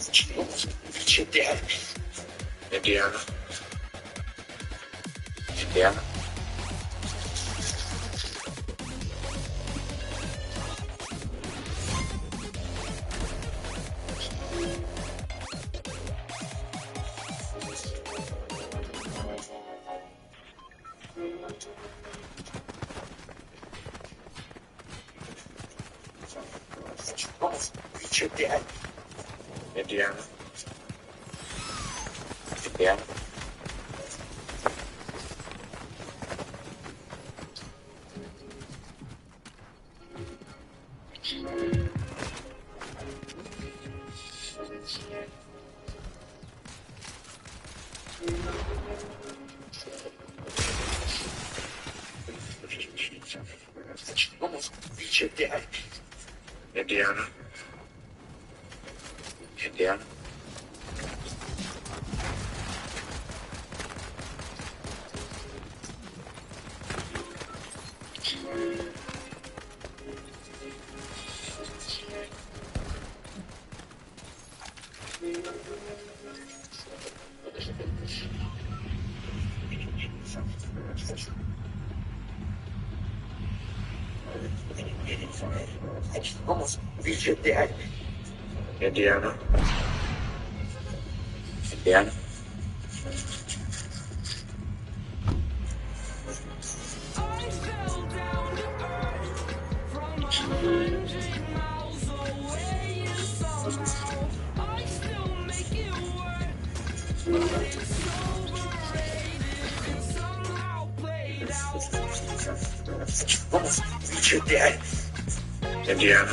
Indiana. Indiana. Indiana. Reach your dad. Indiana. Indiana. Almost reach your dad. Indiana. Indiana. Almost reach your dad. Indiana. Indiana. I fell down to earth from 100 miles away, and somehow I still make it work. I'm soberated and somehow played out. Almost reach your dad. Indiana.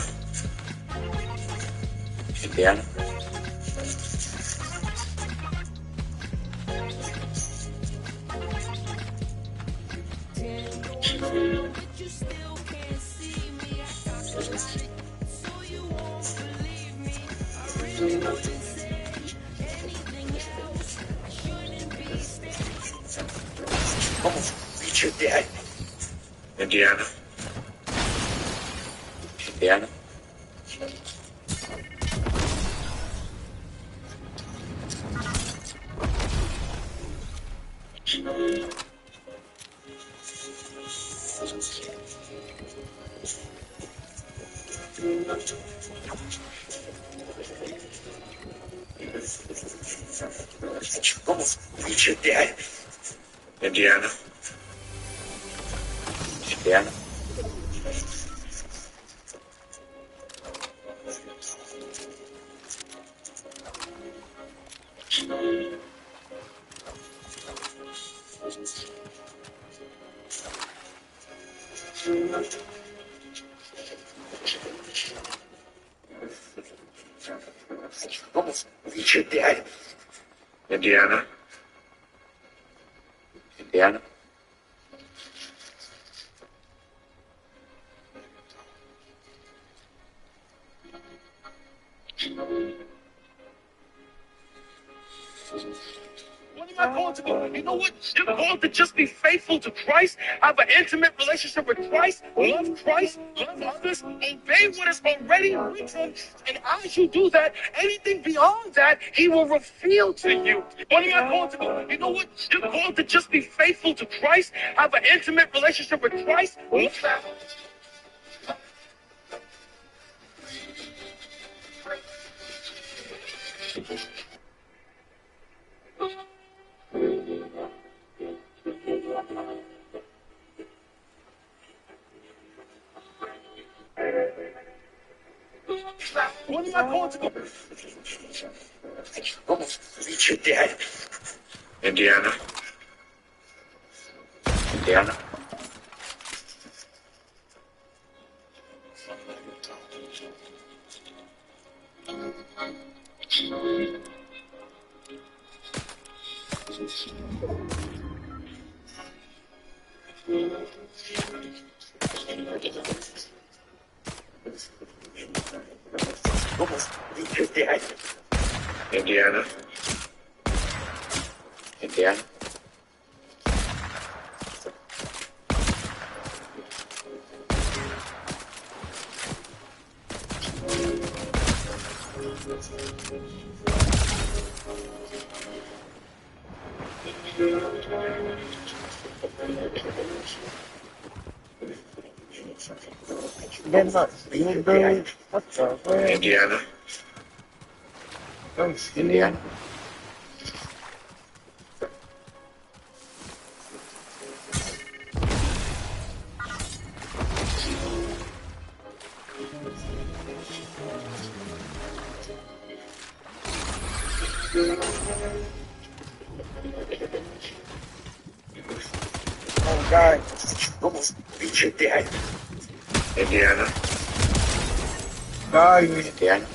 Indiana. But you still can't see me. I got the magic, so you won't believe me. I really wouldn't say anything else. I shouldn't be standing. Almost reach your dad. Indiana. Indiana. Almost reach your dad. Indiana. Indiana. Almost reach your dad. Indiana. Indiana. What am I called to do? You know what? You're called to just be faithful to Christ, have an intimate relationship with Christ, love others, obey what is already written. And as you do that, anything beyond that, He will reveal to you. What am I called to do? You know what? You're called to just be faithful to Christ, have an intimate relationship with Christ, What am I called to do? Almost reach your dad. Indiana. Indiana. Almost reach your dad. Indiana. Indiana. They're not seeing the what the hell? Indiana. Thanks, Indiana. Oh God. Almost beat you dead. Indiana. God. Indiana.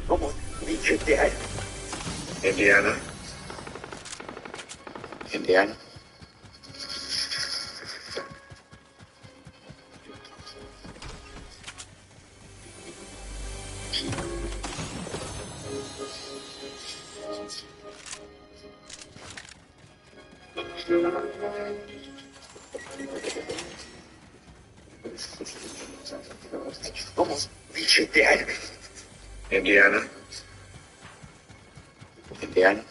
Almost beat you dead. Indiana. Indiana. Almost beat you dead. Indiana. Indiana.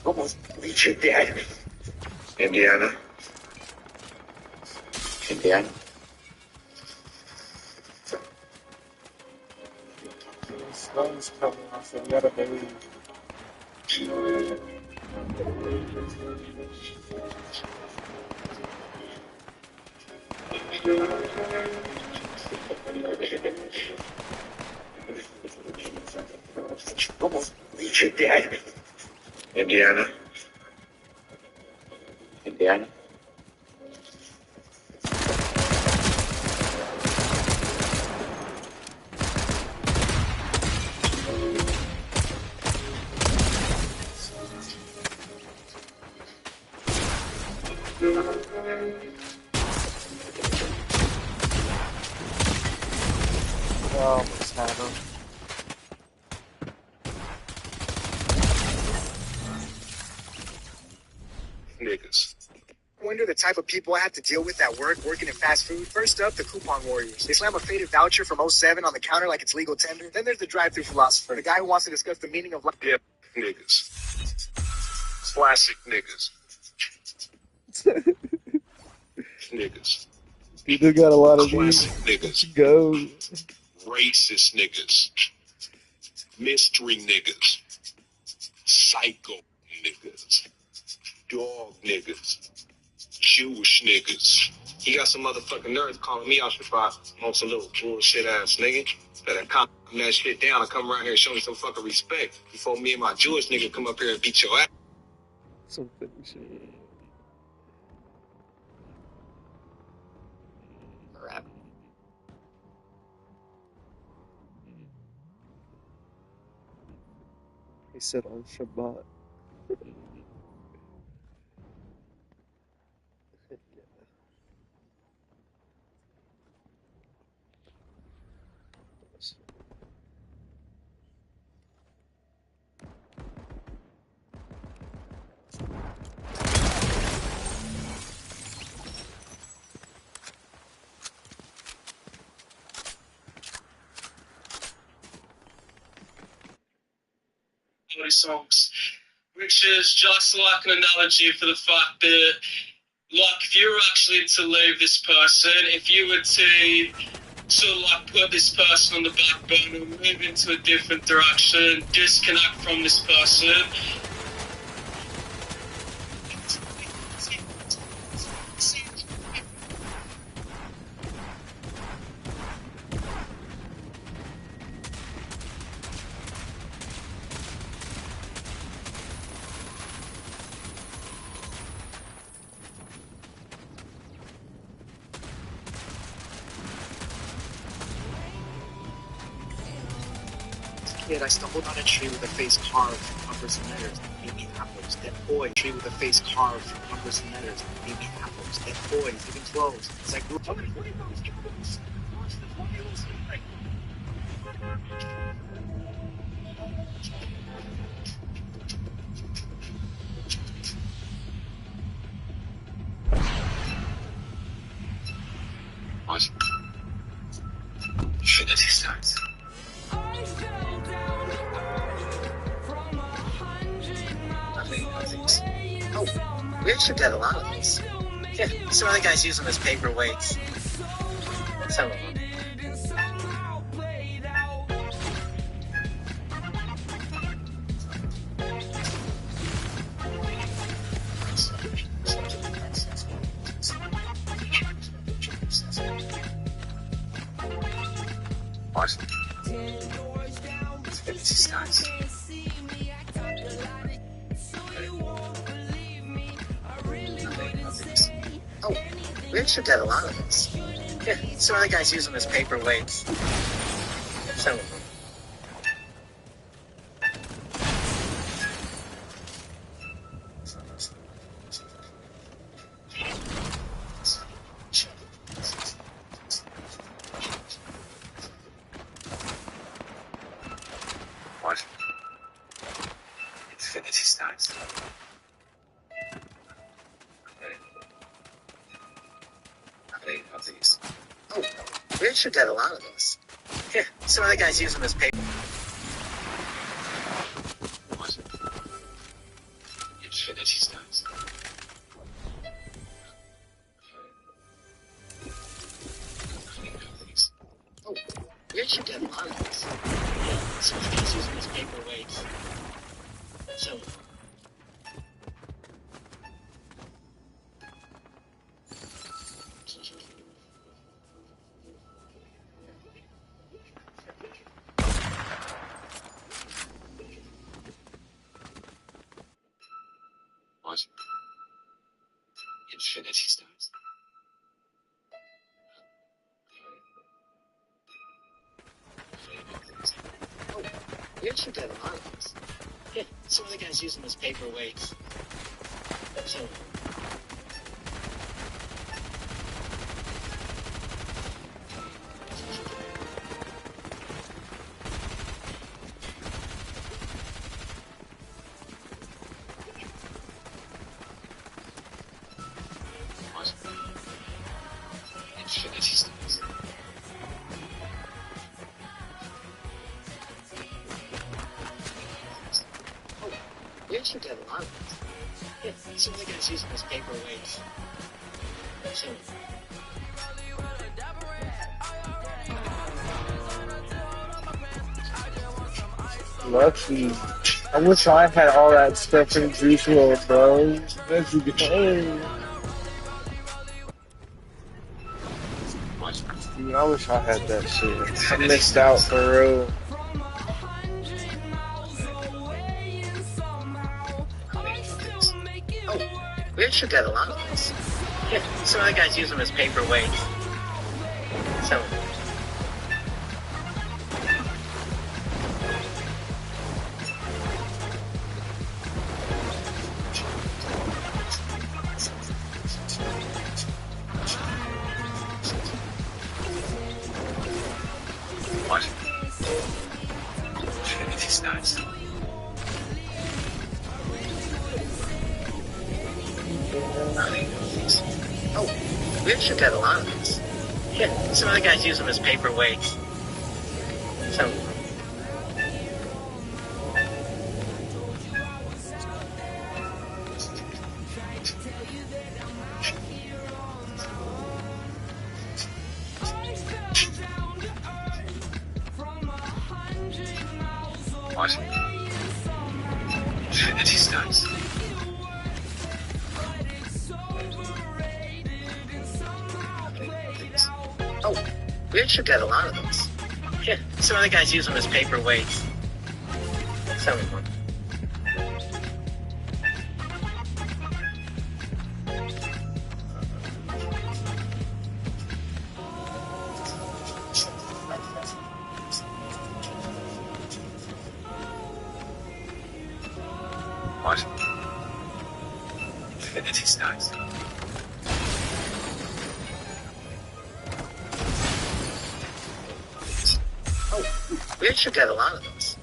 Almost beat you dead. Indiana. Indiana. The sun's coming off, so we gotta believe. Almost beat you dead. Indiana. Indiana. Oh, what's happening? Niggas. Wonder the type of people I have to deal with at work working in fast food. First up, the coupon warriors. They slam a faded voucher from '07 on the counter like it's legal tender. Then there's the drive-through philosopher, the guy who wants to discuss the meaning of life. Yeah, niggas. Classic niggas. Niggas. People got a lot of Classic these. niggas. Go. Racist niggas. Mystery niggas. Psycho niggas. Dog niggas. Jewish niggas. He got some motherfucking nerds calling me out the spot on some little bullshit ass nigga. Better calm that shit down and come around here and show me some fucking respect before me and my Jewish nigga come up here and beat your ass. Something shit. Rap. He said on Shabbat. Songs, which is just like an analogy for the fact that, like, if you were actually to leave this person, if you were to sort of like put this person on the back burner, move into a different direction, disconnect from this person, kid, I stumbled on a tree with a face carved from numbers and letters that gave me apples. Then boy, tree with a face carved from numbers and letters that gave me apples. Then boys, even clothes. As I grew up, What? Infinity starts. oh, we actually got a lot of these. Yeah, some other guys use them as paperweights. Some of them. What? Infinity starts. Oh, we actually got a lot of these. Yeah, some other guys use them as paperweights. Some of them. What? Infinity starts. How many of these? Oh, we actually got a lot of those. Yeah, some other guys use them as paper. What? Infinity starts. How many of these? Oh, we actually got a lot of those. Yeah, some other guys use them as paperweights. Some of them. What? Infinity starts. Oh, we actually got a lot of those. Yeah, some other guys use them as paperweights. Some of them. What? Infinity starts. Oh, we actually got a lot of those. Yeah, some other guys use them as paperweights. Some of them. Lucky. I wish I had all that stuff in Juice WRLD, bro. Let's go. What? Dude, I wish I had that shit. I missed out for real. Oh, we actually got a lot of those. Yeah, some other guys use them as paperweights. Some of them. What? Infinity starts. How many of these? Oh, we actually got a lot of those. Yeah, some other guys use them as paperweights. Some of them. What? Infinity starts. Oh, we actually got a lot of those. Yeah, some other guys use them as paperweights. Some of them. Infinity Stars. Oh, we actually got a lot of those.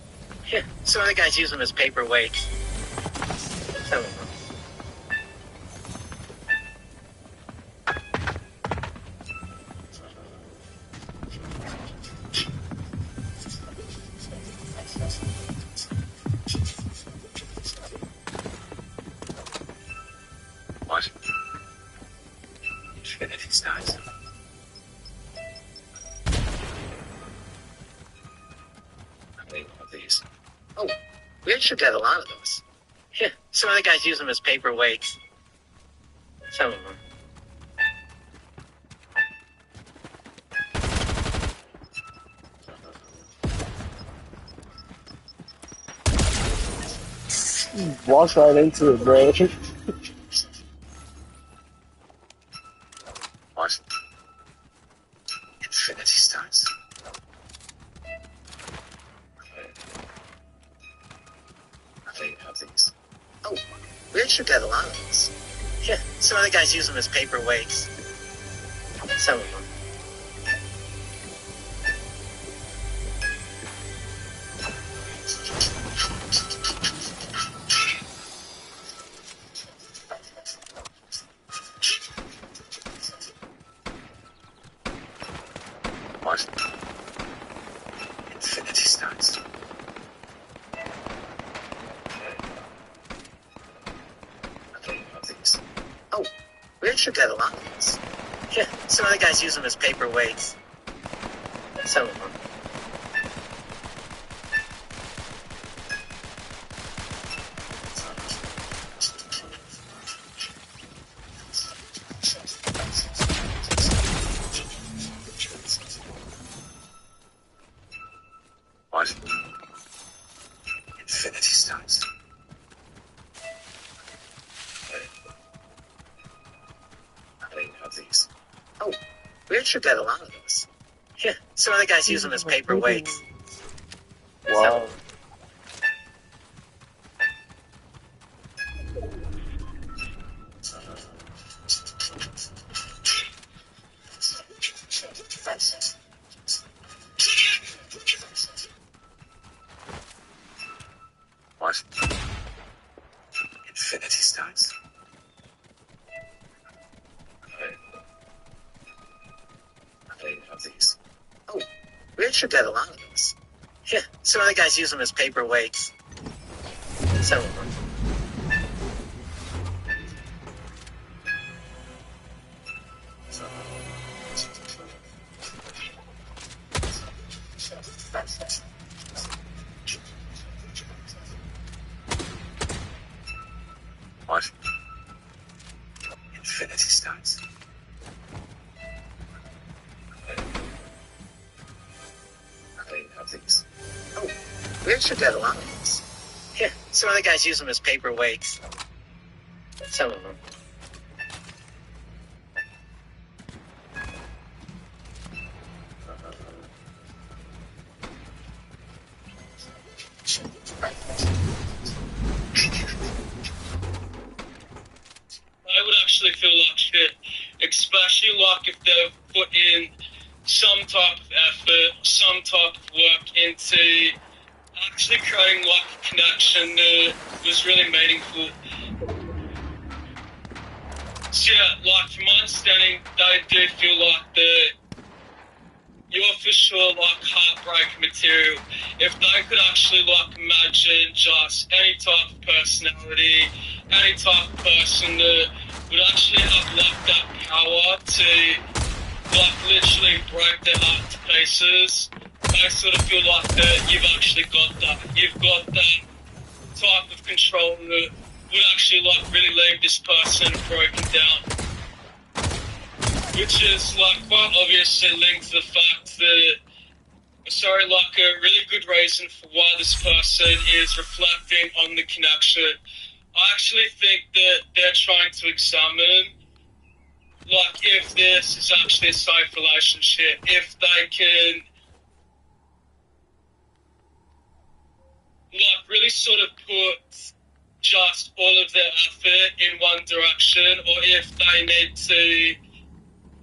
Yeah, some other guys use them as paperweights. Some of them. What? Infinity Stars. How many of these? Oh, we actually got a lot of those. Yeah, some other guys use them as paperweights. Some of them. Walked right into it, bro. What? Infinity Stars. How many of these? Oh, we actually got a lot of those. Yeah, some other guys use them as paperweights. Some of them. What? Infinity Stars. How many of these? Oh, we actually got a lot of those. Yeah, some other guys use them as paperweights. Some of them. What? Infinity Stars. How many of these? Oh, we actually got a lot of those. Yeah, some other guys use them as paperweights. Wow. What? Infinity Stars. How many of these? Oh, we actually got a lot of those. Yeah, some other guys use them as paperweights. Some of them. What? Infinity Stars. How many of these? Oh, we actually got a lot of those. Yeah, some other guys use them as paperweights. Some of them. I would actually feel like shit, especially like if they put in some type of effort, some type of work into actually creating like a connection that was really meaningful. So yeah, like from my understanding, they do feel like you're for sure like heartbreaking material. If they could actually like imagine just any type of personality, any type of person that would actually have like that power to like literally break their heart to pieces, I sort of feel like that you've actually got that. You've got that type of control that would actually like really leave this person broken down. Which is like quite obviously linked to the fact that, like a really good reason for why this person is reflecting on the connection. I actually think that they're trying to examine like if this is actually a safe relationship, if they can like really sort of put just all of their effort in one direction, or if they need to,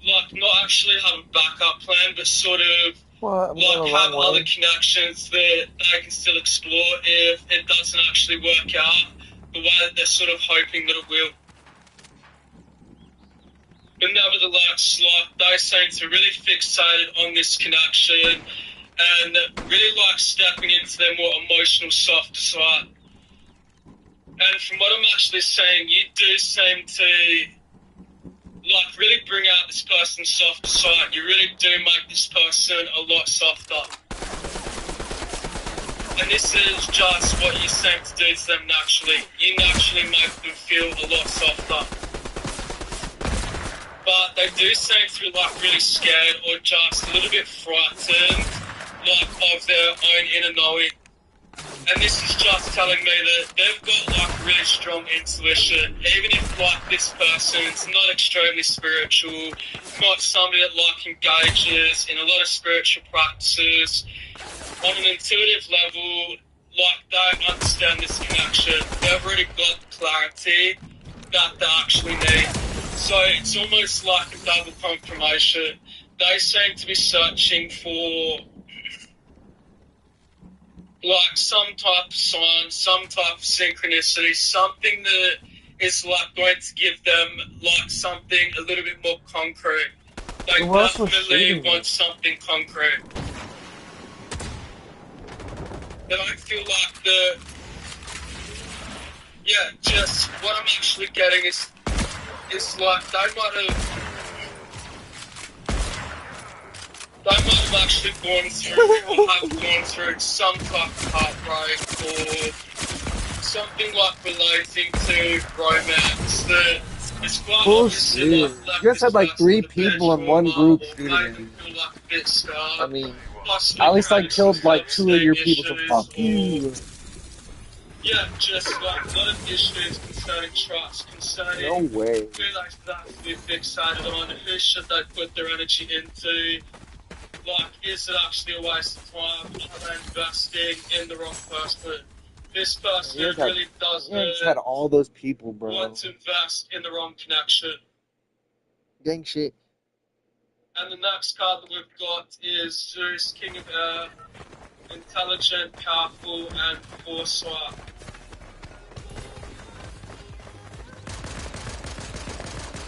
like, not actually have a backup plan, but sort of like have other connections that they can still explore if it doesn't actually work out the way that they're sort of hoping that it will. But nevertheless, like, they seem to be really fixated on this connection and really like stepping into their more emotional soft side. And from what I'm actually saying, you do seem to like really bring out this person's soft side. You really do make this person a lot softer. And this is just what you seem to do to them naturally. You naturally make them feel a lot softer. But they do seem to be like really scared or just a little bit frightened, like of their own inner knowing. And this is just telling me that they've got like really strong intuition, even if like this person's not extremely spiritual, not somebody that like engages in a lot of spiritual practices. On an intuitive level, like they understand this connection. They've already got clarity that they actually need. So it's almost like a double confirmation. They seem to be searching for like some type of sign, some type of synchronicity, something that is like going to give them like something a little bit more concrete. They definitely want something concrete. They don't feel like just what I'm actually getting is like they might have actually gone through or have gone through some type of heartbreak or something like relating to romance that is quite obviously like left You guys had like this 3 person people a in bit one trauma group or shooting made at them you. feel like a bit scarred. I mean, Possibly at least I creating killed some like 2 of your self-esteem people, so issues fuck or, you. yeah, just like a lot of issues concerning trust, concerning No way. who they actually fixated on, who should they put their energy into, like, is it actually a waste of time, are they investing in the wrong person? This person really doesn't had all those people, bro. want to invest in the wrong connection. Gang shit. And the next card that we've got is Zeus, King of Air, intelligent, powerful, and foresight.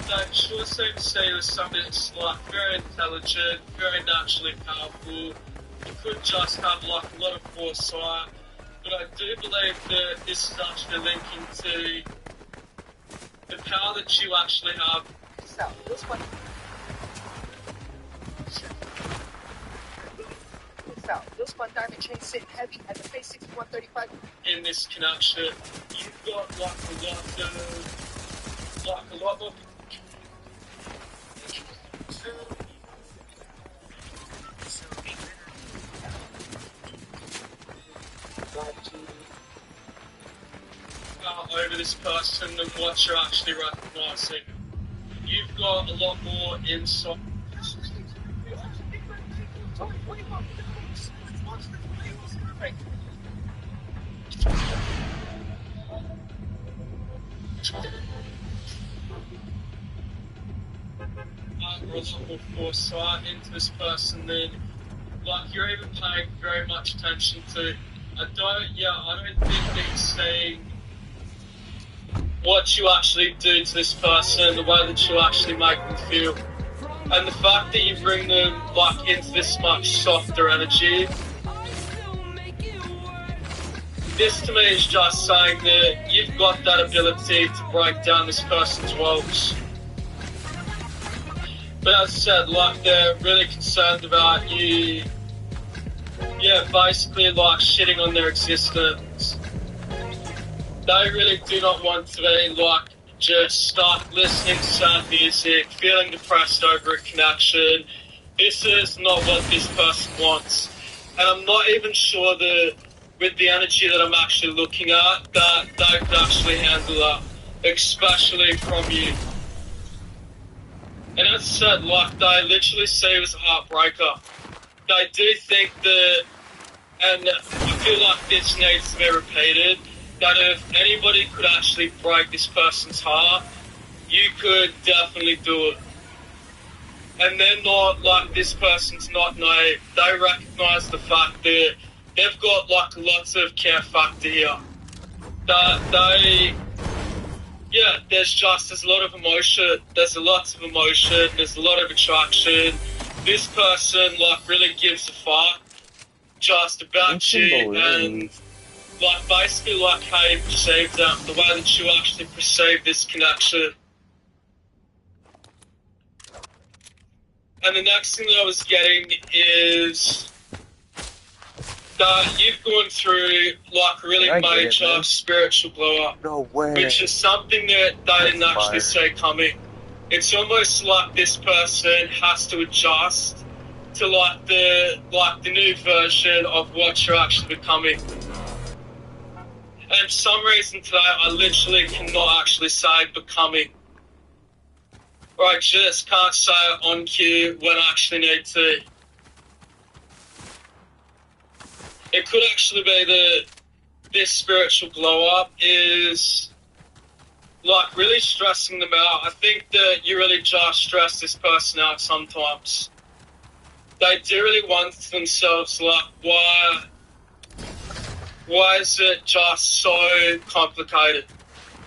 They sure seem to say there's somebody that's like very intelligent, very naturally powerful. You could just have like a lot of foresight, but I do believe that this is actually linking to the power that you actually have. So, this one. So, this one diamond chain sitting heavy at the face 6135. In this connection, you've got like a lot more. Over this person than what you're actually recognizing. You've got a lot more insight. A lot more foresight into this person than like you're even paying very much attention to. I don't think that you're seeing what you actually do to this person, the way that you actually make them feel. And the fact that you bring them like into this much softer energy, this to me is just saying that you've got that ability to break down this person's walls. But as I said, like they're really concerned about you, basically like shitting on their existence. They really do not want to be like just start listening to sad music, feeling depressed over a connection. This is not what this person wants. And I'm not even sure that with the energy that I'm actually looking at, that they could actually handle that, especially from you. And as I said, like they literally see it as a heartbreaker. They do think that, and I feel like this needs to be repeated, that if anybody could actually break this person's heart, you could definitely do it. And they're not like, this person's not naive. They recognise the fact that they've got like lots of care factor here. That there's a lot of emotion, there's lots of emotion, there's a lot of attraction. This person like really gives a fuck just about you, and like basically like how you perceive them, the way that you actually perceive this connection. And the next thing that I was getting is that you've gone through like a really major spiritual blow up. No way. Which is something that they didn't actually see coming. It's almost like this person has to adjust to like the new version of what you're actually becoming. And for some reason today I literally cannot actually say becoming. Or I just can't say it on cue when I actually need to. It could actually be that this spiritual glow up is like really stressing them out. I think that you really just stress this person out sometimes. They do really want to themselves like, why is it just so complicated?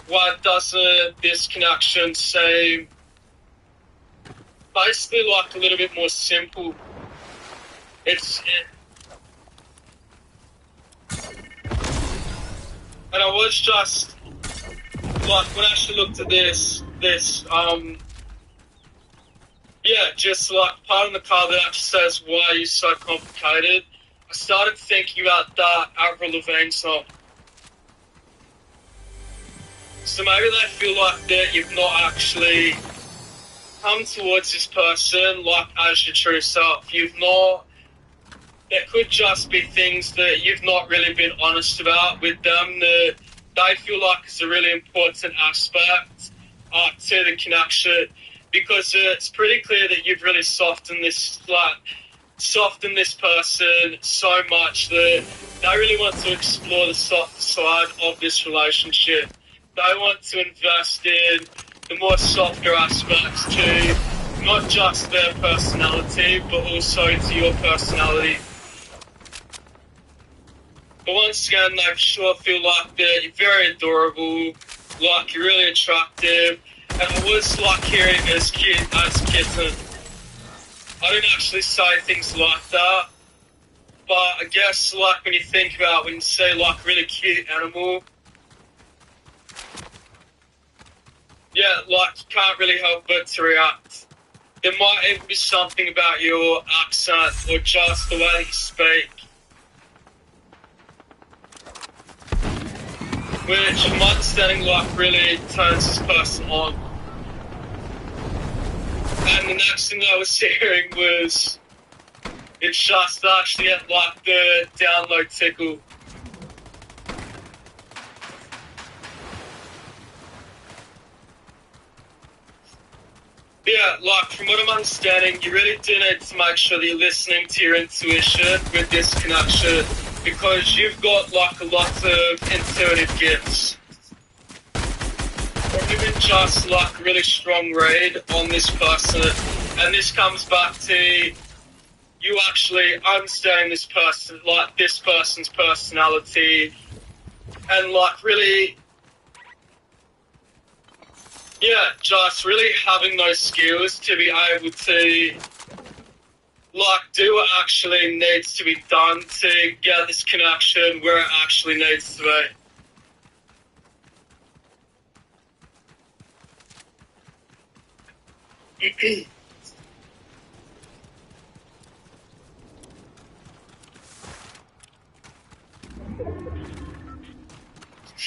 Why doesn't this connection seem basically like a little bit more simple? And I was just like, when I actually looked at this, just like part of the card that actually says, why are you so complicated? I started thinking about that Avril Lavigne song. So maybe they feel like that you've not actually come towards this person like as your true self. There could just be things that you've not really been honest about with them that they feel like is a really important aspect to the connection, because it's pretty clear that you've really softened this person so much that they really want to explore the softer side of this relationship. They want to invest in the more softer aspects to not just their personality, but also to your personality. But once again, they sure feel like that you're very adorable, like you're really attractive, and I was like hearing as cute as a kitten. I didn't actually say things like that, but I guess like when you think about when you say like a really cute animal, like you can't really help but to react. There might even be something about your accent or just the way that you speak, which from my understanding like really turns this person on. And the next thing I was hearing was it's just actually get like the download tickle. Yeah, like from what I'm understanding, you really do need to make sure that you're listening to your intuition with this connection, because you've got like a lot of intuitive gifts. Or even just like a really strong read on this person. And this comes back to you actually understanding this person, like this person's personality, and like really, just really having those skills to be able to like do what actually needs to be done to get this connection where it actually needs to be.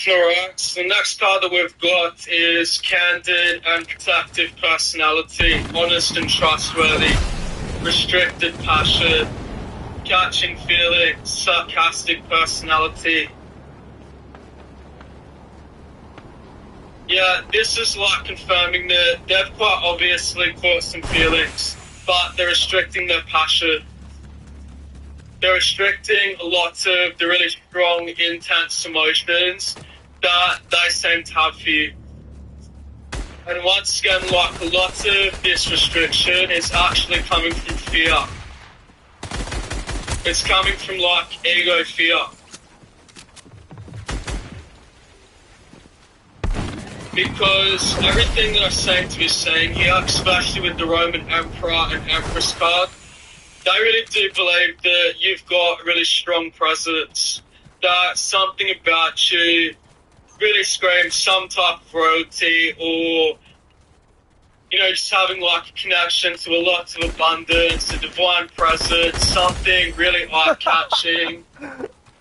Alright, so the next card that we've got is candid and protective personality, honest and trustworthy, restricted passion, catching feelings, sarcastic personality. Yeah, this is like confirming that they've quite obviously caught some feelings, but they're restricting their passion. They're restricting a lot of the really strong, intense emotions that they seem to have for you. And once again, like, a lot of this restriction is actually coming from fear. It's coming from, like, ego fear. Because everything that I seem to be saying here, especially with the Roman Emperor and Empress card, they really do believe that you've got a really strong presence, that something about you really screams some type of royalty, or, you know, just having like a connection to a lot of abundance, a divine presence, something really eye-catching.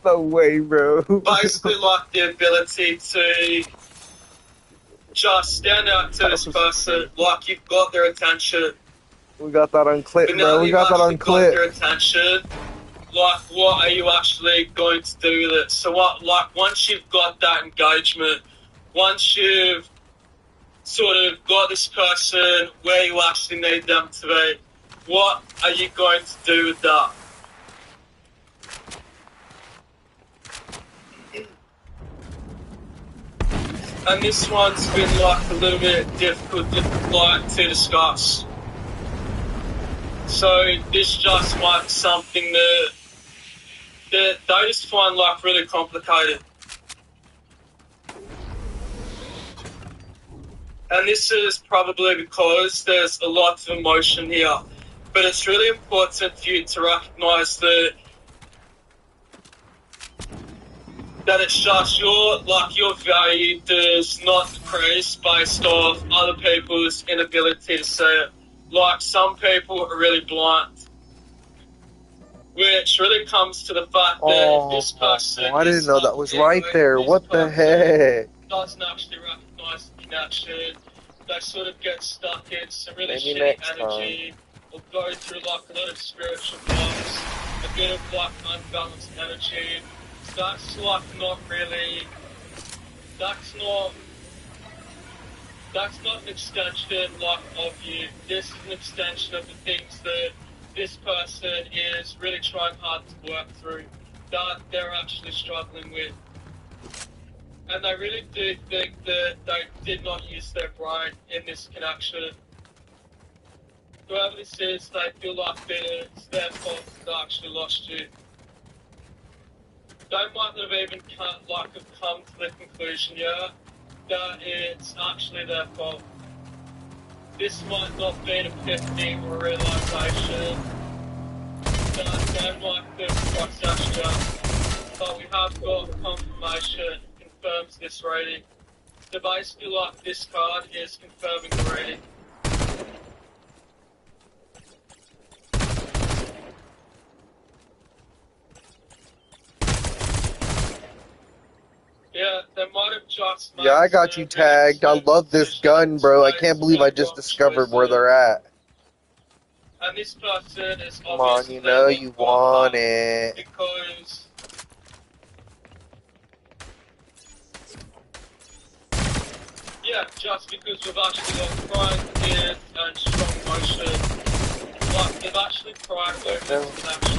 No way, bro. Basically like the ability to just stand out to this person, like you've got their attention. We got that on clip, But bro. now We you've got that on actually got their clip. attention, like, what are you actually going to do with it? So what, like, once you've got that engagement, once you've sort of got this person where you actually need them to be, what are you going to do with that? And this one's been like a little bit difficult like to discuss. So this just might be something that they just find like really complicated. And this is probably because there's a lot of emotion here. But it's really important for you to recognise that it's just your value does not decrease based off other people's inability to see it. Like, some people are really blind, which really comes to the fact that this person I didn't know that was right there. What the heck? Doesn't actually recognise the connection. They sort of get stuck in some really Maybe shitty next energy, or go through like a lot of spiritual blocks, a bit of like unbalanced energy. That's like not really, that's not an extension like of you. This is an extension of the things that this person is really trying hard to work through, that they're actually struggling with. And they really do think that they did not use their brain in this connection. Whoever this is, they feel like that it's their fault that they actually lost you. They might not have even come to the conclusion yet that it's actually their fault. This might not be an epiphany or a realisation that they might have processed yet, but we have got confirmation that confirms this reading. So basically, like, this card is confirming the reading. Yeah, they might have just Yeah, I got you tagged. I love this gun, bro. I can't believe I just discovered where they're at. And this person is Come on, you know you want it. Because yeah, just because we've actually got pride, fear, and strong emotion. Like, they've actually pride over this connection.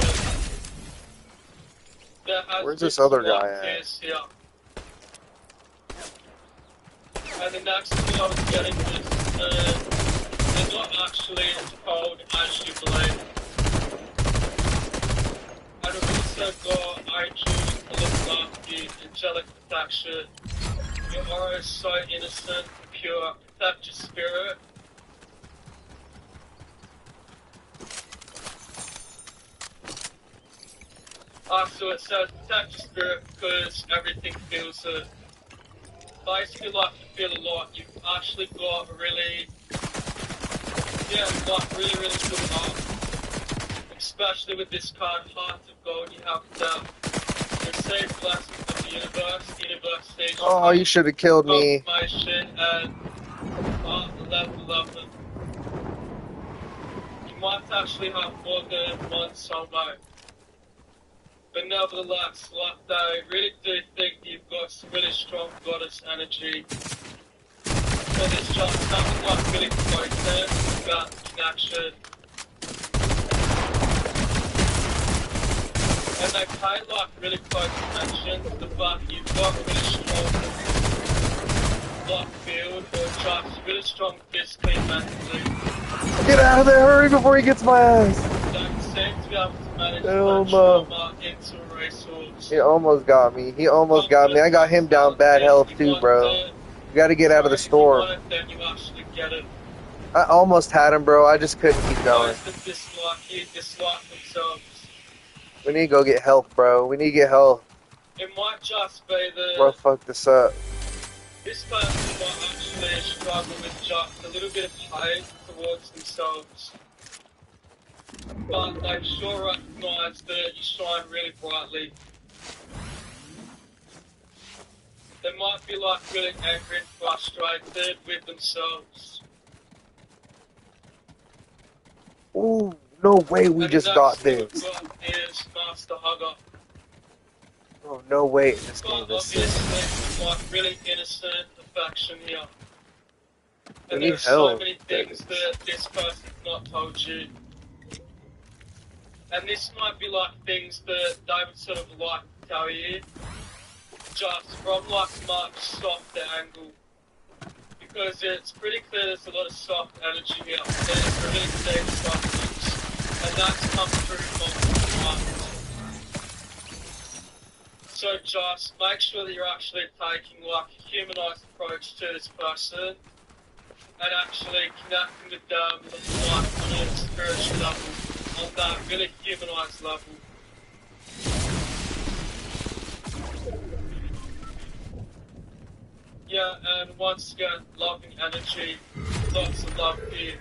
Where's this other guy at? Here. And the next thing I was getting was, they're not actually as cold as you believe. And we've also got angels to look after you, angelic protection. Your aura is so innocent and pure. Protect your spirit. So it says protect your spirit because everything feels it. Basically, like, you feel a lot. You've actually got a really, really good heart. Especially with this card, Heart of Gold, you have that. Receive blessings of the universe stage. Oh, you should have killed me. Confirmation and level 11. You might actually have more than one soulmate. But nevertheless, like, they really do think you've got some really strong goddess energy. So there's just something like really closeness about the connection. And they pay like really close attention to the fact you've got really strong block field or just really strong physically and mentally. Get out of there, hurry before he gets my ass. Don't seem to be able to manage Hell that no. trauma into a resource. He almost got me. He almost got me. I got him down bad health too, bro. You gotta get out of the storm. Then you actually get it. I almost had him, bro. I just couldn't keep going. Those that dislike themselves. We need to go get health, bro. We need to get health. It might just be Bro, that fuck this up. this person might actually struggle with just a little bit of hate towards themselves. But they sure recognise that you shine really brightly. They might be like really angry and frustrated with themselves. Ooh, no way we just got this. Is Master Hugger. Oh, no way. This But game is sick. obviously, like really innocent affection here. We And need there are so help. many things that this person's not told you. And this might be like things that they would sort of like to tell you, just from like much softer angle. Because it's pretty clear there's a lot of soft energy here. There's really deep softness. And that's come through multiple times. So just make sure that you're actually taking like a humanized approach to this person and actually connecting with them like on a spiritual level, on that really humanized level. Yeah, and once again, loving energy, lots of love here.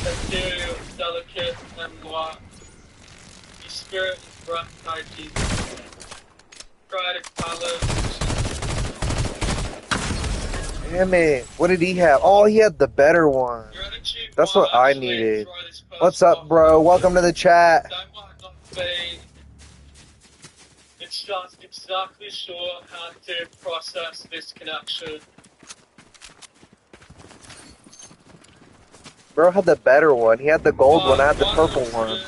Ethereal, delicate, and light. Your spirit is breathtaking. Creative talent. Damn it. What did he have? Oh, he had the better one. Your energy That's might what I actually needed. throw this person What's up, off. bro? Welcome to the chat. They might not be. It's just exactly sure how to process this connection. Bro had the better one. He had the gold one. I had the purple one.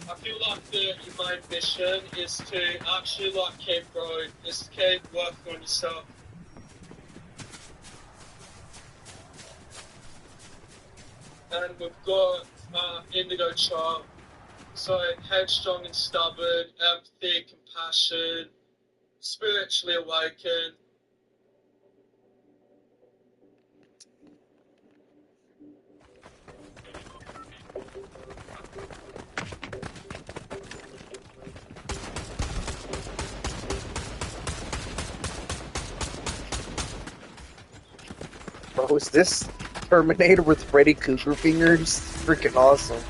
I feel like your main mission is to actually like keep growing, is to keep working on yourself. And we've got Indigo Child. So headstrong and stubborn, empathy, compassion, spiritually awakened. Bro, is this Terminator with Freddy Krueger fingers? Freaking awesome.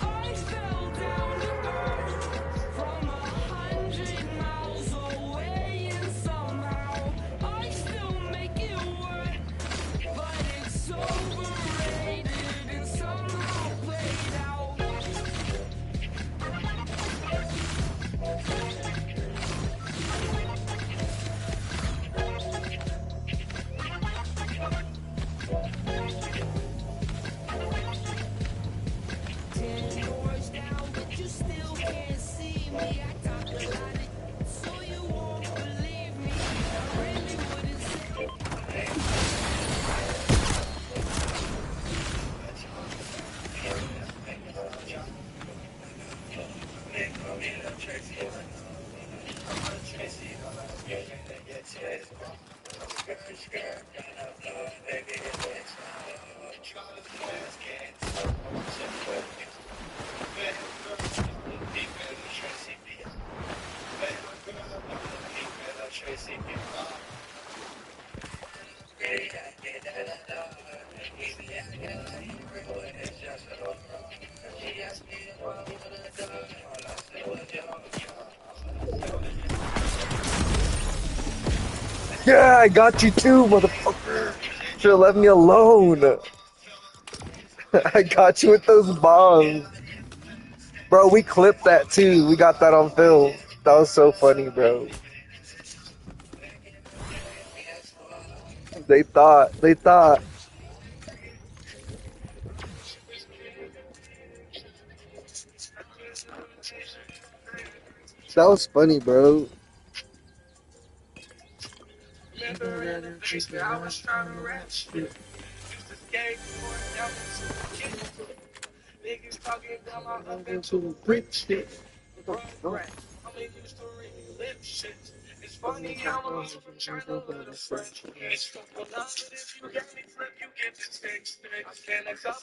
I fell down to earth from 100 miles away, and somehow I still make it work. But it's overrated and somehow played out. Doors down, but you still can't see me. I talk a lot of so you won't believe me. I really wouldn't say. Yeah, I got you too, motherfucker. Should've left me alone. I got you with those bombs. Bro, we clipped that too. We got that on film. That was so funny, bro. They thought. That was funny, bro. Remember in the basement, I was trying to rap shit. Used to skate, going down into niggas talking about my up into a brick shit. Run, I'm used to reading lip shit. It's funny how I'm from China with a French. It's fuck a lot, but if you got me flip, you get the text. I spent $2,000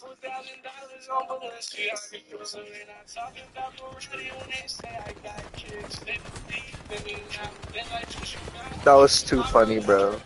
on Balenciaga. And I'm talking about Ferrari when they say I got kids. They believe in me now. They like to shoot out. That was too funny, bro.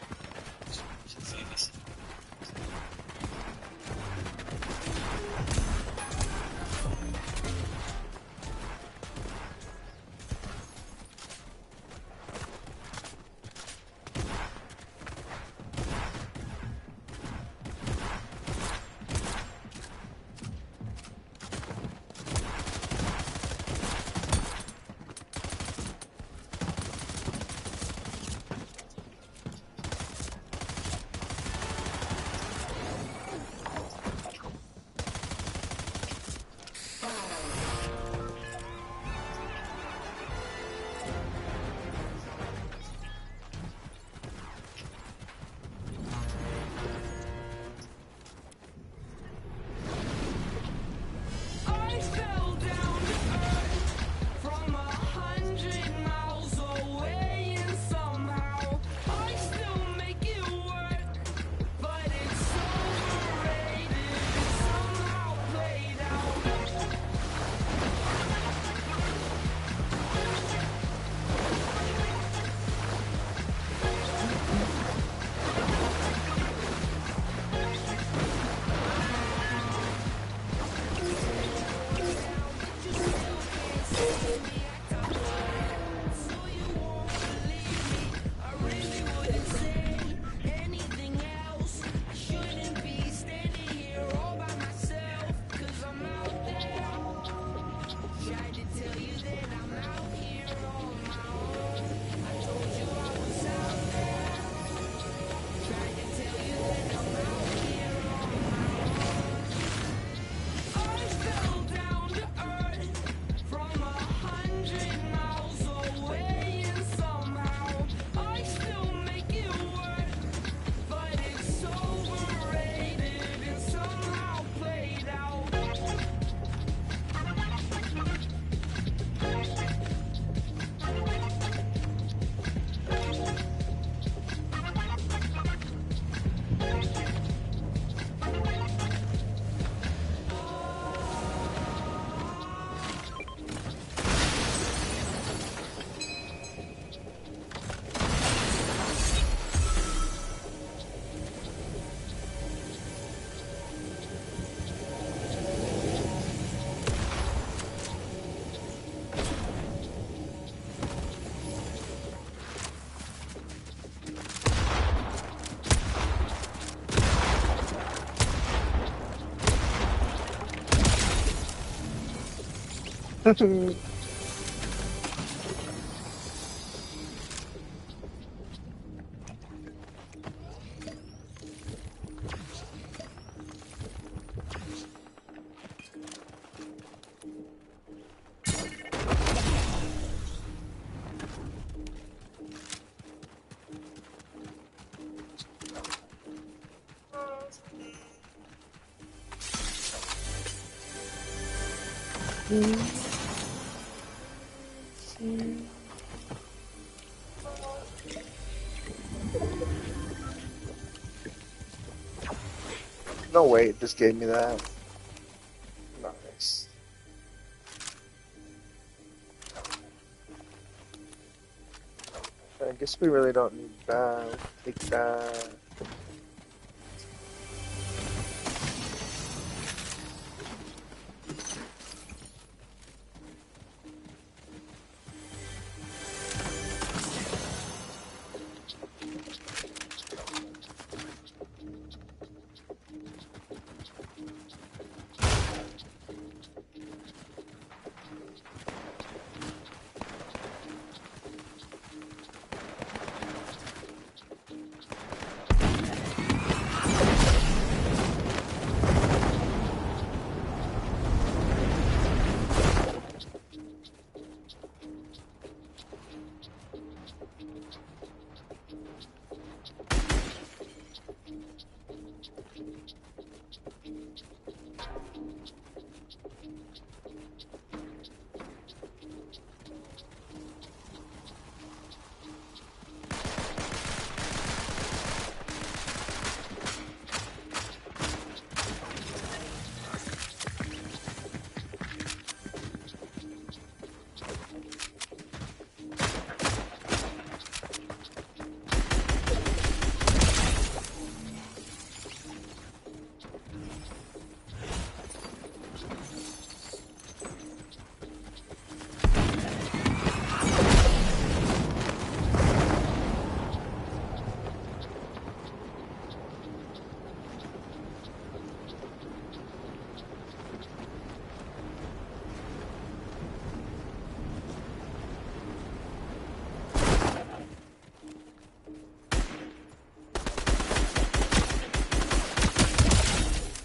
I fell down to earth from 100 miles away, and somehow I still make it work. But it's overrated and somehow played out. I fell down to earth from 100 miles away, and somehow I still make it work. But it's overrated and somehow played out. No way, it just gave me that. Nice. I guess we really don't need that. We'll take that.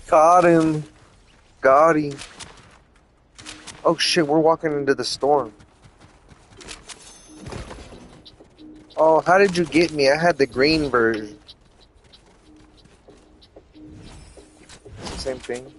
Got him. Got him. Oh shit, we're walking into the storm. Oh, how did you get me? I had the green version. Same thing.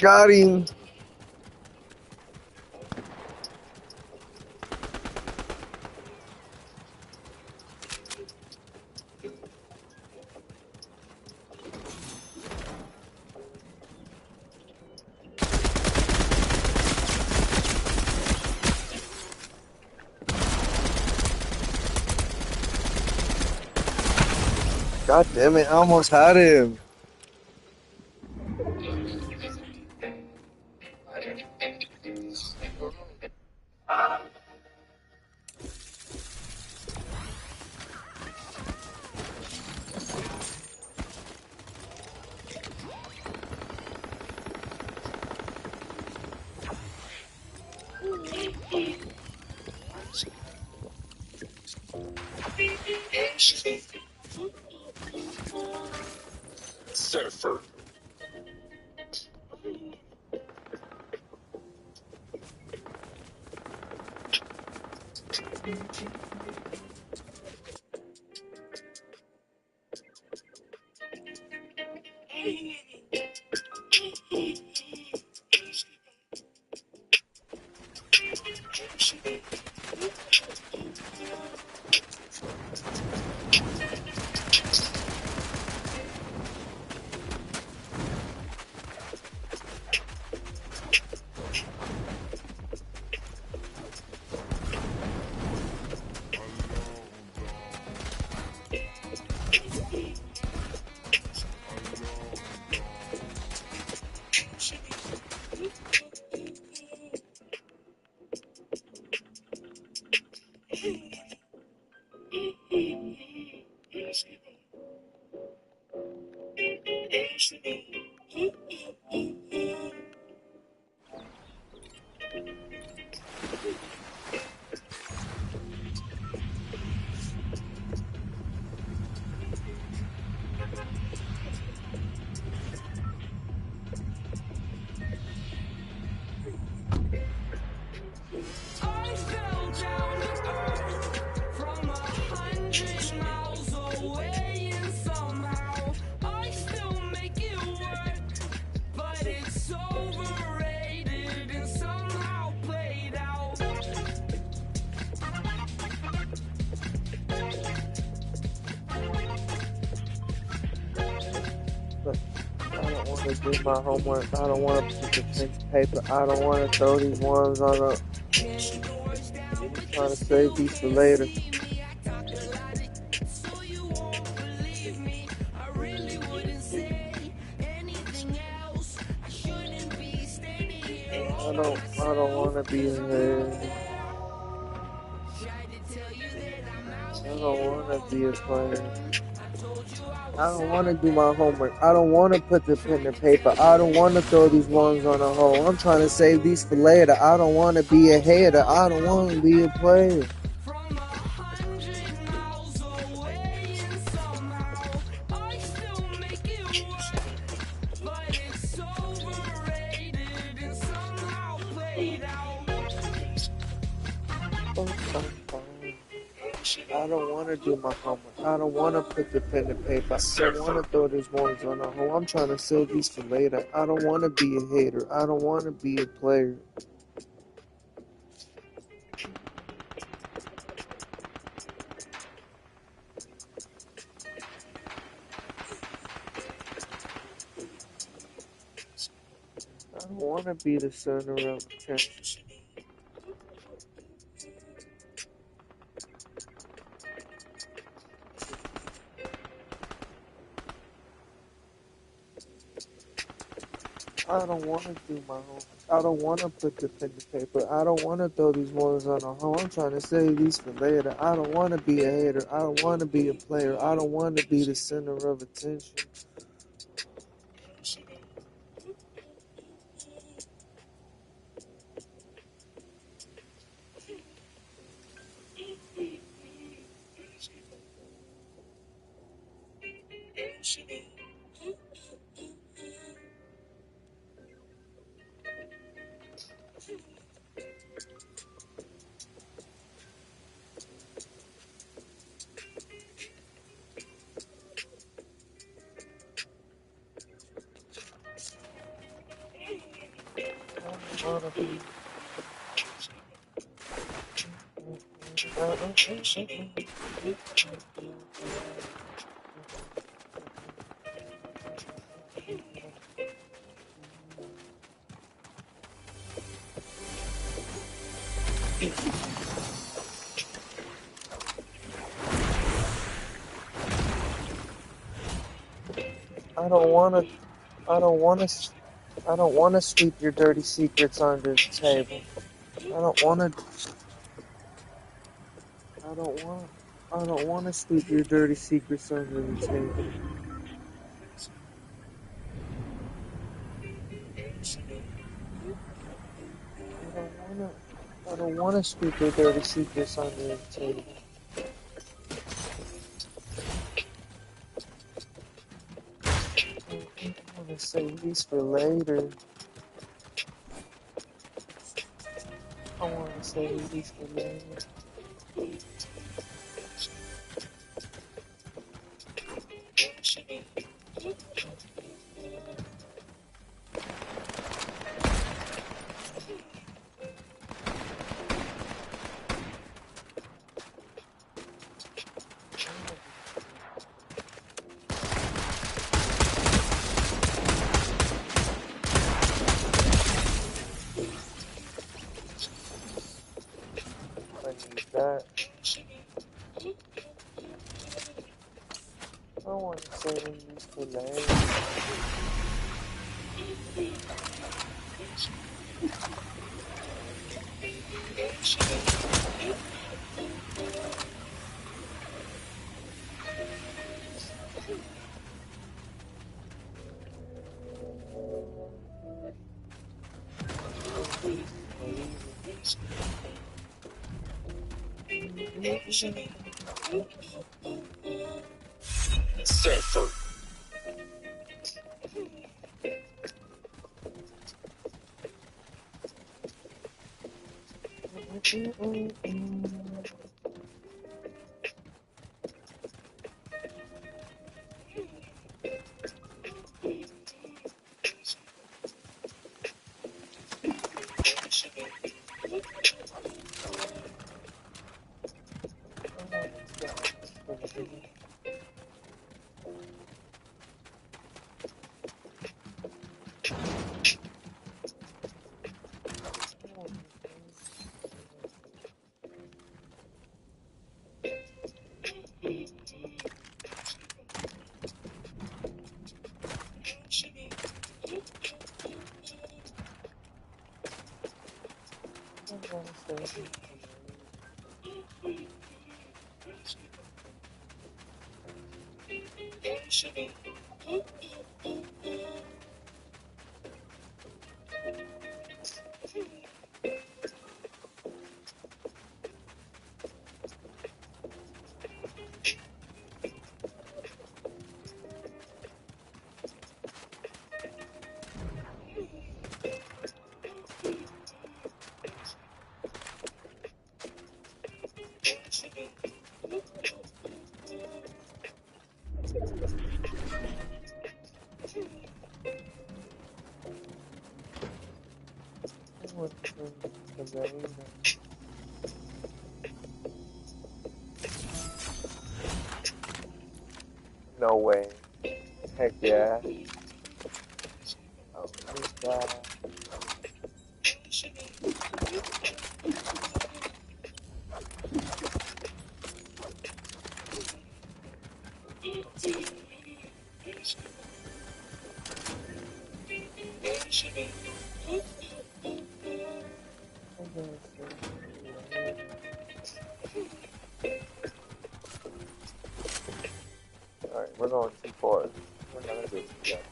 Got him. God damn it, I almost had him. Surfer. I fell down to earth from 100 miles away, and somehow I still make it work. But it's overrated and somehow played out. I don't want to do my homework. I don't want to put the pen to paper. I don't want to throw these ones on a. I'm trying to save these for later. So you won't believe me. I really wouldn't say anything else. I shouldn't be standing here. I don't want to be here. Tried to tell you that I'm out I here. don't want to be a player. I told you I I was don't want to do my homework. I don't want to put the pen to paper. I don't want to throw these ones on a hole. I'm trying to save these for later. I don't want to be a hater. I don't want to be a player. from 100 miles away, and somehow I still make it work. But it's overrated and somehow played out. I don't want to do my homework. I don't want to put the pen to paper. I don't want to throw these ones on a hole. I'm trying to save these for later. I don't want to be a hater. I don't want to be a player. I don't want to be the center of attention. I don't want to do my homework. I don't want to put the pen to paper. I don't want to throw these ones on a hole. I'm trying to save these for later. I don't want to be a hater. I don't want to be a player. I don't want to be the center of attention. I don't want to be. I don't want to. I don't want to. I don't want to sweep your dirty secrets under the table. I don't want to. I don't want. I don't want to sweep your dirty secrets under the table. I don't want to sweep your dirty secrets under the table. I want to save these for later. I want to save these for later. I need that. I want to say we used to lay. Surfer. No way. Heck yeah. Oh my god. Alright, we're going too far. We're gonna do it together.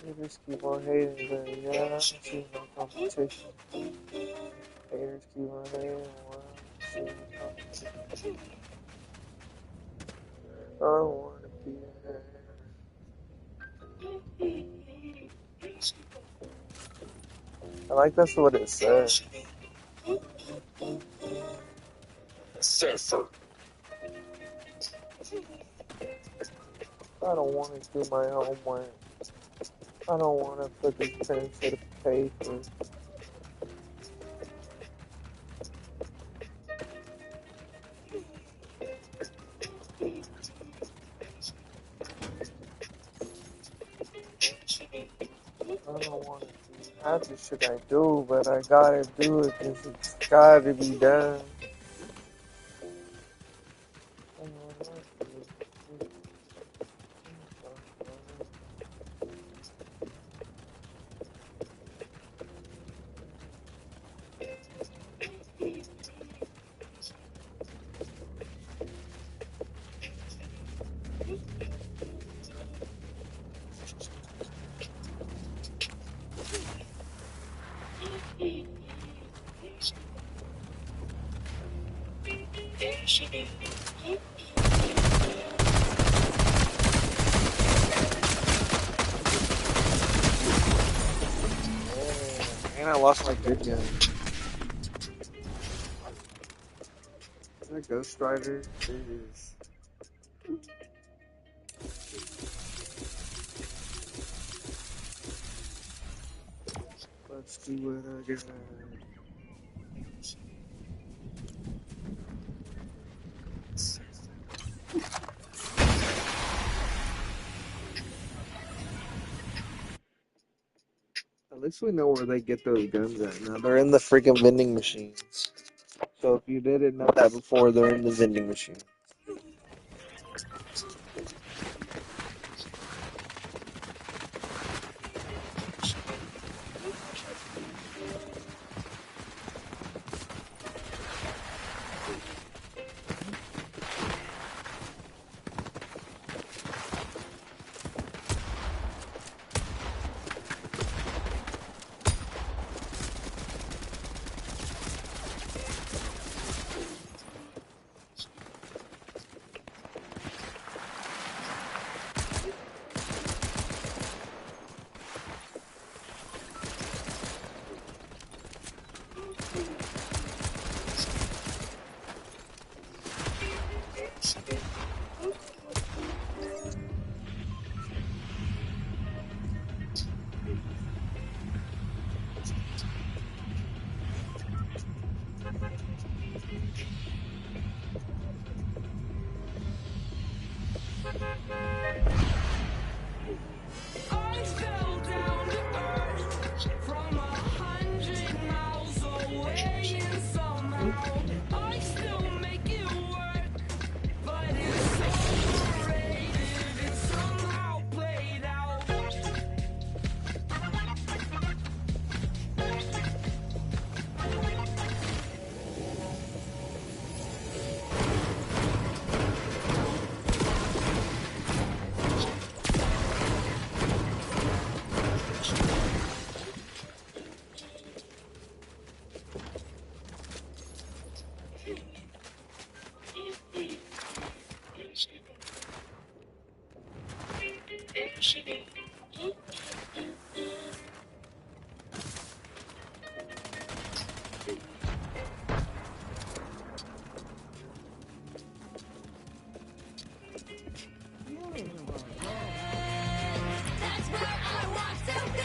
You just keep on hating, but yeah, I see no competition. Haters keep on hating, well, I see no competition. I don't wanna be a hater. I like that's what it says. Surfer. I don't wanna do my homework. I don't wanna put these pen to the paper. I don't wanna be That's the shit I do, but I gotta do it because it's gotta be done. And I lost my good gun. That Ghost Rider is. Let's see what I got. At least we know where they get those guns at now. They're in the freaking vending machines. So if you didn't know that before, they're in the vending machine. I fell down to earth from 100 miles away, and somehow I still make it work. But it's overrated, it's somehow played out. That's where I want to be.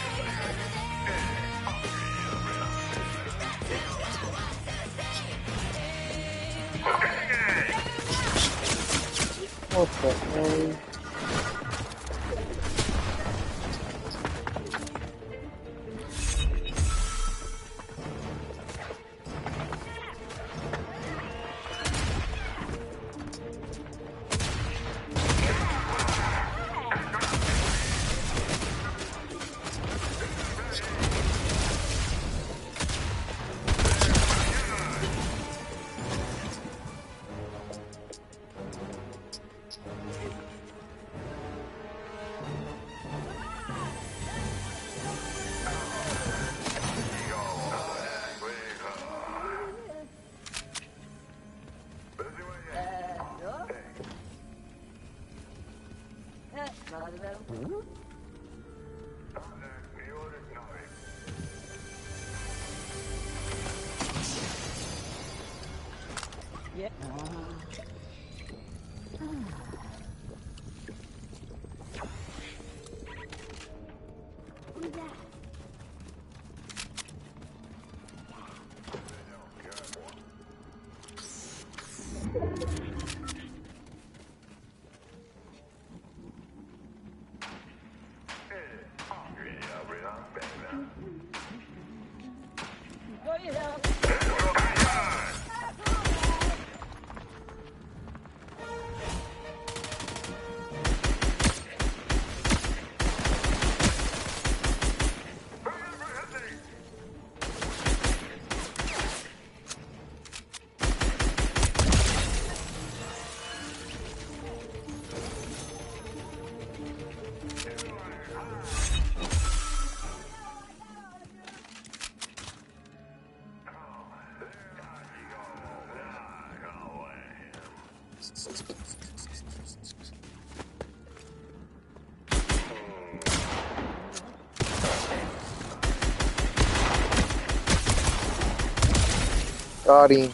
That's who I want to see. What the hell? Got him.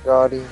Got him.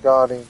Got him.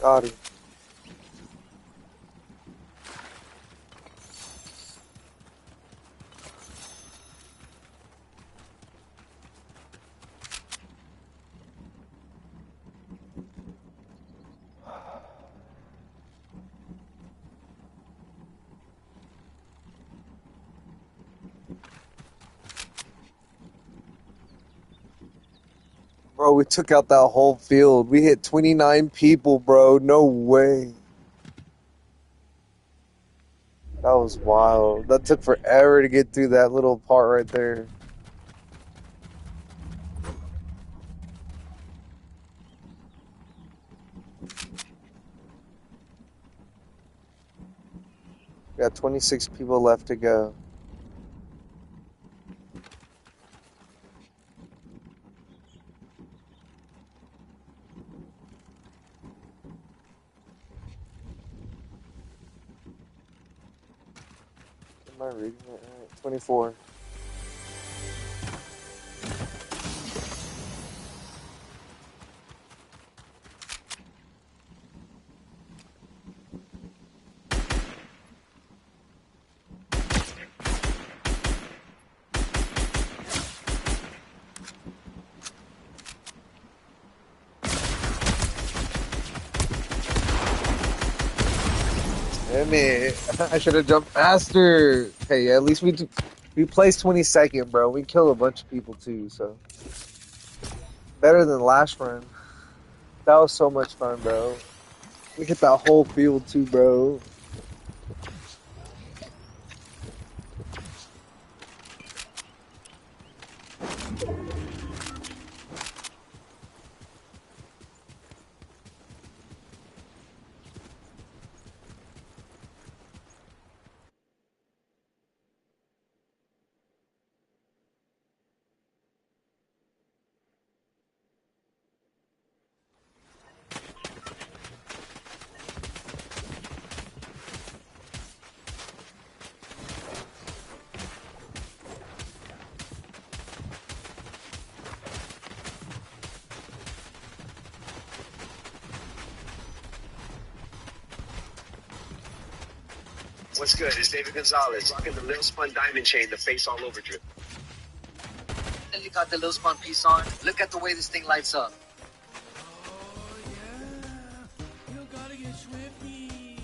Got him. Bro, we took out that whole field. We hit 29 people, bro. No way. That was wild. That took forever to get through that little part right there. We got 26 people left to go. Am I reading it right? 24. Damn it. I should have jumped faster. Hey, at least we placed 22nd, bro. We killed a bunch of people too, so better than last run. That was so much fun, bro. We hit that whole field too, bro. What's good? It's David Gonzalez, rocking the Lil Spun diamond chain, the face all over drip. Then you got the Lil Spun piece on. Look at the way this thing lights up. You gotta get swifty.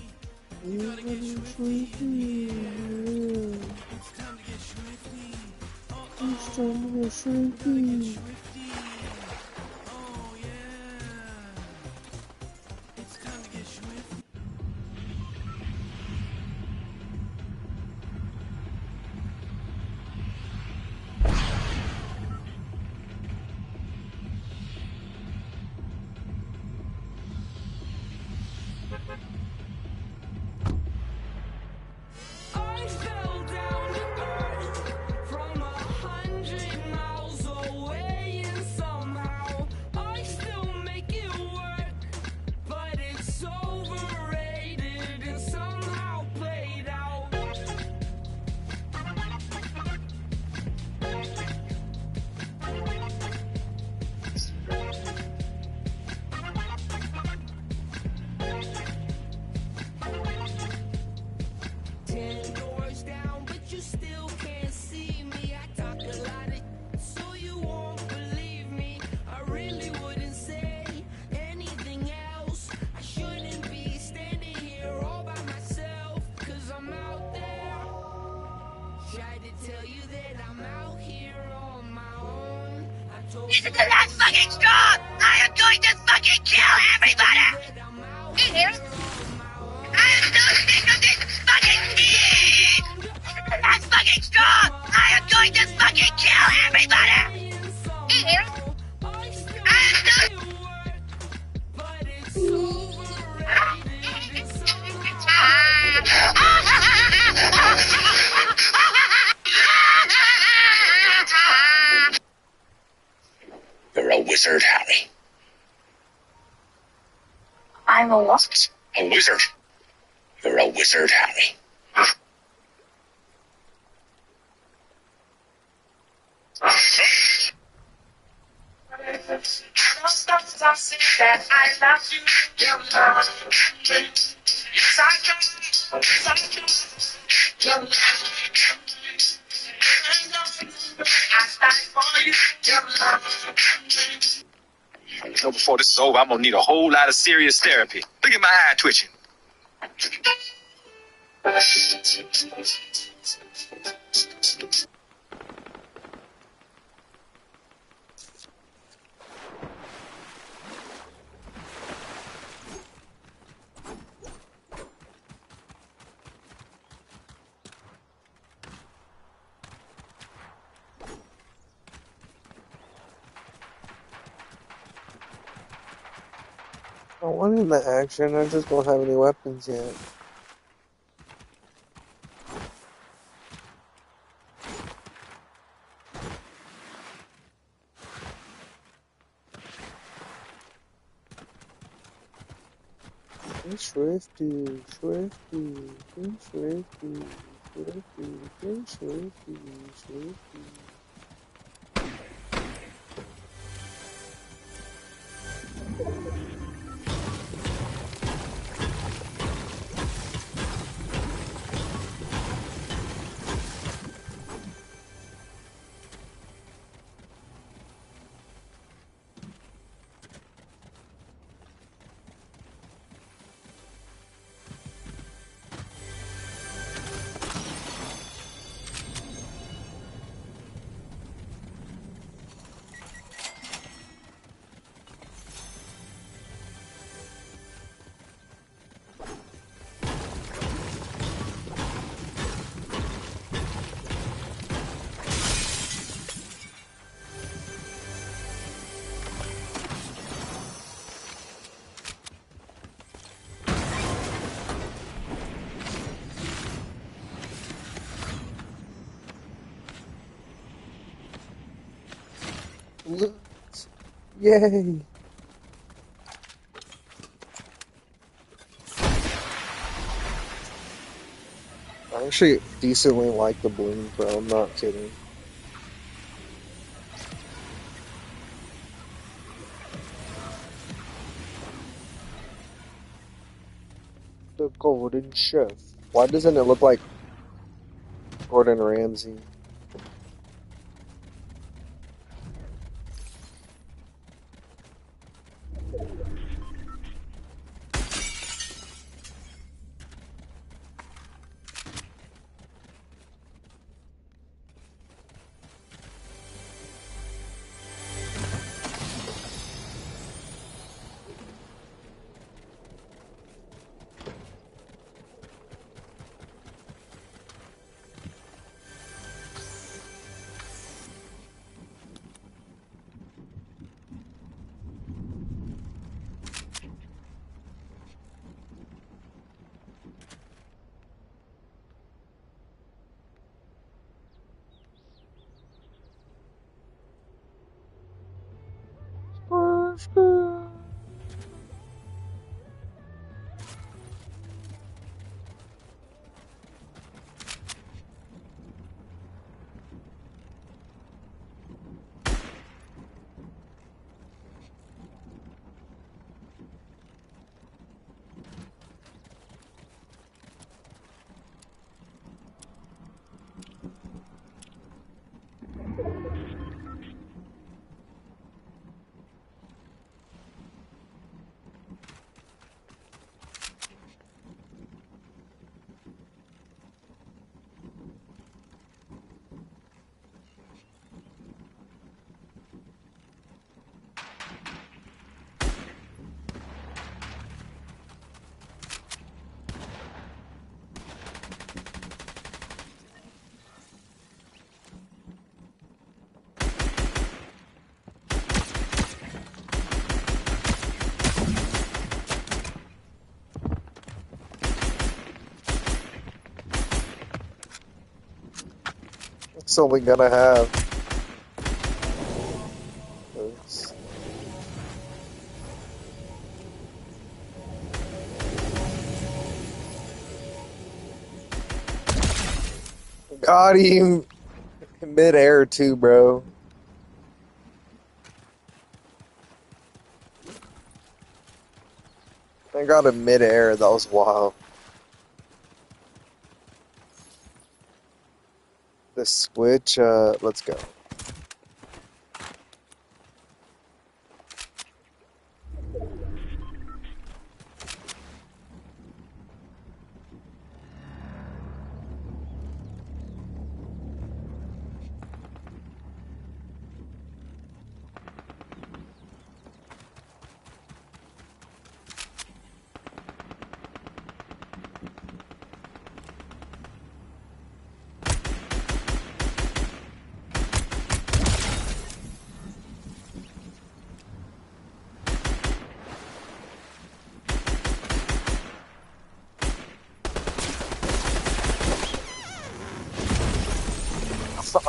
You gotta get swifty. It's time to get swifty. It's time to get swifty. Oh yeah. It's time to get swifty. I fell down to earth from 100 miles away, and somehow I still make it work. But it's overrated and somehow played out. Ten doors down, but you still can't see me. I talk a lot of so you won't believe me. I really wouldn't say anything else. I shouldn't be standing here all by myself, 'cause I'm out there. Tried to tell you that I'm out here on my own. I told you that I'm fucking strong. I am going to fucking kill everybody. Here. I am so sick of this fucking team! I'm fucking strong! I am going to fucking kill everybody! Here. I'm so... You're a wizard, Harry. I'm a what? A wizard. You're a wizard, Harry. That I love you, your love. Yes, I can. Yes, I can. Your love. I die for you, your love. So before this is over, I'm gonna need a whole lot of serious therapy. Look at my eye twitching. I wanted the action. I just don't have any weapons yet. Swifty, swifty, swifty. Loot. Yay. I actually decently like the bling, bro. I'm not kidding. The Golden Chef. Why doesn't it look like Gordon Ramsay? That's all we gotta have. Oops. Got him mid-air too, bro. I got him mid-air. That was wild. The switch. Let's go.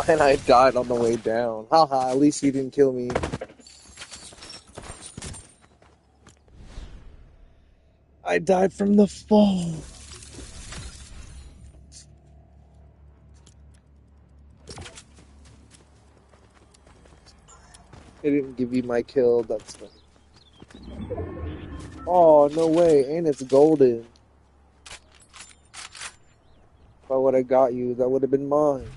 And I died on the way down. Haha, at least he didn't kill me. I died from the fall. It didn't give you my kill. That's funny. Oh, no way. And it's golden. If I would have got you, that would have been mine.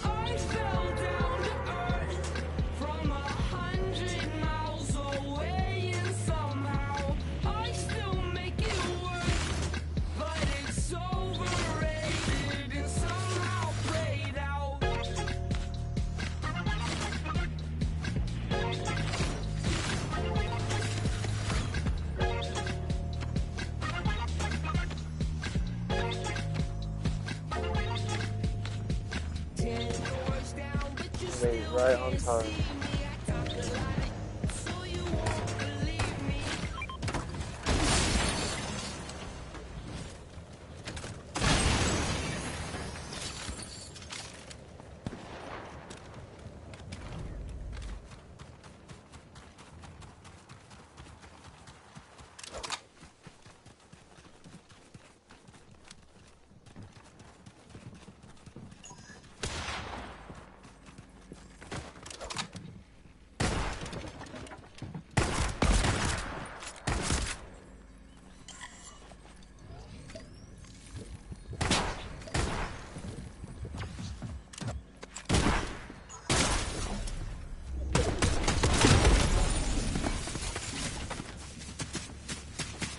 I fell down to earth from 100 miles away, and somehow I still make it work. But it's overrated and somehow played out. Made right on time.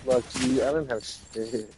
Lucky, I don't have shit.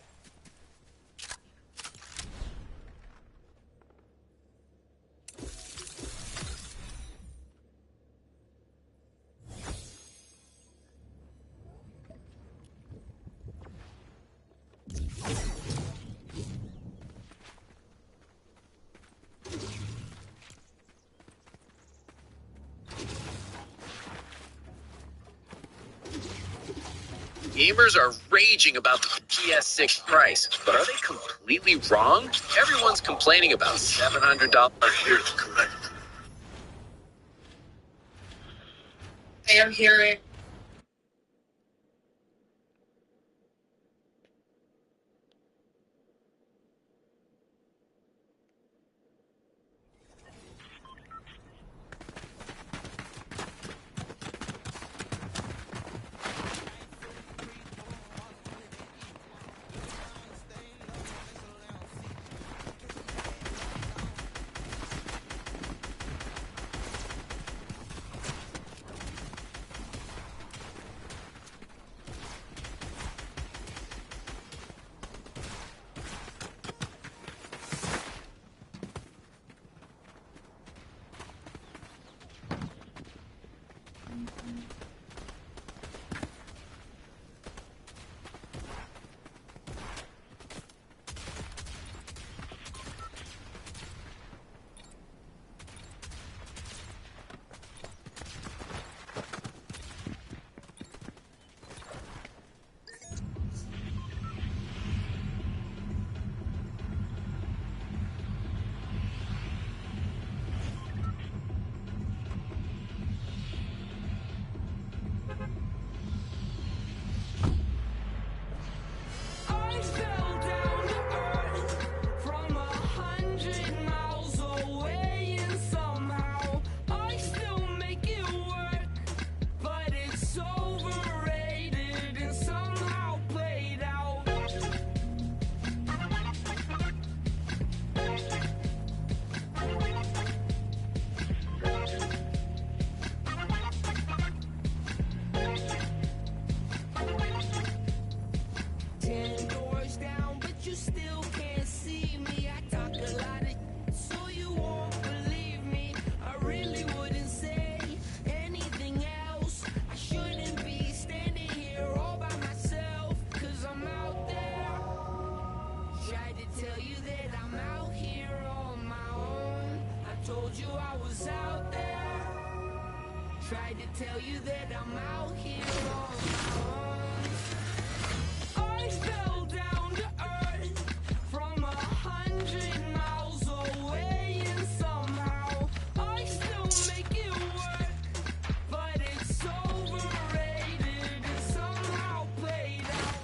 Gamers are raging about the PS6 price, but are they completely wrong? Everyone's complaining about $700. Here's correct. I am hearing. you I was out there. Tried to tell you that I'm out here on my own. I fell down to earth from 100 miles away, and somehow I still make it work. But it's overrated and somehow played out.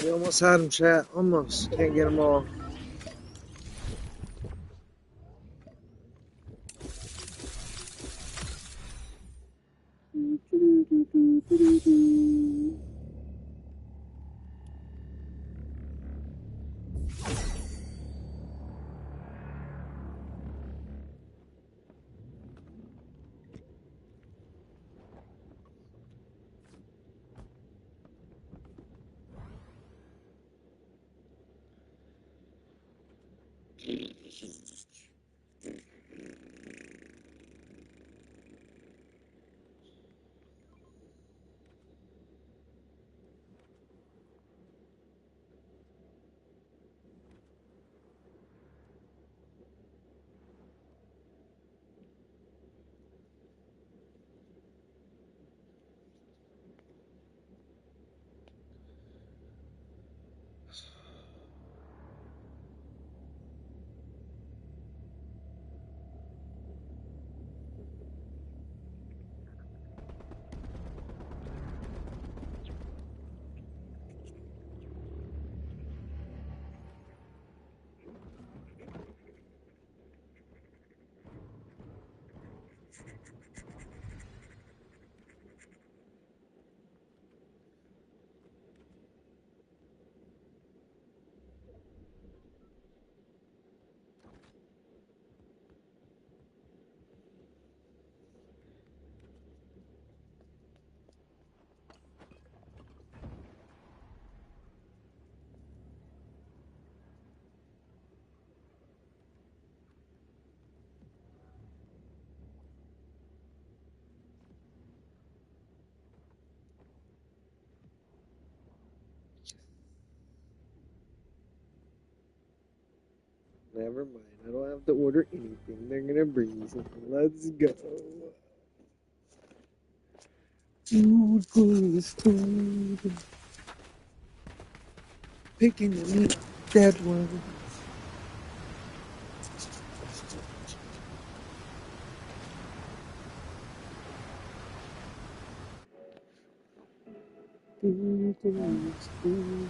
We almost had him, chat. Almost. Can't get them all. Never mind. I don't have to order anything. They're gonna bring me something. Let's go. Food, please, food. Picking the meat, dead one. Food, please, food.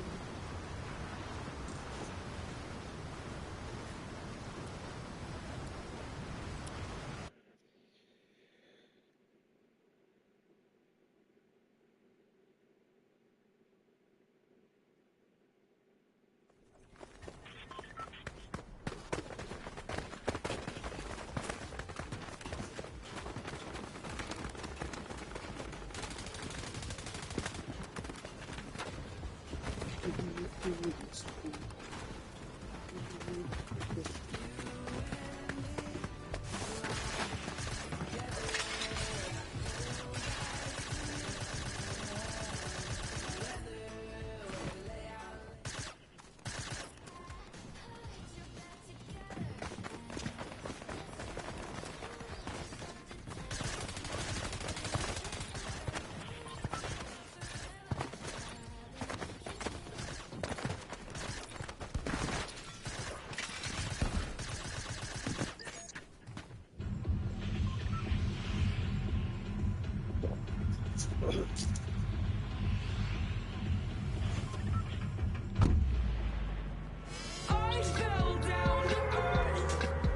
I fell down to earth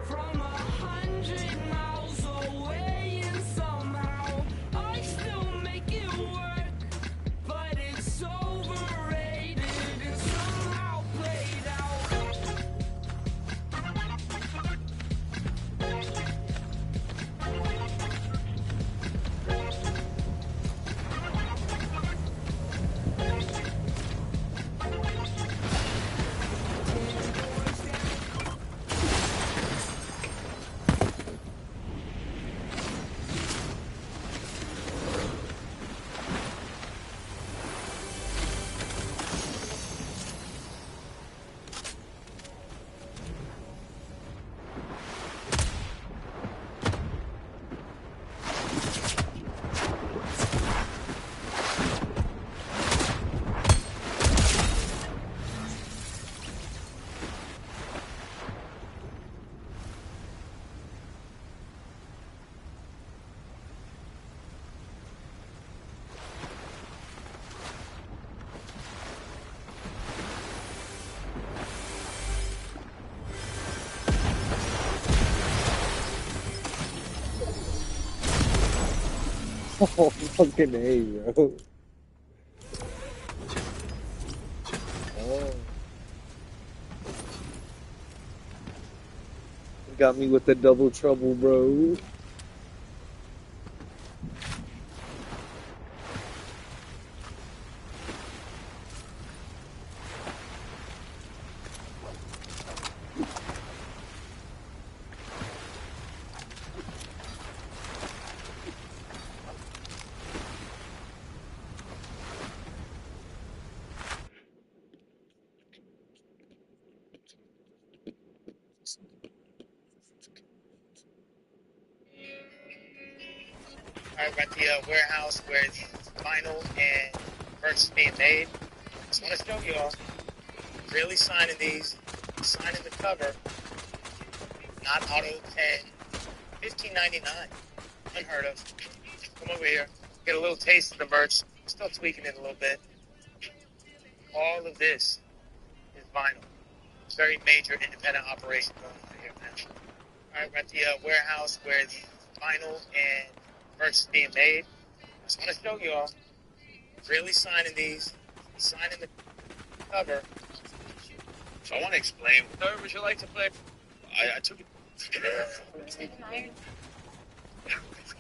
from 100 miles away, and somehow I still make it work. But it's overrated and somehow played out. Oh, fucking A, bro. Oh. Got me with the double trouble, bro. Alright, we're at the warehouse where the vinyl and merch is being made. Just want to show y'all. Really signing these. Signing the cover. Not auto 10. $15.99. Unheard of. Come over here. Get a little taste of the merch. Still tweaking it a little bit. All of this is vinyl. Very major independent operation going on here, man. Alright, we're at the warehouse where the vinyl and merch is being made. Just want to show y'all. Really signing these. Signing the cover. So I want to explain. Would you like to play? I took it.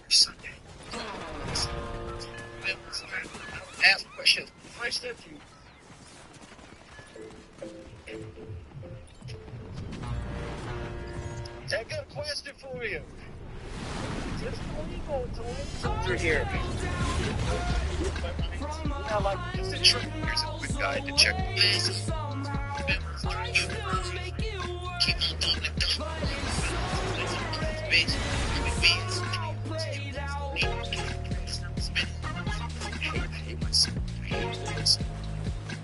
Sunday. Ask questions. I stepped you. I got a question for you. Through here. Now, like, just a trick. Here's a quick guide to check the basics.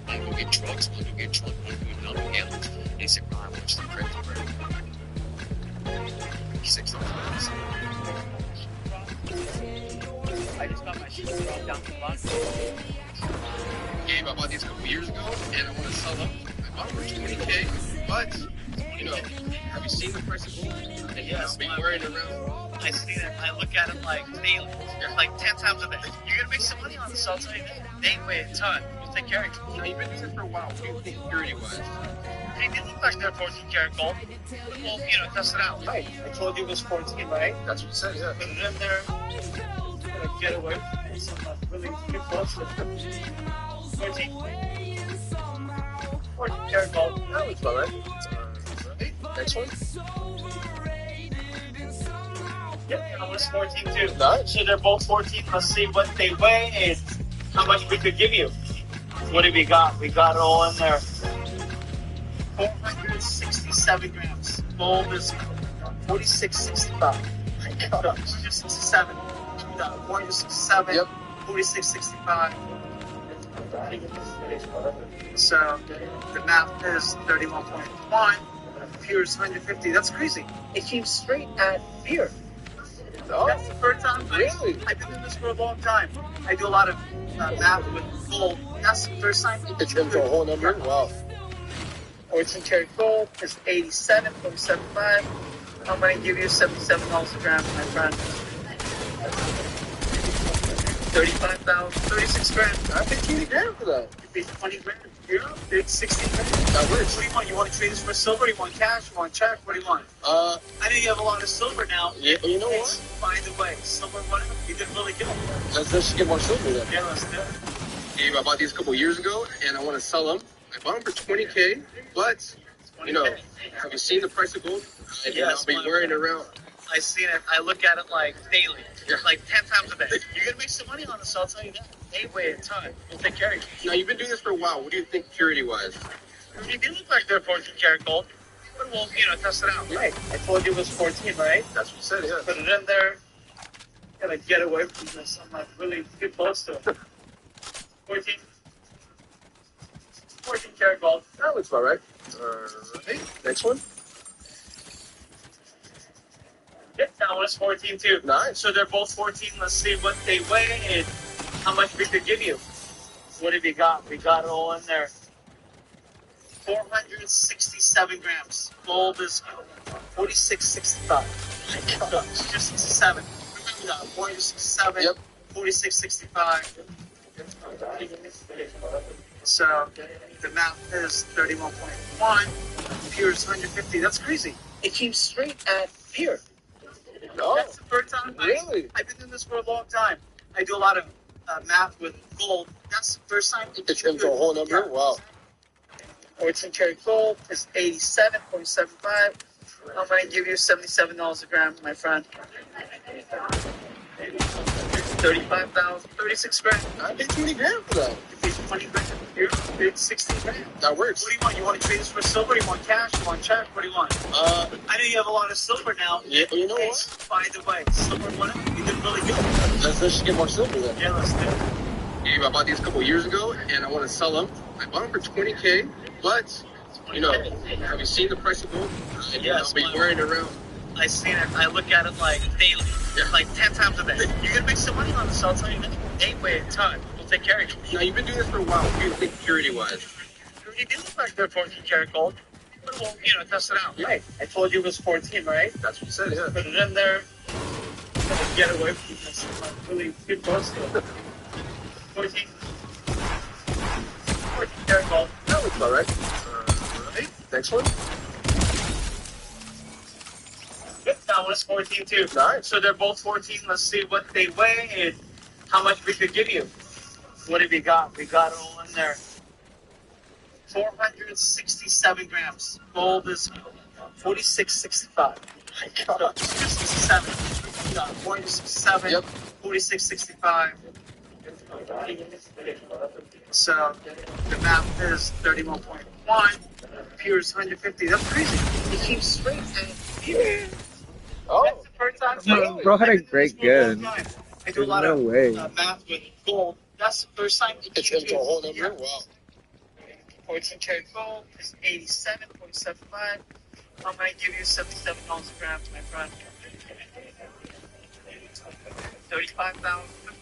I go get trucks, I go get truck, I go get number handles. They said, Ron, what's the credit card? $6. I just got my shit from down the block. Game I bought these a couple years ago, and I want to sell them. I bought them for $20K, but, you know, have you seen the price of gold? Yes, Been worried around. I see them. I look at them like daily. They're like 10 times a day. You're gonna make some money on this, I'll tell you that. They weigh a ton. You'll take care of it. Now, you've been using it for a while. What do you think security-wise? Hey, they look like they're 14 karat gold. Well, you know, test it out. Right. I told you it was 14, right? That's what you said, yeah. And then they're gonna get away from some really good bullshit. 14. Well, 14 karat gold. That looks about right. Next one. Yep, that was 14 too. Nice. So they're both 14. Let's see what they weigh and how much we could give you. What have we got? We got it all in there. 467 grams. Gold is 46.65. 467. 467. Yep. 46.65. So the math is 31.1. Pure's 150. That's crazy. It came straight at beer. Oh, That's the first time. really? I've been doing this for a long time. I do a lot of math with gold. That's the first time. It's into a whole number. Wow. 14 karat gold is 87.75. I'm going to give you $77 a gram, my friend. 35,000, 36 grand. I paid 20 grand for that. You paid 20 grand. You're up, dude. 16 grand. That works. What do you want? You want to trade this for silver? You want cash? You want check? What do you want? I know you have a lot of silver now. Yeah, you know what? By the way, silver whatever. You did really good. Let's just get more silver then. Yeah, let's do it. Dave, I bought these a couple years ago, and I want to sell them. I bought them for 20K, but, you know, have you seen the price of gold? Yes, I'll be wearing it around. I seen it. I look at it like daily. Yeah. Like 10 times a day. You're going to make some money on this, I'll tell you that. They weigh a ton. We'll take care of you. Now, you've been doing this for a while. What do you think purity-wise? You do look like they're 14 karat gold. But we'll, test it out. Right. I told you it was 14, right? That's what you said, yeah. Put it in there. Gotta get away from this. I'm like really too close to it. 14. 14 karat gold. That looks about right. Next one. Yep, that one's 14 too. Nice. So they're both 14. Let's see what they weigh and how much we could give you. What have you got? We got it all in there. 467 grams. Gold is 46.65. 467. 467. Yep. 46.65. So the math is 31.1. Pure's 150. That's crazy. It came straight at beer. Oh, That's the first time. really? I've been doing this for a long time. I do a lot of math with gold. That's the first time. It's into a whole number? Yeah. Wow. 14 karat gold is 87.75. I'm going to give you $77 a gram, my friend. 35,000, 36 grand. I paid 20 grand for that. You paid 20 grand. You're paid 16 grand. That works. What do you want? You want to trade this for silver? You want cash? You want check? What do you want? I know you have a lot of silver now. Yeah, you know what? By the way, silver whatever. You did really good. Let's just get more silver then. Yeah, let's do it. Dave, I bought these a couple years ago, and I want to sell them. I bought them for 20K, but, you know, have you seen the price of gold? Yes, I'll be wearing it around. I seen it. I look at it like daily. Yeah. Like 10 times a day. You're going to make some money on this, I'll tell you that. They weigh a ton. We'll take care of you. Now, you've been doing this for a while. What do you think purity-wise? You do look like they're 14 karat gold. But we'll, test it out. Right. I told you it was 14, right? That's what you said, yeah. Put it in there. Get away from this. I'm like really too close to it. 14. 14 karat gold. That looks about right. Next one. Yep, that one's 14 too. Nice. So they're both 14. Let's see what they weigh and how much we could give you. What have you got? We got it all in there. 467 grams. Gold is 46.65. 467. 467. Yep. 46.65. So the math is 31.1. Pure's 150. That's crazy. It came straight at beer. Oh, That's the first time. No, bro had a great gun. I do a There's lot no of way. math with gold. That's the first time. it's into a whole number? Wow. 14 karat gold is 87.75. I'm going to give you $77 a gram, my friend. 35,000.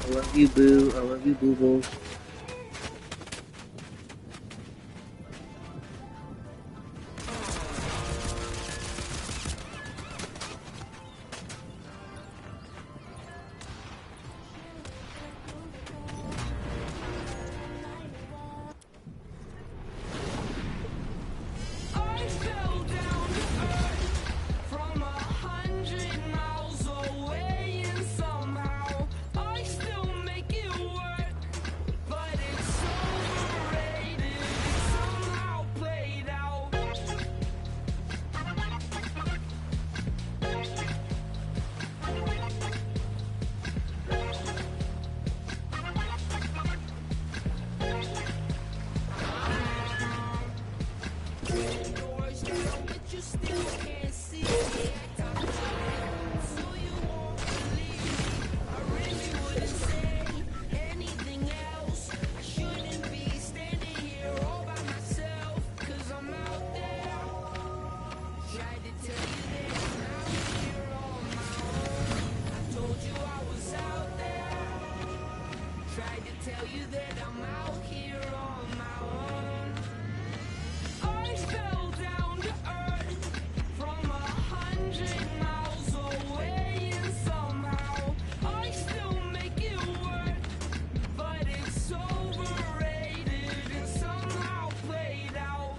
I love you, boo. I love you, boo boo. I fell down to earth from 100 miles away, and somehow I still make it work. But it's overrated, it's somehow played out. Doors down, but you still can't see me. So you won't believe me. I really wouldn't say anything else. I shouldn't be standing here all by myself, 'cause I'm out there. Tried to tell you that I'm out here on my own. I told you I was out there. Tried to tell you that I'm out here on my own. I fell down to earth from 100 miles away, and somehow I still make it work. But it's overrated and somehow played out.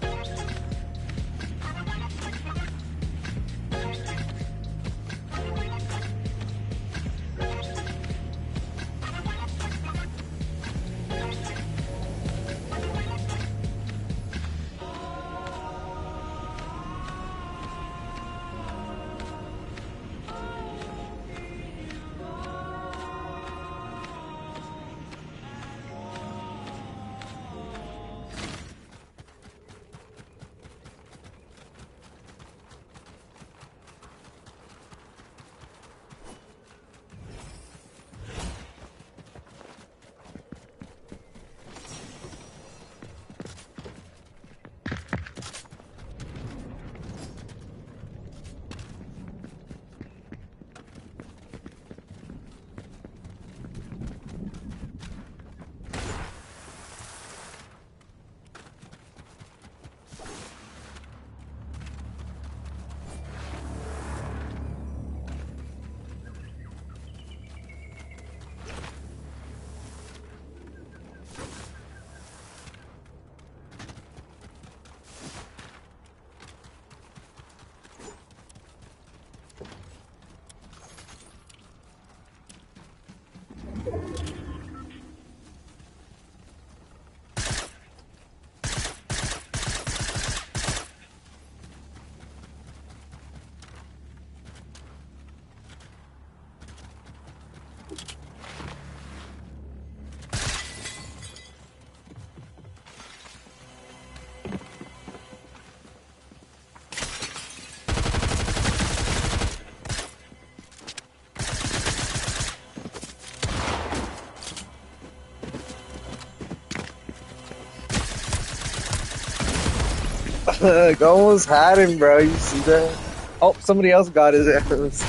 Almost had him, bro. You see that? Oh, somebody else got his ass.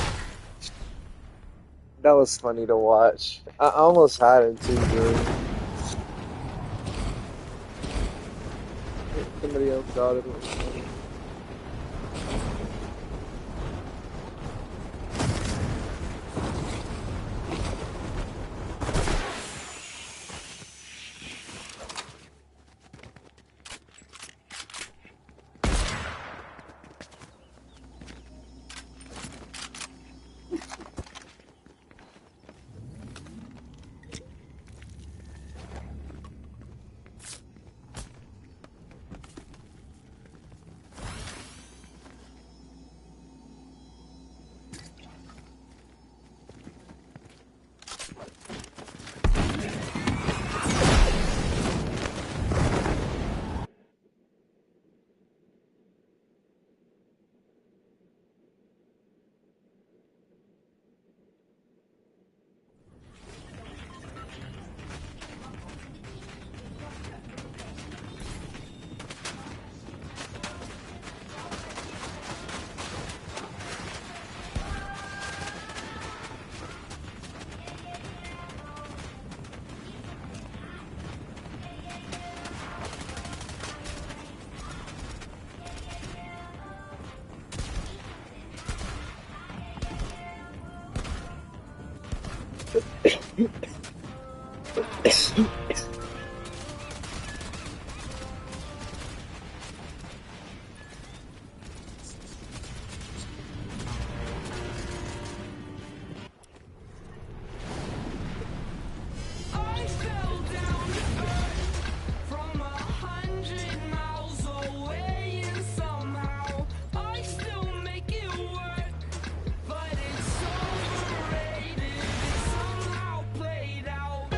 That was funny to watch. I almost had him too, bro. Somebody else got him. I fell down to earth from 100 miles away, and somehow I still make it work. But it's overrated, it's somehow played out.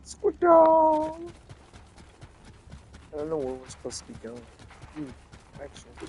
Squirtle. I don't know where we're supposed to be going. Actually.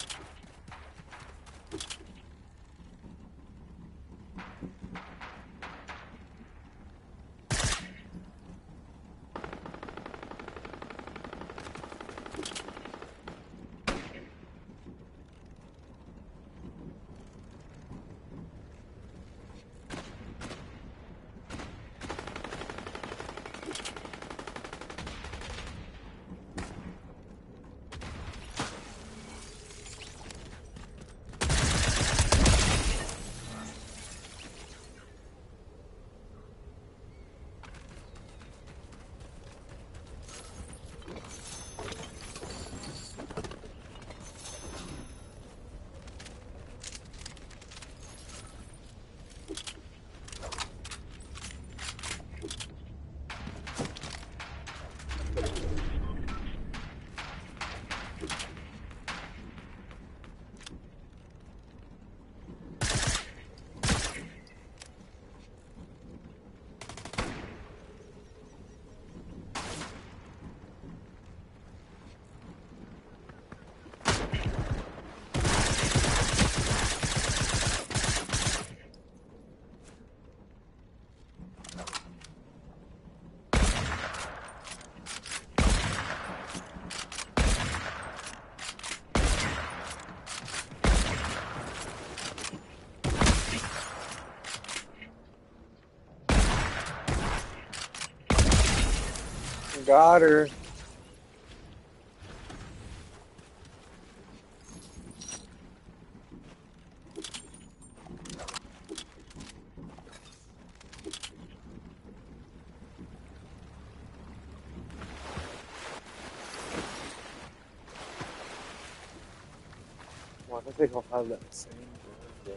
Got her. Well, I don't think I'll have that same gun, bro.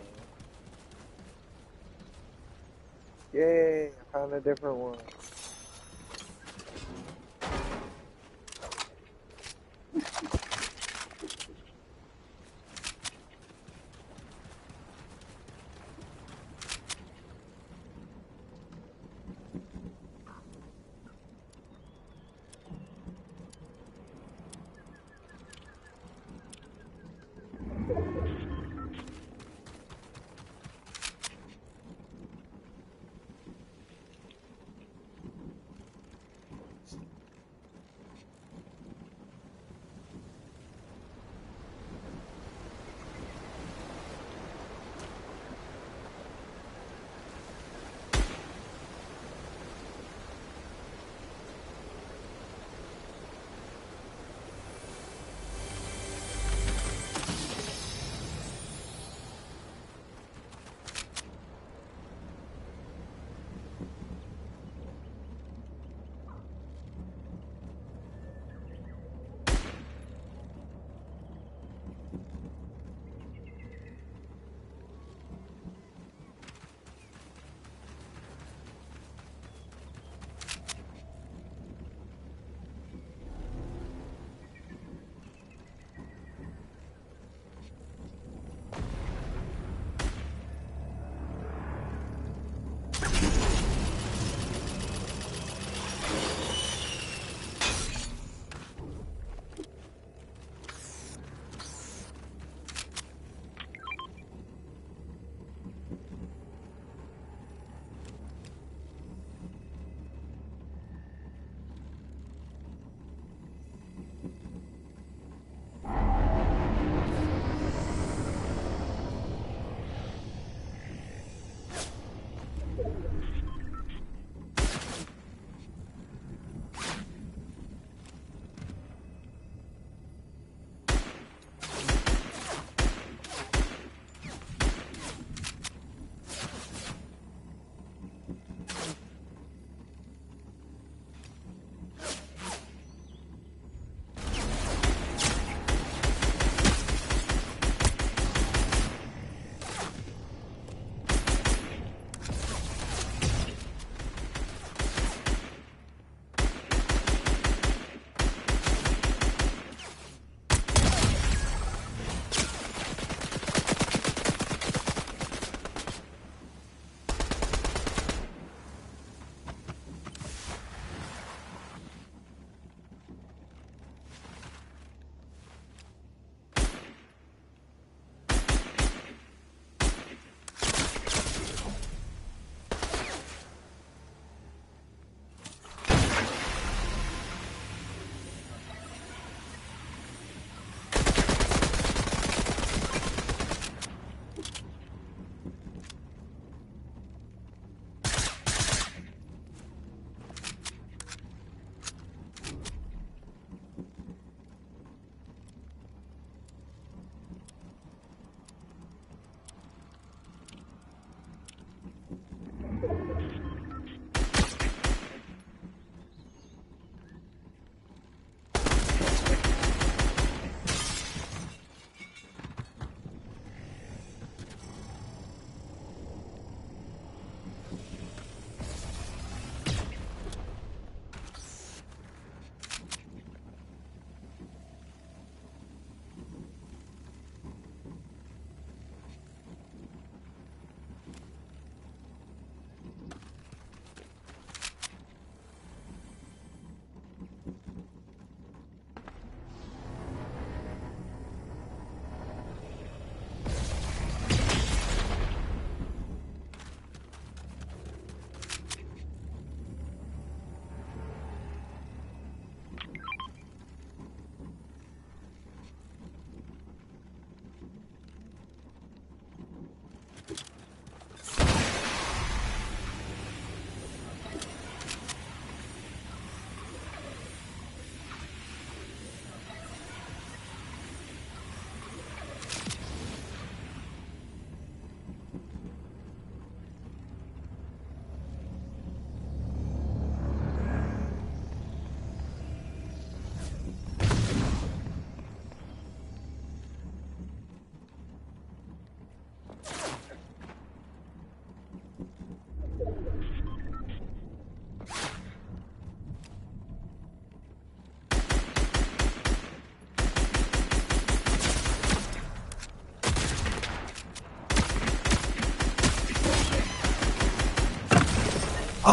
Yay, I found a different one.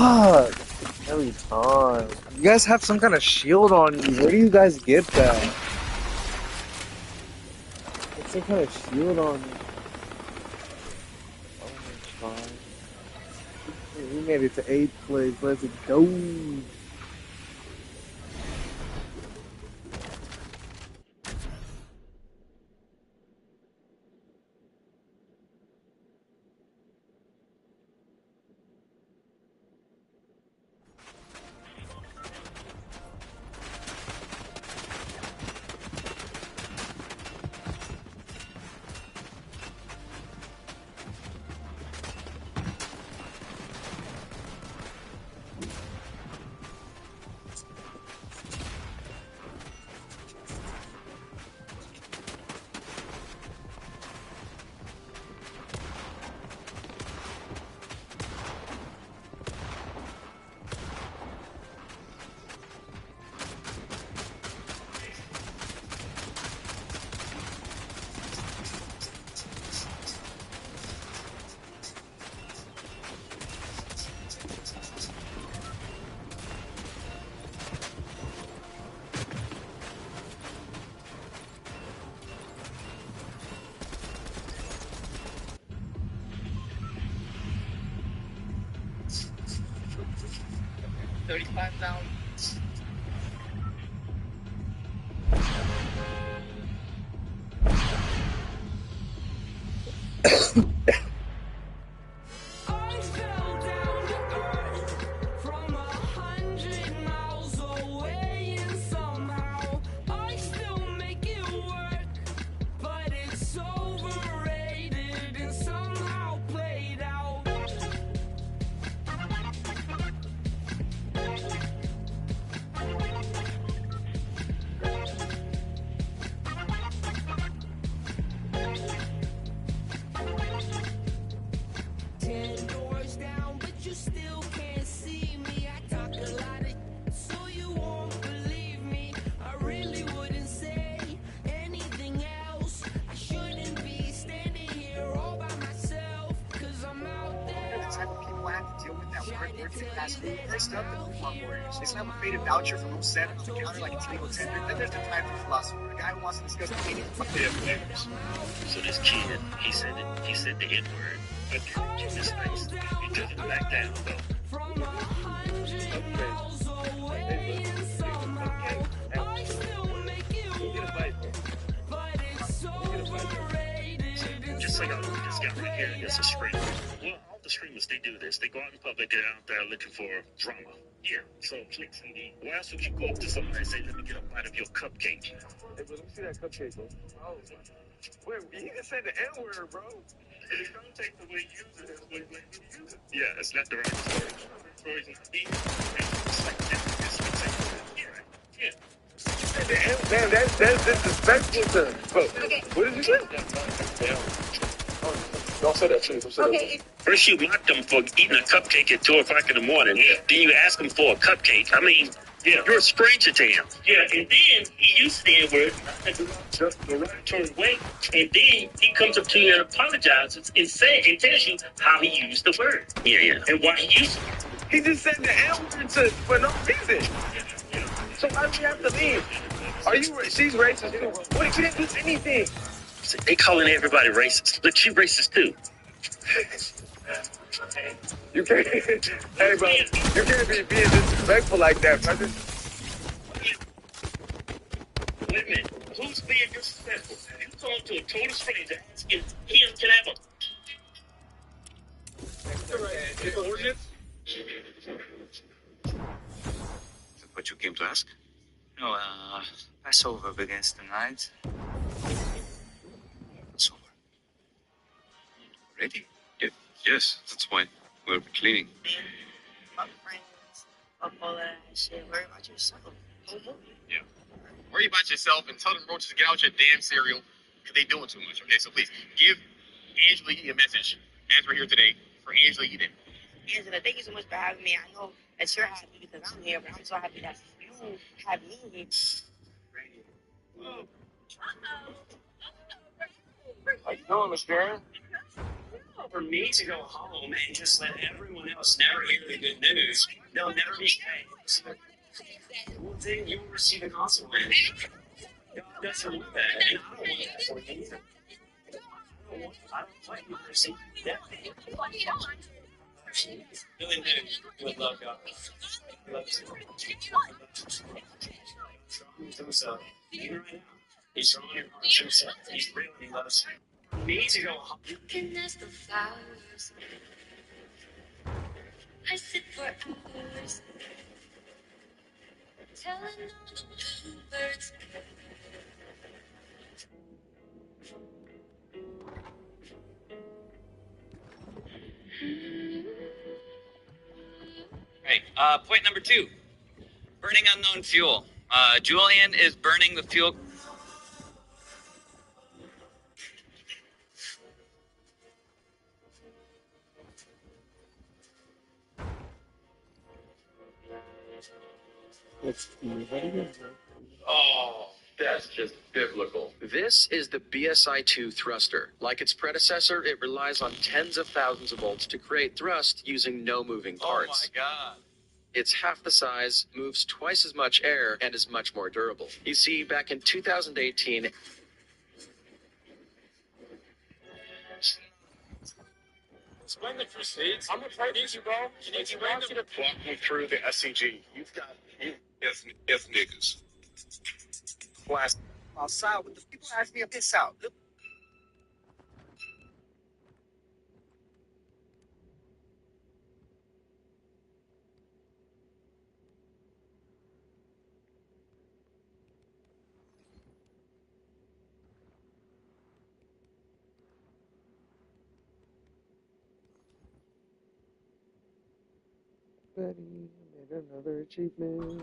Fuck! Every time. You guys have some kind of shield on you. Where do you guys get that? Get some kind of shield on you. Oh my god. We made it to 8th place. Let's go. $35,000. I fell down to earth from 100 miles away, and somehow I still make it work. But it's overrated and somehow played out. 10 doors down, but you still can't see me. I talk a lot of so you won't believe me. I really wouldn't say anything else. I shouldn't be standing here all by myself, cause I'm out there. The type of people I have to deal with that work too fast. First up, the Pokemon Warriors. They still have a faded voucher from 07 on the counter like it's legal tender. Then there's the time for philosopher, a guy who wants to discuss the meaning of Niggas. So this kid, he said the N word, but in this face, he doesn't back down though. From 100 miles away, and somehow I still make it work. But it's overrated and Just like this guy right here, that's a streamer. Well, all the streamers, they do this. They go out in public, they're out there looking for drama. Yeah. So please, why else would you go up to somebody and say, let me get a bite of your cupcake? Hey, bro, let me see that cupcake, bro. Oh, wait, you just said the N word, bro. It's gonna take the way you use it as the way you use it. Yeah, it's not the right story. It's like yeah. Man, that's disrespectful to him. Bro, what did you say? Don't say that, please. Don't say Okay, First you mock them for eating a cupcake at 2 o'clock in the morning. Yeah. Then you ask them for a cupcake. I mean, you're a stranger to him. Yeah, and then he used the N-word in the derogatory way. And then he comes up to you and apologizes and tells you how he used the word. Yeah. And why he used it. He just said the N-word for no reason. So why do we have to leave? She's racist too, bro. What, she didn't do anything. They calling everybody racist. Look, she racist too. You can't, hey, bro, you can't be being disrespectful like that, brother. Wait a minute. Who's being disrespectful? You going to a total stranger asking him to have What you came to ask? No, Passover begins tonight. Passover. Ready? Yes, that's why we're cleaning. fuck friends, fuck all that shit. Worry about yourself. Yeah. Worry about yourself and tell them roaches to get out your damn cereal because they doing too much. Okay, so please give Angela Yee a message as we're here today for Angela Yee. Angela, thank you so much for having me. I know that you're happy because I'm here, but I'm so happy that you have me here. How you doing, Miss Karen? For me to go home and just let everyone else never hear the good news, they'll never be saved. Well, then you will receive the consequence. God doesn't want that, and I don't want that for you either. I don't want you to receive death. Really knew you would love God. He loves you. He's drawing you to himself. Even right now, he's drawing your heart to himself. He's real and he loves you. For me to go home. You can ask the flowers. I sit for hours, telling all the bluebirds. Right. Point number 2. Burning unknown fuel. Julian is burning the fuel. Oh, that's just biblical. This is the BSI-2 thruster. Like its predecessor, it relies on tens of thousands of volts to create thrust using no moving parts. Oh my God. It's half the size, moves twice as much air, and is much more durable. You see, back in 2018, Explain the proceeds. I'm gonna play these, you bro. You need to walk me through the SEG. You've got F niggas. class. Outside with the people ask me if this out. Betty made another achievement.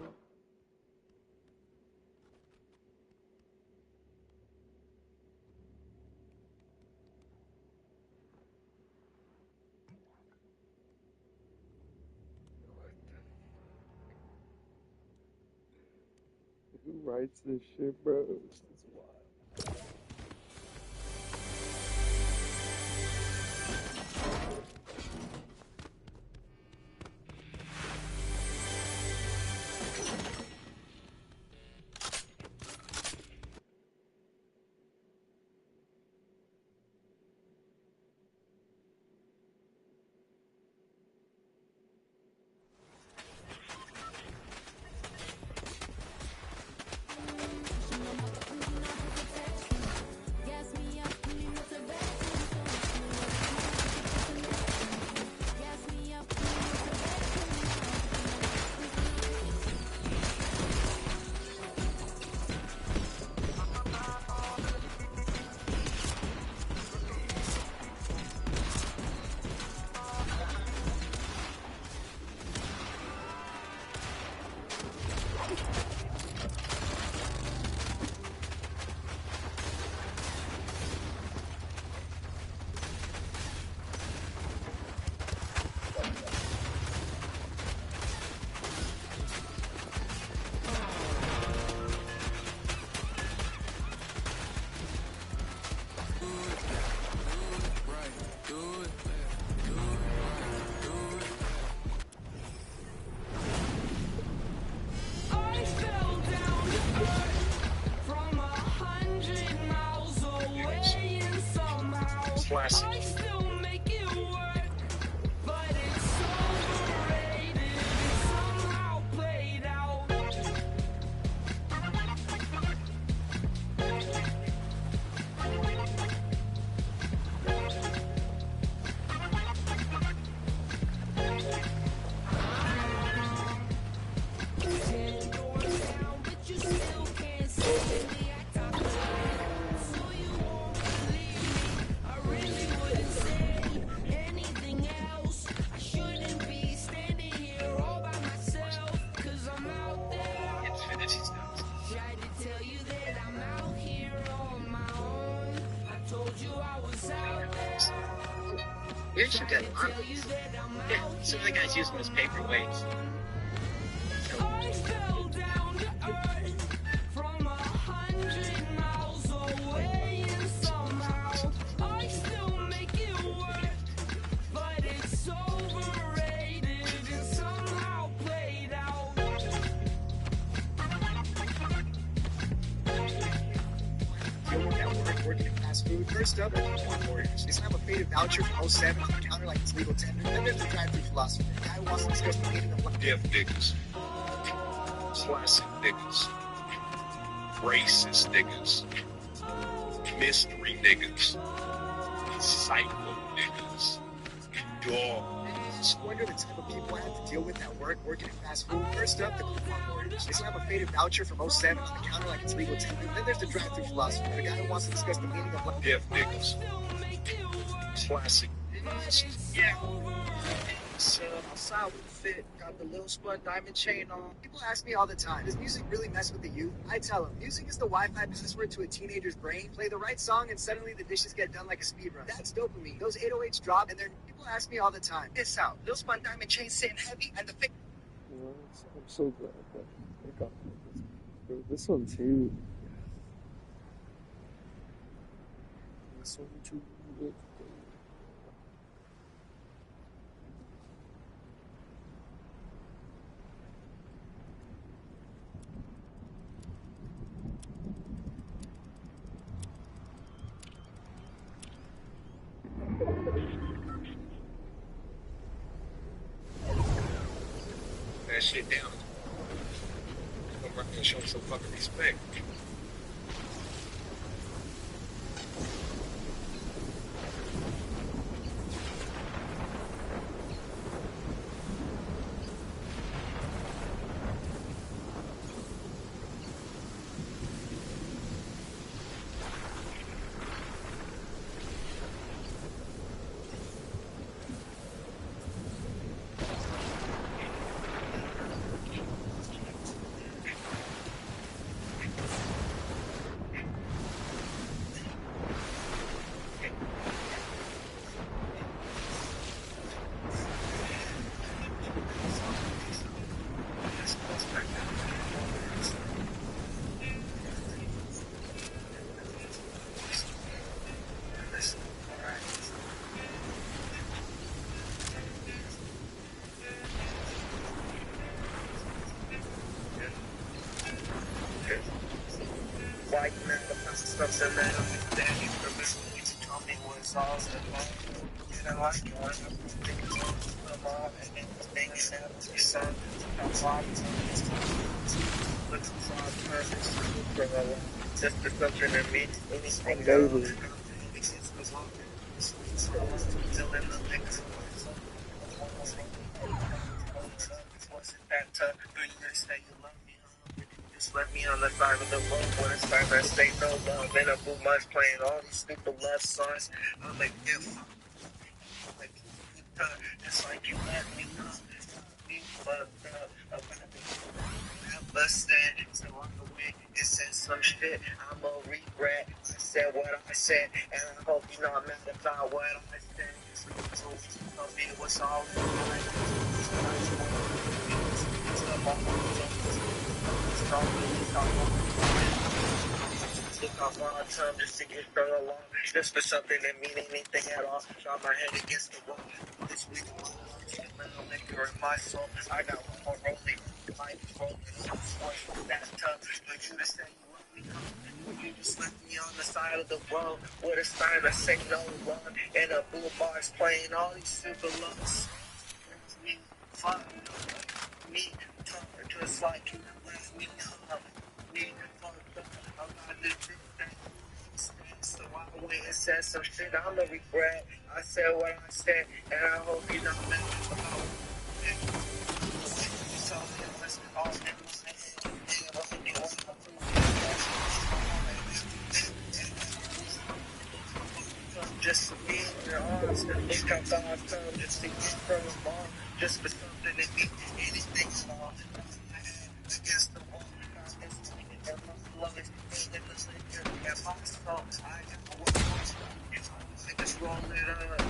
Who writes this shit, bro? This is wild. I fell down to earth from 100 miles away, and somehow Classic. I still make it work. But it's overrated, it's somehow played out. Ten doors down, but you still can't see me. I got the light, so you won't believe me. I really wouldn't say anything else. I shouldn't be standing here all by myself, 'cause I'm out there. Tried to tell you that I'm out here on my own. I told you I was out there. Here's your good Tell you that I'm Yeah, out some of the guys using those paperweights. I fell down to earth from 100 miles away, and somehow I still make it work. food. First up, the coupon warriors. They have a faded voucher from '07 on the counter like it's legal tender. Then there's the drive-thru philosopher, the guy who wants to discuss the meaning of life. Deaf niggas. Classic niggas. Racist niggas. Mystery niggas. Psycho niggas. Dog. Wonder the type of people I have to deal with at work working at fast food. First up, the coupon warriors. They have a faded voucher from '07 on the counter like it's legal tender. Then there's the drive-thru philosopher, the guy who wants to discuss the meaning of life. Deaf niggas. Classic. Yeah. So outside with the fit, got the little spun diamond chain on. People ask me all the time, does music really mess with the youth? I tell them, music is the Wi-Fi password to a teenager's brain. Play the right song and suddenly the dishes get done like a speed run. That's dopamine. Those 808s drop and people ask me all the time, this out. Little spun diamond chain sitting heavy and the fit. I'm so glad that I got this one too. This one too. That shit down. Come around and show him some fucking respect. White man, the stuff in there, daddy, purpose, told me what's all about. And I like it, I'm thinking of mom, and then things out to your son, I'm father, look for purpose, just for something in me, anything goes. Still in the mix. Wasn't that tough? Do you just say you love me? Just let me on the side of the road when it's time I say no love. And a boo much playing all these stupid love songs. I'm like, if it's like you let me know. Me fucked up about it. But said, so on the way, it said some shit. I'm a regret. I said what I said, and I hope you're not mad about what I said. So tell me what's all right. Took off all the time just to get thrown along, just for something that mean anything at all. Got my head against the wall. This week, I'm making in my soul. I got one more rolling. Life rolling. That's tough. But you to say you love me, you just left me on the side of the road with a sign that say no run, and a blue bars playing all these super loves. Me, fuck me, tough, just like you left me up. Me, fucked up. I'm not the thing that so I went and said some shit I'm a regret. I said what I said, and I hope you don't mess about it. So it was all in my head. Just to be in your arms, look how far I've come just to get from a mom, just for something to be anything small. Against the wall, and my love is in the center, and my soul, I got one. Just roll it up.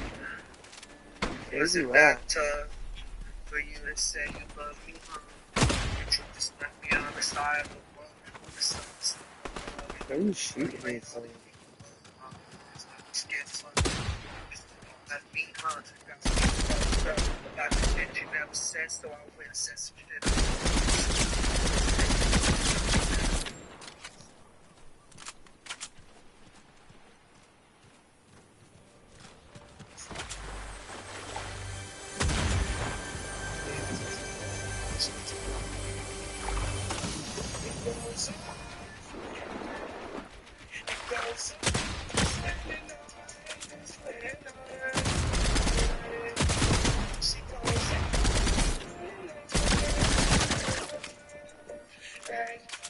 Is it that time for you to say you love me? You just left me on the side of the world. Are you shooting me? Let me hunt. Got the shit you never said, so I went and said some shit.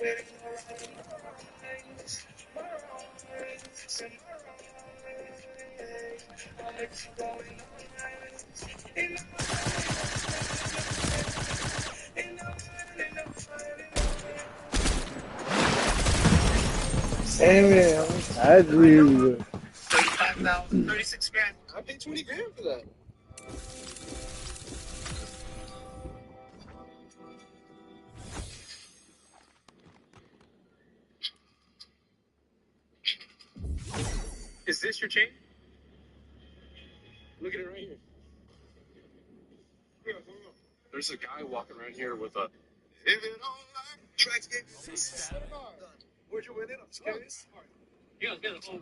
Damn it, I agree. 35,000, 36 grand. I paid 20 grand for that. Is this your chain? Look at it right here. There's a guy walking around here with a. Tracks game. Where'd you win it? I'm just curious. Yeah, get it. You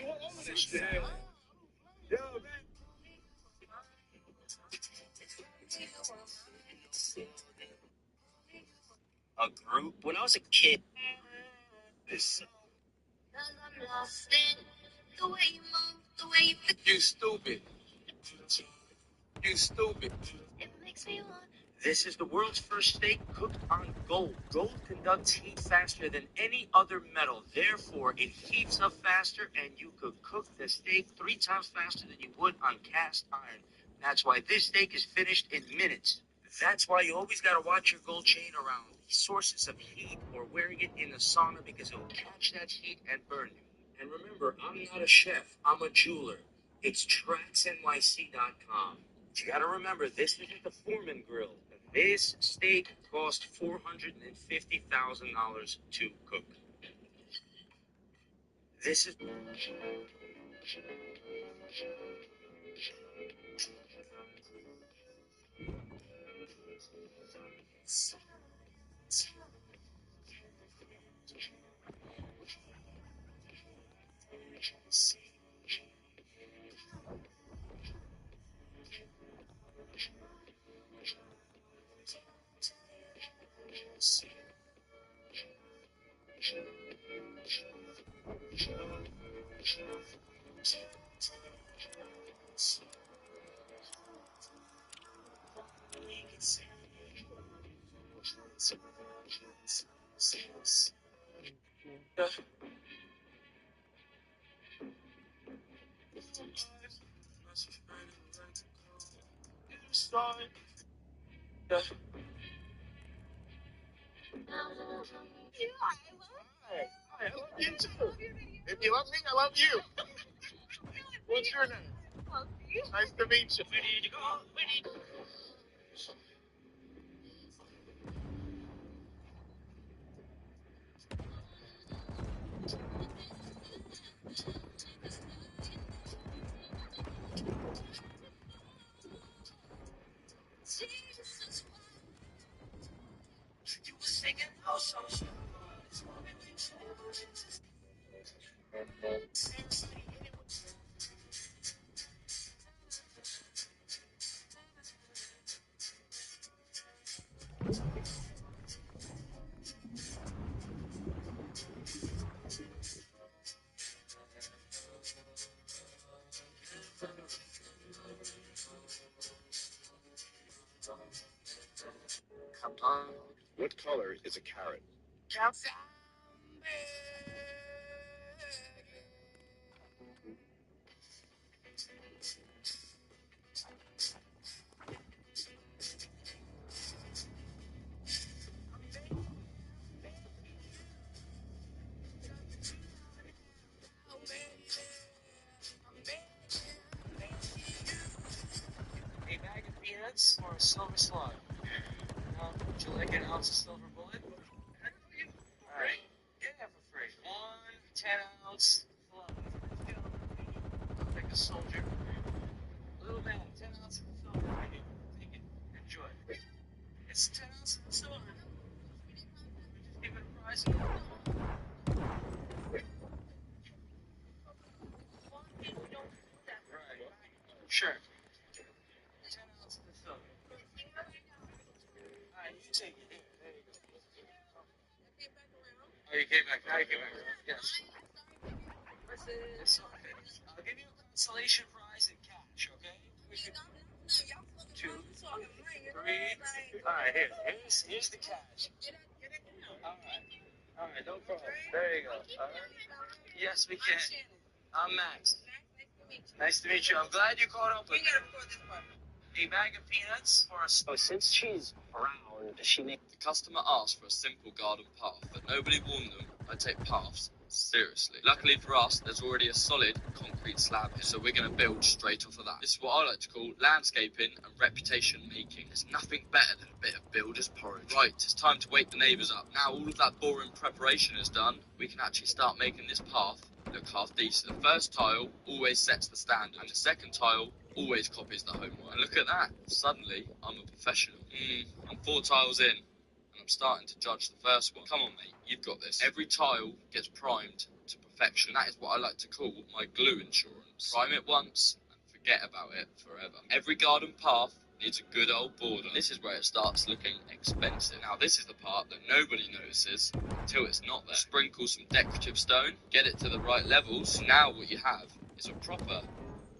want all of this shit? Yo, man. A group? When I was a kid, this. You stupid. You stupid. This is the world's first steak cooked on gold. Gold conducts heat faster than any other metal. Therefore, it heats up faster, and you could cook the steak 3 times faster than you would on cast iron. That's why this steak is finished in minutes. That's why you always got to watch your gold chain around sources of heat or wearing it in the sauna because it will catch that heat and burn you. And remember, I'm not a chef. I'm a jeweler. It's tracksnyc.com. You got to remember, this isn't the Foreman grill. This steak cost $450,000 to cook. This is. Hi, I love you too. If you love me, I love you. What's your name? Nice to meet you. You were singing those songs. What color is a carrot? A bag of peanuts or a silver slug? Would you like an ounce of silver bullet? All right, get that for free. 1 10-ounce slug. Like a soldier. Little man, 10 ounces of silver right here. Take it. Enjoy. It's 10 ounces of silver. Just give it a price. Right. Sure. 10 ounces of silver. All right, you take it. Here, there you go. Oh, you came back. Now you came back. Yes. It's okay. I'll give you a consolation prize in cash, okay? Two, three. All right, here's the cash. All right. All right, no problem. There you go. All right. Yes, we can. I'm Max. Nice to meet you. I'm glad you caught up with me. A bag of peanuts or a... So since she's brown, does she make... The customer asked for a simple garden path, but nobody warned them I take paths seriously. Luckily for us, there's already a solid concrete slab here, so we're going to build straight off of that. This is what I like to call landscaping and reputation making. There's nothing better than a bit of builder's porridge. Right, it's time to wake the neighbours up. Now all of that boring preparation is done, we can actually start making this path look half decent. The first tile always sets the standard, and the second tile always copies the homework. And look at that, suddenly I'm a professional. I'm 4 tiles in, and I'm starting to judge the first one. Come on, mate, you've got this. Every tile gets primed to perfection. That is what I like to call my glue insurance. Prime it once and forget about it forever. Every garden path needs a good old border. This is where it starts looking expensive. Now this is the part that nobody notices until it's not there. Sprinkle some decorative stone, get it to the right levels. Now what you have is a proper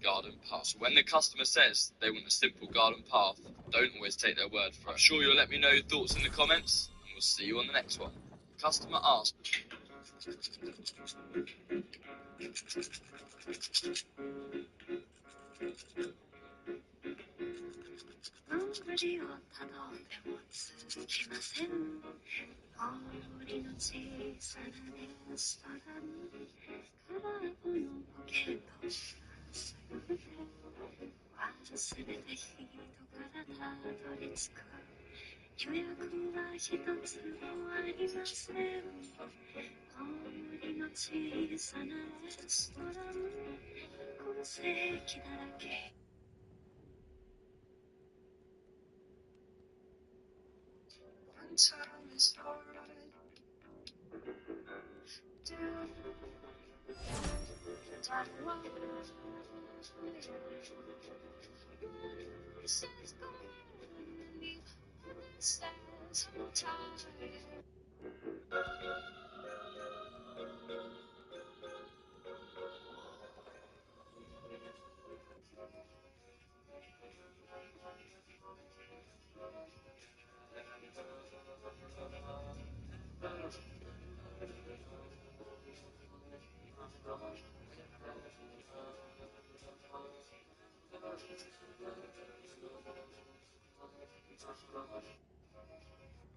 garden path. So when the customer says they want a simple garden path, don't always take their word for it. I'm sure you'll let me know your thoughts in the comments, and we'll see you on the next one. Customer asked.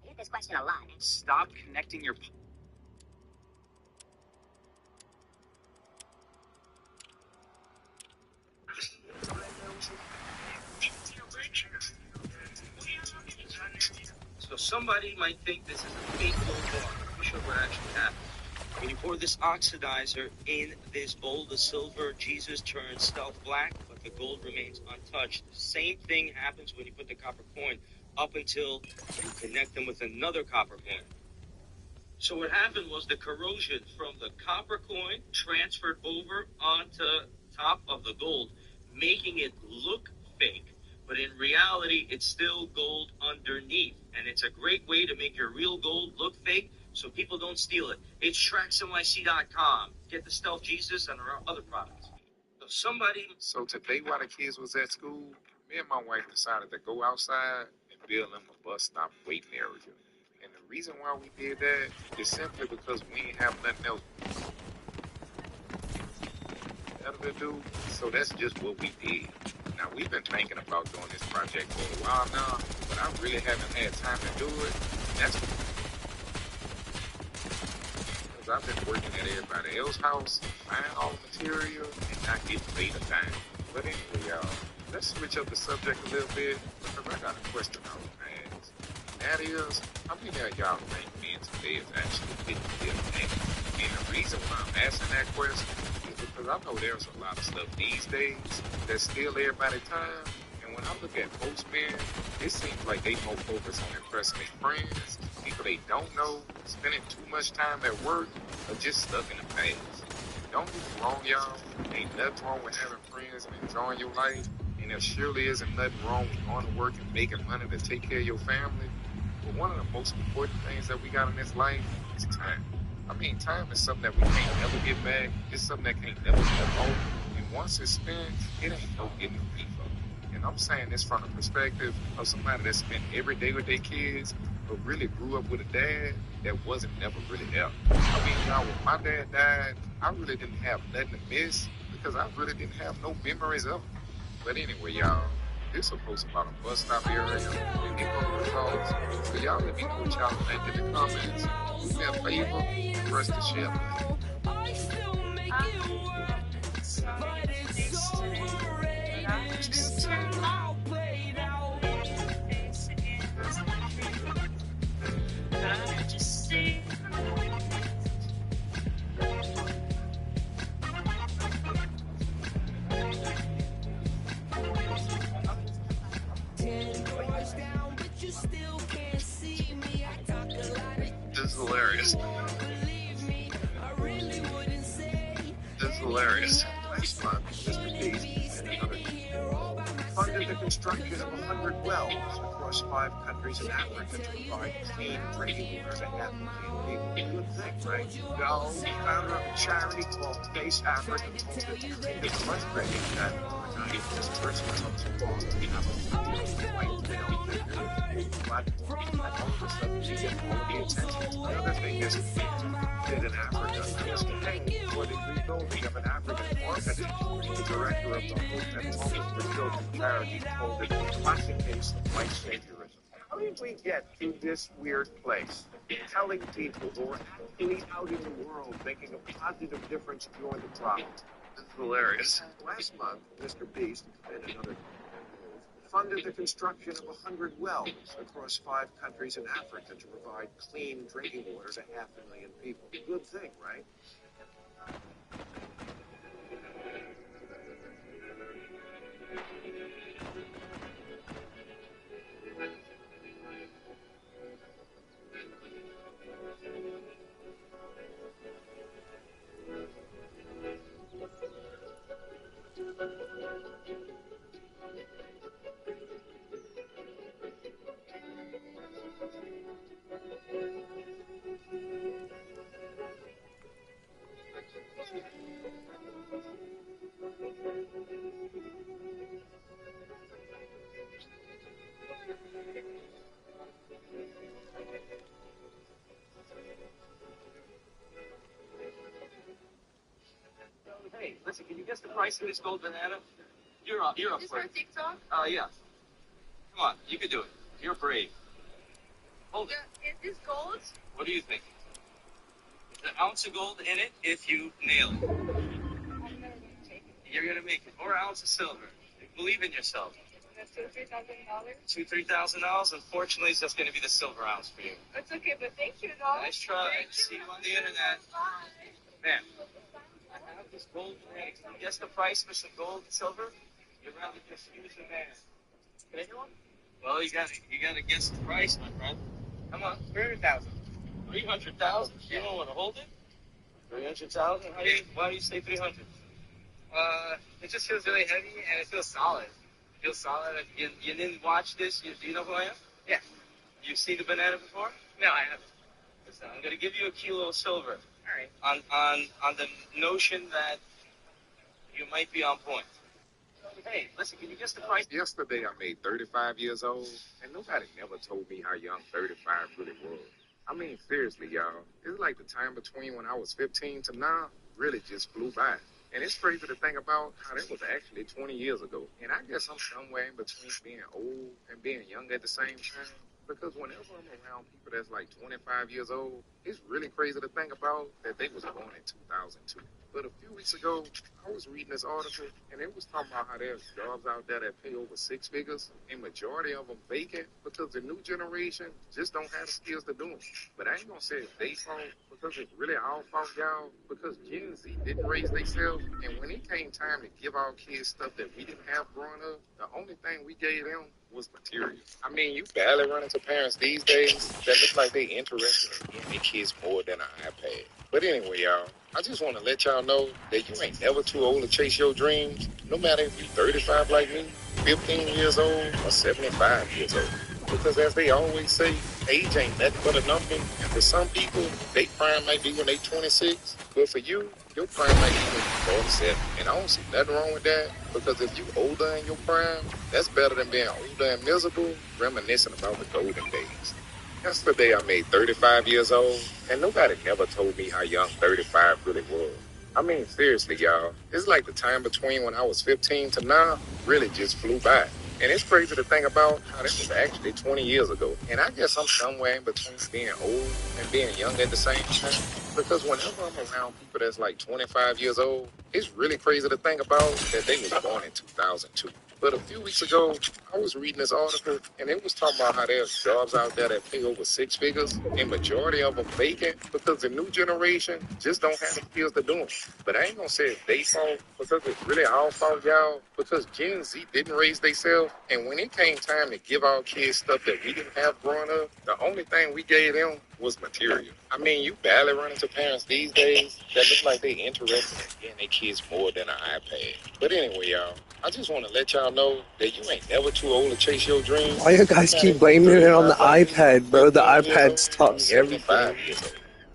I get this question a lot. Stop connecting your... So somebody might think this is a fake gold bar. Let me show what actually happens. When you pour this oxidizer in this bowl, the silver Jesus turns stealth black, but the gold remains untouched. The same thing happens when you put the copper coin up until you connect them with another copper coin. So what happened was the corrosion from the copper coin transferred over onto top of the gold, making it look fake. But in reality, it's still gold underneath. And it's a great way to make your real gold look fake so people don't steal it. It's TracksNYC.com. Get the Stealth Jesus and our other products. So today while the kids was at school, me and my wife decided to go outside and build them a bus stop waiting area. And the reason why we did that is simply because we ain't have nothing else better to do. So that's just what we did. Now we've been thinking about doing this project for a while now, but I really haven't had time to do it. That's because I've been working at everybody else's house, buying all the material, and not getting paid a dime. But anyway, y'all, let's switch up the subject a little bit, because I got a question I want to ask. That is, how many of y'all think men today is actually fit to live in? And the reason why I'm asking that question is because I know there's a lot of stuff these days that steal everybody's time. And when I look at most men, it seems like they more focused on impressing their friends, people they don't know, spending too much time at work, or just stuck in the past. Don't get me wrong, y'all. Ain't nothing wrong with having friends and enjoying your life. And there surely isn't nothing wrong with going to work and making money to take care of your family. But one of the most important things that we got in this life is time. I mean, time is something that we can't never get back. It's something that can't never get old. And once it's spent, it ain't no getting a refund. And I'm saying this from the perspective of somebody that spent every day with their kids, but really grew up with a dad that wasn't never really there. I mean, y'all, when my dad died, I really didn't have nothing to miss because I really didn't have no memories of him. But anyway, y'all, this is supposed about a bus stop area and neighborhood calls. So y'all let me know what y'all think in the comments. Do me a favor, press the share button. I still make it work, but it's so arranged, somehow played out. I just see. Ten doors down, but you still can't see me. I talk a lot of This is hilarious. believe me. I really wouldn't say. This is hilarious. Last month, Mr. Beast funded the construction of 100 wells across 5 countries in Africa to provide clean drinking water to half a million people. Good thing, right? Y'all, the founder of a charity called Face Africa told it kind of frustrating that overnight this person comes along and have a white male figure platform and all of a sudden she gets all of the attention. The other thing is, did in Africa, just today, for the rebuilding of an African orphanage, the director of the Hope and Homes for Children charity told it a classic case of white saviorism. How did we get to this weird place? Telling people who are actually out in the world making a positive difference during the problem. This is hilarious. Last month, Mr. Beast and another funded the construction of 100 wells across 5 countries in Africa to provide clean drinking water to half a million people. Good thing, right? Hey, listen, can you guess the price of this gold banana? You're up Is for this it. for TikTok? Yeah. Come on, you can do it. You're brave. Hold it. Yeah, is this gold? What do you think? There's an ounce of gold in it if you nail it. I'm never gonna take it. You're gonna make it. Or an ounce of silver. Believe in yourself. That's $2,000, $2,000, $3,000. Unfortunately, it's just gonna be the silver ounce for you. $3,000. It's okay, but thank you, though. Nice try. See you on the internet. Bye. Man, I have this gold banana. Can you guess the price for some gold and silver? You'd rather just use a man. Can I get one? Well, you gotta guess the price, my friend. Come on. 300,000. 300,000. You don't want to hold it? 300,000. Why do you say 300? It just feels really heavy and it feels solid. It feels solid. You didn't watch this. Do you know who I am? Yeah. You've seen the banana before? No, I haven't. Listen, I'm gonna give you a kilo of silver. All right. On the notion that you might be on point. Hey, listen, can you guess the price? Yesterday, I made 35 years old, and nobody never told me how young 35 really was. I mean, seriously, y'all. It's like the time between when I was 15 to now really just flew by. And it's crazy to think about how that was actually 20 years ago. And I guess I'm somewhere in between being old and being young at the same time. Because whenever I'm around people that's like 25 years old, it's really crazy to think about that they was born in 2002. But a few weeks ago, I was reading this article, and it was talking about how there's jobs out there that pay over 6 figures, and majority of them vacant because the new generation just don't have the skills to do them. But I ain't gonna say it's their fault, because it's really our fault, y'all, because Gen Z didn't raise themselves, and when it came time to give our kids stuff that we didn't have growing up, the only thing we gave them was material. I mean, you barely run into parents these days that look like they interested in getting their kids more than an iPad. But anyway, y'all, I just want to let y'all know that you ain't never too old to chase your dreams, no matter if you're 35 like me, 15 years old, or 75 years old. Because as they always say, age ain't nothing but a number. And for some people, their prime might be when they 26. But for you, your prime might be when you're 47. And I don't see nothing wrong with that. Because if you older in your prime, that's better than being older and miserable, reminiscing about the golden days. Yesterday I made 35 years old, and nobody never told me how young 35 really was. I mean, seriously, y'all. It's like the time between when I was 15 to now really just flew by. And it's crazy to think about how that was actually 20 years ago. And I guess I'm somewhere in between being old and being young at the same time. Because whenever I'm around people that's like 25 years old, it's really crazy to think about that they was born in 2002. But a few weeks ago, I was reading this article, and it was talking about how there's jobs out there that pay over six figures, and majority of them vacant because the new generation just don't have the skills to do them. But I ain't gonna say it's their fault, because it's really our fault, y'all, because Gen Z didn't raise themselves, and when it came time to give our kids stuff that we didn't have growing up, the only thing we gave them was material. I mean, you barely run into parents these days that look like they interested in getting their kids more than an iPad. But anyway, y'all, I just want to let y'all know that you ain't never too old to chase your dreams. Why you guys keep blaming it on the iPad, bro? The iPad's taught me everything.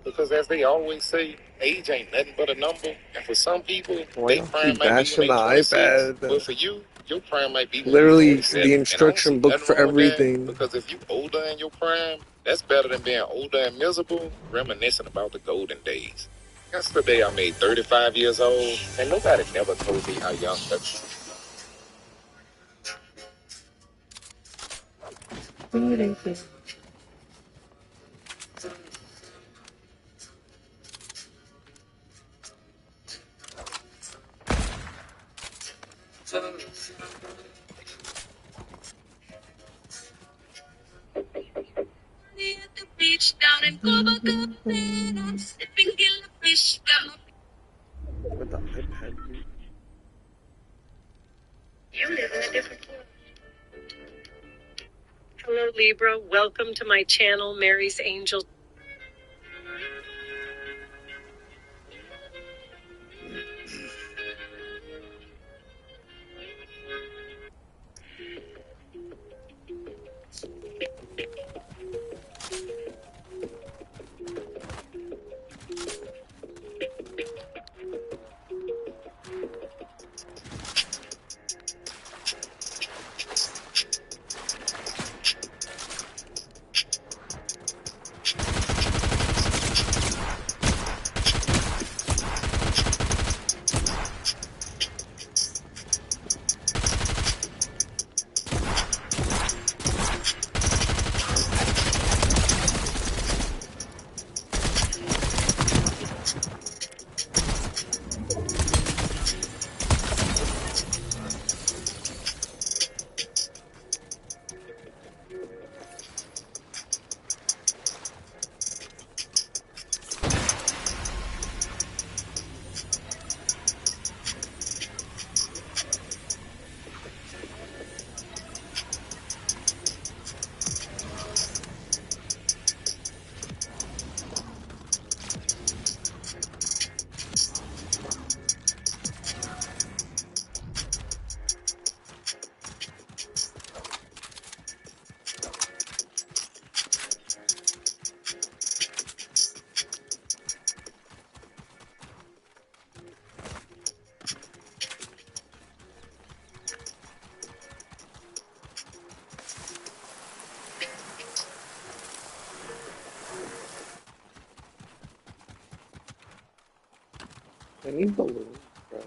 Because as they always say, age ain't nothing but a number. And for some people, Why they y'all prime keep might be bashing when the they 26. But iPad? for you, your prime might be when Literally, you're 47. the And I don't see instruction book nothing for wrong with that, everything. because if you older in your prime, that's better than being older and miserable, reminiscing about the golden days. Yesterday, I made 35 years old, and nobody never told me how young that was. At the beach down in Copacabana, sipping killer fish, got my With the iPad, dude. You live in a different world. Hello, Libra. Welcome to my channel, Mary's Angel. I need balloons, bro.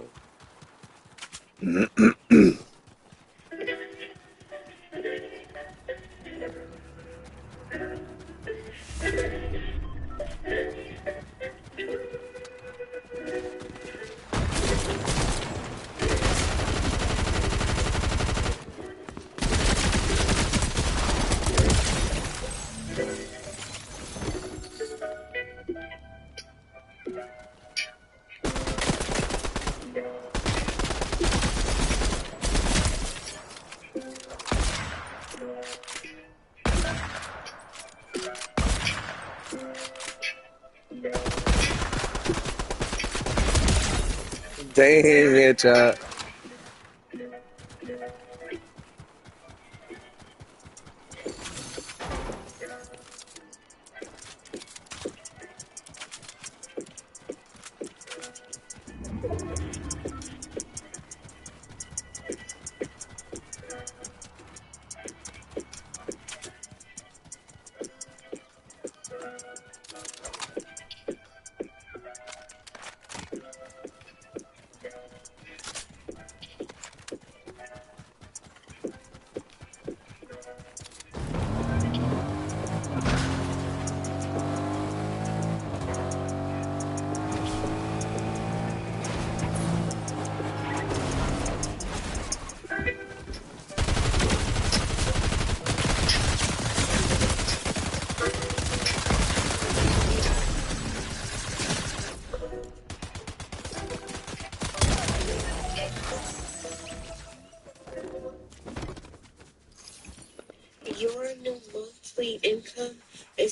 Dang it, chat.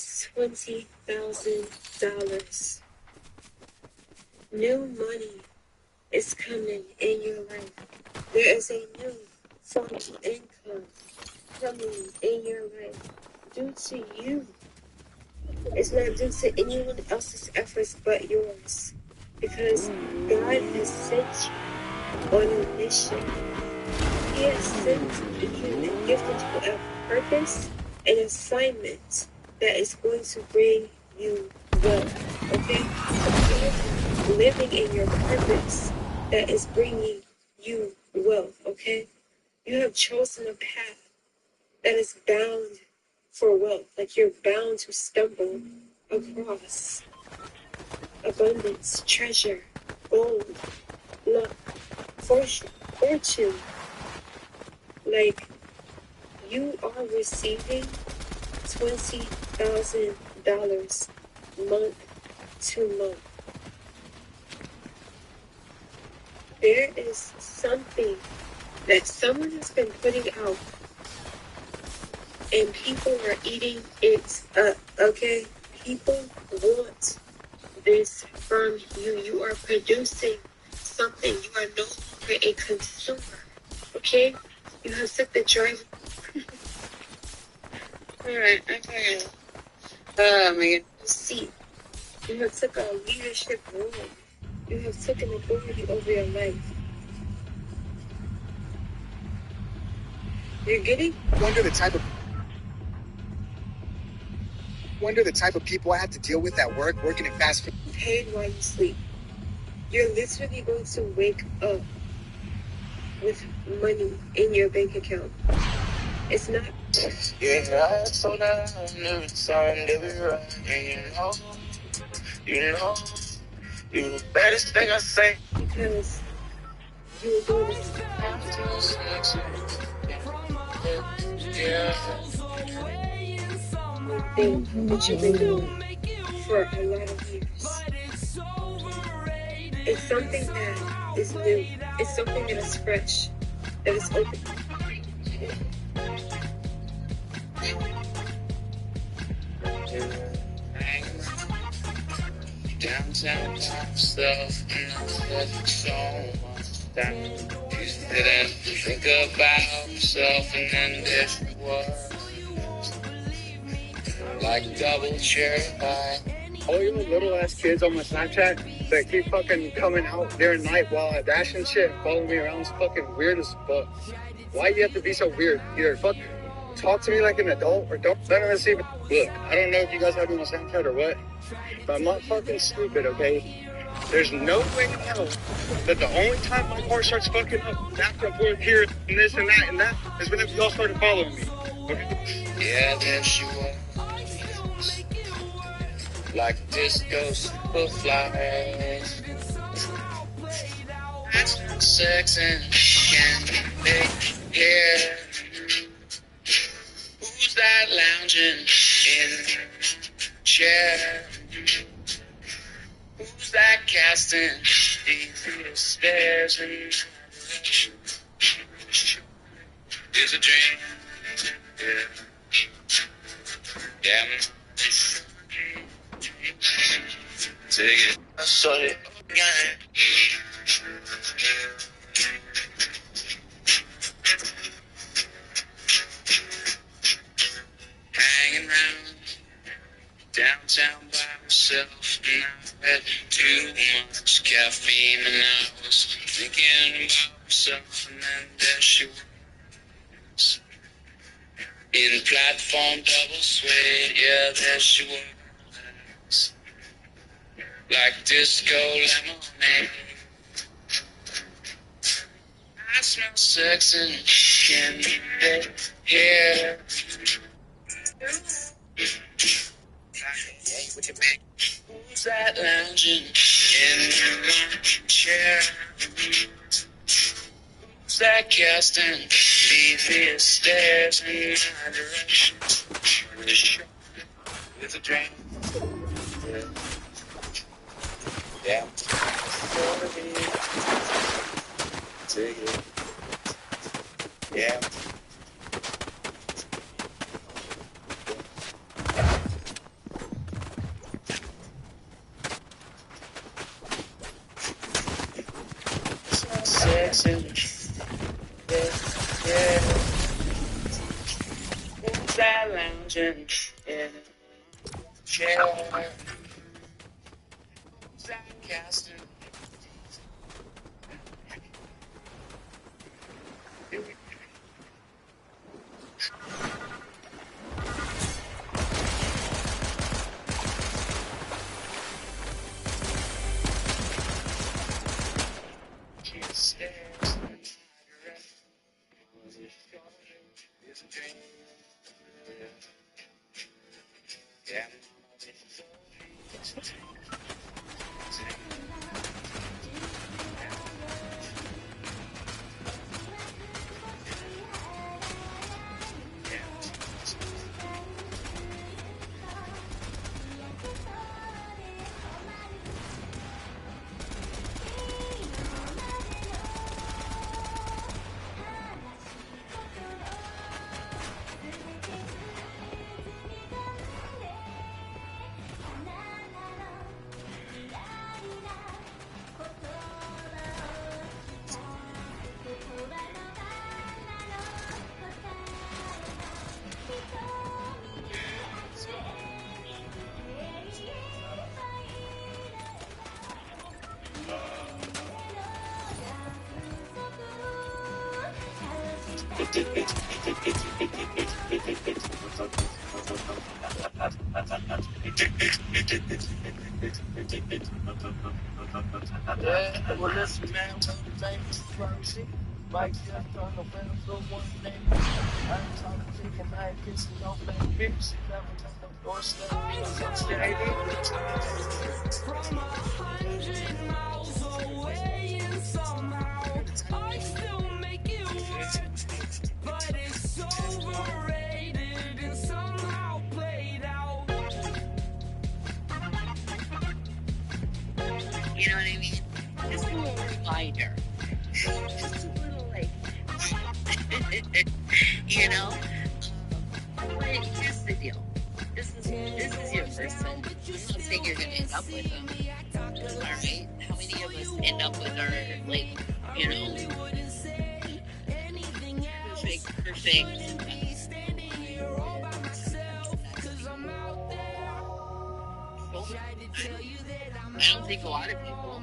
$20,000. New money is coming in your life. There is a new form of income coming in your life due to you. It's not due to anyone else's efforts but yours. Because God has sent you on a mission. He has sent you and gifted you a purpose, an assignment that is going to bring you wealth. Okay? You are living in your purpose that is bringing you wealth. Okay? You have chosen a path that is bound for wealth. Like you're bound to stumble across abundance, treasure, gold, luck, fortune. Like you are receiving $20,000 month to month. There is something that someone has been putting out and people are eating it up, okay? People want this from you. You are producing something. You are no longer a consumer, okay? You have set the drive. Alright, okay. Oh my God. See, you have took a leadership role. You have taken authority over your life. You're getting Wonder the type of people I have to deal with at work, working in fast food. paid while you sleep. You're literally going to wake up with money in your bank account. It's not. Yeah, I told her I knew the time to be right. And you know, you the baddest thing I say. Because you were doing this Yeah. thing that you've been doing for a lot of years. It's something that is new. It's something that is fresh. That is open. Downtown by myself, and I said so much that you didn't think about yourself, and then there you were, like double cherry pie. All you little ass kids on my Snapchat that keep fucking coming out during night while I dash and shit and follow me around is fucking weird as fuck. Why do you have to be so weird? Either fuck talk to me like an adult or don't. None of this even. Look, I don't know if you guys have me on Snapchat or what, but I'm not fucking stupid, okay? There's no way in hell that the only time my car starts fucking up back and forth here and this and that is whenever y'all started following me. Okay? Yeah, there she was, like disco superflies. That's no sex and can make hair. Who's that lounging in the chair? Who's that casting these stairs in my direction? Is a dream. Yeah. Take it. I saw it again. Hanging around downtown by myself, and I had too much caffeine, and I was thinking about myself, and then there she was, in platform double suede. Yeah, there she was, like disco lemonade. I smell sex and candy here. Hey, with your man. Who's that lounging in my chair? Who's that casting devious stares in my direction? It's a dream. Yeah. Take it. Yeah. dancing. Yeah, yeah. Poolside lounging. Yeah, chair. Poolside casting. Can't stand Niagara. It's a dream. Yeah. Yeah, well, listen, man, my name is Percy. Mike just on the wheel for one day. I'm talking to you, man, kissing no baby. She never met no doorstep. From 100 miles away, and somehow I still make it work. But it's overrated and somehow played out. You know what I mean? Just a little reminder. Just a little, like, you know? But here's the deal. This is your person. I'm not saying you're gonna end up with them. Alright? How many of us end up with our, like, you know, perfect. I don't think a lot of people.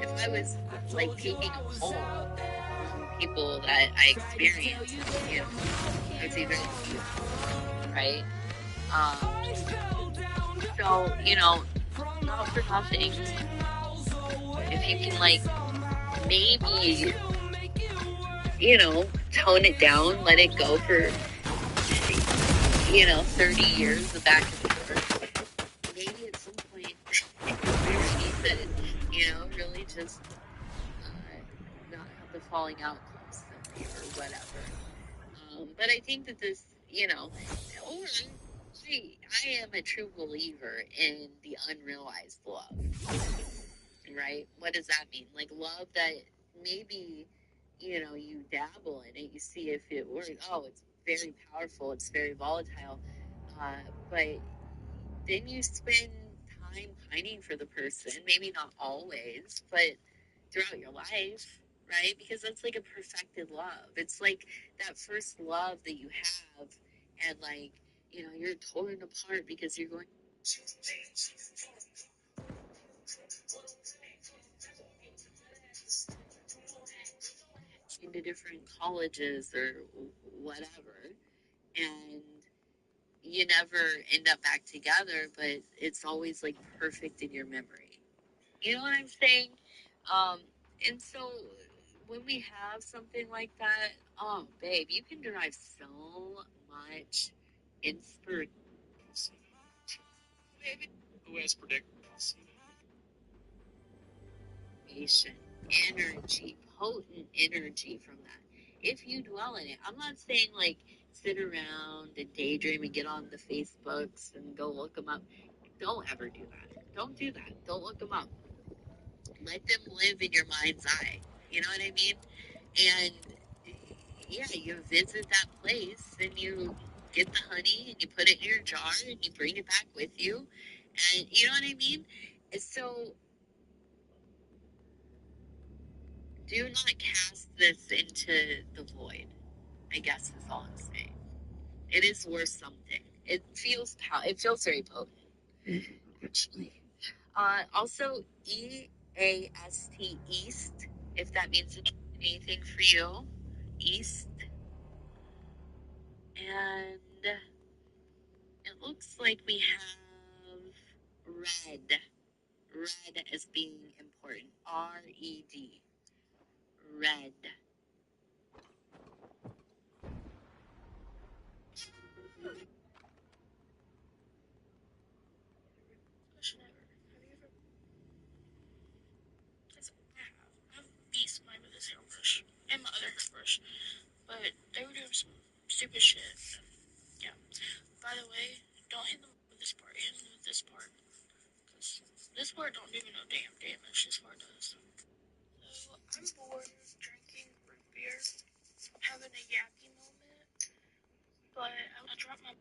If I was like taking a poll on people that I experienced, you know, I would say very few, right? So, you know, not for nothing. If you can, like, maybe, you know, tone it down, let it go for, you know, 30 years, the back and forth. Maybe at some point, we need to, you know, really just not have the falling out constantly or whatever. But I think that this, you know, or I am a true believer in the unrealized love, right? What does that mean? Like love that maybe, you know, you dabble in it, you see if it works. Oh, it's very powerful, it's very volatile. But then you spend time pining for the person, maybe not always, but throughout your life, right? Because that's like a perfected love. It's like that first love that you have, and like, you know, you're torn apart because you're going into different colleges or whatever, and you never end up back together, but it's always like perfect in your memory. You know what I'm saying? Um, and so when we have something like that, oh, babe, you can derive so much inspiration. Who has predicted? Energy, potent energy from that. If you dwell in it, I'm not saying like sit around and daydream and get on the Facebooks and go look them up. Don't ever do that. Don't do that. Don't look them up. Let them live in your mind's eye. You know what I mean? And yeah, you visit that place and you get the honey and you put it in your jar and you bring it back with you. And you know what I mean? And so Do not cast this into the void, I guess is all I'm saying. It is worth something. It feels very potent, actually. Also, EAST, East, if that means anything for you. East. And it looks like we have red. Red as being important. R-E-D. Red. Beast mine with this hairbrush and my other hairbrush, but they were doing some stupid shit. Yeah. By the way, don't hit them with this part. Hit them with this part, because this part don't do no damn damage. This part does. So I'm bored drinking root beer, having a yappy moment, but I dropped my.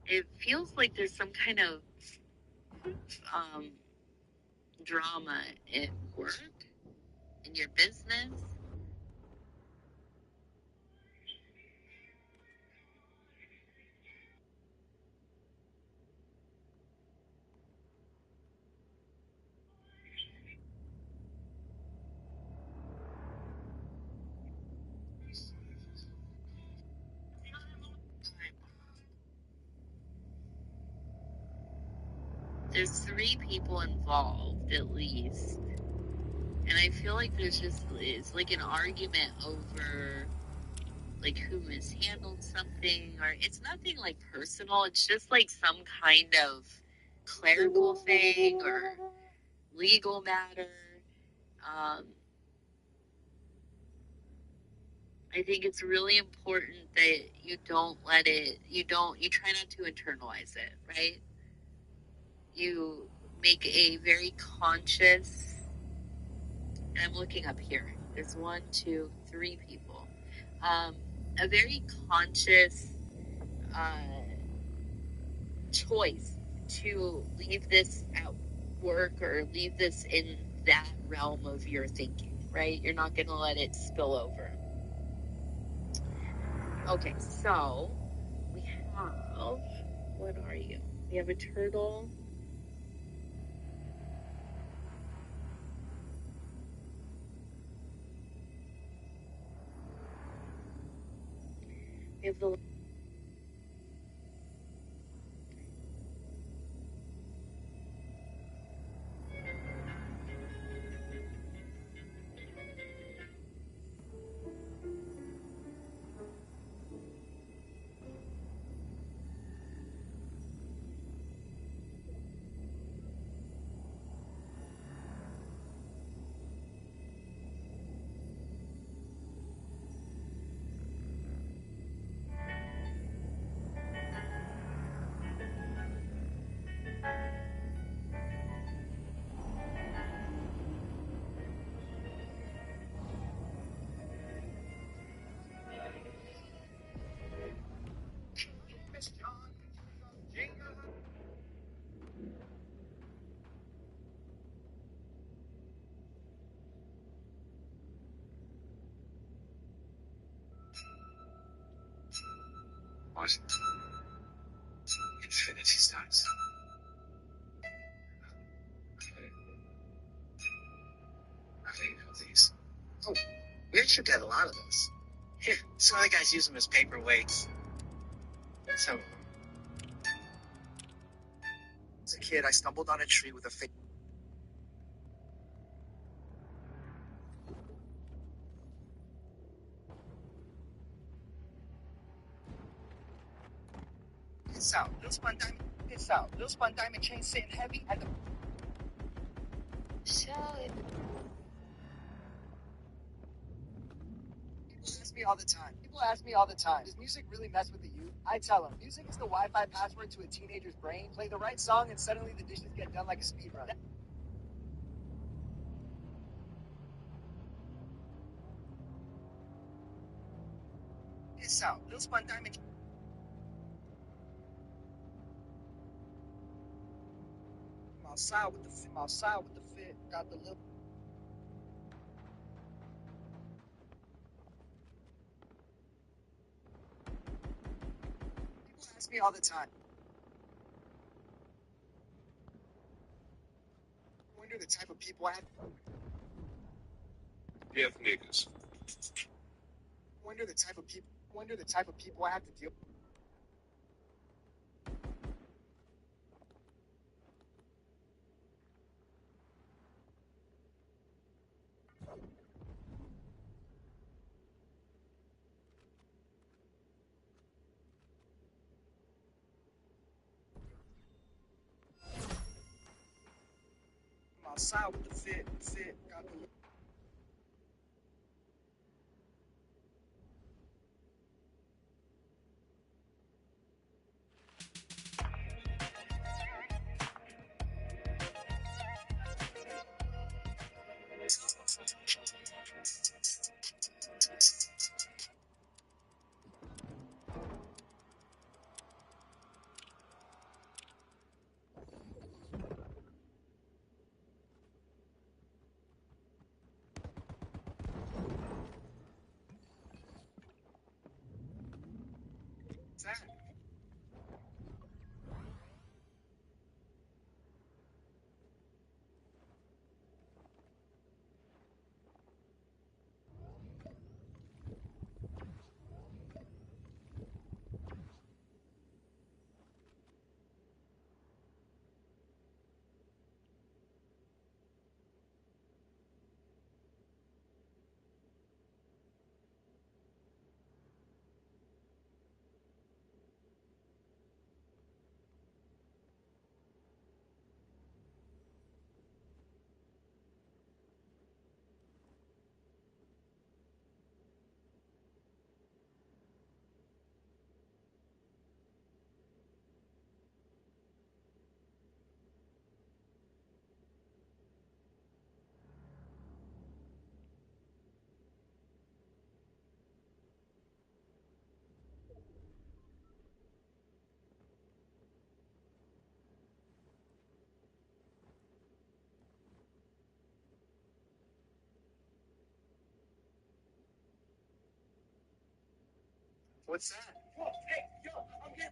It feels like there's some kind of drama at work, in your business. There's 3 people involved at least, and I feel like it's like an argument over like who mishandled something, or it's nothing like personal. It's just like some kind of clerical thing or legal matter. I think it's really important that you try not to internalize it, right? You make a very conscious, and I'm looking up here, there's 1, 2, 3 people. A very conscious choice to leave this at work or leave this in that realm of your thinking, right? You're not going to let it spill over. Okay, so we have, what are you? We have a turtle. We have the What? Infinity Stones. Okay. I think of these. Oh, we actually got a lot of those. Here, some other guys use them as paperweights. Some of them. As a kid, I stumbled on a tree with a fake. This out. Lil Spun Diamond. This out. Lil Spun Diamond chain sitting heavy at the. So, People ask me all the time. People ask me all the time. Does music really mess with the youth? I tell them, music is the Wi-Fi password to a teenager's brain. Play the right song and suddenly the dishes get done like a speed run. This out. Lil Spun Diamond. I'm outside with the fit. I'm outside with the fit. Got the little. People ask me all the time. I wonder the type of people I have. Deaf niggas. Wonder the type of people. Wonder the type of people I have to deal. I'm outside with the fit. Fit. Got the. What's that? What's that? Whoa, hey, yo, I'm here.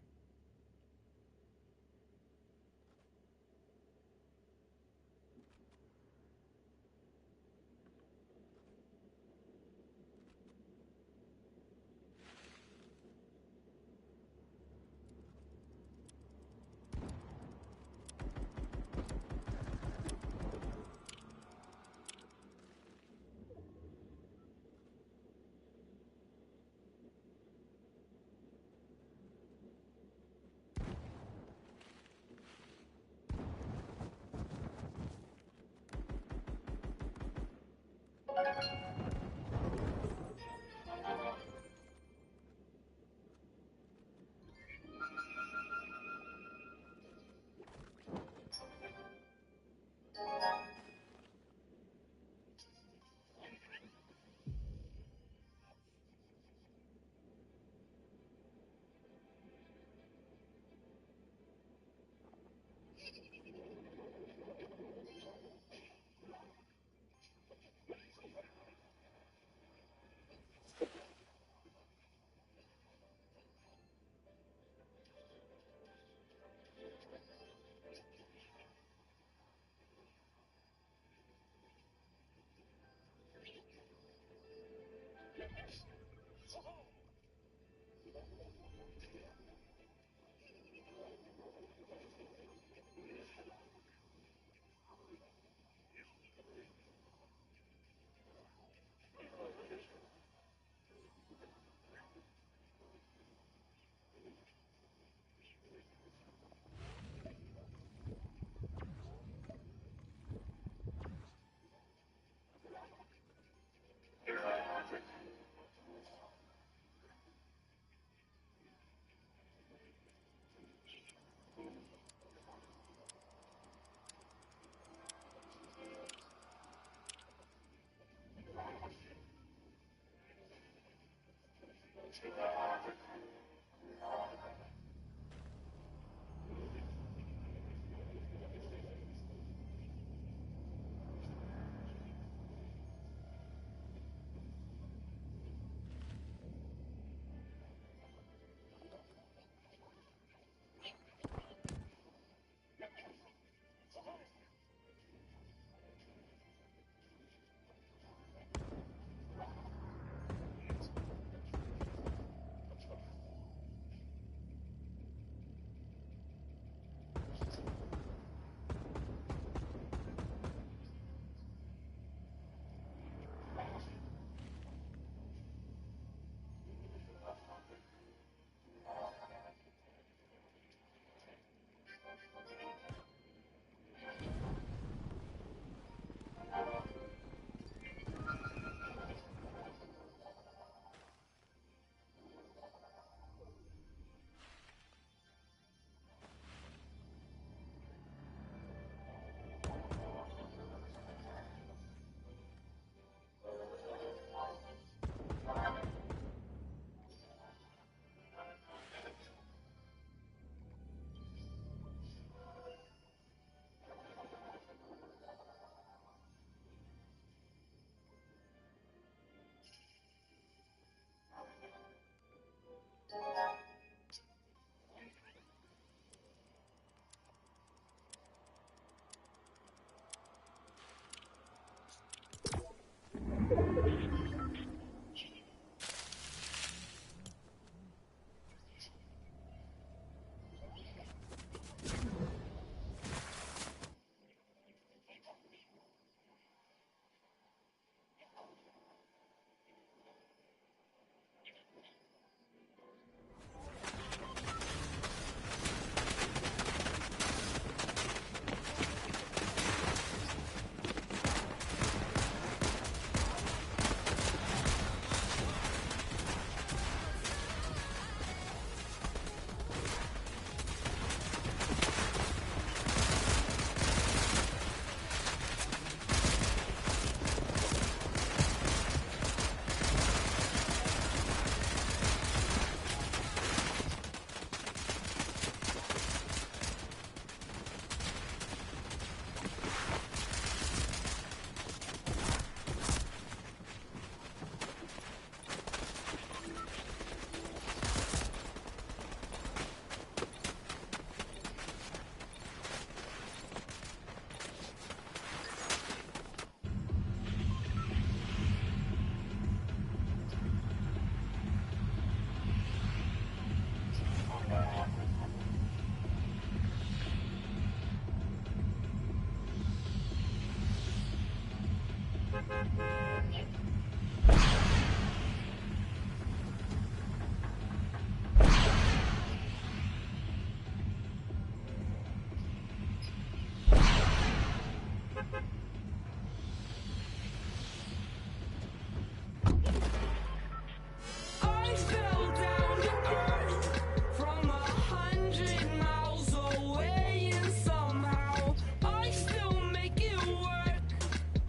I fell down to earth from 100 miles away, and somehow I still make it work.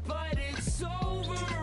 But it's over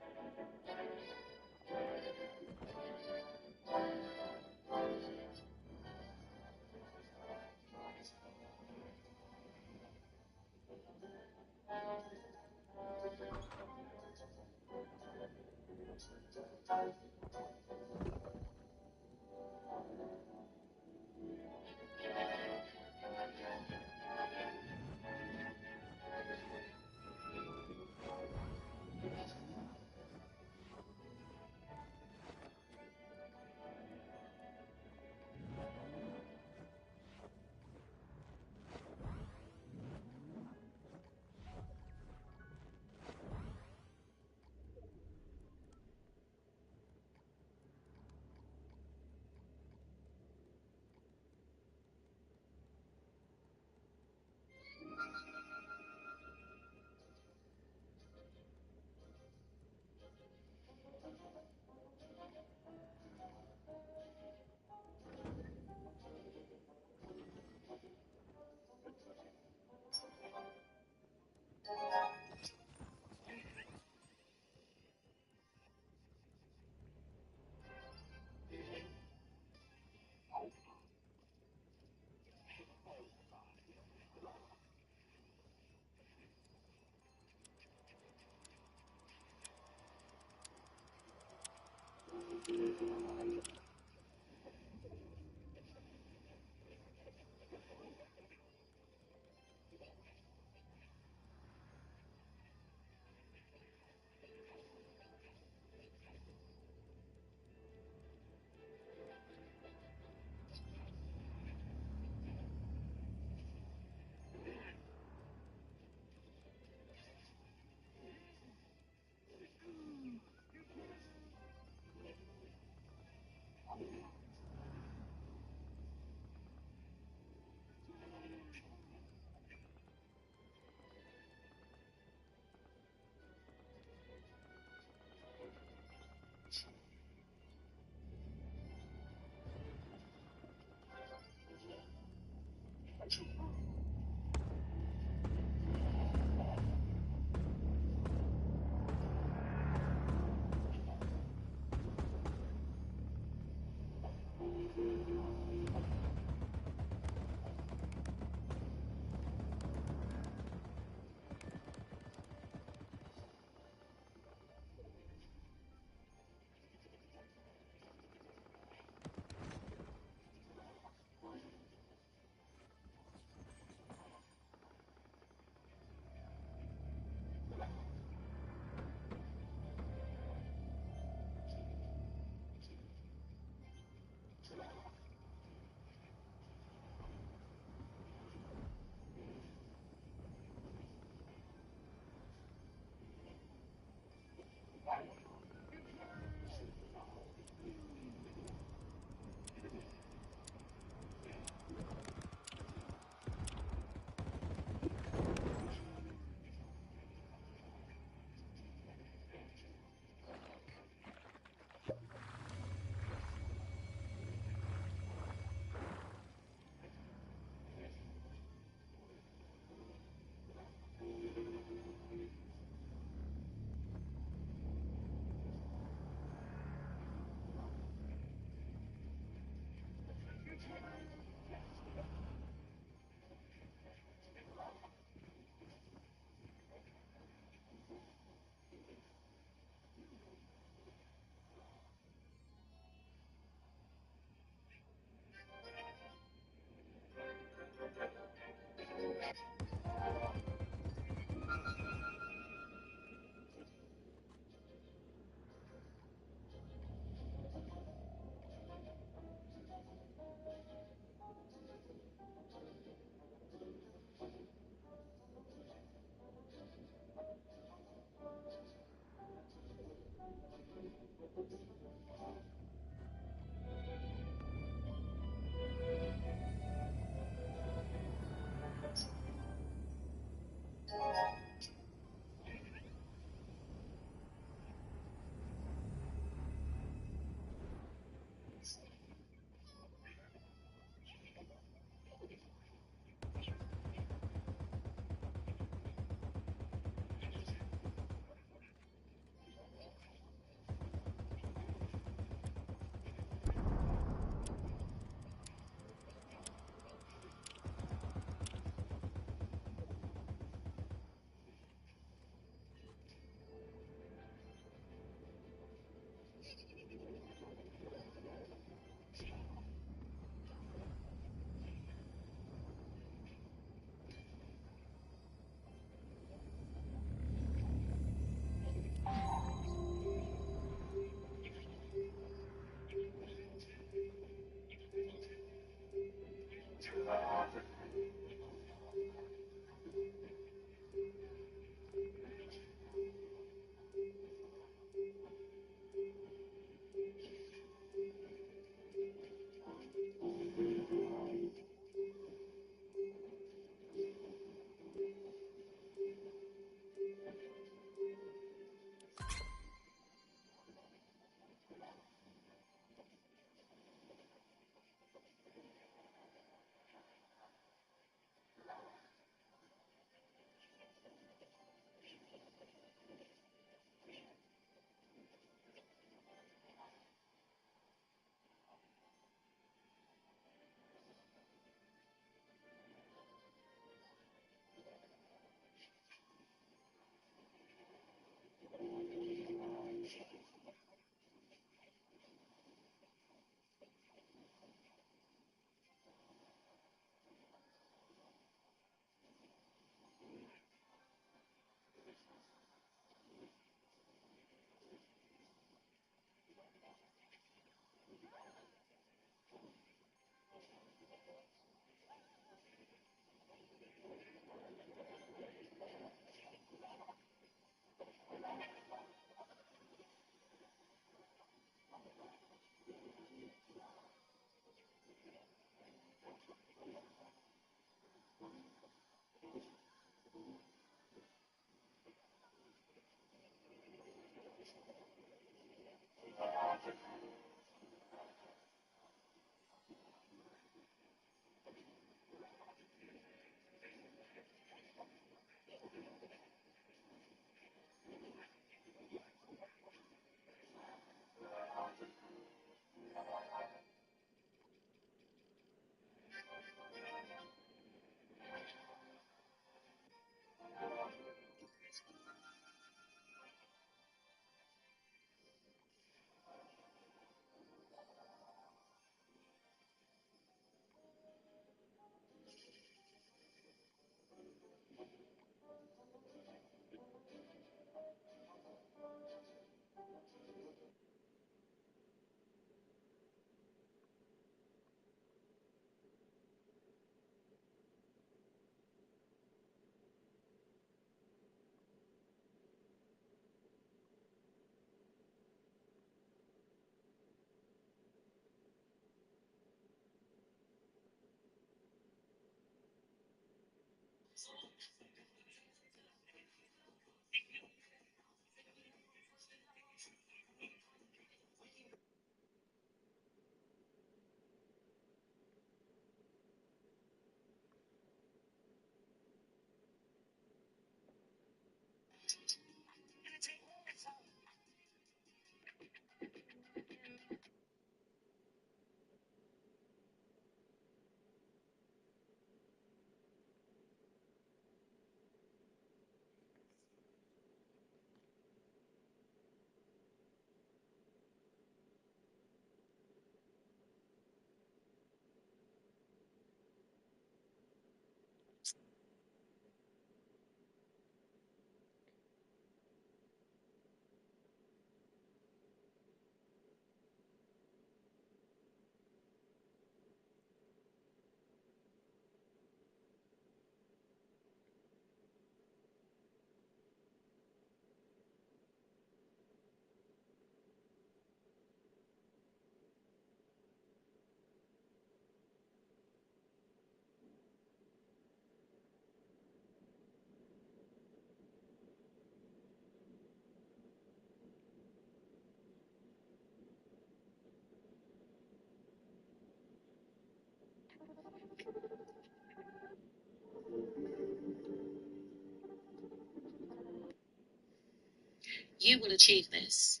you will achieve this.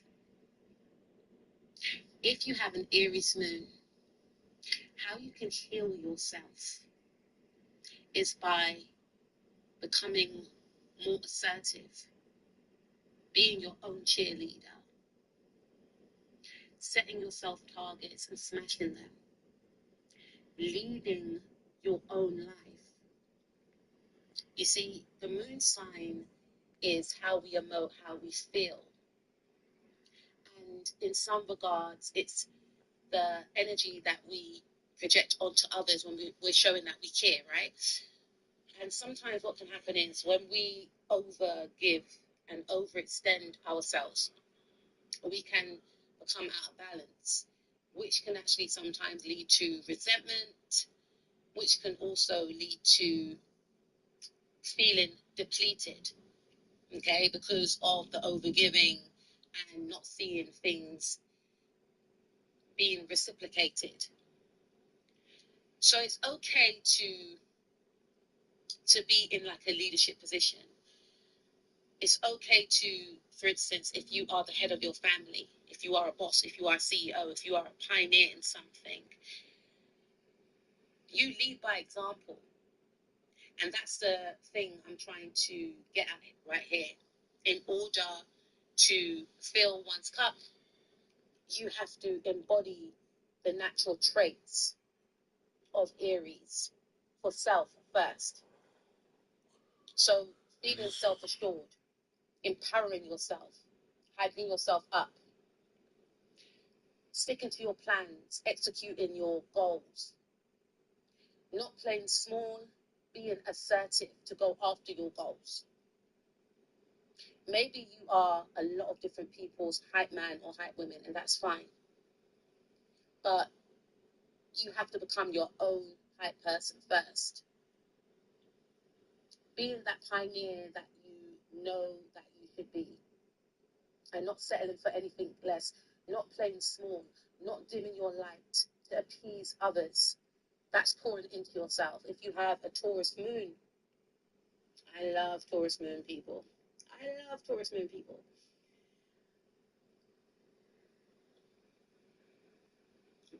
If you have an Aries moon, how you can heal yourself is by becoming more assertive, being your own cheerleader, setting yourself targets and smashing them, leading your own life. You see, the moon sign is how we emote, how we feel. And in some regards, it's the energy that we project onto others when we're showing that we care, right? And sometimes what can happen is when we overgive and overextend ourselves, we can become out of balance, which can actually sometimes lead to resentment, which can also lead to feeling depleted, okay, because of the overgiving and not seeing things being reciprocated. So it's okay to be in like a leadership position. It's okay to, for instance, if you are the head of your family, if you are a boss, if you are a CEO, if you are a pioneer in something, you lead by example. And that's the thing I'm trying to get at it right here. In order to fill one's cup, you have to embody the natural traits of Aries for self first. So feeling self-assured, empowering yourself, hyping yourself up, sticking to your plans, executing your goals, not playing small, being assertive to go after your goals. Maybe you are a lot of different people's hype man or hype women, and that's fine. But you have to become your own hype person first. Being that pioneer that you know that you should be, and not settling for anything less, not playing small, not dimming your light to appease others. That's pouring into yourself. If you have a Taurus moon, I love Taurus moon people. I love Taurus moon people.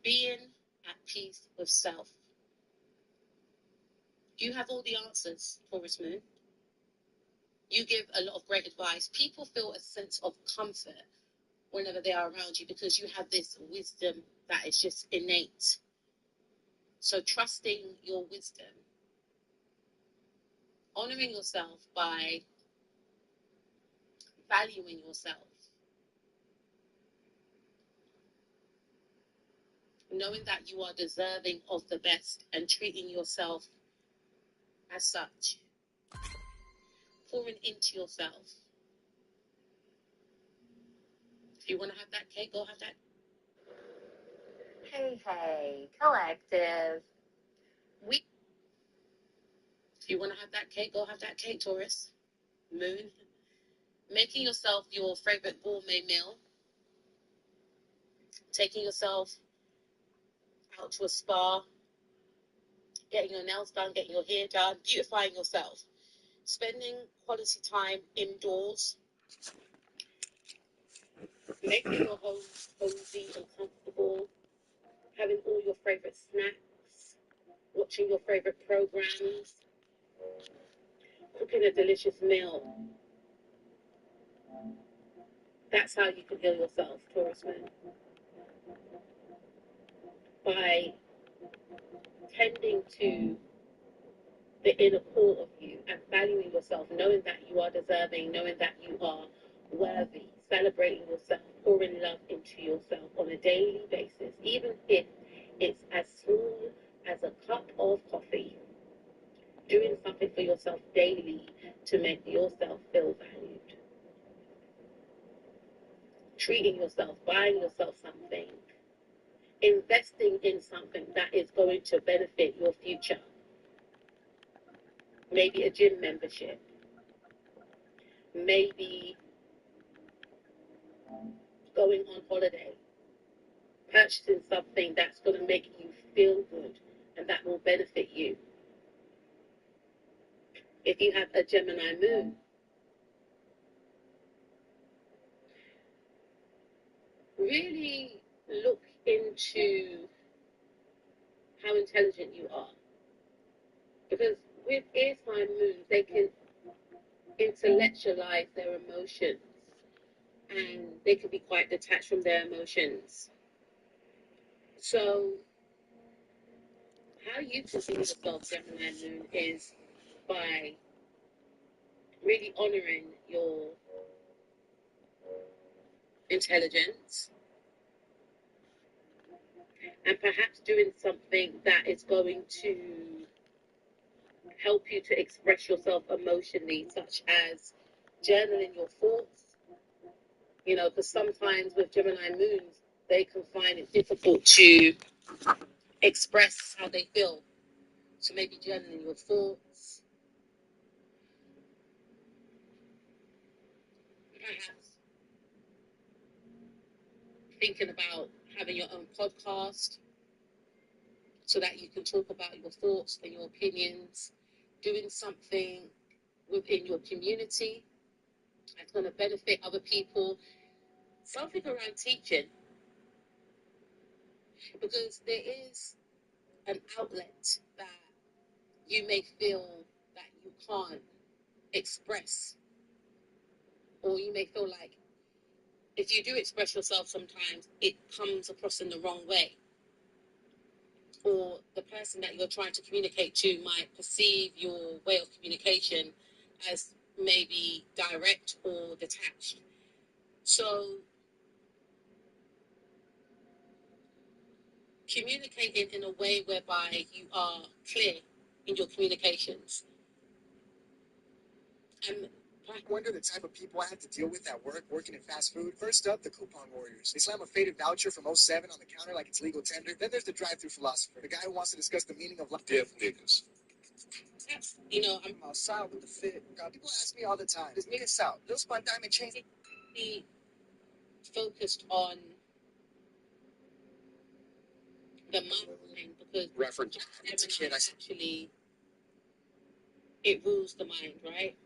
Being at peace with self. You have all the answers, Taurus moon. You give a lot of great advice. People feel a sense of comfort whenever they are around you because you have this wisdom that is just innate. So trusting your wisdom, honoring yourself by valuing yourself, knowing that you are deserving of the best and treating yourself as such, pouring into yourself. If you want to have that cake, go have that. Hey, collective. If you want to have that cake, go have that cake, Taurus. Moon. Making yourself your favorite gourmet meal. Taking yourself out to a spa. Getting your nails done, getting your hair done, beautifying yourself. Spending quality time indoors. Making your home cozy and comfortable. Having all your favorite snacks. Watching your favorite programs. Cooking a delicious meal. That's how you can heal yourself, Taurus moon. By tending to the inner core of you and valuing yourself, knowing that you are deserving, knowing that you are worthy, celebrating yourself, pouring love into yourself on a daily basis, even if it's as small as a cup of coffee. Doing something for yourself daily to make yourself feel valued. Treating yourself, buying yourself something, investing in something that is going to benefit your future. Maybe a gym membership. Maybe going on holiday. Purchasing something that's going to make you feel good and that will benefit you. If you have a Gemini moon, really look into how intelligent you are. Because with airtime moons, they can intellectualize their emotions and they can be quite detached from their emotions. So, how you can see yourself, Gemini Moon, is by really honoring your intelligence and perhaps doing something that is going to help you to express yourself emotionally, such as journaling your thoughts. You know, because sometimes with Gemini moons, they can find it difficult to express how they feel. So maybe journaling your thoughts, perhaps thinking about having your own podcast so that you can talk about your thoughts and your opinions, doing something within your community that's going to benefit other people, something around teaching, because there is an outlet that you may feel that you can't express, or you may feel like if you do express yourself sometimes it comes across in the wrong way, or the person that you're trying to communicate to might perceive your way of communication as maybe direct or detached. So communicating in a way whereby you are clear in your communications. And Wonder the type of people I have to deal with at work, working in fast food. First up, the coupon warriors. They slam a faded voucher from '07 on the counter like it's legal tender. Then there's the drive-through philosopher, the guy who wants to discuss the meaning of life. Deaf niggas. you know, I'm outside with the fit. God, people ask me all the time, does niggas out? Little spun diamond chains. really focused on the mind, because Reference. It's a kid. I actually it rules the mind, right?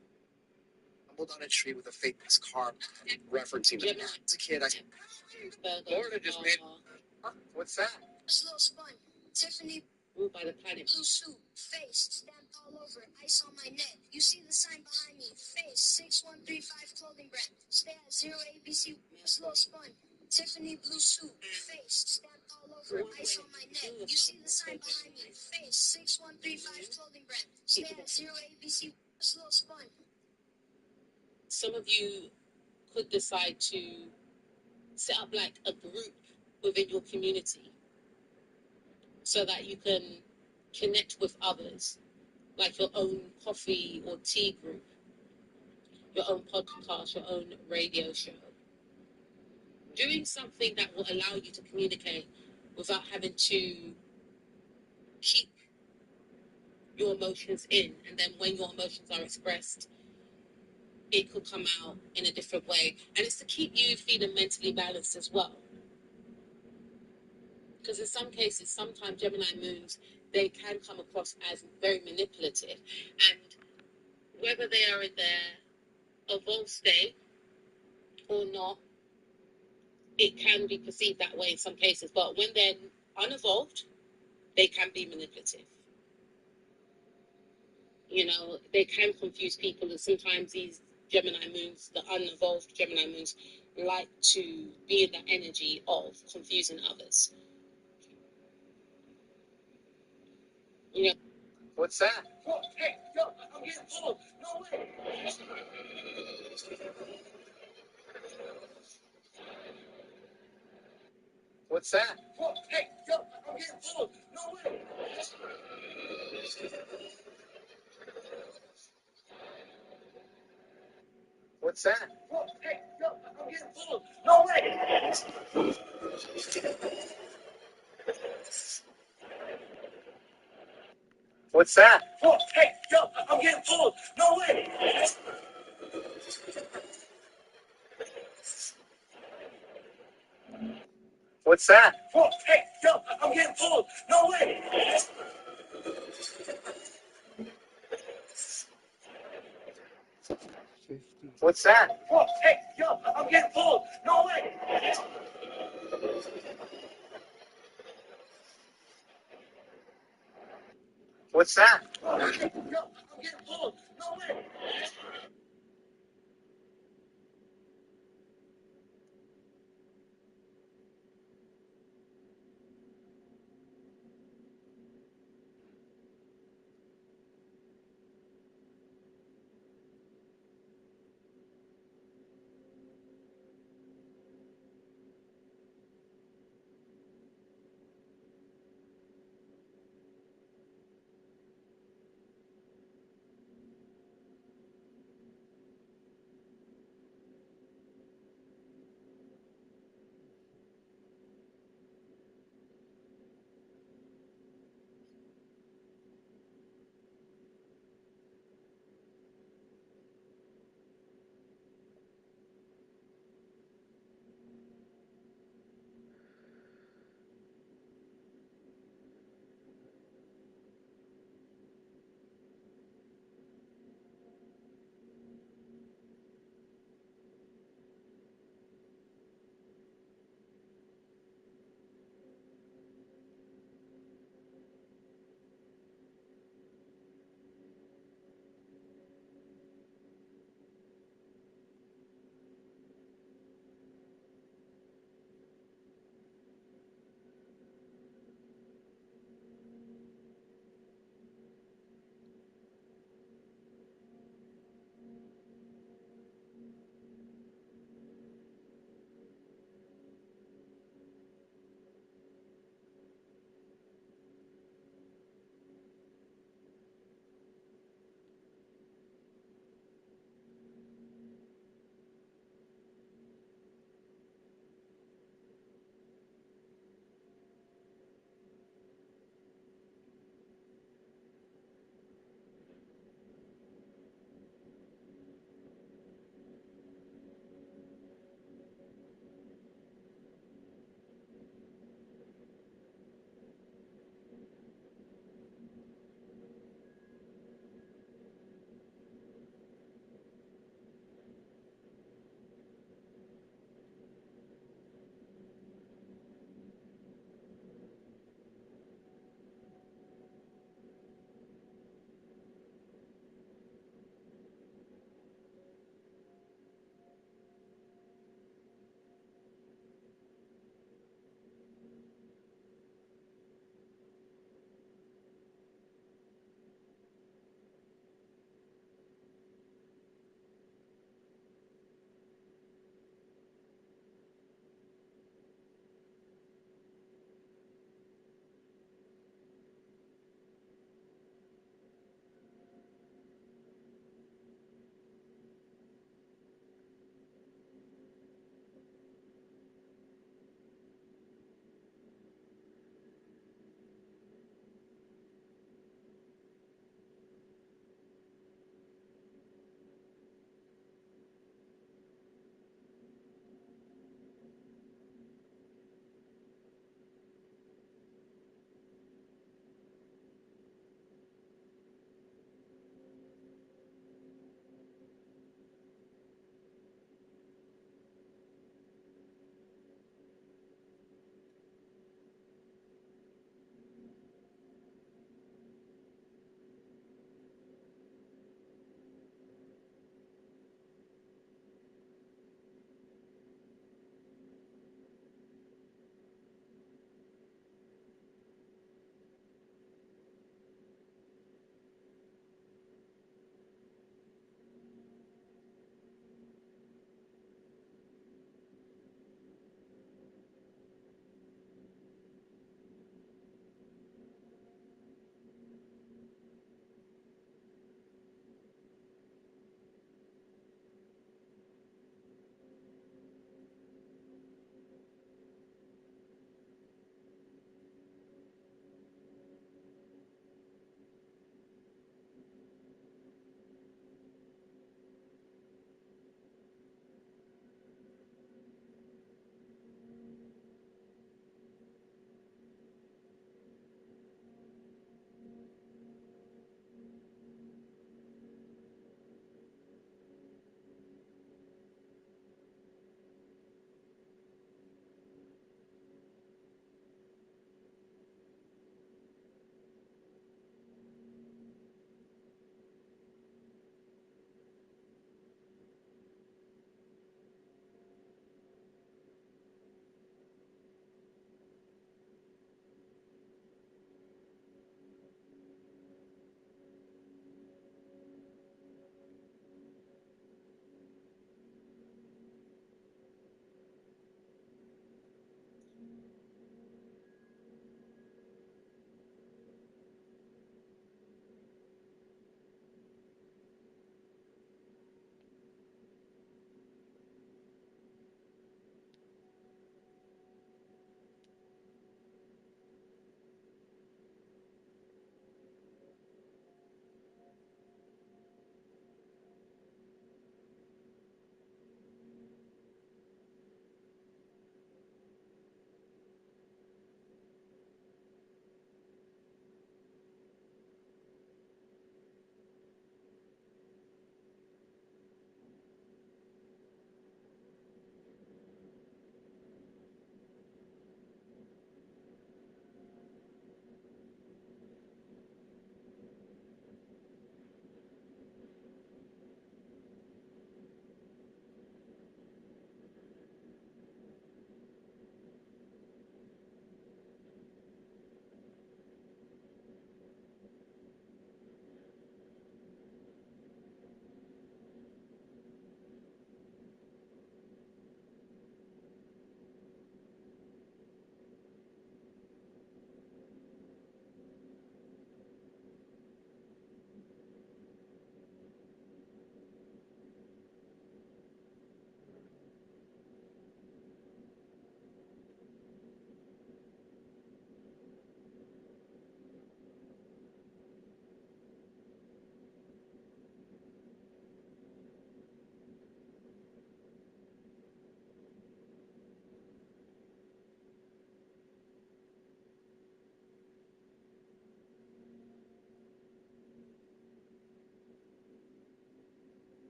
stumbled on a tree with a fake car, referencing the. As a kid, I. Florida just made. Huh? What's that? Slow spun. Tiffany Ruled by the planet. blue suit. Face stamped all over. Ice on my neck. You see the sign behind me. Face 6135 clothing brand. Stay at 0 ABC. Slow spun. Tiffany blue suit. Face stamped all over. Ice on my neck. You see the sign behind me. Face 6135 clothing brand. Stay at 0 ABC. Slow spun. Some of you could decide to set up like a group within your community so that you can connect with others, like your own coffee or tea group, your own podcast, your own radio show. Doing something that will allow you to communicate without having to keep your emotions in, and then when your emotions are expressed, it could come out in a different way. And it's to keep you feeling mentally balanced as well. Because in some cases, sometimes Gemini moons, they can come across as very manipulative. And whether they are in their evolved state or not, it can be perceived that way in some cases. But when they're unevolved, they can be manipulative. You know, they can confuse people, and sometimes these Gemini moons, the unevolved Gemini moons, like to be in the energy of confusing others. You know, What's that? Whoa, hey, yo, I'm getting pulled. No way. What's that? Whoa, hey, yo, I'm getting pulled. No way. What's that? Whoa, hey, yo, I'm getting pulled. No way. What's that? Whoa, hey, yo, I'm getting pulled. No way. What's that? Whoa, hey, yo, I'm getting pulled. No way. What's that? Whoa, hey, yo, I'm getting pulled. No way. What's that?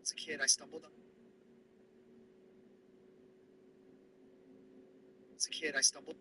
As a kid, I stumbled on. As a kid, I stumbled.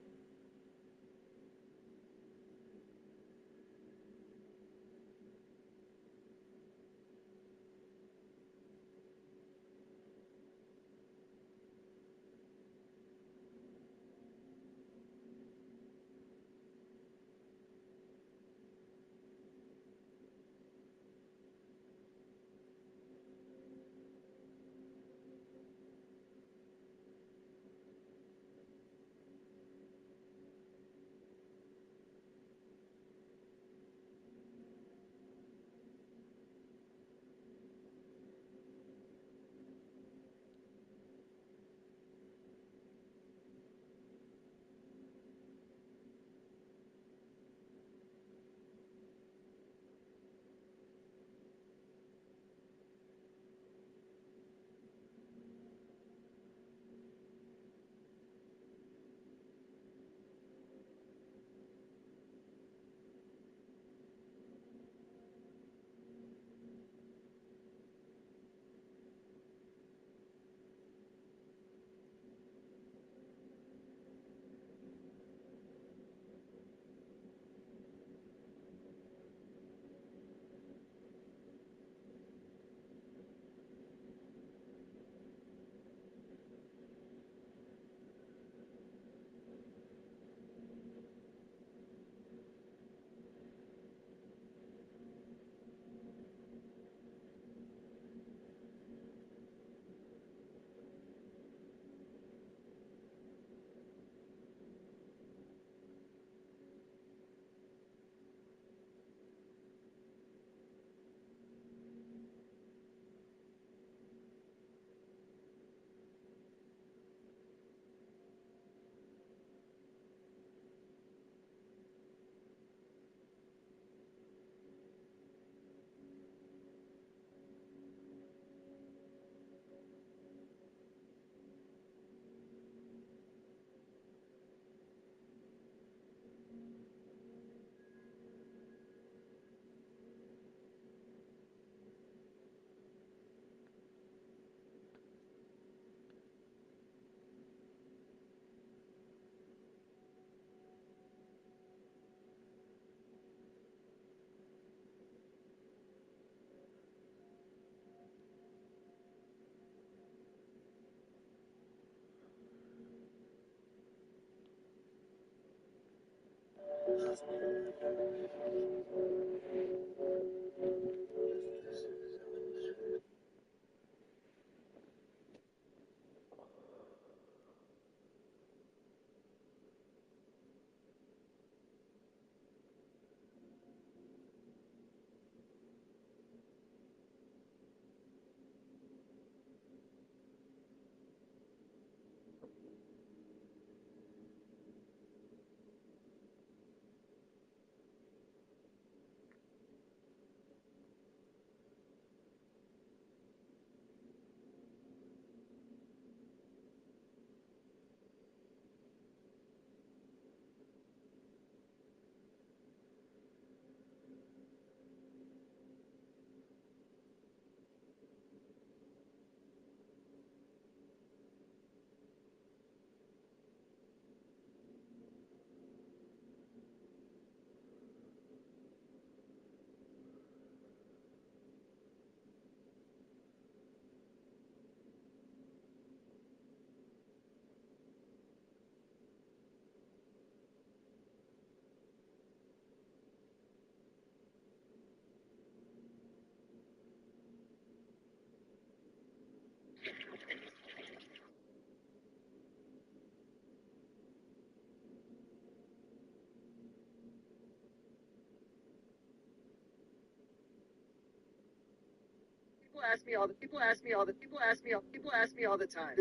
People ask me all the time.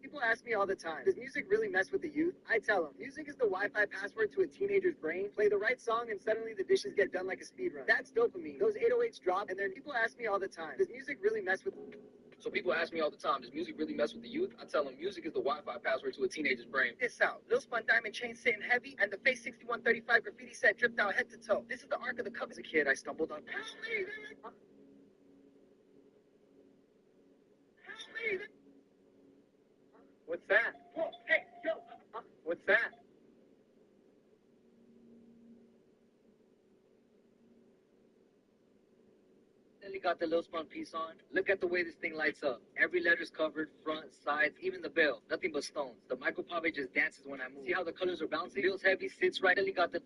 People ask me all the time, does music really mess with the youth? I tell them, music is the Wi-Fi password to a teenager's brain. Play the right song and suddenly the dishes get done like a speed run. That's dopamine. Those 808s drop, and then people ask me all the time, does music really mess with... So people ask me all the time, does music really mess with the youth? I tell them, music is the Wi-Fi password to a teenager's brain. This out. Lil Spun diamond chain sitting heavy, and the face 6135 graffiti set dripped out head to toe. This is the arc of the cup. As a kid, I stumbled on... What's that? Whoa, hey, yo. What's that? Finally got the little spawn piece on. Look at the way this thing lights up. Every letter's covered, front, sides, even the bill. Nothing but stones. The micropave just dances when I move. See how the colors are bouncing? Feels heavy, sits right. Finally got the...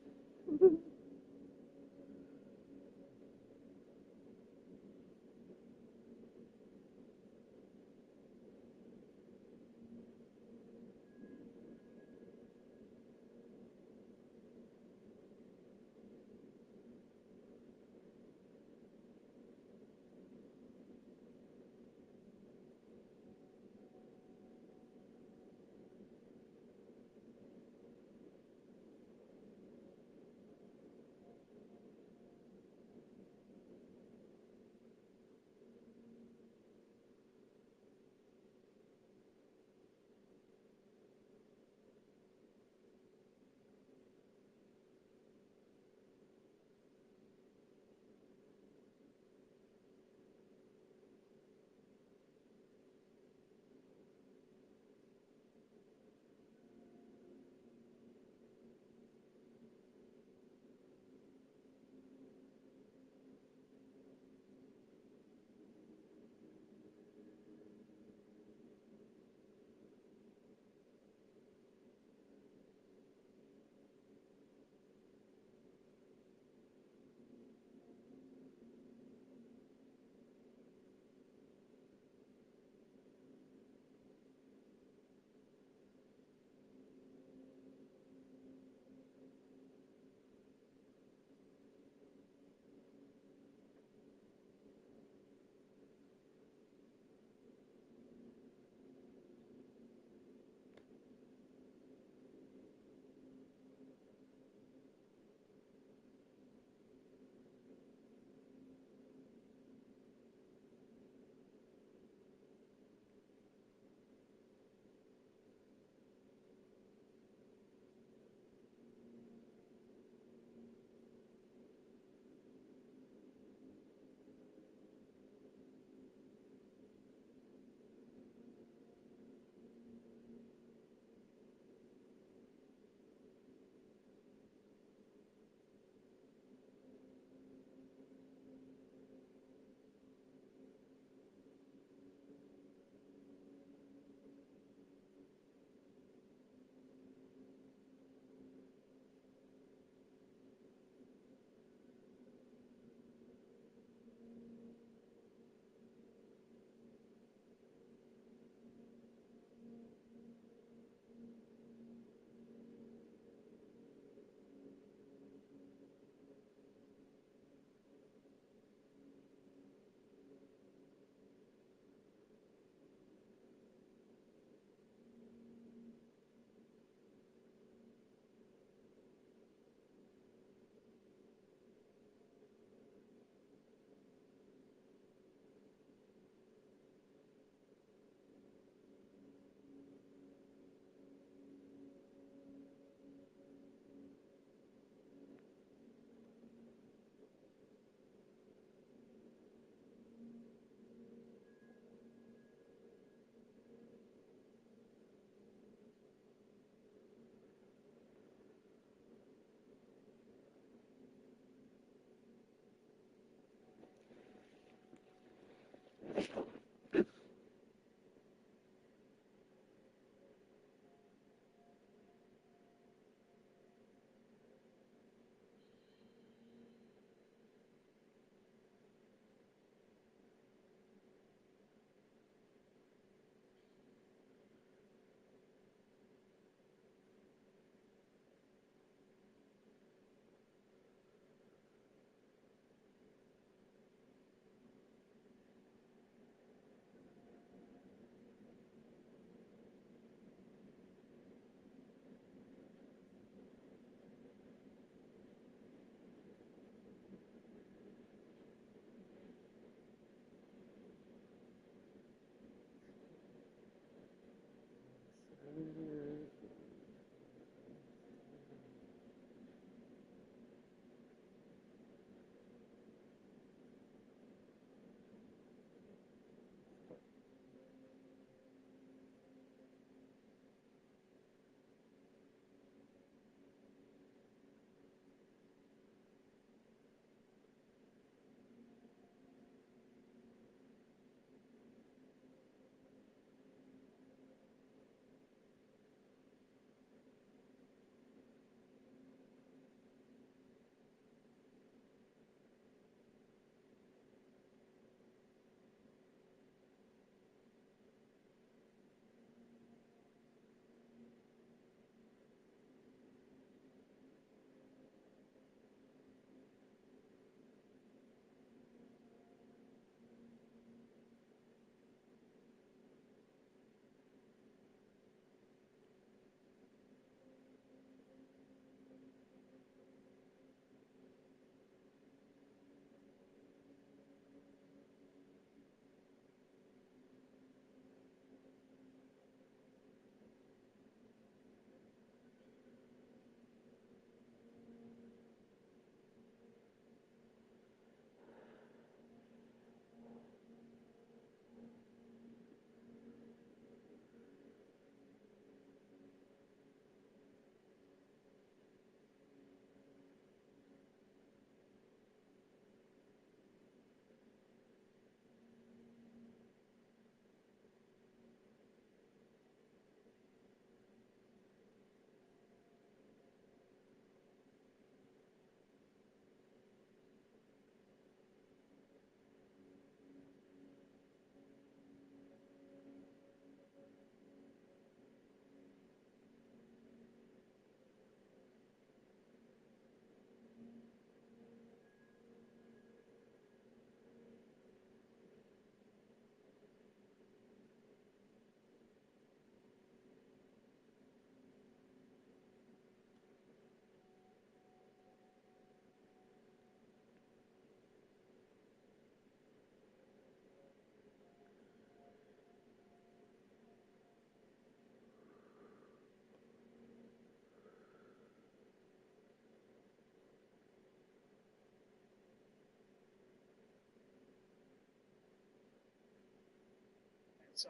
And so,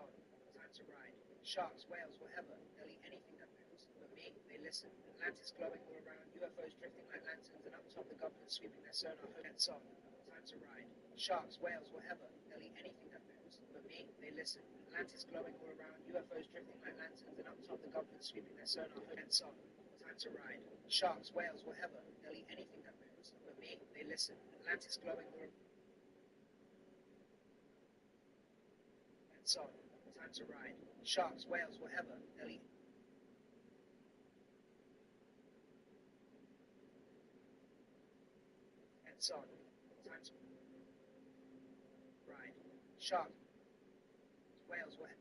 time to ride. Sharks, whales, whatever. They'll eat anything that moves. But me, they listen. Atlantis glowing all around. UFOs drifting like lanterns. And up top, the government sweeping their sonar. And so, time to ride. Sharks, whales, whatever. They'll eat anything that moves. But me, they listen. Atlantis glowing all around. UFOs drifting like lanterns. And up top, the government sweeping their sonar. And so, time to ride. Sharks, whales, whatever. They'll eat anything that moves. But me, they listen. Atlantis glowing all around. And so, time to ride. Sharks, whales, whatever. They'll eat. And so, time to ride. Sharks, whales, whatever.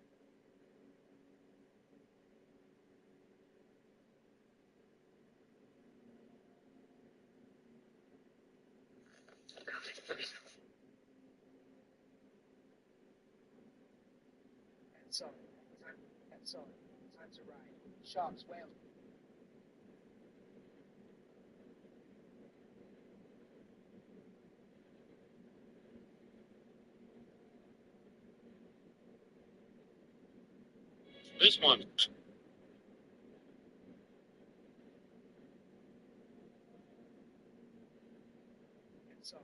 And so, time to ride. Sharks, whales. This one. And so,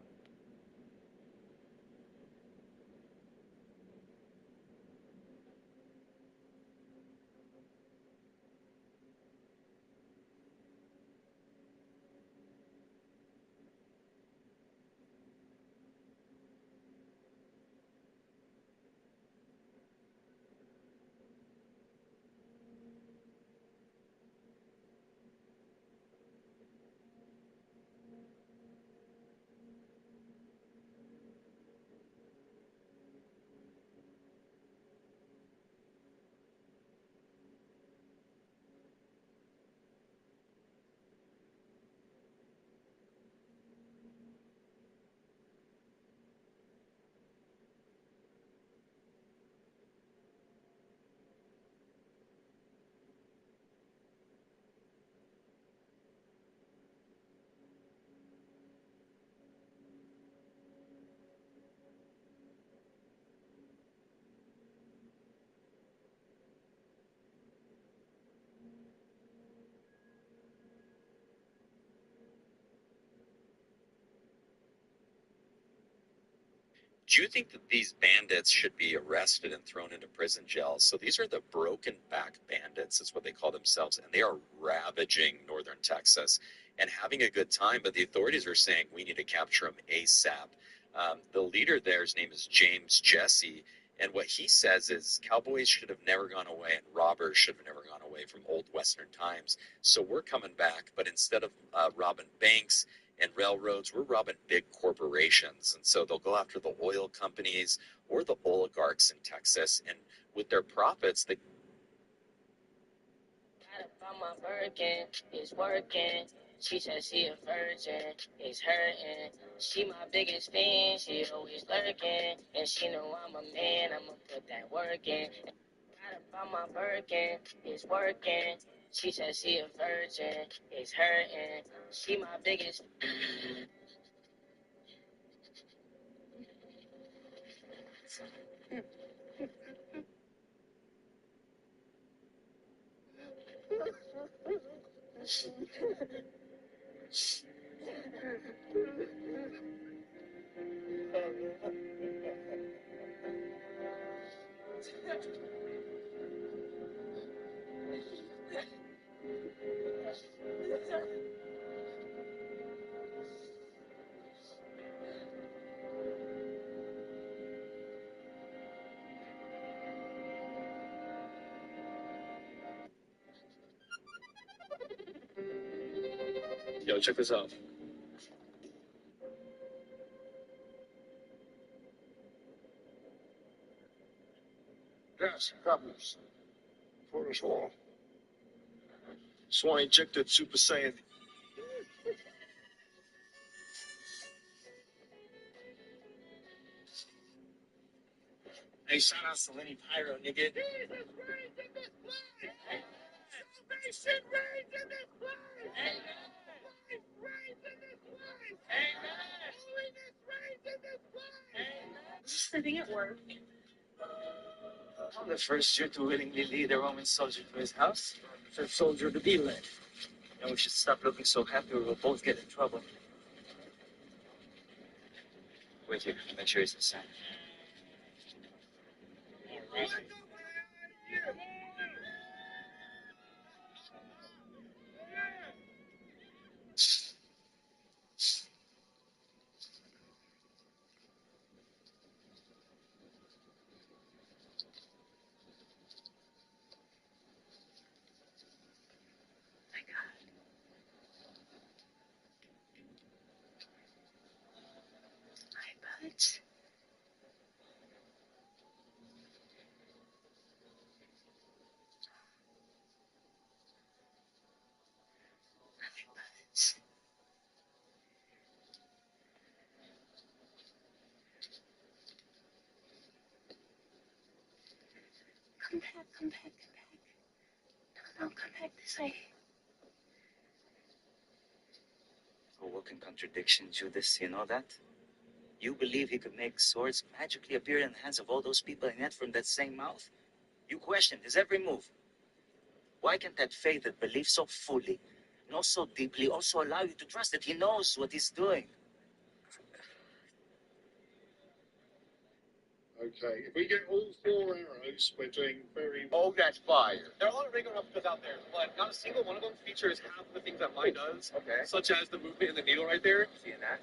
Do you think that these bandits should be arrested and thrown into prison jails? So these are the broken back bandits, is what they call themselves, and they are ravaging northern Texas and having a good time. But the authorities are saying we need to capture them ASAP. The leader there's name is James Jesse, and what he says is cowboys should have never gone away and robbers should have never gone away from old Western times. So we're coming back, but instead of robbing banks and railroads, we're robbing big corporations. And so they'll go after the oil companies or the oligarchs in Texas. And with their profits, they My Birkin is working. She said she a virgin, it's hurting. She my biggest fan, she always lurking. And she know I'm a man, I'ma put that work in. Gotta buy my Birkin, it's working. She said she a virgin, it's hurting. She my biggest. Yo, check this out. Yes, couples. For us all. Swan injected Super Saiyan. Hey, shout out to Lenny Pyro, nigga. Salvation reigns in this place! Life reigns in this place! Holiness reigns in this place! Just sitting at work. the first Jew to willingly lead a Roman soldier to his house, the first soldier to be led. And we should stop looking so happy or we'll both get in trouble. Wait here, make sure he's inside. But come back, come back, come back. No, no, come back this way. A walking contradiction, Judas, you know that? You believe he could make swords magically appear in the hands of all those people and yet from that same mouth? You question his every move. Why can't that faith that believes so fully, knows so deeply, also allow you to trust that he knows what he's doing? Okay, if we get all 4 arrows, we're doing very well. Oh, that's fire. There are a lot of regular replicas out there, but not a single one of them features half of the things that mine does. Okay. Such as the movement in the needle right there. Seeing that?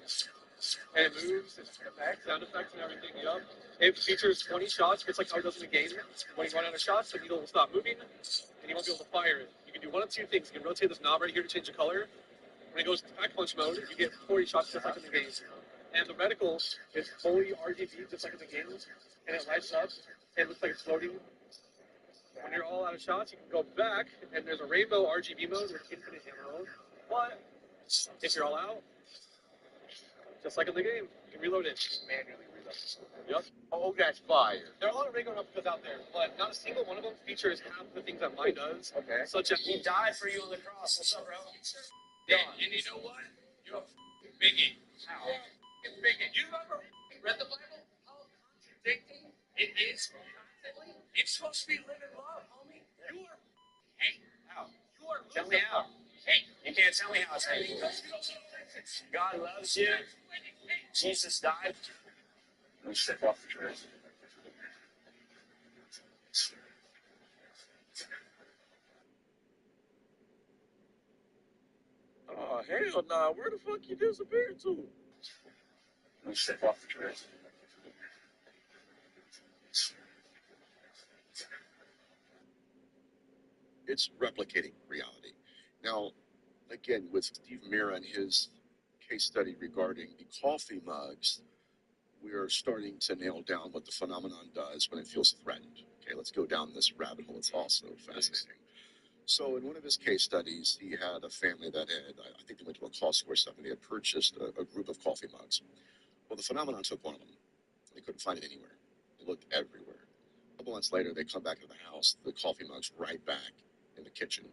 And it moves, it's sound effects and everything, yup. It features 20 shots, just like how it does in the game. When you run out of shots, the needle will stop moving, and you won't be able to fire it. You can do one of two things. You can rotate this knob right here to change the color. When it goes to pack punch mode, you get 40 shots just like in the game. And the reticle is fully RGB, just like in the game, and it lights up. It looks like it's floating. When you're all out of shots, you can go back, and there's a rainbow RGB mode with infinite ammo. But if you're all out, just like in the game, you can reload it. Manually reload. Yep. Oh, that's fire. There are a lot of regular replicas out there, but not a single one of them features half the things that mine does. Okay. Such as he died for you on the cross. What's up, bro? And you know what? You're a bigot. How? You're a bigot. You ever read the Bible? How contradicting it is constantly? It's supposed to be live in love, homie. You are hate. How? You are Tell me how. hate. You can't tell me how it's happening. God loves you. Jesus died. Let me step off the trail. Oh, hell nah. Where the fuck you disappeared to? Let me step off the trail. It's replicating reality. Now, again, with Steve Mira and his case study regarding the coffee mugs, we are starting to nail down what the phenomenon does when it feels threatened. Okay, let's go down this rabbit hole. It's also fascinating. So, in one of his case studies, he had a family that had, I think they went to a Costco or something, they had purchased a group of coffee mugs. Well, the phenomenon took one of them. They couldn't find it anywhere. They looked everywhere. A couple months later, they come back to the house, the coffee mug's right back in the kitchen.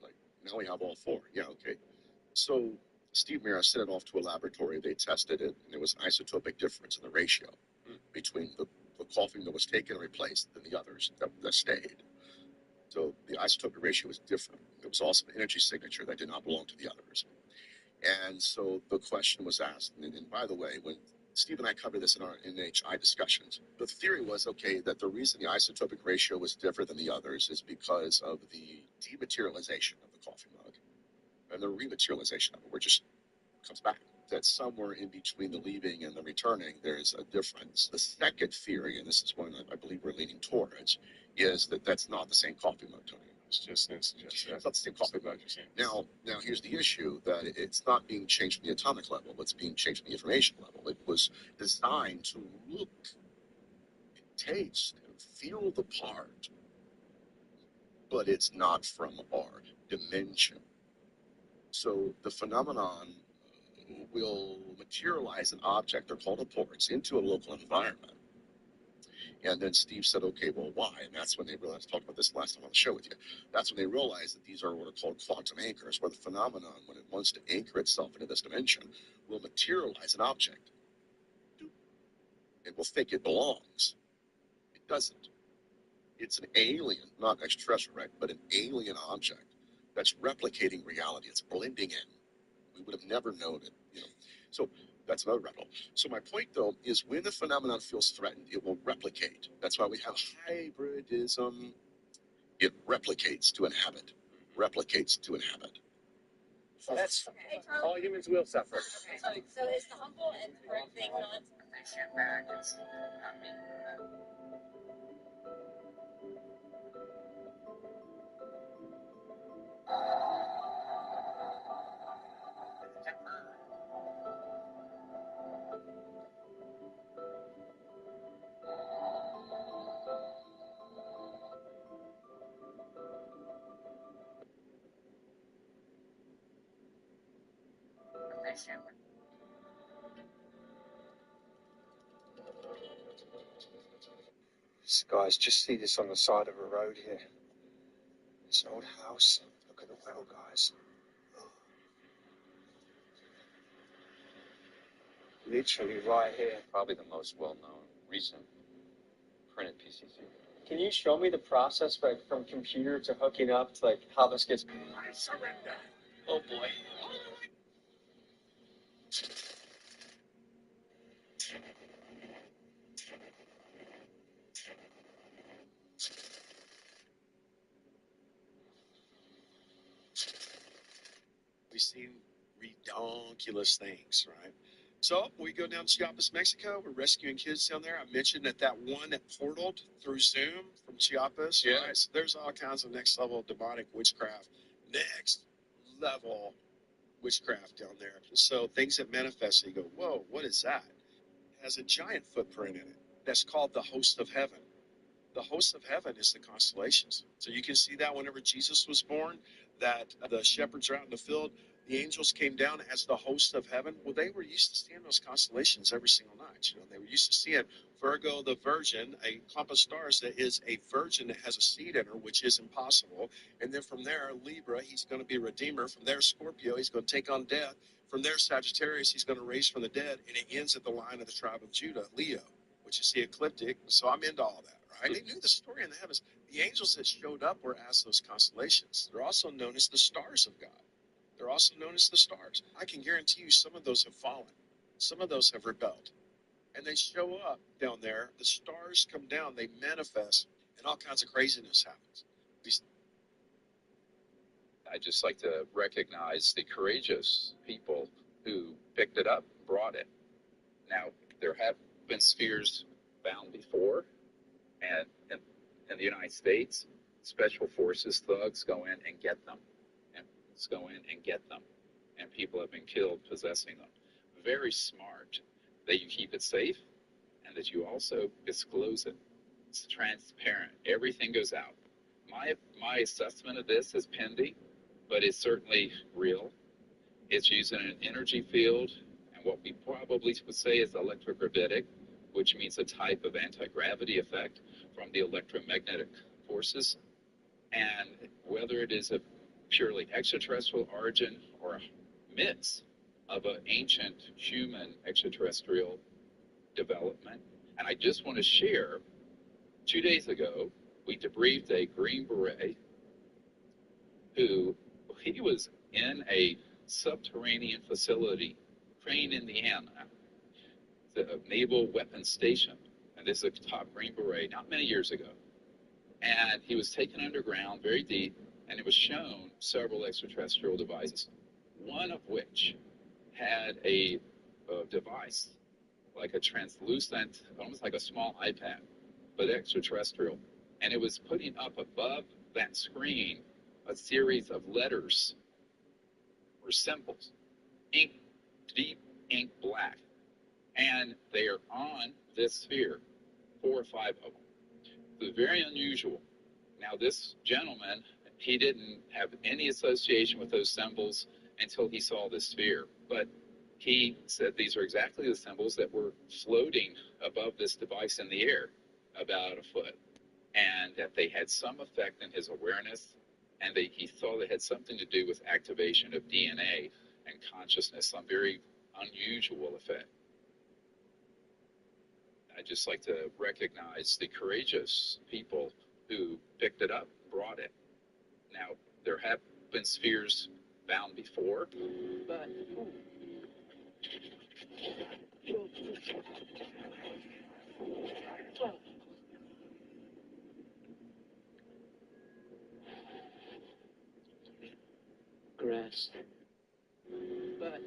Like, now we have all 4. Yeah, okay. So Steve Mira sent it off to a laboratory. They tested it, and there was an isotopic difference in the ratio between the coffee that was taken and replaced than the others that stayed. So the isotopic ratio was different. There was also an energy signature that did not belong to the others. And so the question was asked, and by the way, when Steve and I covered this in our NHI discussions, the theory was, okay, that the reason the isotopic ratio was different than the others is because of the dematerialization of the coffee mug and the rematerialization of it, where it just comes back. That somewhere in between the leaving and the returning, there's a difference. The second theory, and this is one I believe we're leaning towards, is that that's not the same coffee mug, Tony. It's not the same coffee mug. Now here's the issue, that it's not being changed from the atomic level, it's being changed from the information level. It was designed to look, taste, and feel the part, but it's not from our dimension. So the phenomenon will materialize an object, they're called reports, into a local environment. And then Steve said, okay, well, why? And that's when they realized, talked about this last time on the show with you, that's when they realized that these are what are called quantum anchors, where the phenomenon, when it wants to anchor itself into this dimension, will materialize an object. It will think it belongs. It doesn't. It's an alien, not extraterrestrial, right? But an alien object that's replicating reality. It's blending in. We would have never known it, you know. So that's another rabbit hole. So my point, though, is when a phenomenon feels threatened, it will replicate. That's why we have hybridism. It replicates to inhabit. Replicates to inhabit. So that's all humans will suffer. So is the humble and correct thing not? Guys, just see this on the side of a road here. It's an old house. Look at the well, guys. Literally right here. Probably the most well-known recent printed PCC. Can you show me the process, like from computer to hooking up to like how this gets? I surrender. Oh boy. We've seen redonkulous things, right? So we go down to Chiapas, Mexico. We're rescuing kids down there. I mentioned that one that portaled through Zoom from Chiapas. Yeah. Right? So there's all kinds of next level demonic witchcraft. Next level witchcraft down there. So things that manifest, you go, whoa, what is that? It has a giant footprint in it. That's called the host of heaven. The host of heaven is the constellations. So you can see that whenever Jesus was born, that the shepherds are out in the field, the angels came down as the host of heaven. Well, they were used to seeing those constellations every single night. You know, they were used to seeing Virgo, the virgin, a clump of stars that is a virgin that has a seed in her, which is impossible. And then from there, Libra, he's going to be a redeemer. From there, Scorpio, he's going to take on death. From there, Sagittarius, he's going to raise from the dead. And it ends at the line of the tribe of Judah, Leo, which is the ecliptic. So I'm into all that. Right? They knew the story in the heavens. The angels that showed up were as those constellations. They're also known as the stars of God. They're also known as the stars. I can guarantee you some of those have fallen. Some of those have rebelled. And they show up down there. The stars come down. They manifest. And all kinds of craziness happens. I just like to recognize the courageous people who picked it up, brought it. Now, there have been spheres found before. And in the United States, special forces thugs go in and get them. And go in and get them. And people have been killed possessing them. Very smart that you keep it safe and that you also disclose it. It's transparent. Everything goes out. My assessment of this is pending, but it's certainly real. It's using an energy field and what we probably would say is electrogravitic, which means a type of anti-gravity effect from the electromagnetic forces. And whether it is a purely extraterrestrial origin or a mix of an ancient human extraterrestrial development. And I just want to share, 2 days ago, we debriefed a Green Beret who, he was in a subterranean facility, Crane, Indiana, the Naval Weapons Station. And this is a top Green Beret, not many years ago. And he was taken underground, very deep, and it was shown several extraterrestrial devices, one of which had a device, like a translucent, almost like a small iPad, but extraterrestrial. And it was putting up above that screen a series of letters or symbols, ink, deep ink black. And they are on this sphere, 4 or 5 of them. It was very unusual. Now, this gentleman, he didn't have any association with those symbols until he saw this sphere. But he said these are exactly the symbols that were floating above this device in the air, about a foot, and that they had some effect in his awareness, and he saw they had something to do with activation of DNA and consciousness, some very unusual effect. I'd just like to recognize the courageous people who picked it up, brought it. Now, there have been spheres found before, but Grass. But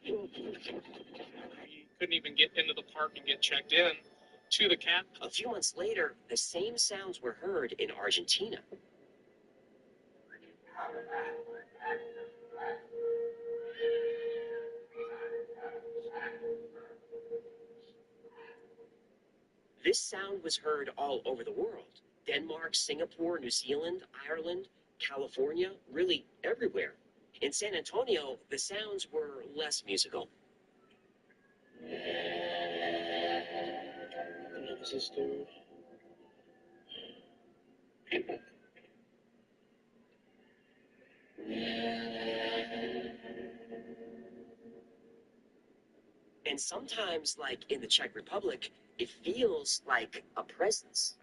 We couldn't even get into the park and get checked in to the cat. a few months later, the same sounds were heard in Argentina. This sound was heard all over the world. Denmark, Singapore, New Zealand, Ireland, California, really everywhere. In San Antonio, the sounds were less musical. Sister. And sometimes, like in the Czech Republic, it feels like a presence.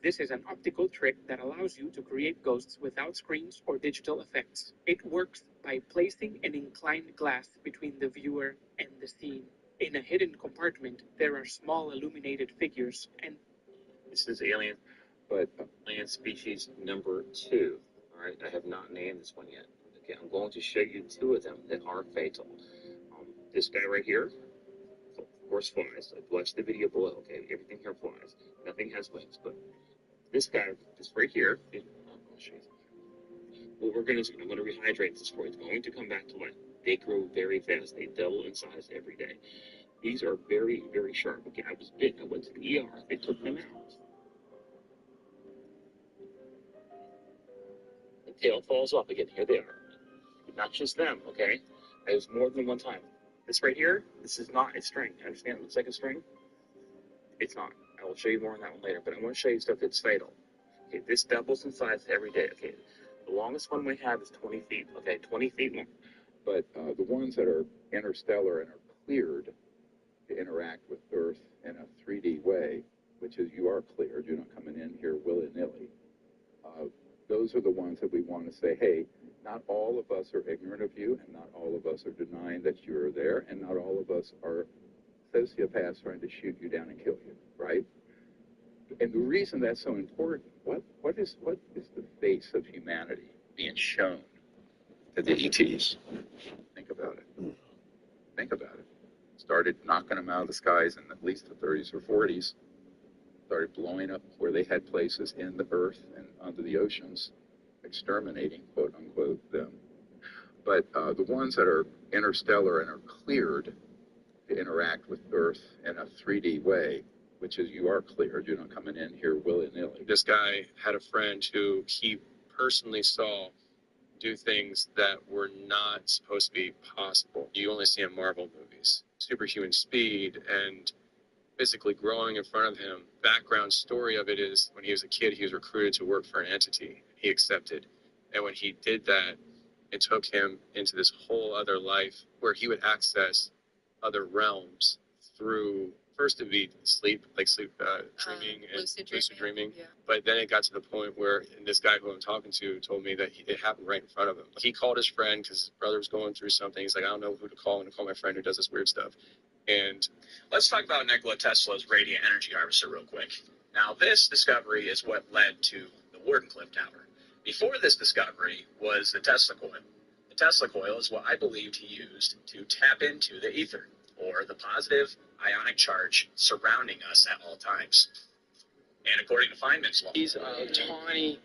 This is an optical trick that allows you to create ghosts without screens or digital effects. It works by placing an inclined glass between the viewer and the scene. In a hidden compartment, there are small illuminated figures, and This is alien, but alien species number 2. All right, I have not named this one yet. Okay, I'm going to show you 2 of them that are fatal. This guy right here, of course, flies. I've watched the video below. Okay, everything here flies. Nothing has wings, but this guy is right here. I'll show you. What we're going to do, I'm going to rehydrate this for you. It's going to come back to life. They grow very fast. They double in size every day. These are very, very sharp. Okay, I was bitten. I went to the ER. They took them out. The tail falls off again. Here they are. Not just them, okay? It was more than one time. This right here, this is not a string. You understand? It looks like a string. It's not. I will show you more on that one later, but I want to show you stuff that's fatal. Okay, this doubles in size every day. Okay, the longest one we have is 20 feet. Okay, 20 feet long. But the ones that are interstellar and are cleared to interact with Earth in a 3D way, which is you are cleared, you're not coming in here willy-nilly. Those are the ones that we want to say, hey, not all of us are ignorant of you, and not all of us are denying that you're there, and not all of us are sociopaths trying to shoot you down and kill you, right? And the reason that's so important, what is the face of humanity being shown to the ETs? Think about it. Think about it. Started knocking them out of the skies in at least the 30s or 40s. Started blowing up where they had places in the earth and under the oceans, exterminating, quote unquote, them. But the ones that are interstellar and are cleared to interact with Earth in a 3D way, which is you are cleared, you're not coming in here willy-nilly. this guy had a friend who he personally saw do things that were not supposed to be possible. You only see in Marvel movies. Superhuman speed and physically growing in front of him. Background story of it is when he was a kid, he was recruited to work for an entity. He accepted. And when he did that, it took him into this whole other life where he would access other realms through, first to be sleep dreaming and lucid dreaming. Yeah. But then it got to the point where, and this guy who I'm talking to told me that it happened right in front of him. He called his friend because his brother was going through something. He's like, I don't know who to call. I'm going to call my friend who does this weird stuff. And let's talk about Nikola Tesla's radiant energy harvester real quick. Now, this discovery is what led to the Wardenclyffe Tower. Before this discovery was the Tesla coil. The Tesla coil is what I believed he used to tap into the ether, or the positive ionic charge surrounding us at all times. And according to Feynman's law, These are tiny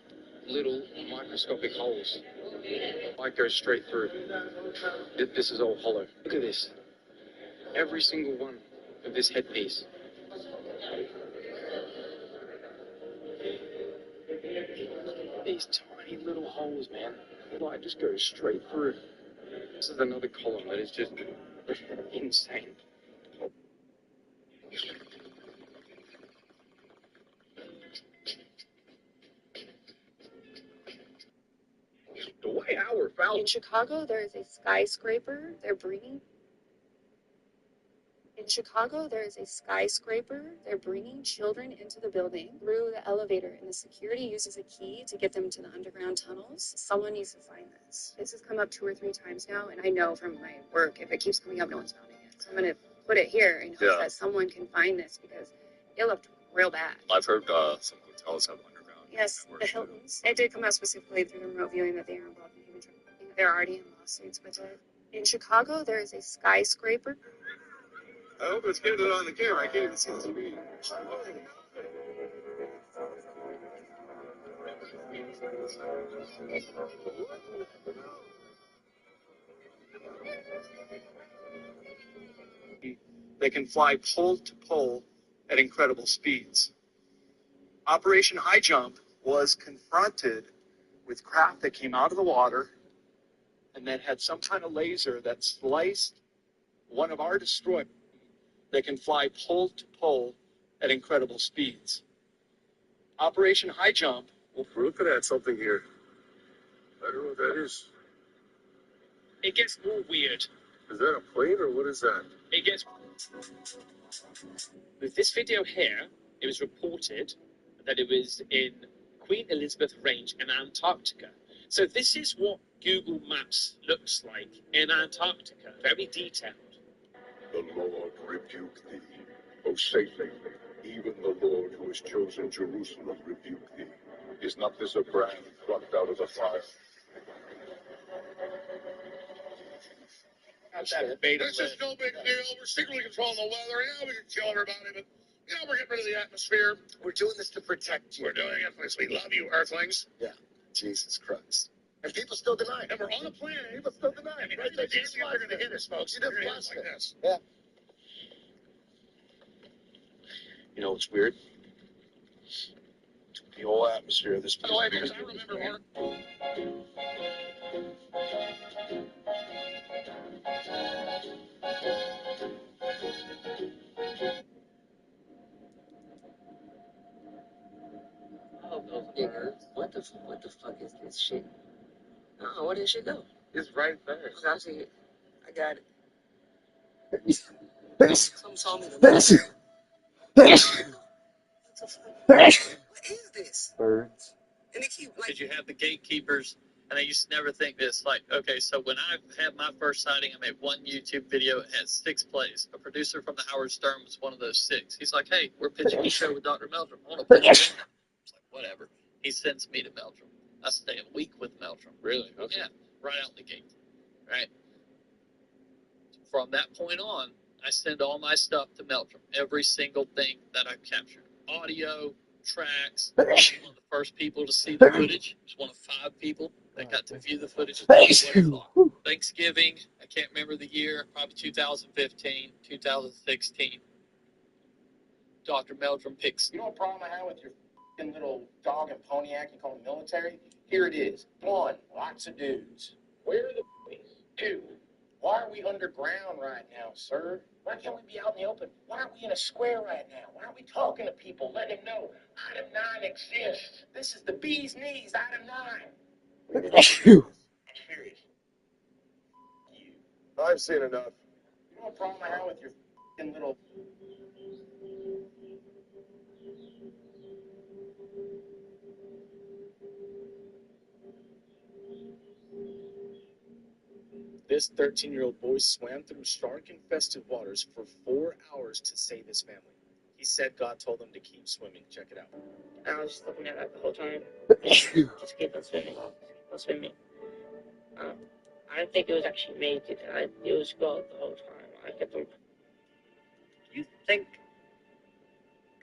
little microscopic holes. Light goes straight through. This is all hollow. Look at this. Every single one of this headpiece. These tiny little holes, man. The light just goes straight through. This is another column that is just insane. The way Howard Fowler. In Chicago, there is a skyscraper. They're bringing. In Chicago, there is a skyscraper. They're bringing children into the building through the elevator, and the security uses a key to get them to the underground tunnels. Someone needs to find this. This has come up 2 or 3 times now, and I know from my work, if it keeps coming up, no one's found it yet. So I'm going to put it here in hopes that someone can find this, because it looked real bad. I've heard some hotels have underground. Yes, the Hiltons. It did come out specifically through the remote viewing that they are involved in human trafficking. They're already in lawsuits with it. In Chicago, there is a skyscraper. I hope it's getting it on the camera. I can't even see the screen. They can fly pole to pole at incredible speeds. Operation High Jump was confronted with craft that came out of the water and that had some kind of laser that sliced one of our destroyers that can fly pole to pole at incredible speeds. Operation High Jump. We're looking at something here. I don't know what that is. It gets more weird. Is that a plane or what is that? It gets. With this video here, it was reported that it was in Queen Elizabeth Range in Antarctica. So this is what Google Maps looks like in Antarctica. Very detailed. The Lord rebuke thee, O Satan, even the Lord who has chosen Jerusalem rebuke thee. Is not this a brand plucked out of the fire? This is no big deal. We're secretly controlling the weather. Yeah, we can kill everybody, but we're getting rid of the atmosphere. We're doing this to protect you. We're doing it because we love you, Earthlings. Yeah, Jesus Christ. And people still deny it. And we're on the planet. People still deny it. I mean, Right? they're going to hit us, folks. You They're did going to hit us plus like it. this. Yeah. You know what's weird? The whole atmosphere of this place. By the way, because I remember Nigga, what the fuck is this shit? Oh, where did shit go? It's right there. Okay, I see it. I got it. Someone told me to look. What is this? Birds. And they keep like. Did you have the gatekeepers? And I used to never think this, like, okay, so when I had my first sighting, I made one YouTube video. It had 6 plays. A producer from the Howard Stern was one of those 6. He's like, hey, we're pitching a show with Dr. Meldrum. I want to pitch it. I was like, whatever. He sends me to Meldrum. I stay a week with Meldrum. Really? Okay. Yeah, right out the gate. Right? From that point on, I send all my stuff to Meldrum. Every single thing that I captured. Audio, tracks. I was one of the first people to see the footage. I was one of 5 people that got to view the footage. Thanksgiving, I can't remember the year, probably 2015, 2016. Dr. Meldrum picks. You know what problem I have with your f***ing little dog and poniac you call the military? Here it is. 1, lots of dudes. Where are the boys? 2, why are we underground right now, sir? Why can't we be out in the open? Why aren't we in a square right now? Why aren't we talking to people, letting them know item 9 exists? This is the bee's knees, item 9. I'm serious. I've seen enough. You know what problem I have with your f***ing little... This 13-year-old boy swam through shark-infested waters for 4 hours to save his family. He said God told him to keep swimming. Check it out. I was just looking at that the whole time. Just keep on swimming. Keep on swimming. I didn't think it was actually made to that. It was God the whole time. I kept on. You think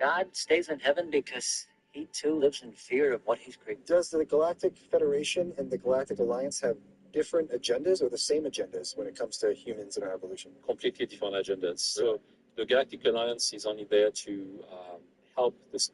God stays in heaven because he too lives in fear of what he's created? Does the Galactic Federation and the Galactic Alliance have different agendas or the same agendas when it comes to humans and our evolution? Completely different agendas. So the Galactic Alliance is only there to help this.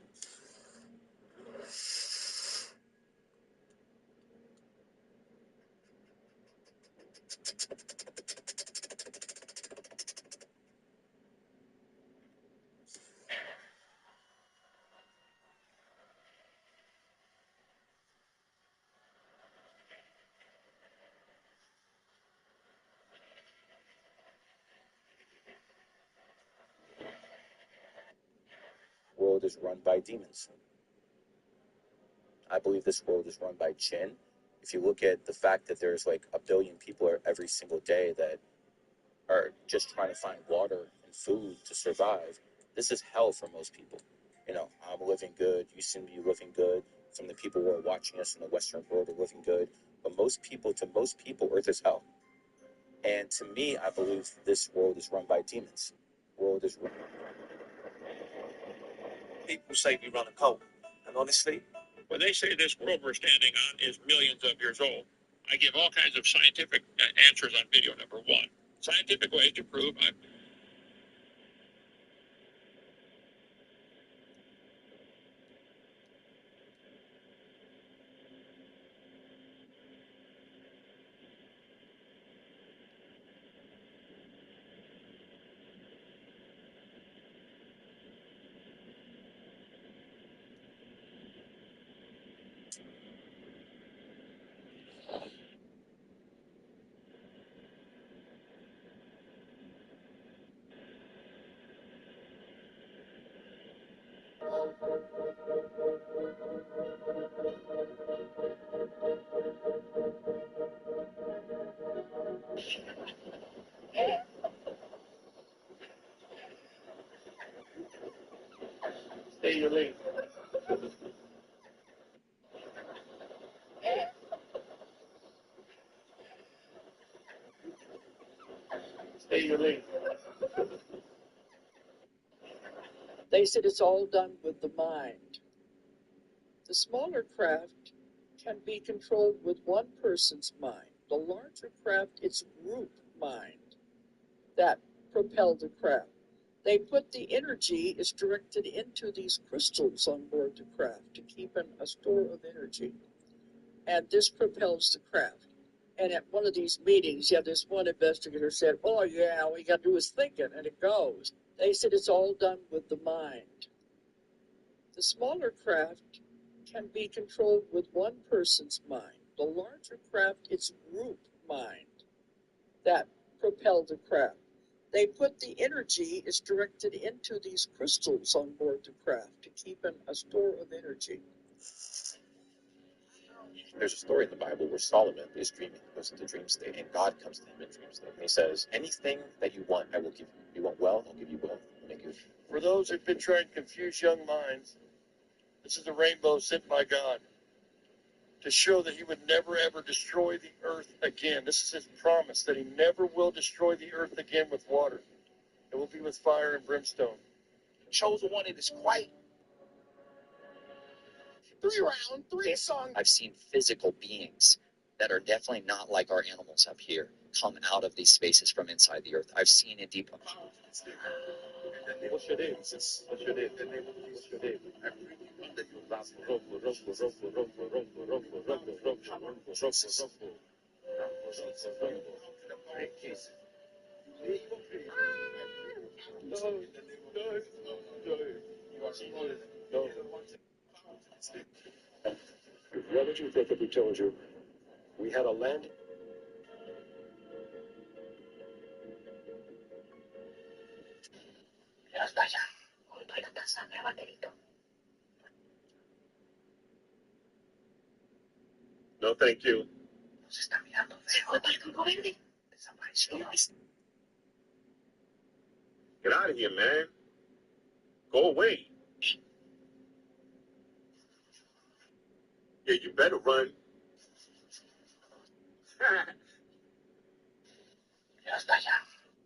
world is run by demons. I believe this world is run by jinn. If you look at the fact that there's like 1 billion people every single day that are just trying to find water and food to survive, this is hell for most people. You know, I'm living good, you seem to be living good. Some of the people who are watching us in the Western world are living good. But to most people, Earth is hell. And to me, I believe this world is run by demons. World is run. People say we run a cult. And honestly, when they say this world we're standing on is millions of years old, I give all kinds of scientific answers on video. Number one, scientific ways to prove I'm. Stay your lane. Stay your lane. They said it's all done with the mind. The smaller craft can be controlled with one person's mind. The larger craft, it's group mind that propelled the craft. They put the energy is directed into these crystals on board the craft to keep a store of energy. And this propels the craft. And at one of these meetings, this one investigator said, oh yeah, all you got to do is thinking, and it goes. They said it's all done with the mind. The smaller craft can be controlled with one person's mind. The larger craft, it's group mind that propelled the craft. They put the energy is directed into these crystals on board the craft to keep a store of energy. There's a story in the Bible where Solomon is dreaming, goes into dream state, and God comes to him in dream state. And he says, anything that you want, I will give you. You want wealth, I'll give you wealth. I'll make you. For those who've been trying to confuse young minds, this is a rainbow sent by God to show that he would never ever destroy the earth again. This is his promise that he never will destroy the earth again with water. It will be with fire and brimstone. Chosen one, it is quite 3 round, 3 song. I've seen physical beings that are definitely not like our animals up here come out of these spaces from inside the earth. I've seen it deep. What's your name? What's your name? What's your name? What did you think if we told you we had a land? No, thank you. Get out of here, man. Go away. Yeah, you better run.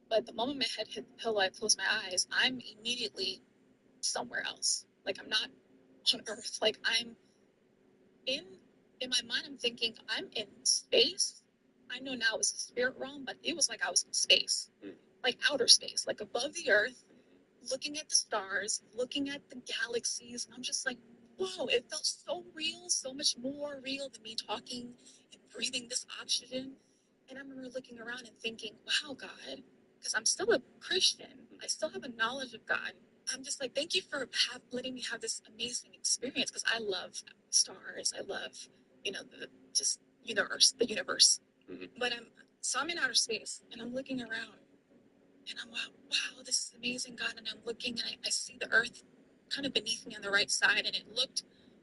But the moment my head hit the pillow, I closed my eyes, I'm immediately somewhere else. Like, I'm not on Earth. Like, I'm in my mind, I'm thinking, I'm in space. I know now it's a spirit realm, but it was like I was in space. Like outer space, like above the Earth, looking at the stars, looking at the galaxies, and I'm just like, whoa, it felt so real, so much more real than me talking and breathing this oxygen. And I remember looking around and thinking, wow, God, because I'm still a Christian. I still have a knowledge of God. I'm just like, thank you for letting me have this amazing experience, because I love stars. I love, the universe. But I'm in outer space, and I'm looking around, and I'm wow, this is amazing, God. And I'm looking, and I see the earth kind of beneath me on the right side, and it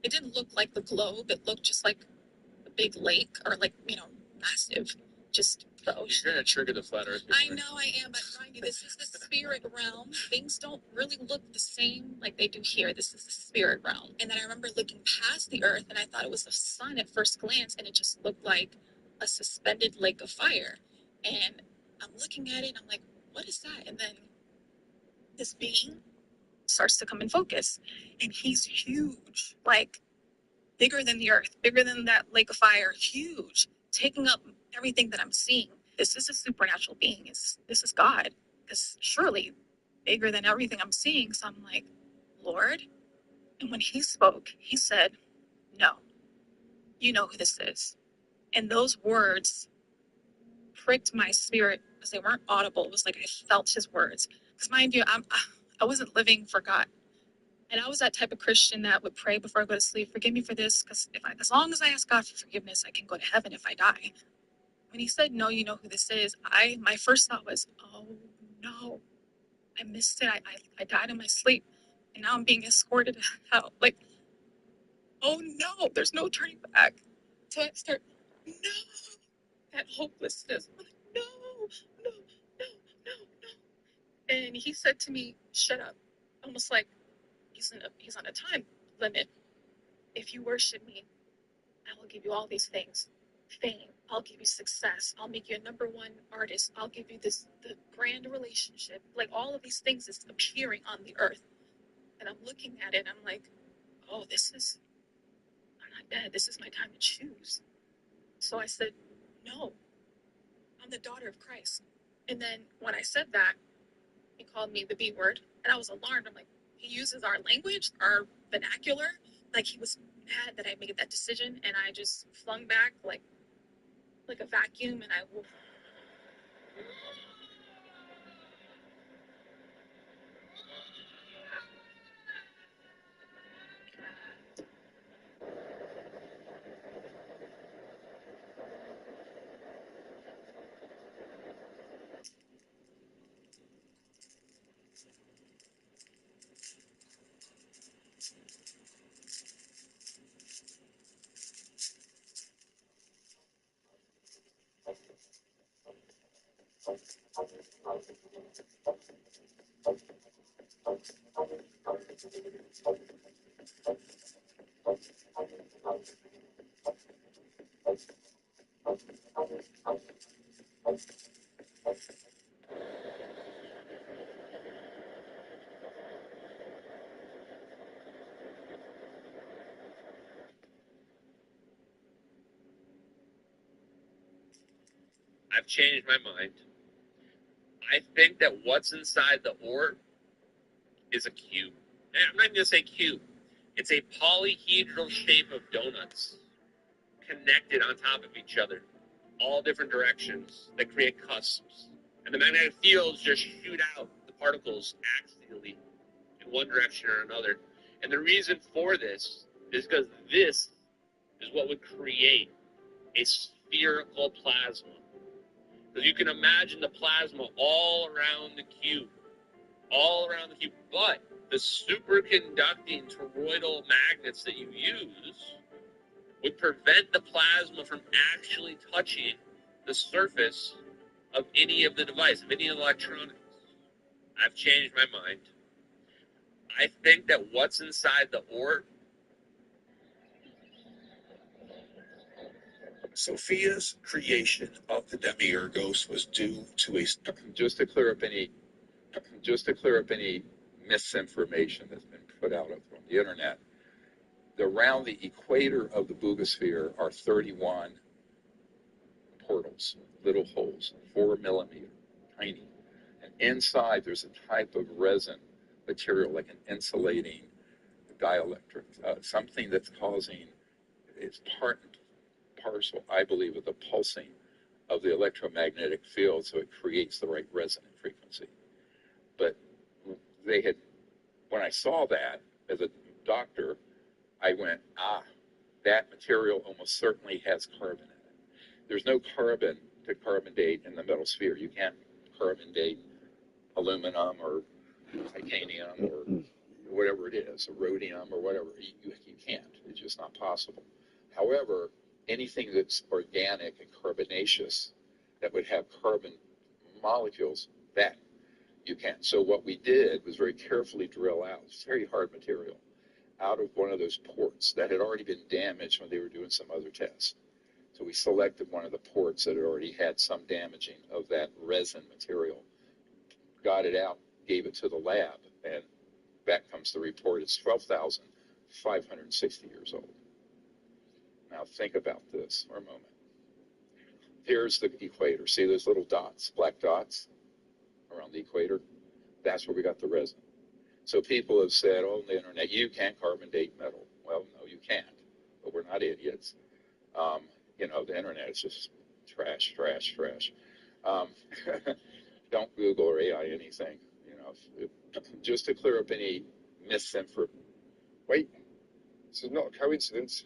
didn't look like the globe. It looked just like a big lake, or like, massive, just the ocean. You're gonna trigger the flat earth. I know I am, but mind you, this is the spirit realm. Things don't really look the same like they do here. This is the spirit realm. And then I remember looking past the earth, and I thought it was the sun at first glance, and it just looked like a suspended lake of fire. And I'm looking at it, and I'm like, what is that? And then this being starts to come in focus, and he's huge, like bigger than the earth, bigger than that lake of fire, huge, taking up everything that I'm seeing. This is a supernatural being. This is God, because surely bigger than everything I'm seeing. So I'm like, Lord. And when he spoke, he said, no, you know who this is. And those words pricked my spirit because they weren't audible. It was like I felt his words. Because mind you, I wasn't living for God. And I was that type of Christian that would pray before I go to sleep, forgive me for this, because as long as I ask God for forgiveness, I can go to heaven if I die. When he said, no, you know who this is, my first thought was, oh no, I missed it. I died in my sleep, and now I'm being escorted out. Like, oh no, there's no turning back. So I start, no, that hopelessness. I'm like, no, no, no, no, no. And he said to me, shut up. Almost like he's on a time limit. If you worship me, I will give you all these things. Fame. I'll give you success. I'll make you a #1 artist. I'll give you the grand relationship. Like, all of these things is appearing on the earth. And I'm looking at it and I'm like, oh, I'm not dead. This is my time to choose. So I said, no, I'm the daughter of Christ. And then when I said that, he called me the B word. And I was alarmed. I'm like, he uses our language, our vernacular. Like, he was mad that I made that decision. And I just flung back like a vacuum, and I I've changed my mind. I think that what's inside the orb is a cube. And I'm not even going to say cube. It's a polyhedral shape of donuts connected on top of each other, all different directions that create cusps. And the magnetic fields just shoot out the particles axially in one direction or another. And the reason for this is because this is what would create a spherical plasma. Because you can imagine the plasma all around the cube, but the superconducting toroidal magnets that you use would prevent the plasma from actually touching the surface of any of the device, of any of the electronics. I've changed my mind. I think that what's inside the orb. Sophia's creation of the Demiurgos was due to a just to clear up any misinformation that's been put out on the internet. Around the equator of the Boogosphere are 31 portals, little holes, 4 millimeter, tiny. And inside there's a type of resin material, like an insulating dielectric, something that's causing, it's part and parcel, I believe, of the pulsing of the electromagnetic field, so it creates the right resonant frequency. But when I saw that as a doctor, I went, that material almost certainly has carbon in it. There's no carbon to carbon date in the metal sphere. You can't carbon date aluminum or titanium whatever it is, a rhodium or whatever. You can't. It's just not possible. However, anything that's organic and carbonaceous that would have carbon molecules, that you can. So what we did was very carefully drill out, it's very hard material, out of one of those ports that had already been damaged when they were doing some other test. So we selected one of the ports that had already had some damaging of that resin material, got it out, gave it to the lab, and back comes the report. It's 12,560 years old. Now think about this for a moment. Here's the equator. See those little dots, black dots around the equator? That's where we got the resin. So people have said, oh, on the internet, you can't carbon date metal. Well, no, you can't, but we're not idiots. You know, the internet is just trash. Don't Google or AI anything, you know, just to clear up any misinformation. Wait, this is not a coincidence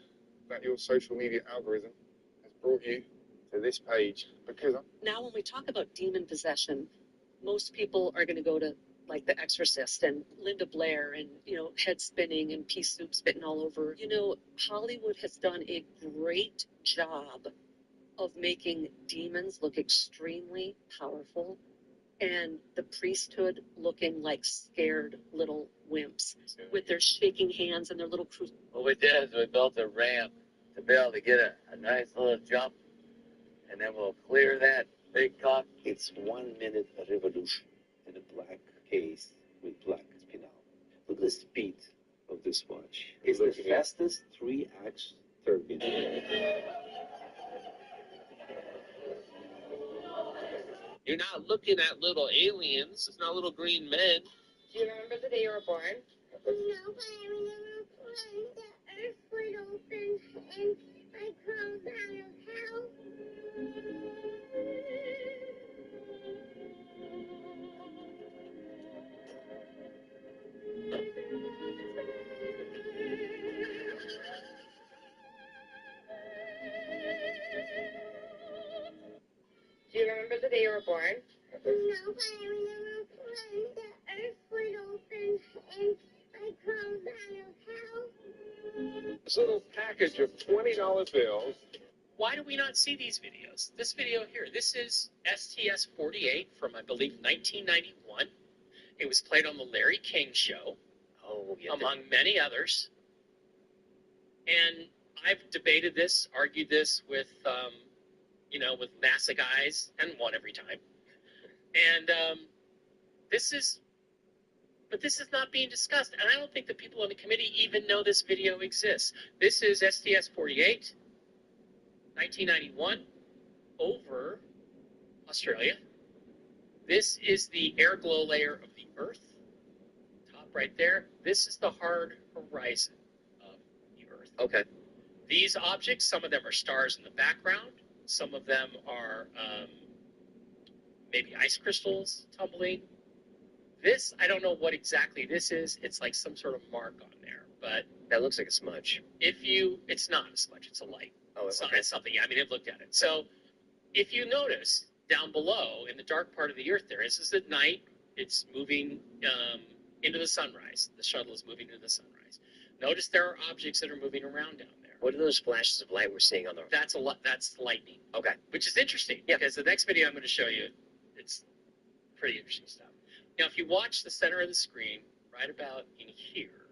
that your social media algorithm has brought you to this page, because now when we talk about demon possession, most people are going to go to like The Exorcist and Linda Blair and, you know, head spinning and pea soup spitting all over. You know, Hollywood has done a great job of making demons look extremely powerful and the priesthood looking like scared little wimps with their shaking hands and their little What we did is we built a ramp to be able to get a nice little jump, and then we'll clear that big cock. It's 1 minute revolution in a black case with black spinal. Look at the speed of this watch. It's the fastest 3-ax turbine. You're not looking at little aliens. It's not little green men. Do you remember the day you were born? No, but I remember when the earth would open and I crawled out of hell. Do you remember the day you were born? No, but I remember when the earth would open and I crawled out of hell. This little package of $20 bills. Why do we not see these videos? This video here, this is STS-48 from, I believe, 1991. It was played on the Larry King Show, among many others. And I've debated this, argued this with, with NASA guys, and won every time. And this is not being discussed. And I don't think the people on the committee even know this video exists. This is STS-48, 1991, over Australia. This is the air glow layer of the Earth, top right there. This is the hard horizon of the Earth. Okay. These objects, some of them are stars in the background. Some of them are maybe ice crystals tumbling. This, I don't know what exactly this is. It's like some sort of mark on there, but that looks like a smudge. It's not a smudge, it's a light. Oh, it's, okay. It's something. I mean, I've looked at it. So if you notice down below in the dark part of the Earth there, this is at night. It's moving into the sunrise. The shuttle is moving into the sunrise. Notice there are objects that are moving around down there. What are those flashes of light we're seeing on the? That's lightning. Okay. Which is interesting because the next video I'm going to show you, it's pretty interesting stuff. Now, if you watch the center of the screen, right about in here,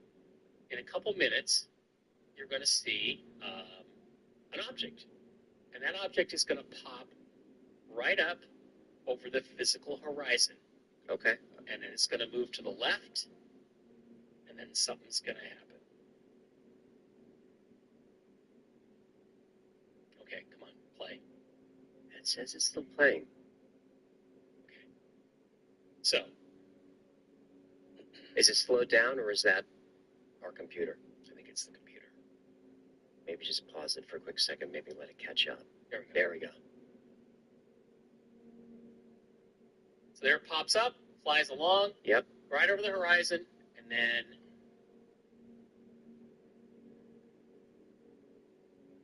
in a couple minutes, you're going to see an object. And that object is going to pop right up over the physical horizon. Okay. And then it's going to move to the left, and then something's going to happen. Okay, come on, play. It says it's still playing. Okay. So. Is it slowed down, or is that our computer? I think it's the computer. Maybe just pause it for a quick second, maybe let it catch up. There we go. So there it pops up, flies along. Yep. Right over the horizon, and then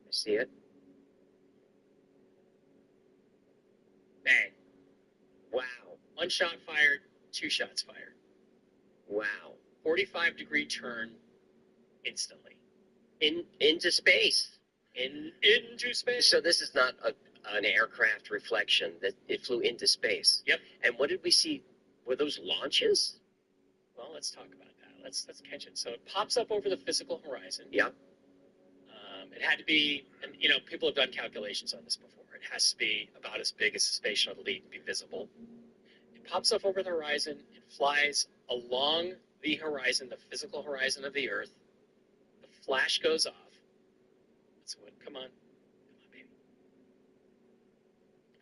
I see it. Bang. Wow. 1 shot fired, 2 shots fired. Wow. 45-degree turn instantly. Into space. Into space. So this is not an aircraft reflection, that it flew into space. Yep. And what did we see? Were those launches? Well, let's talk about that. Let's catch it. So it pops up over the physical horizon. Yeah. It had to be, and you know, people have done calculations on this before. It has to be about as big as a space shuttle to be visible. It pops up over the horizon. It flies along the horizon, the physical horizon of the Earth. The flash goes off. Let's go. Come on, baby.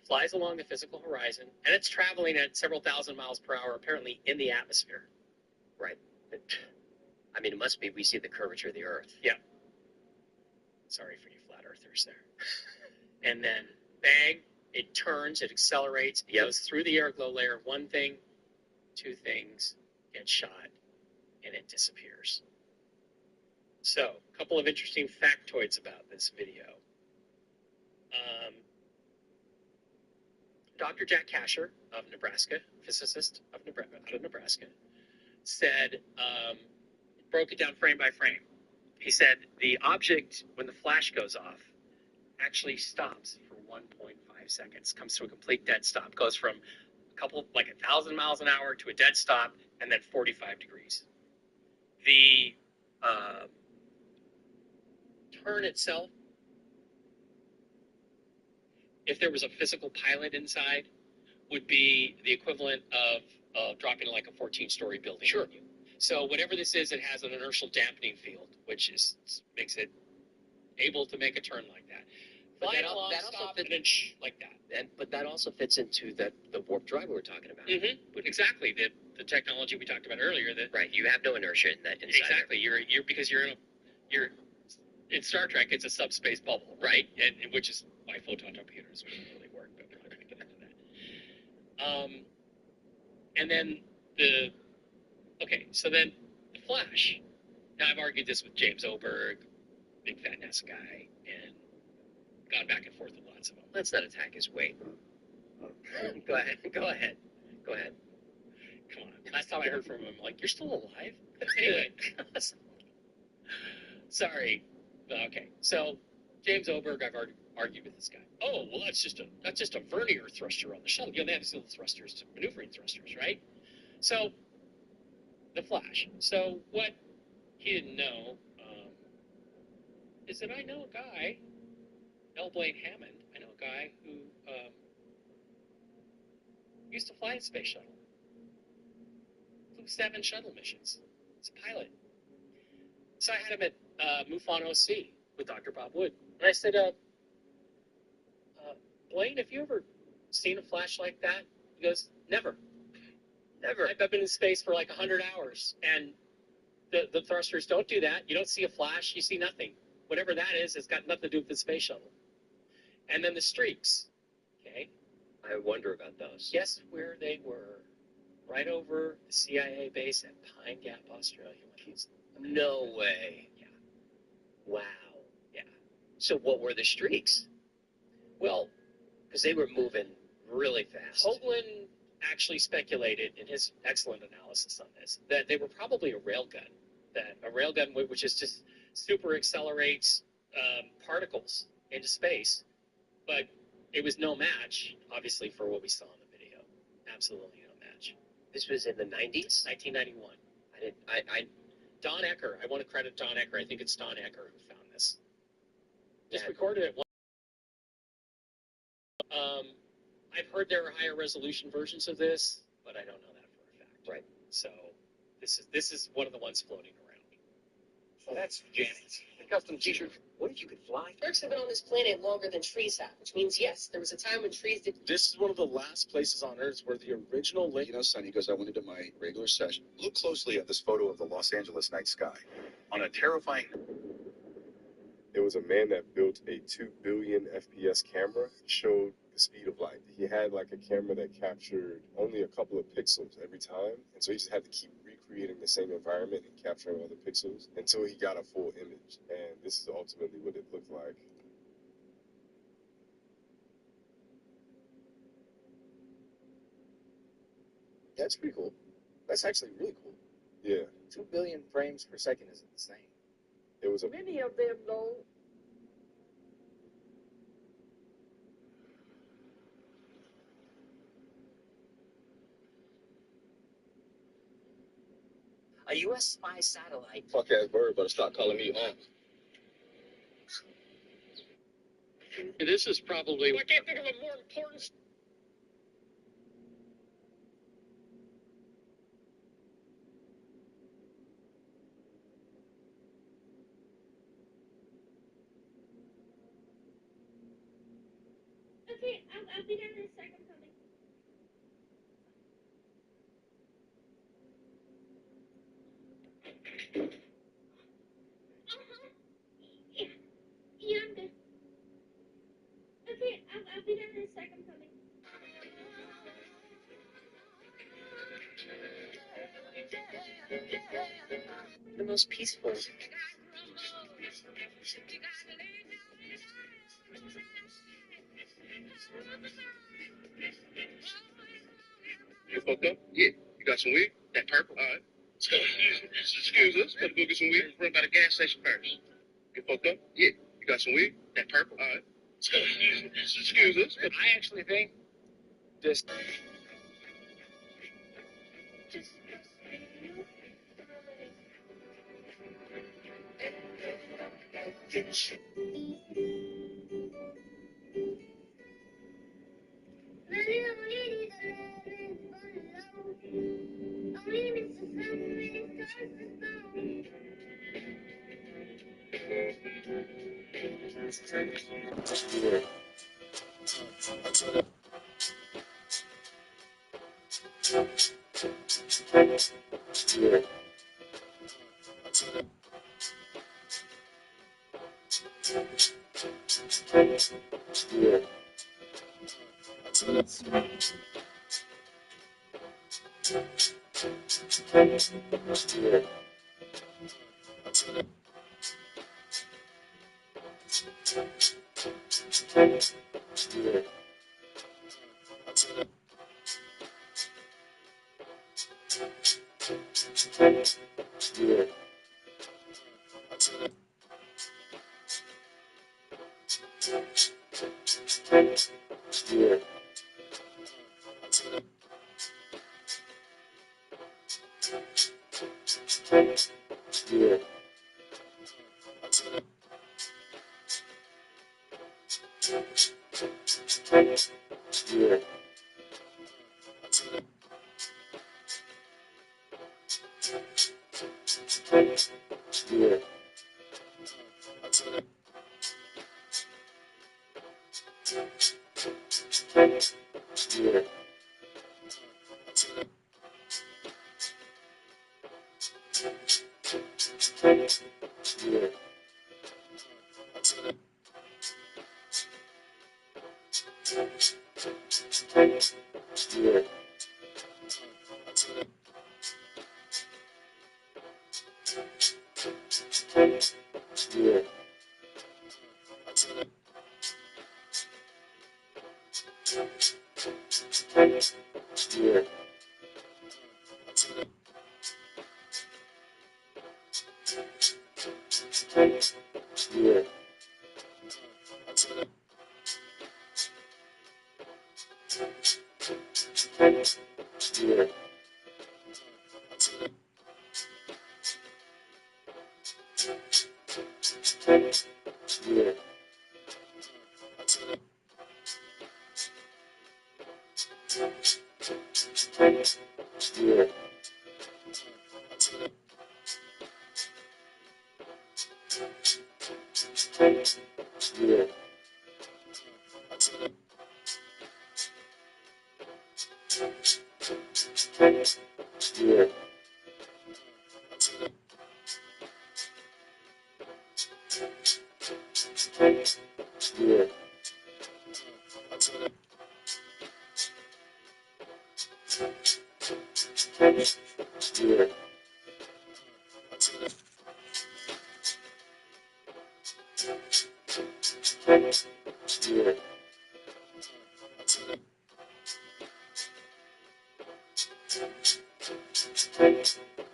It flies along the physical horizon, and it's traveling at several thousand miles per hour, apparently in the atmosphere. Right. I mean, it must be. We see the curvature of the Earth. Yeah. Sorry for you flat earthers there. And then, bang, it turns, it accelerates, it goes through the air glow layer. One thing, two things, gets shot, and it disappears. So, a couple of interesting factoids about this video. Dr. Jack Kasher of Nebraska, physicist out of Nebraska, said, broke it down frame by frame. He said the object, when the flash goes off, actually stops for 1.5 seconds, comes to a complete dead stop, goes from a couple, like 1,000 miles an hour to a dead stop, and then 45 degrees. The turn itself, if there was a physical pilot inside, would be the equivalent of dropping like a 14-story building. Sure. On you. So whatever this is, it has an inertial dampening field, which makes it able to make a turn like that. But Flying that along, also stop, fits, and then shh, like that. But that also fits into the warp drive we were talking about. Mm-hmm. Exactly. The technology we talked about earlier. That right. You have no inertia in that. Exactly. There. You're because you're in Star Trek. It's a subspace bubble, right? And which is why photon torpedoes wouldn't really work. But we're not going to get into that. And then so then the Flash. Now I've argued this with James Oberg, big fat NASA guy, and gone back and forth with lots of them. Let's not attack his weight. Go ahead. Go ahead. Come on. Last time I heard from him, I'm like, you're still alive? Anyway. Sorry. Okay. So James Oberg, I've argued with this guy. Oh, well, that's just a vernier thruster on the shuttle. You know, they have little thrusters, maneuvering thrusters, right? So the Flash. So what he didn't know is that I know a guy, L. Blaine Hammond. I know a guy who used to fly a space shuttle. Flew 7 shuttle missions. He's a pilot. So I had him at MUFON OC with Dr. Bob Wood. And I said, Blaine, have you ever seen a flash like that? He goes, never. Never. I've been in space for like 100 hours, and the thrusters don't do that. You don't see a flash. You see nothing. Whatever that is, it's got nothing to do with the space shuttle. And then the streaks, okay? I wonder about those. Guess where they were? Right over the CIA base at Pine Gap, Australia. No way. Yeah. Wow. Yeah. So what were the streaks? Well, because they were moving really fast. Hoagland actually speculated in his excellent analysis on this that they were probably a railgun. That a railgun, which is just super accelerates particles into space, but it was no match, obviously, for what we saw in the video. Absolutely no match. This was in the 90s? 1991. Don Ecker, I want to credit Don Ecker. I think it's Don Ecker who found this. Just recorded it. I've heard there are higher resolution versions of this, but I don't know that for a fact. Right. So this is one of the ones floating around. So that's Janet's. The custom t-shirt. What if you could fly? Birds have been on this planet longer than trees have, which means, yes, there was a time when trees did. This is one of the last places on Earth where the original lake. You know, Sonny goes, I went into my regular session. Look closely at this photo of the Los Angeles night sky. On a terrifying... There was a man that built a 2 billion FPS camera, showed the speed of light. He had like a camera that captured only a couple of pixels every time, and so he just had to keep recreating the same environment and capturing all the pixels until he got a full image. And this is ultimately what it looked like. That's pretty cool. That's actually really cool. Yeah, 2 billion frames per second is insane. it was a. Many of them, though, A U.S. spy satellite. Fuck ass bird better stop calling me on. This is probably. I can't think of a more important. Okay, I'll be there in a second, coming. Yeah, yeah, I'm good. Okay, I'll be there in a second, coming. The most peaceful. You fucked up? Yeah. You got some weed? That purple? All right. Excuse us. Better go get some weed. Run by the gas station first. You fucked up? Yeah. You got some weed? That purple? All right. Excuse us. I actually think this.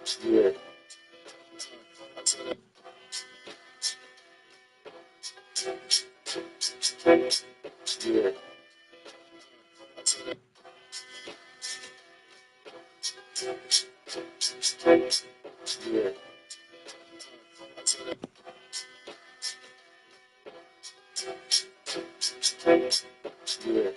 Yeah. Yeah. Yeah. Yeah.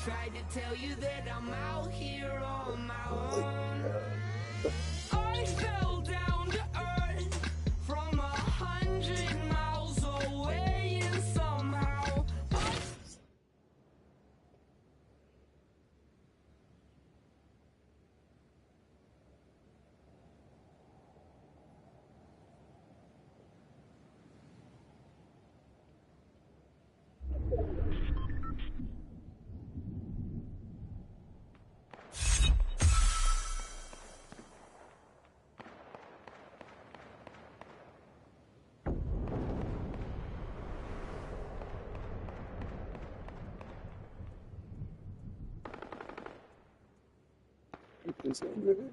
Tried to tell you that I'm out here on my own. I fell down to earth from 100 miles away, and somehow It's not good.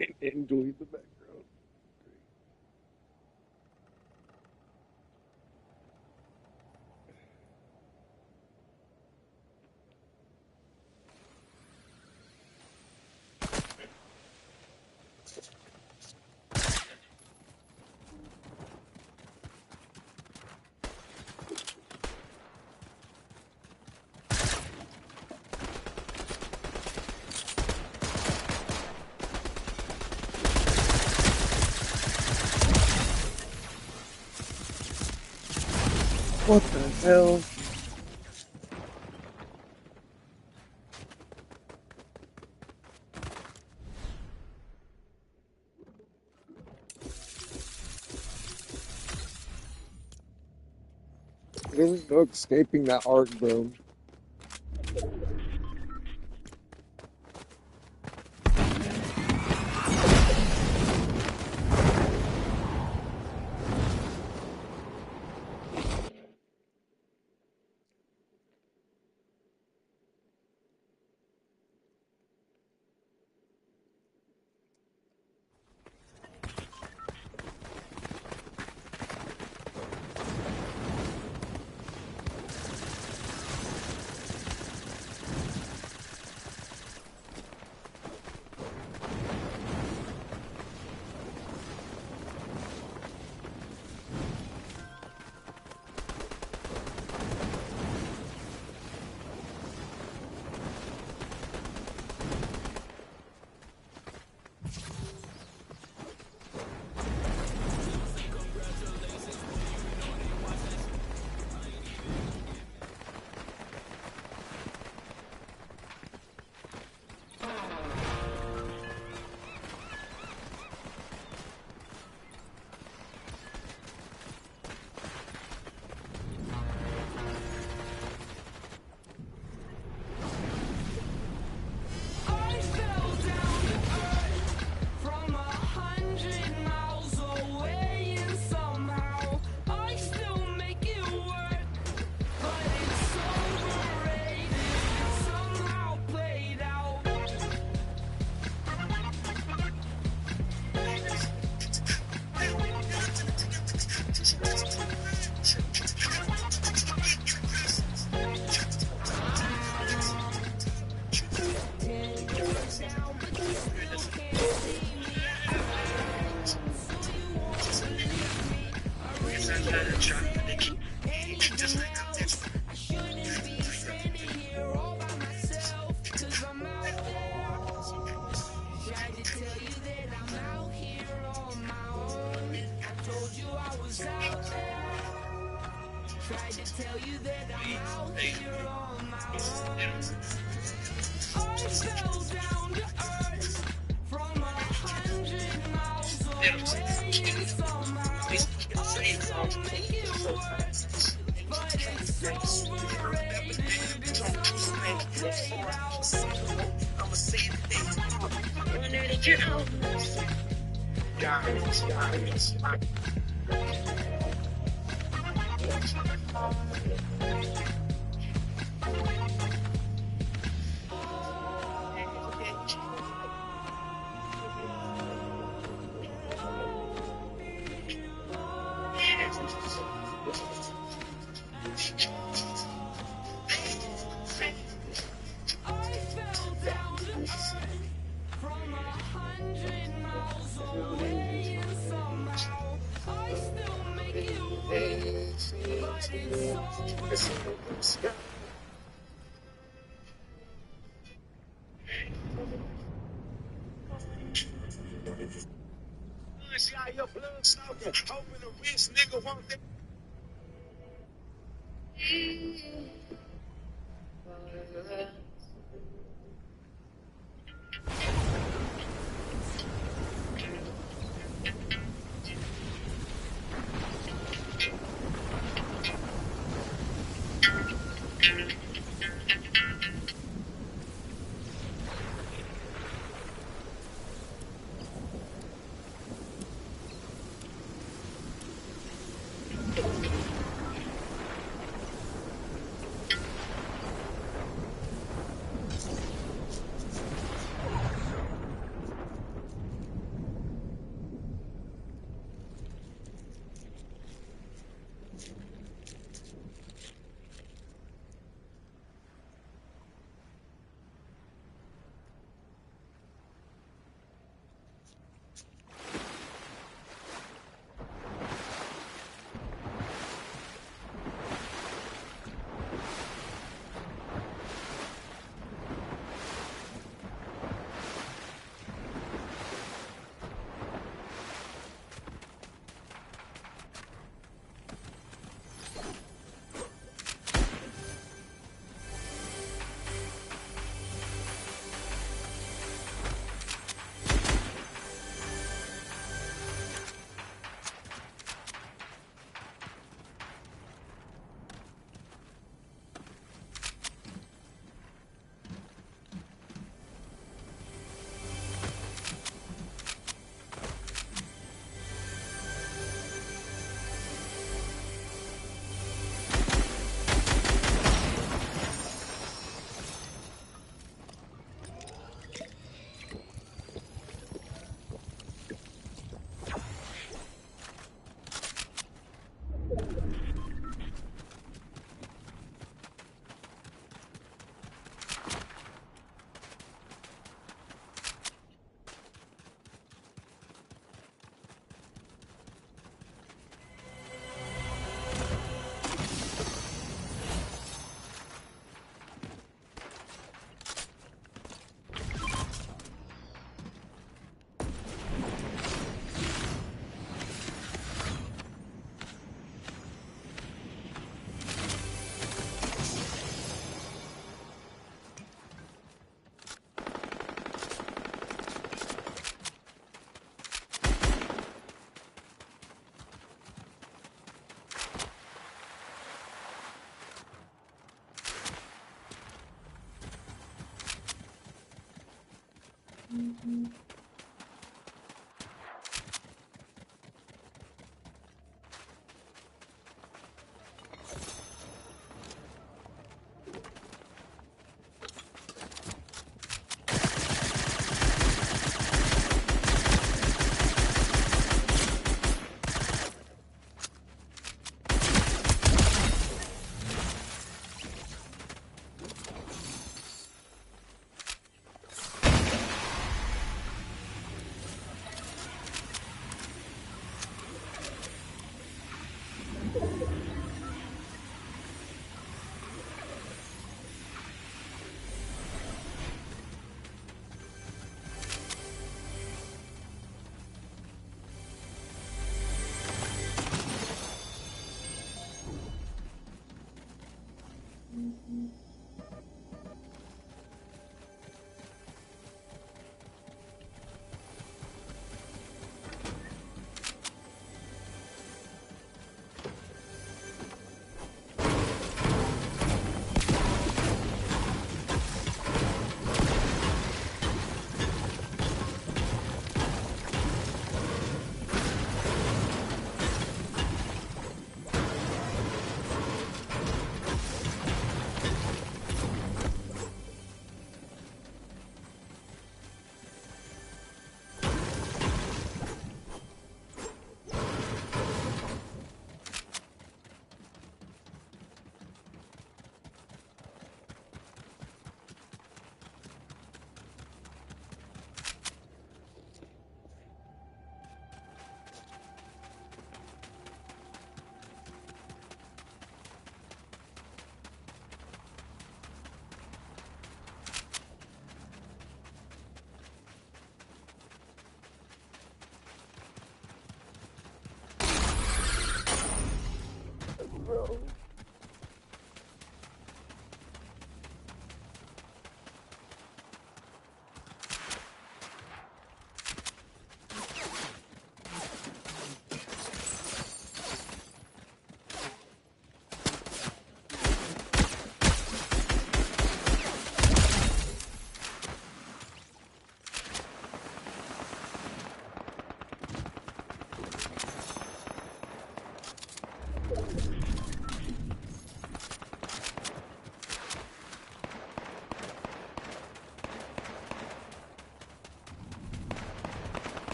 and enjoy the background. What the hell? There's no escaping that art, bro.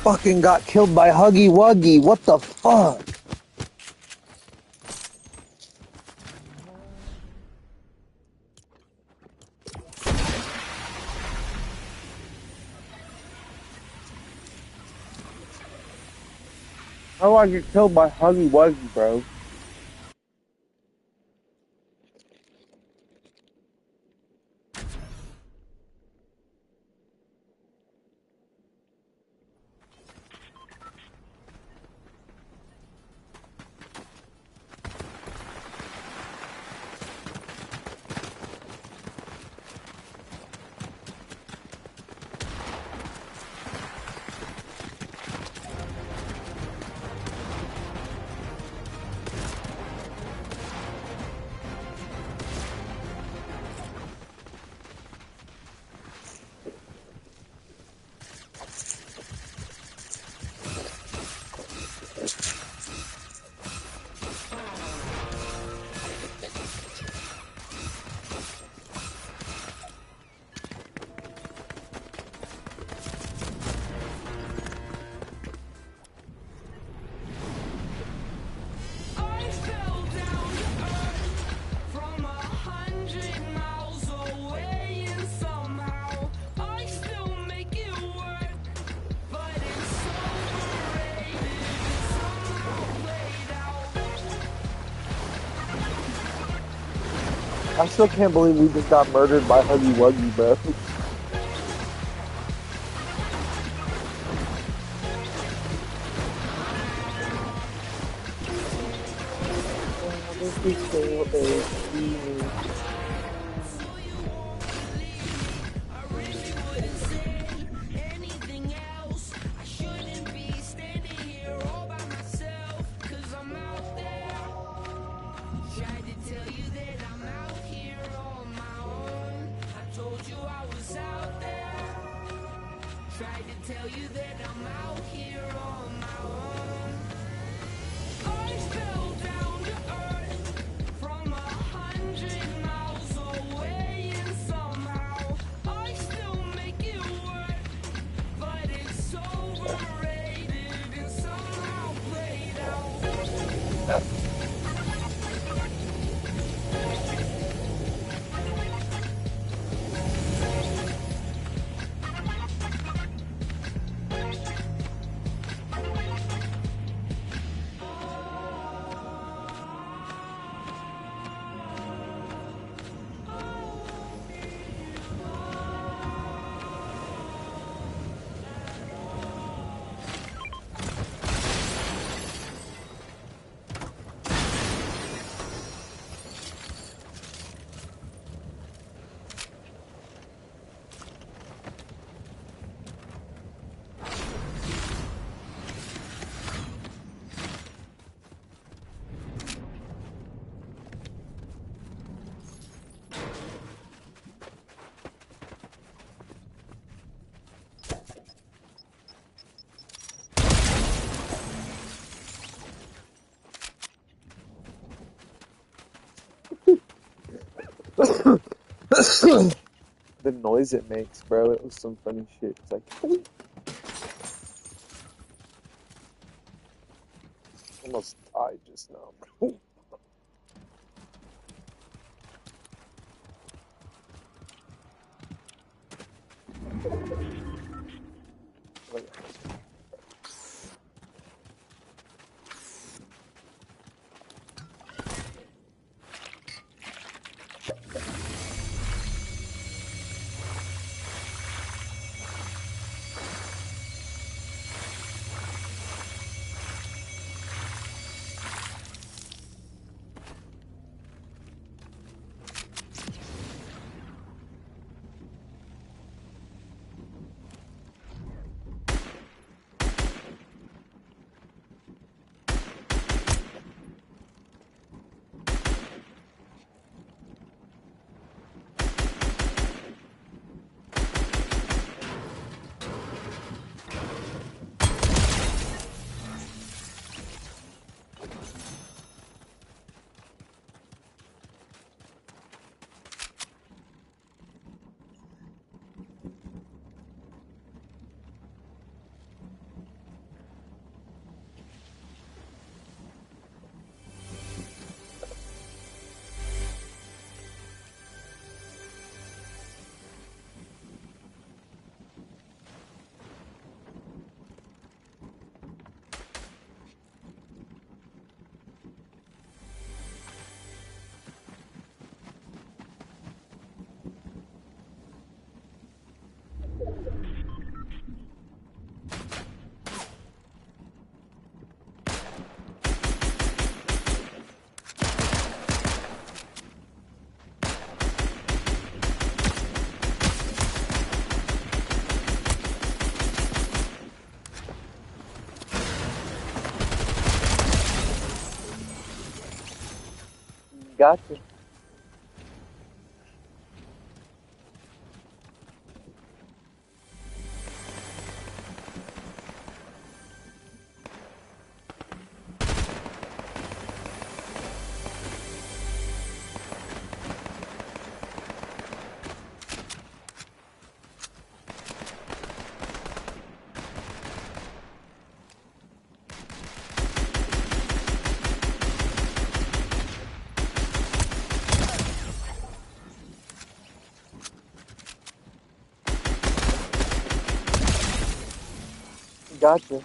fucking got killed by Huggy Wuggy. What the fuck? How do I get killed by Huggy Wuggy, bro? I still can't believe we just got murdered by Huggy Wuggy, bro. The noise it makes, bro, it was some funny shit. It's like, almost died just now, bro. Gotcha. Gotcha.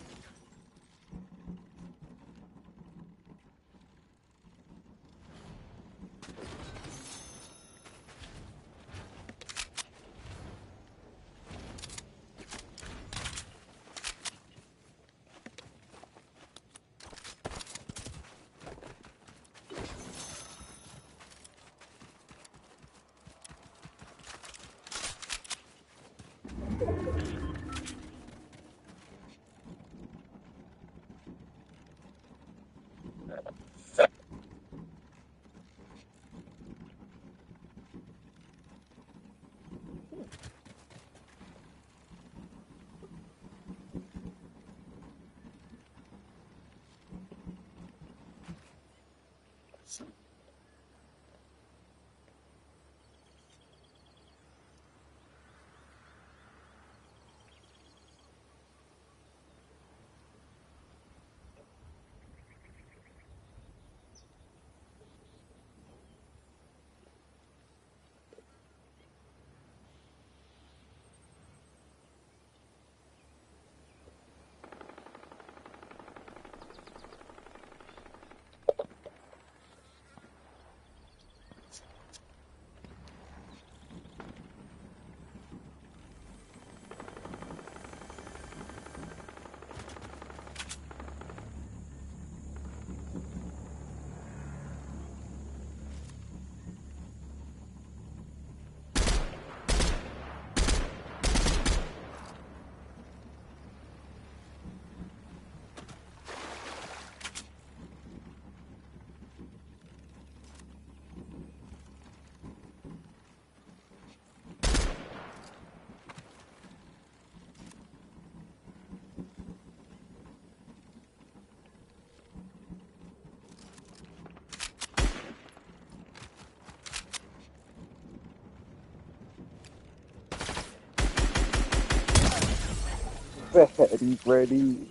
Ready, ready.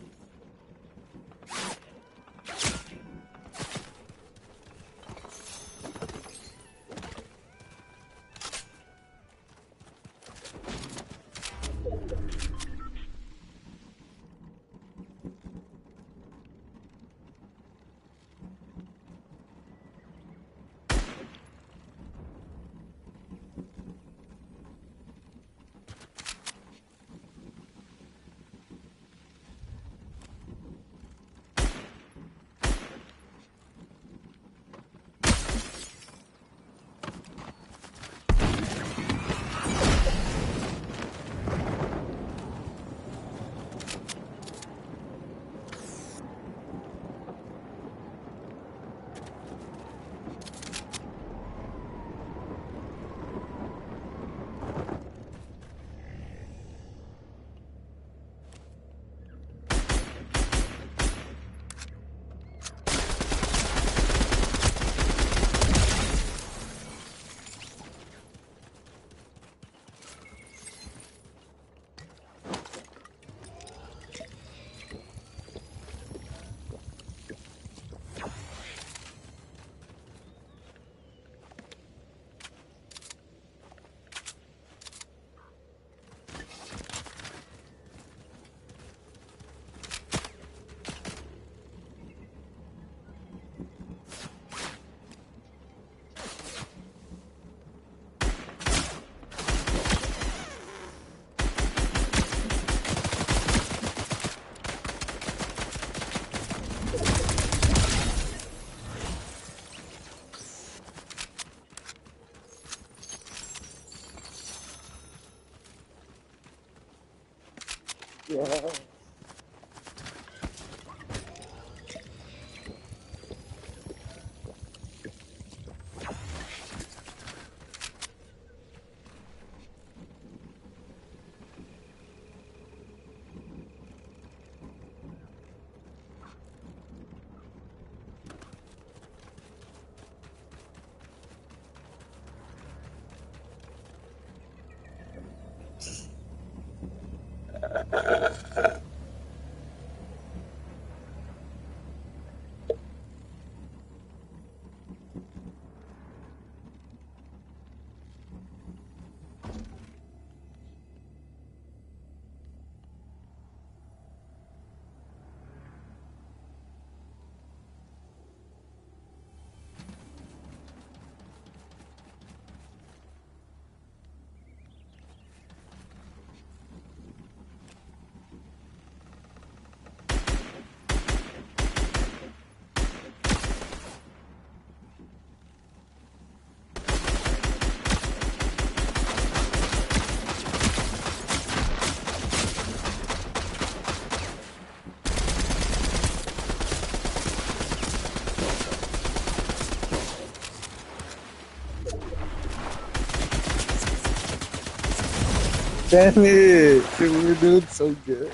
Damn it! Dude, we were doing so good.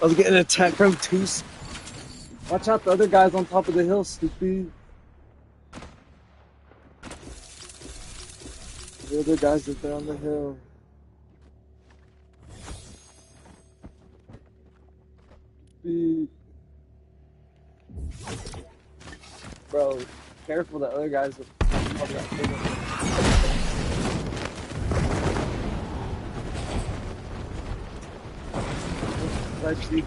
I was getting attacked from two. Watch out, the other guy's on top of the hill, stupid. The other guys are there on the hill. Stupid. Bro, careful, the other guys are on top of that hill. Let's see.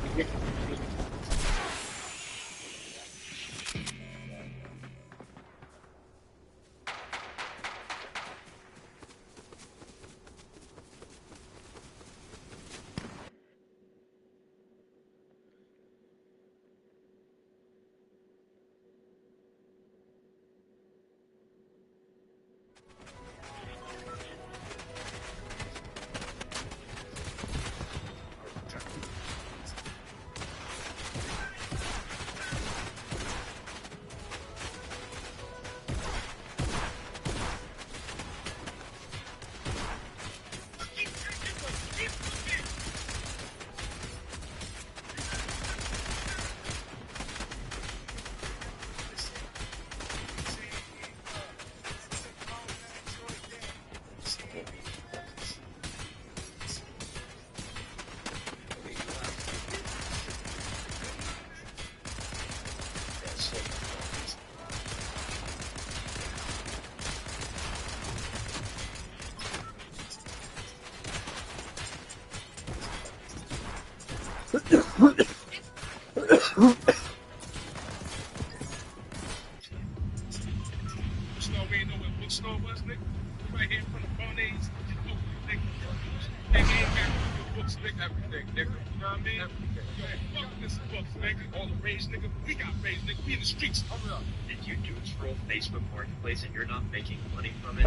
If you do troll Facebook Marketplace and you're not making money from it,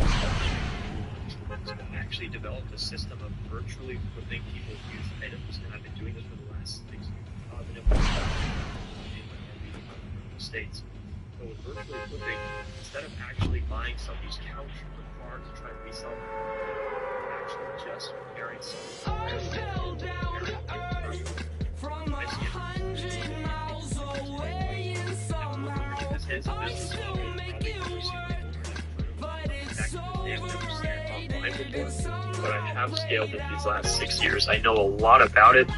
actually developed a system of virtually flipping people's used items, and I've been doing this for the last 6 years. Positive states. So with virtually flipping, instead of actually buying somebody's couch or car to try and resell them, actually just comparing but I have scaled it these last 6 years. I know a lot about it.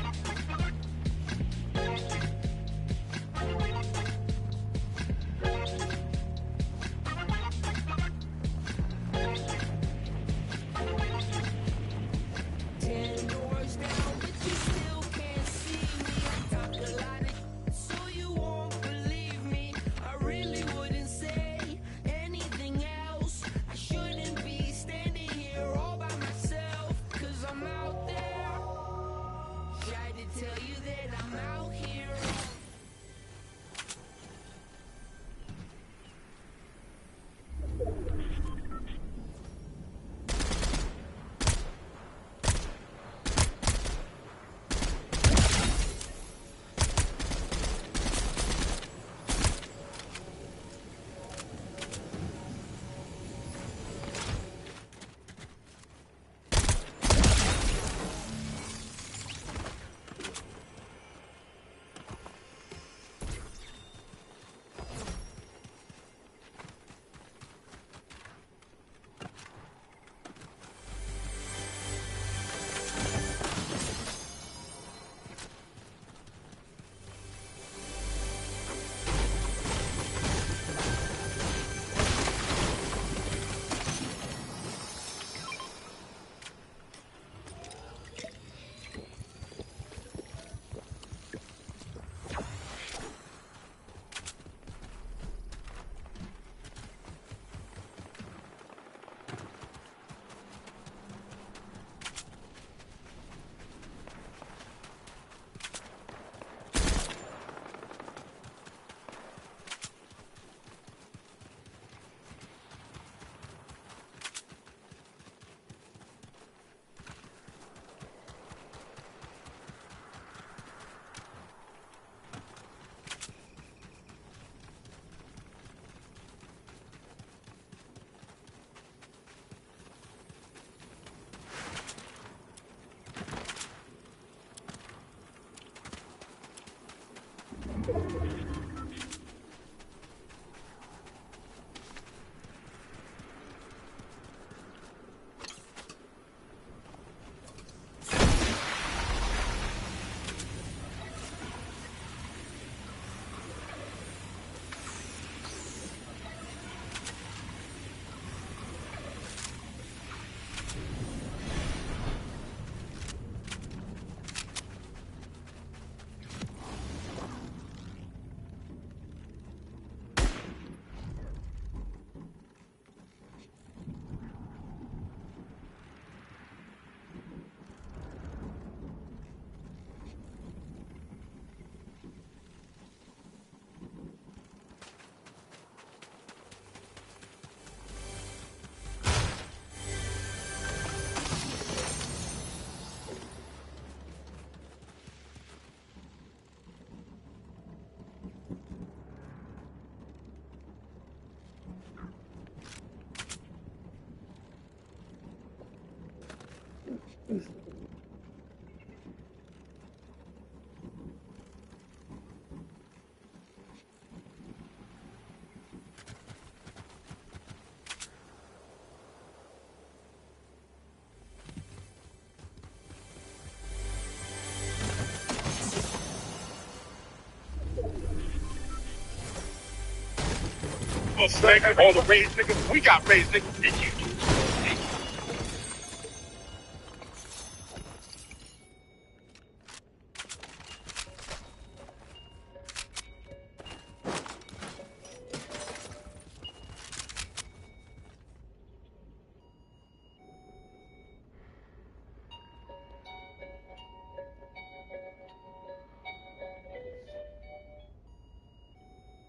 Oh, snake, all the raised niggas. We got raised niggas. Did you?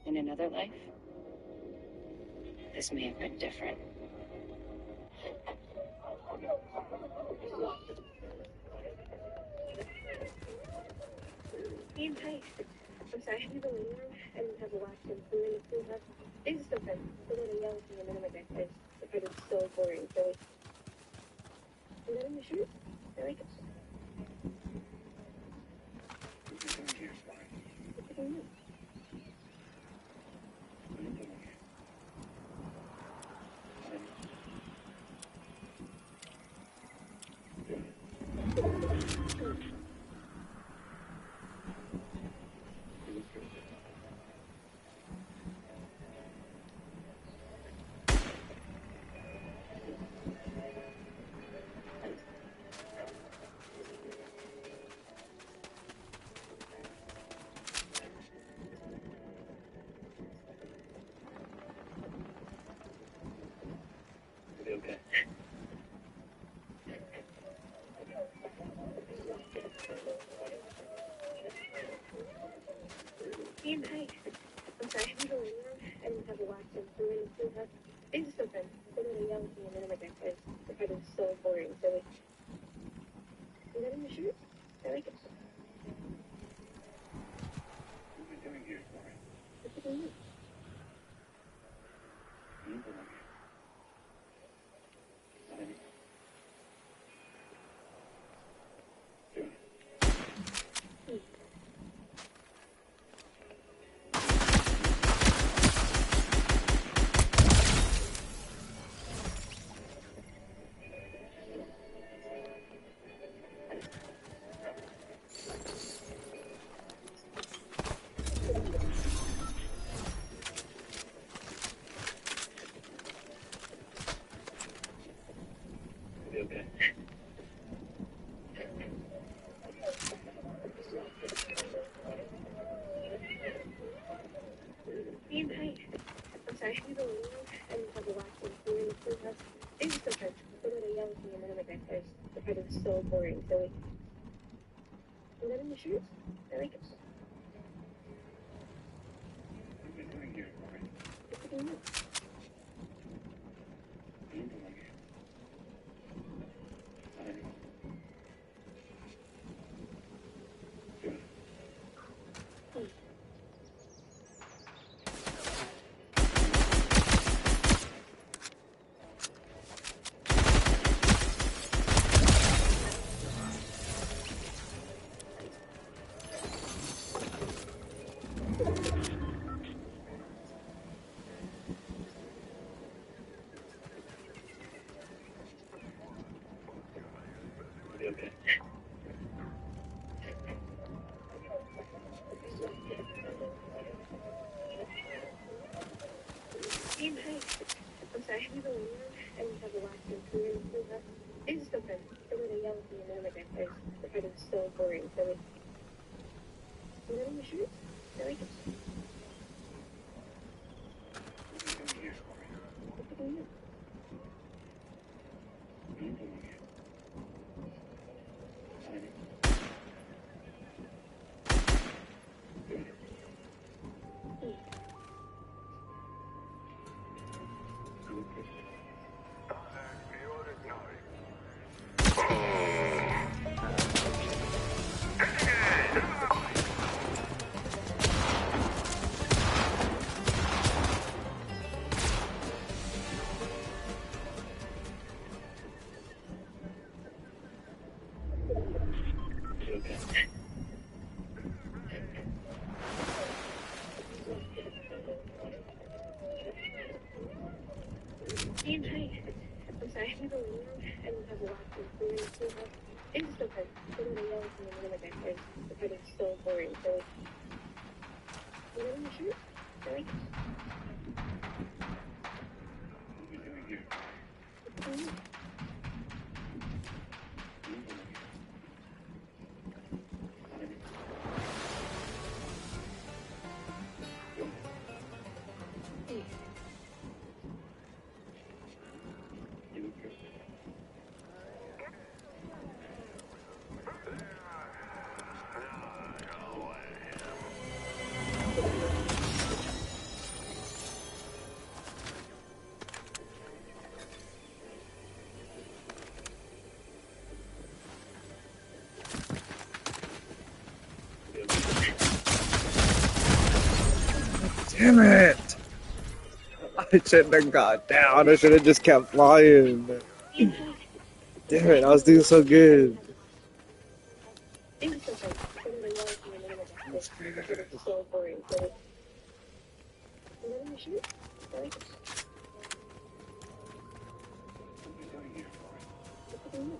In another life, this may have been different. Ian, hi. I'm sorry, have you been in room? I didn't have a watch and food in the schoolhouse. These are still friends. They're gonna yell at me and then I'm like, guys, the part is so boring, so like, is that in the shirt? I like it. What's it gonna do? Okay. Ian, hi. I'm sorry, have you been in room? I didn't have a watch and food in the schoolhouse. These are still friends. They're gonna yell at me and then I'm like, guys, the part is so boring, so like, is that in the shirt? I like it. What are we doing here, Corey? What's it gonna do? Okay. Ian, hi. I'm sorry, have you been in room? I didn't have a watch and food in the schoolhouse. These are still friends. They're gonna yell at me and then I'm like, guys, the part is so boring, so like, is that in the shirt? I like it. What are we doing here, Corey? What's it gonna do? Okay. Ian, hi. I'm sorry, have you been around and have a lot of career with us? It's just okay. The way they yell at me and everything is the part is so boring. So it's, you know, your shirt? I like it. What are you doing? Ian, hi. I'm sorry, have you been around and have a lot of career with us? It's just okay. The way they yell at me and everything is the part is so boring. So it's, you know, your shirt? I like it. What are you doing? Damn it! I shouldn't have got down. I should have just kept flying. Damn it, I was doing so good. It's just okay. The way they yell at me and everything is the part is so boring. So it's, you know, your shirt? I like it. What are you doing?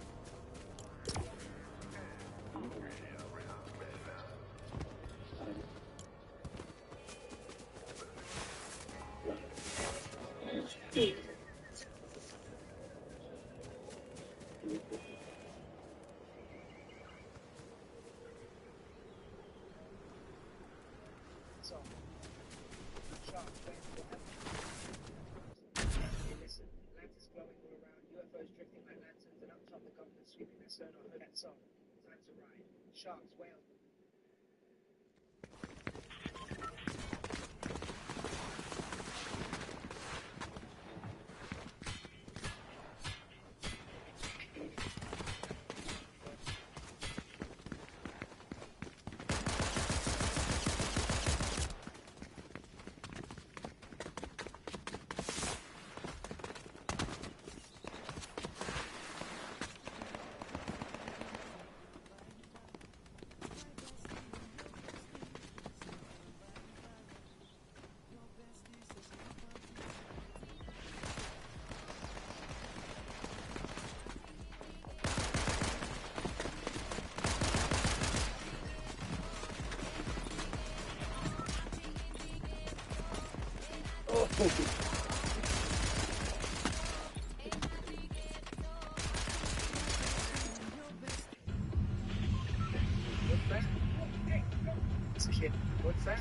What's that?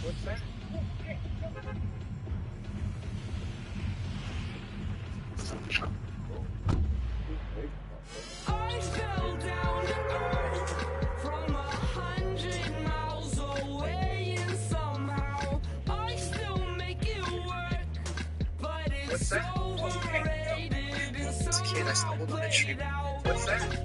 What's that? I fell down to earth from 100 miles away, and somehow I still make it work. But it's overrated, and somehow played out. What's that?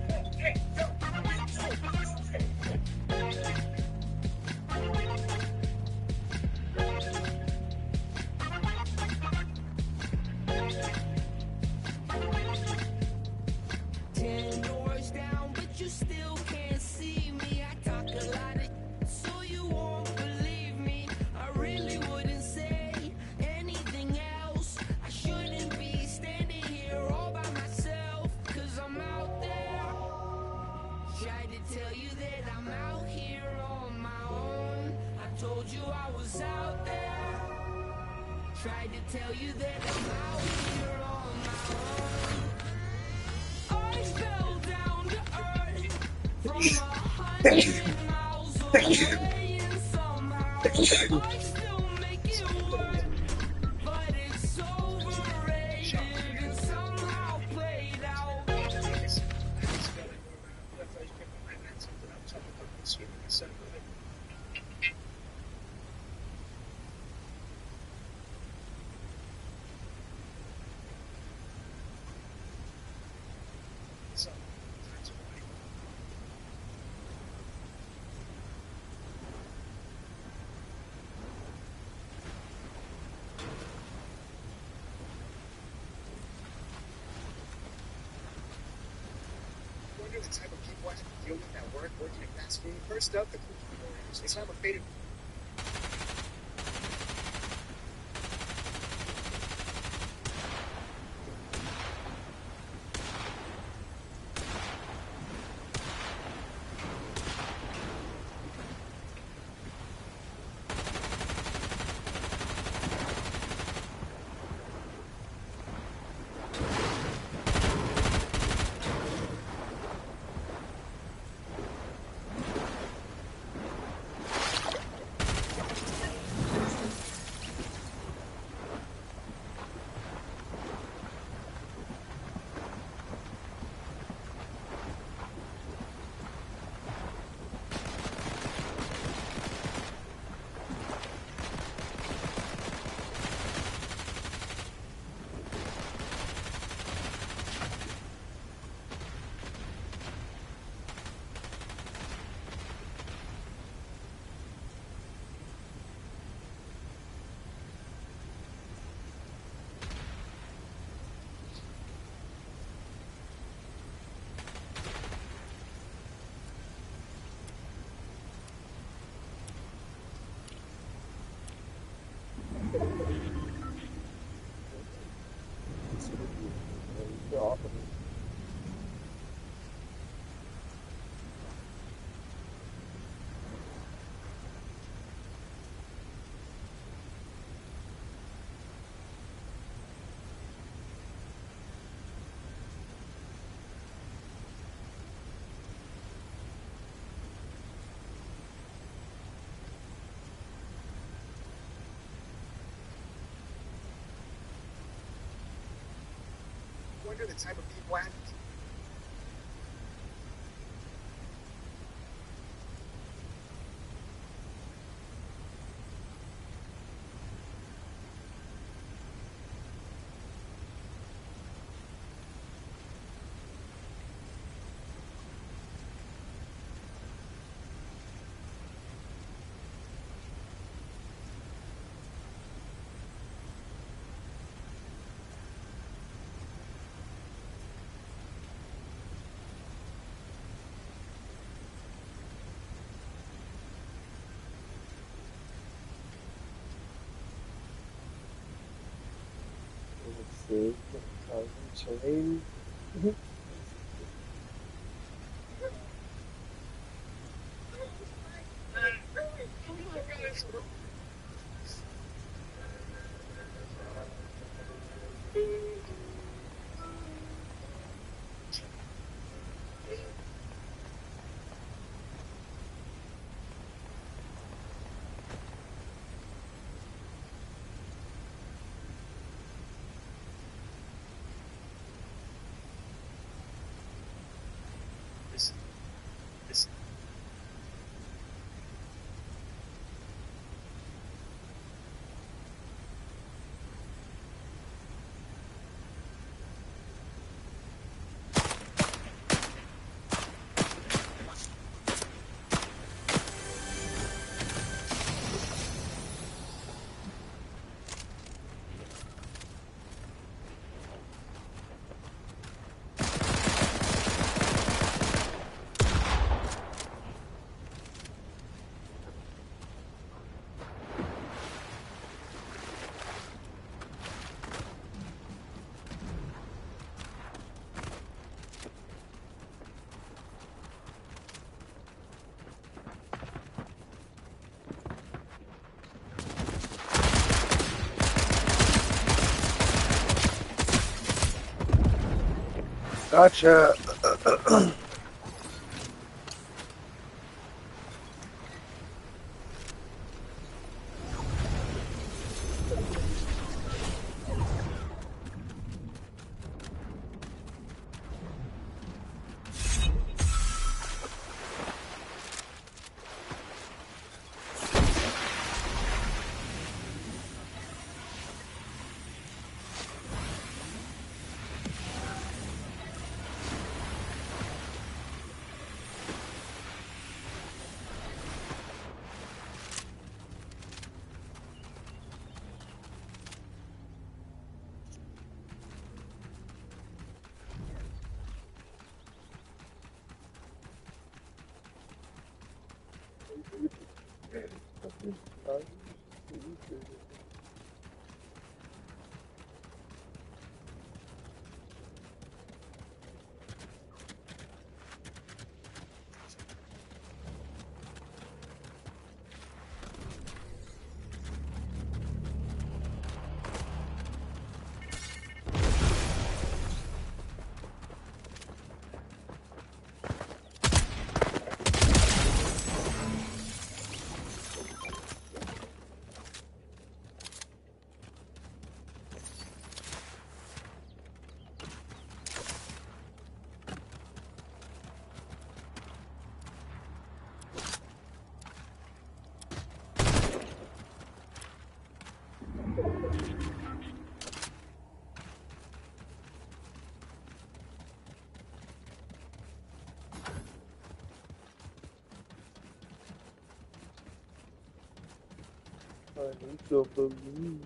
Tried to tell you that I'm out here on my own. I fell down to earth from 100 miles away, and somehow I still make it work. But it's overrated and somehow played out. Wonder the type of people I have to deal with at work working at fast food. First up, the cookie warriors. They have a faded. Wonder the type of people I have to. See, chain. Gotcha. I need to believe.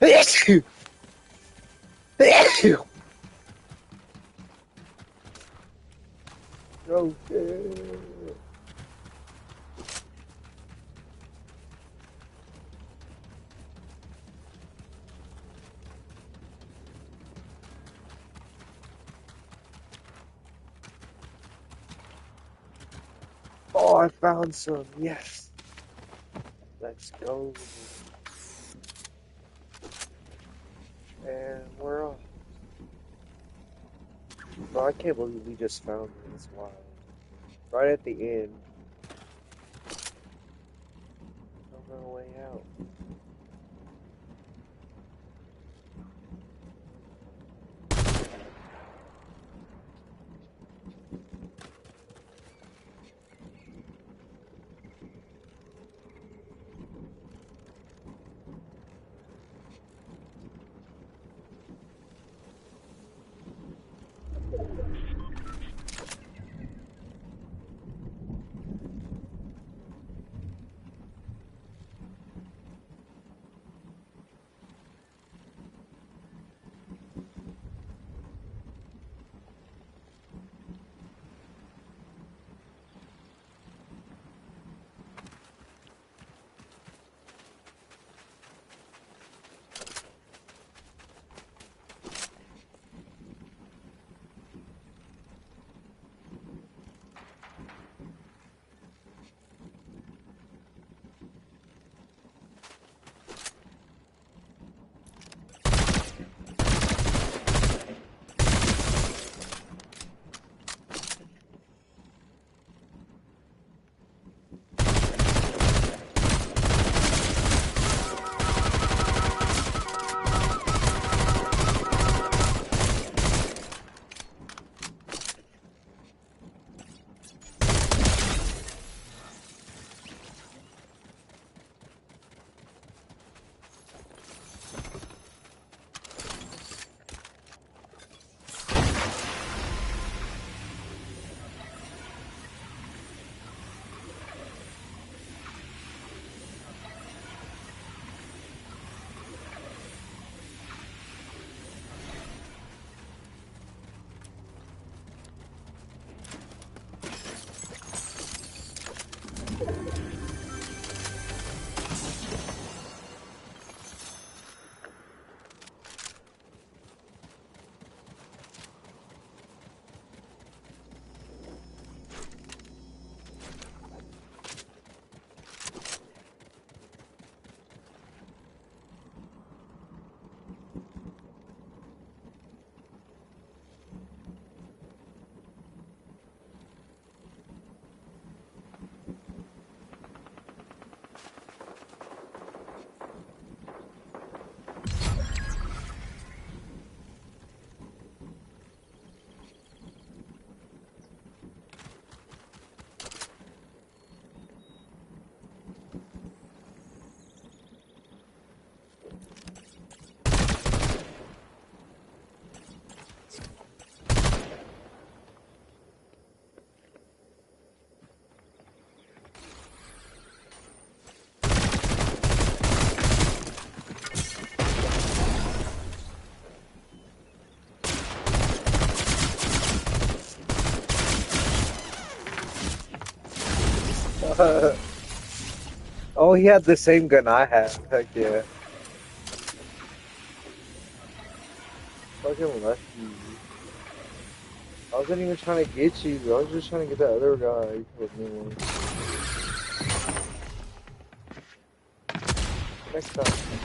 Achoo! Achoo! Okay. Oh, I found some. Yes. Let's go. And we're off. Bro, I can't believe we just found this. Wild. Right at the end. No way out. Oh, he had the same gun I had. Heck yeah. Fucking lucky. I wasn't even trying to get you. I was just trying to get that other guy. With me one. Next time.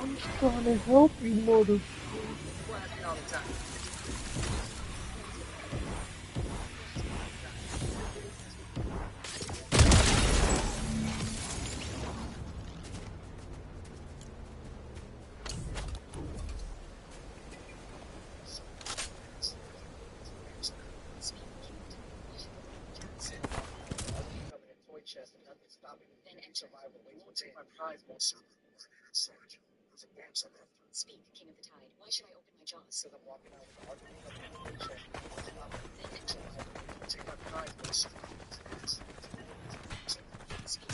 I'm just trying to help you, mother. Flashing all the time. Chest and nothing stopping me. Then survival waits. Won't take my prize. Won't serve. Savage. There's a gas on that. Speak, king of the tide. Why should I open my jaws? Because I'm walking out with the argument of the toy chest. Stop it. Then survival waits. Won't take my prize. Won't serve. Speak.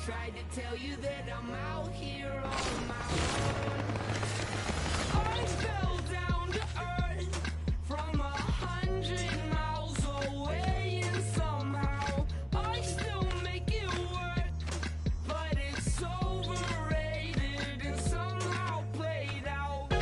Tried to tell you that I'm out here on my own. I fell down to earth from 100 miles away, and somehow I still make it work. But it's overrated and somehow played out.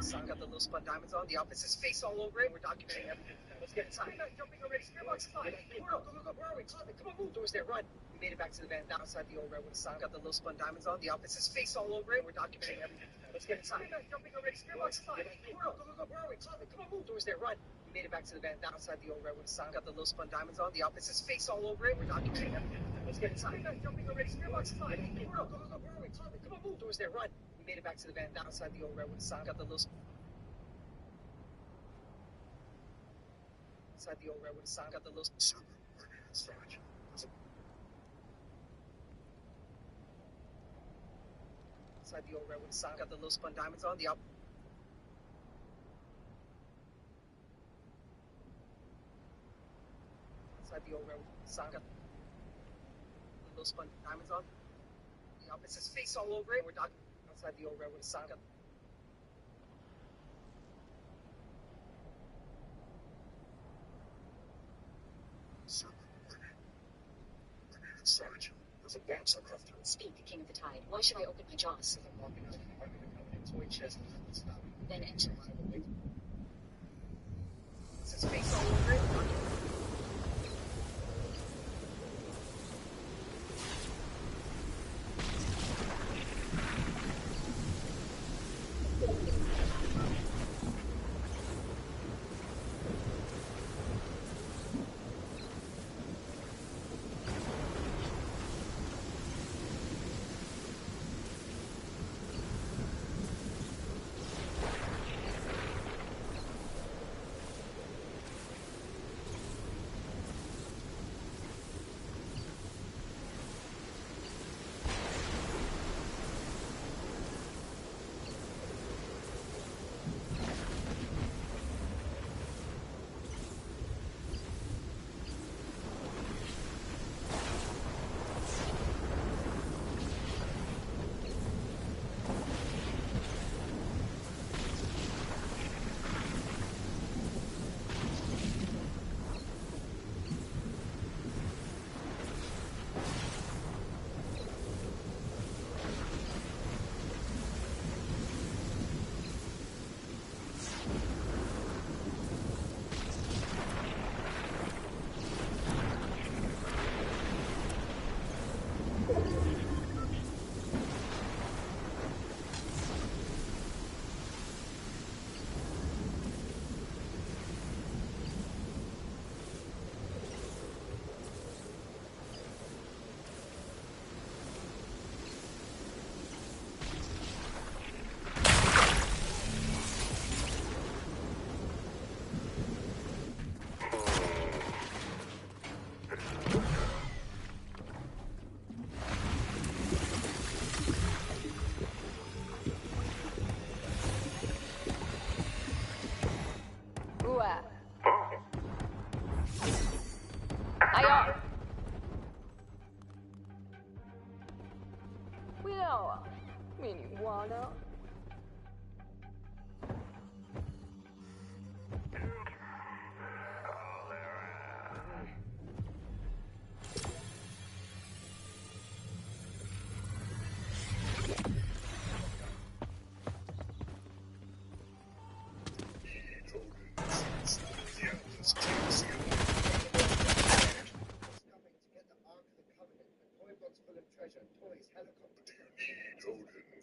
Sun got the little spun diamonds on. The officer's face all over it. We're documenting everything. Let's get inside. Jumping already. Spearbox fine. Go. Where are we? Closet. Come on, move. Doors there. Run. We made it back to the van outside the old redwood sign. Got the little spun diamonds on. The officer's face all over it. We're documenting everything. Let's get inside. Jumping already. Spearbox fine. Go. Where are we? Closet. Come on, move. Doors there. Run. We made it back to the van outside the old redwood sign. Got the little spun diamonds on. The officer's face all over it. We're documenting everything. Let's get inside. You guys jumping already? Spearbox inside. Go, go, go, where are we? Come on, move. Doors there, run. We made it back to the van down outside the old redwood sign. Got the little... Inside the old redwood sign. Got the little... Sarge. Inside the old redwood sign. Got the little spun diamonds on the up. Inside the old redwood sign. Got the little spun diamonds on. The up. It says face all over it. We're not outside the old redwood sign. Got Sarge, there's a box I left here. Speak, the king of the tide. Why should I open my jaws? I'm walking out. I'm going to come in. Toy chest. Stop. Then enter. It says face all over it.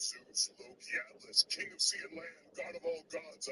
Zeus, Loki, Atlas, king of sea and land, god of all gods,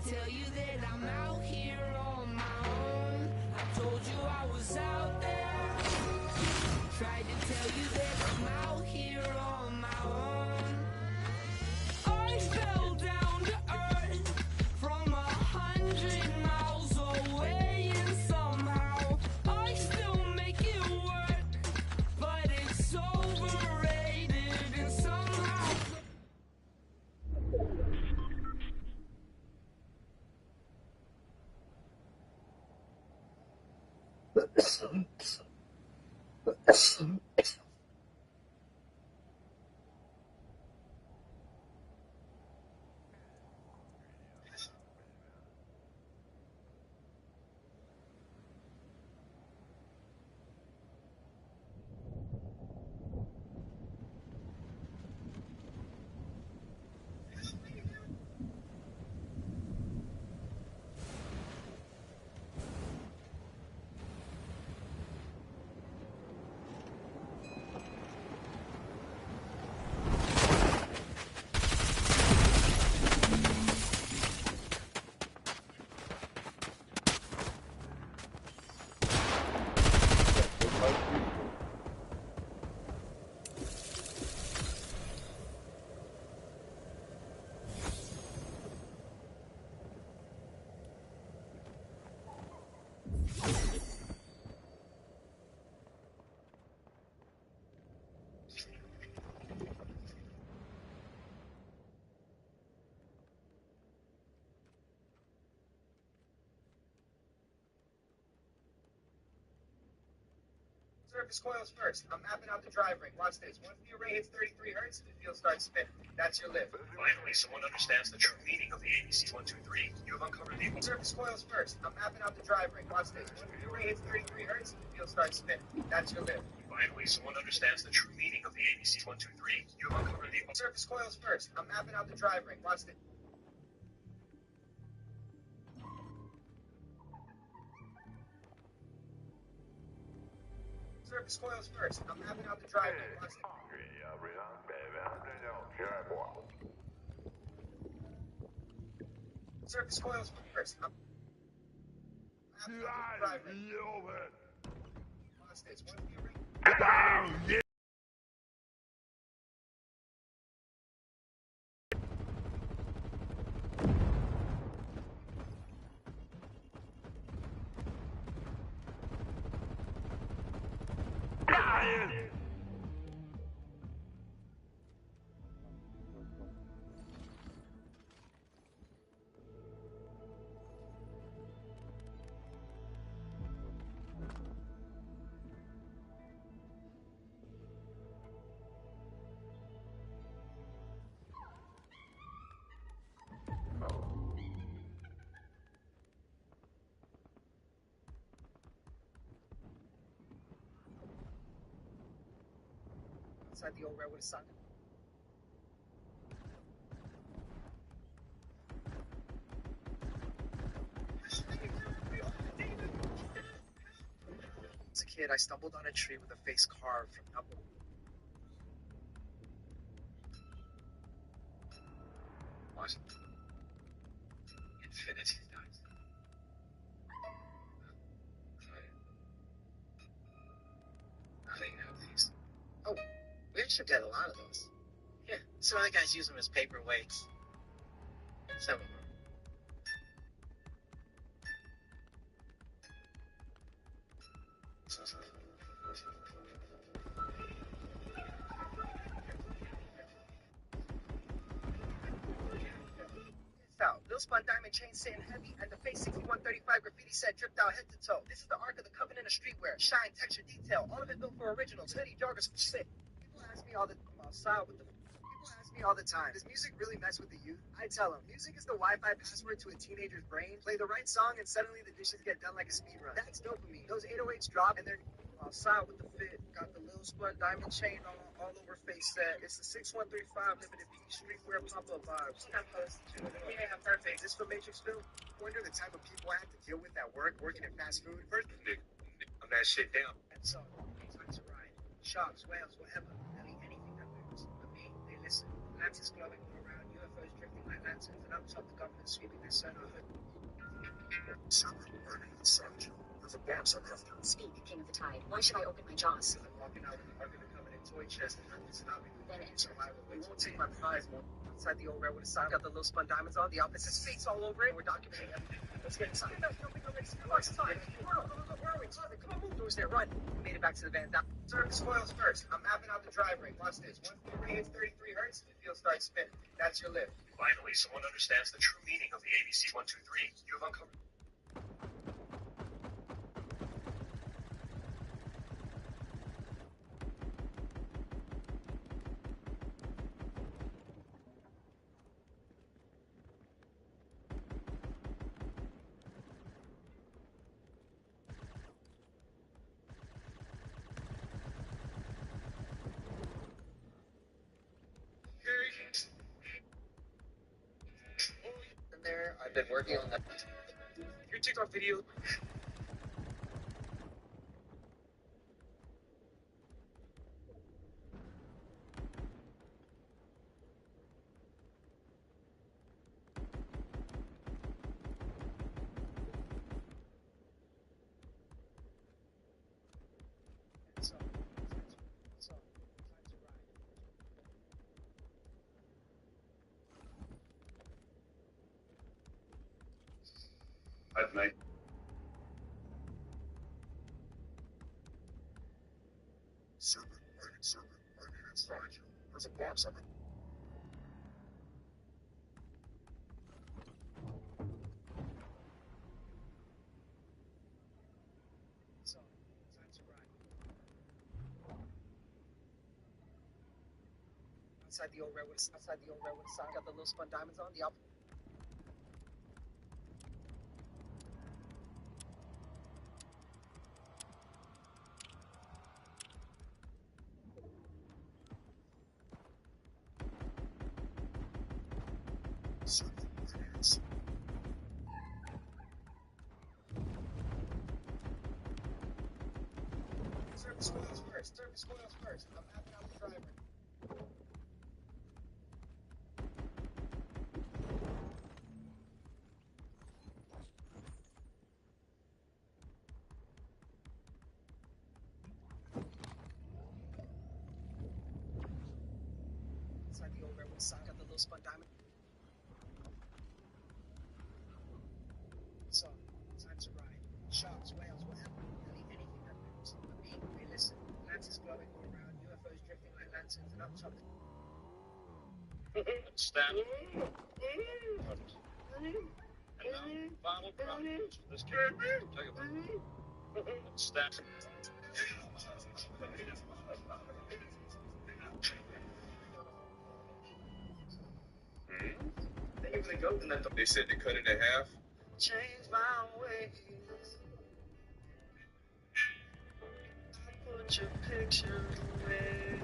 to tell you that I'm out here on my own. I told you I was out there. Tried to tell you that I'm out here on my own. I fell down to earth from 100 miles away, and somehow I still make it work, but it's overrated, and somehow. Surface coils first. I'm mapping out the drive ring. Watch this. Once the array hits 33 hertz, the field starts spinning. That's your lift. Finally, someone understands the true meaning of the ABCs 1, 2, 3. You have uncovered the... Surface coils first. I'm mapping out the drive ring. Watch this. Once the array hits 33 hertz, the field starts spinning. That's your lift. Finally, someone understands the true meaning of the ABCs 1, 2, 3. You have uncovered the... Surface coils first. I'm mapping out the drive ring. Watch this. Surface coils first. I'm mapping out the drive ring. Watch this. Surface coils first. I'm mapping out the drive ring. Watch this. Once the array... Outside the old railway to Saga. As a kid, I stumbled on a tree with a face carved from Apple. What? Infinity dies. I think have these. Oh, we actually got a lot of those. Yeah, some other guys use them as paperweights. Some of them. Out. Lil Spun diamond chain sitting heavy, and the face 6135 graffiti set dripped out head to toe. This is the Ark of the Covenant of streetwear. Shine, texture, detail, all of it built for originals. Hoodie, joggers, shit. People ask me all the time, does music really mess with the youth? I tell them, music is the Wi-Fi password to a teenager's brain. Play the right song, and suddenly the dishes get done like a speed run. That's dopamine. Those 808s drop, and they're outside with the fit. Got the Lil Spun diamond chain all over face set. It's the 6135 limited piece streetwear pop-up vibes. Yeah, perfect. Is this for Matrix film? Wonder the type of people I have to deal with at work, working in fast food. First, Nick, on that shit down. that's all. Time to ride. Sharks, whales, whatever. They'll eat anything that moves. But me, they listen. Atlantis glowing all around, UFO UFOs drifting like lanterns, and up top the government sweeping their sonar hood. There's a gas on left. Speak, king of the tide. Why should I open my jaws? I'm walking out with an Ark of the Covenant toy chest, and nothing's stopping me. Then enter. We won't take my prize, man. Inside the old railroad asylum, got the little spun diamonds on. The outfits has space all over it. We're documenting everything. Let's get inside. Jumping already. Come on, inside. Where are we? Closet, come on, move. Doors there. Run. We made it back to the van. Surface coils first. I'm mapping out the drive ring. Watch this. Once the ring hits 33 hertz, the field starts spinning. That's your lift. Finally, someone understands the true meaning of the ABC 123. You have uncovered. In there, I've been working on that. Your TikTok video. At night. Serpent, I need inside you. There's a box on it. So, time to ride. Outside the old railroad asylum, got the little spun diamonds on. The outfit. Serpent, I need inside. Surface coils first. Surface coils first. I'm mapping out the driver. Inside the old railroad asylum, got the little spun diamond. So, time to ride. Sharks, whales, whatever. Really anything that moves. But being realistic. Lanterns glowing all around. UFOs drifting like lanterns, and up top. Stab. And now, final chronicles for this character. Take a look. Stab. Then you're gonna go, and then They said to cut it in half. change my ways. I put your picture away.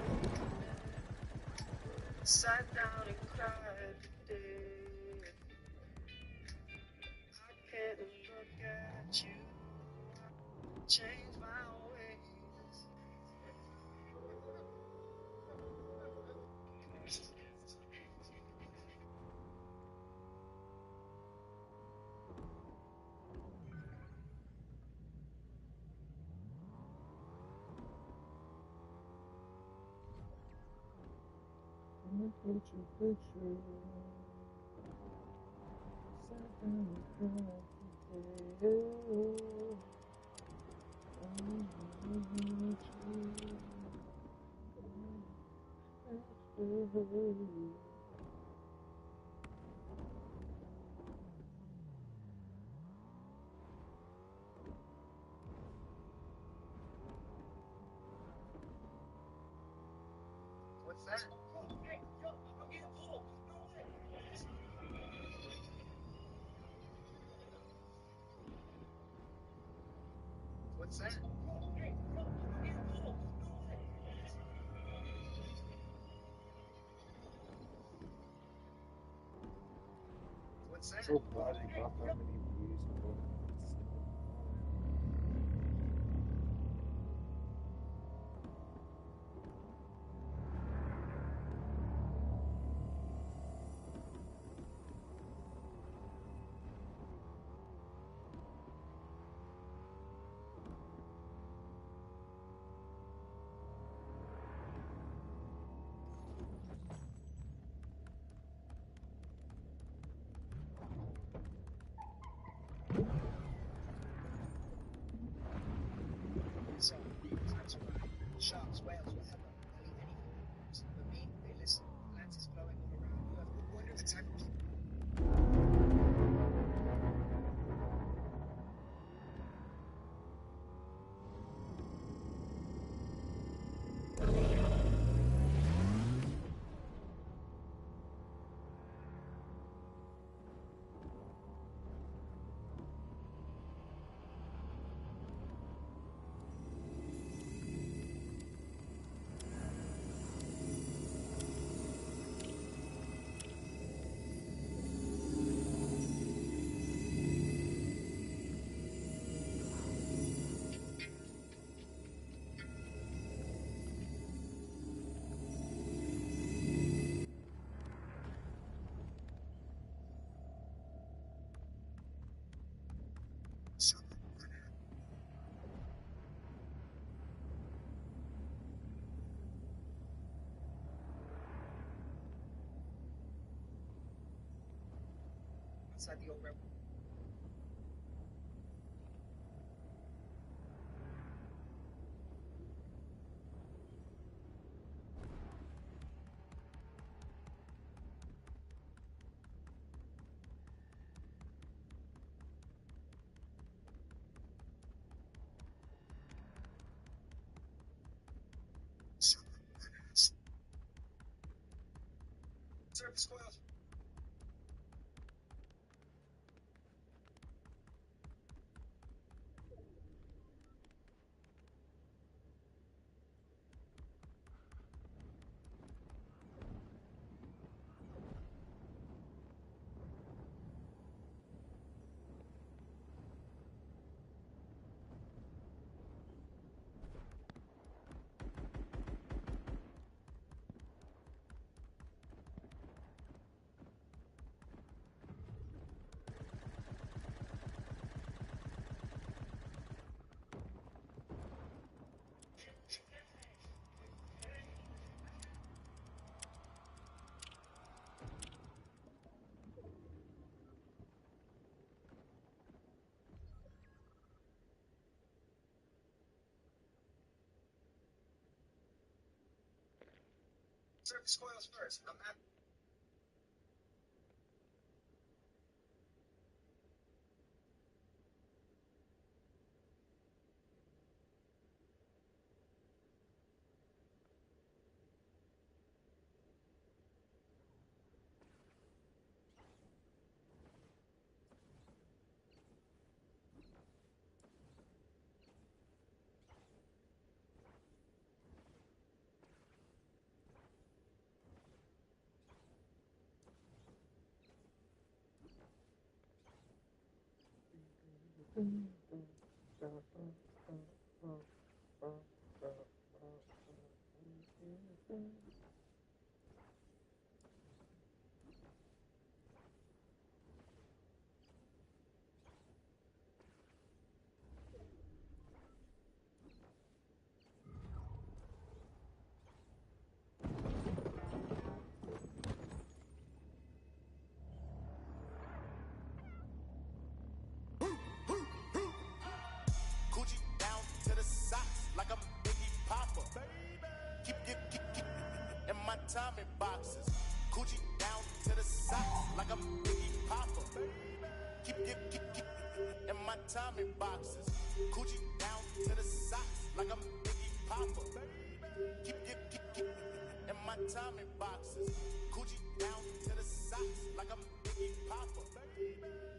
Sat down and cried today. I can't look at you. Change my ways. What's that? Hey, yo, I'm getting pulled. No way. What's that? Hey, yo, I'm getting pulled. No way. What's that? So glad it got that many views. outside the old railroad. Surface coils. Surface coils first. I'm at Gucci down to the socks like I'm Biggie Papa. Keep in my Tommy boxes. Gucci down to the socks like I'm Biggie Papa. Keep in my Tommy boxes. Gucci down to the socks like I'm Biggie Papa. Keep in my Tommy boxes. Gucci down to the socks like I'm Biggie Papa.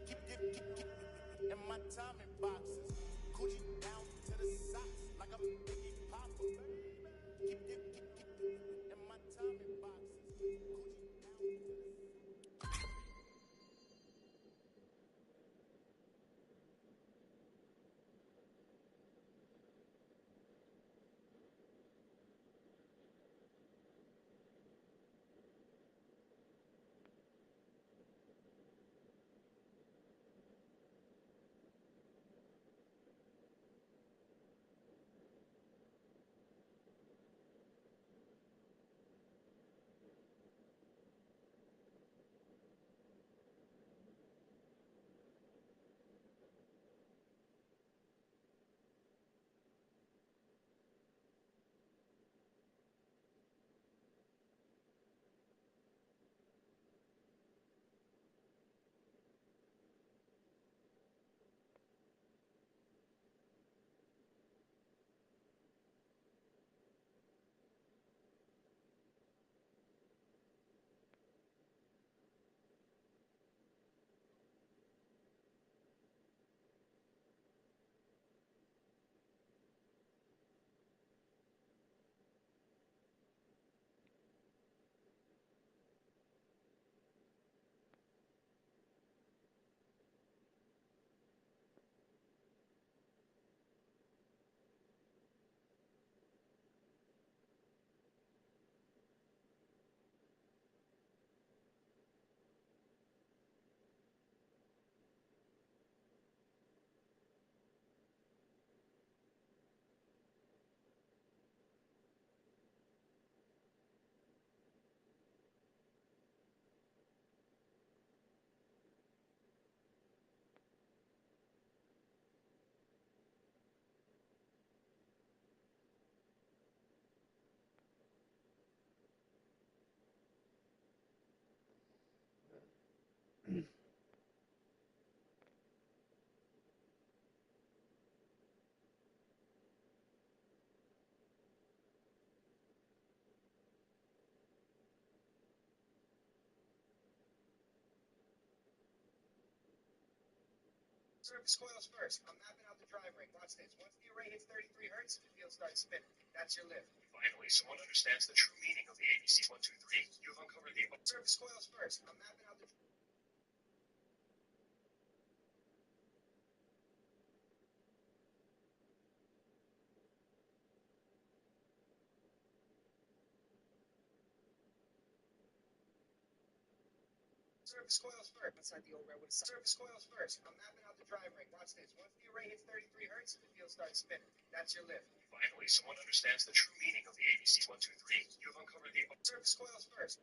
Keep in my Tommy boxes. Gucci down to the socks like I'm Biggie Papa. Keep in my Tommy boxes. Gucci down to the Surface coils first. I'm mapping out the drive ring. Watch this. Once the array hits 33 hertz, the field starts spinning. That's your lift. Finally, someone understands the true meaning of the ABC 123. You've uncovered the surface coils first. I'm mapping out the surface coils first. Inside the old redwood surface coils first. I'm mapping out the drive ring. Watch this. Once the array hits 33 hertz, the field starts spinning. That's your lift. Finally, someone understands the true meaning of the ABC 123. You've uncovered the surface coils first.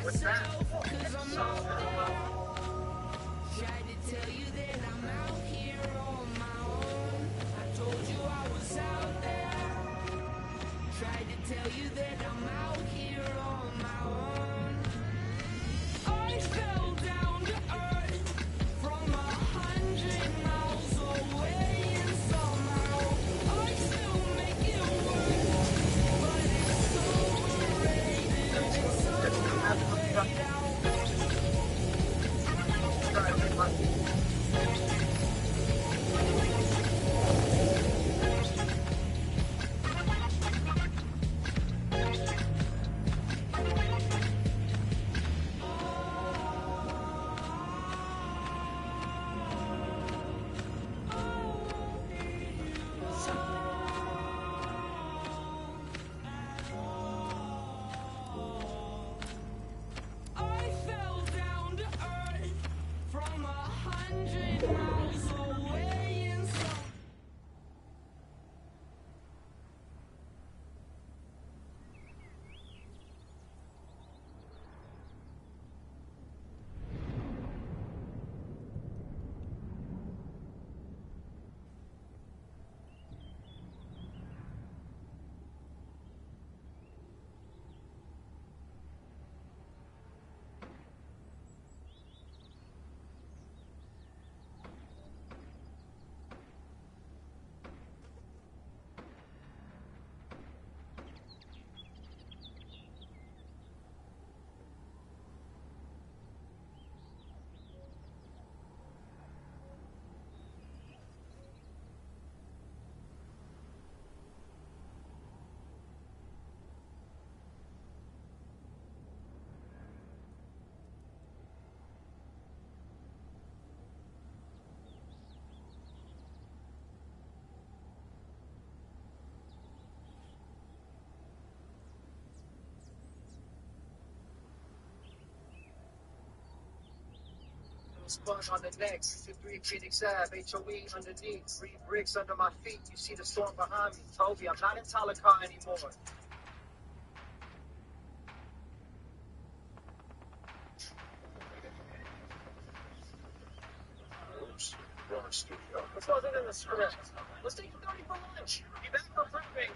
What's that? Sponge on the neck, 3 Phoenix Ave, HOE underneath, 3 bricks under my feet. You see the storm behind me. Toby, I'm not in Talakai anymore. Oops, wrong studio. This wasn't in the script. Let's take a 30 for lunch. Be back for briefing.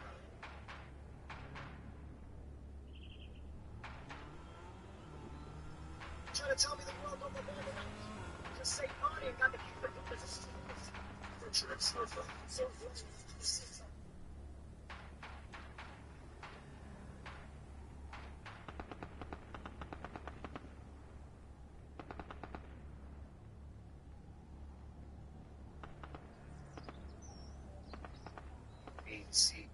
Trying to tell me the world don't revolve around me. Just say Bonnie and got the key for this. So See.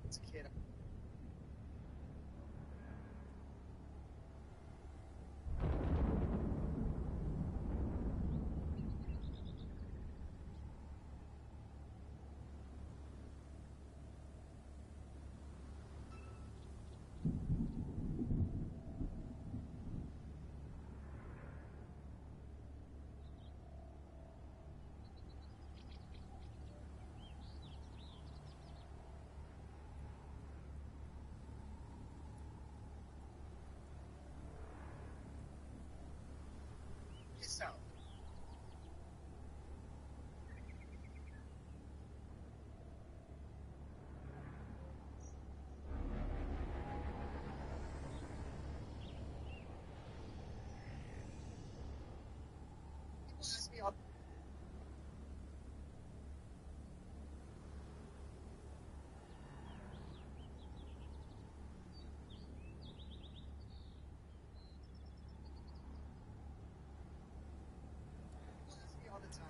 what's the kid? Peace out. People ask me all the time.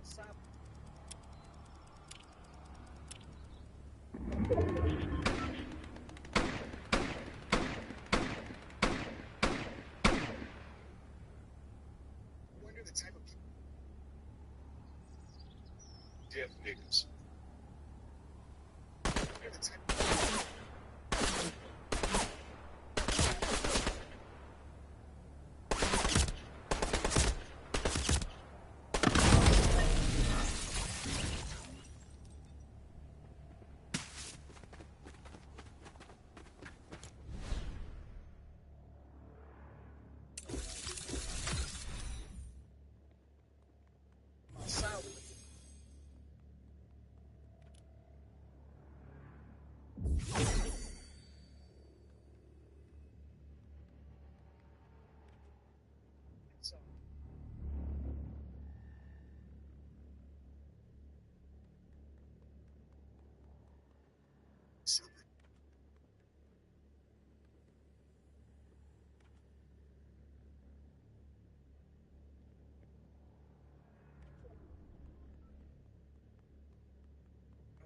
Stop. I wonder the type of Death niggas.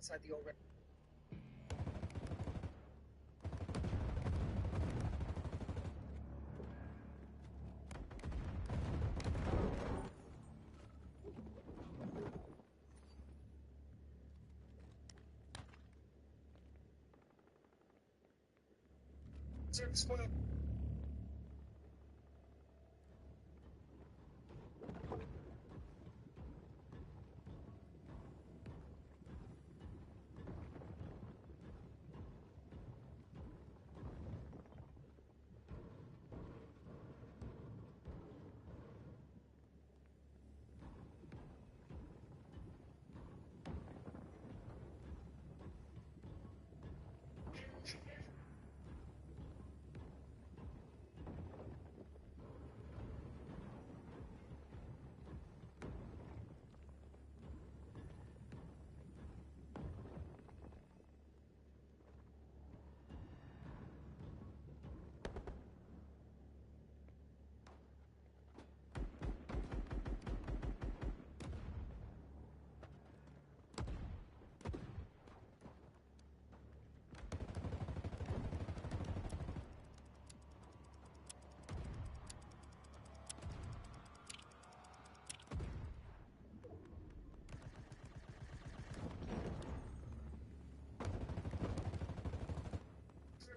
outside the old. Service spoil.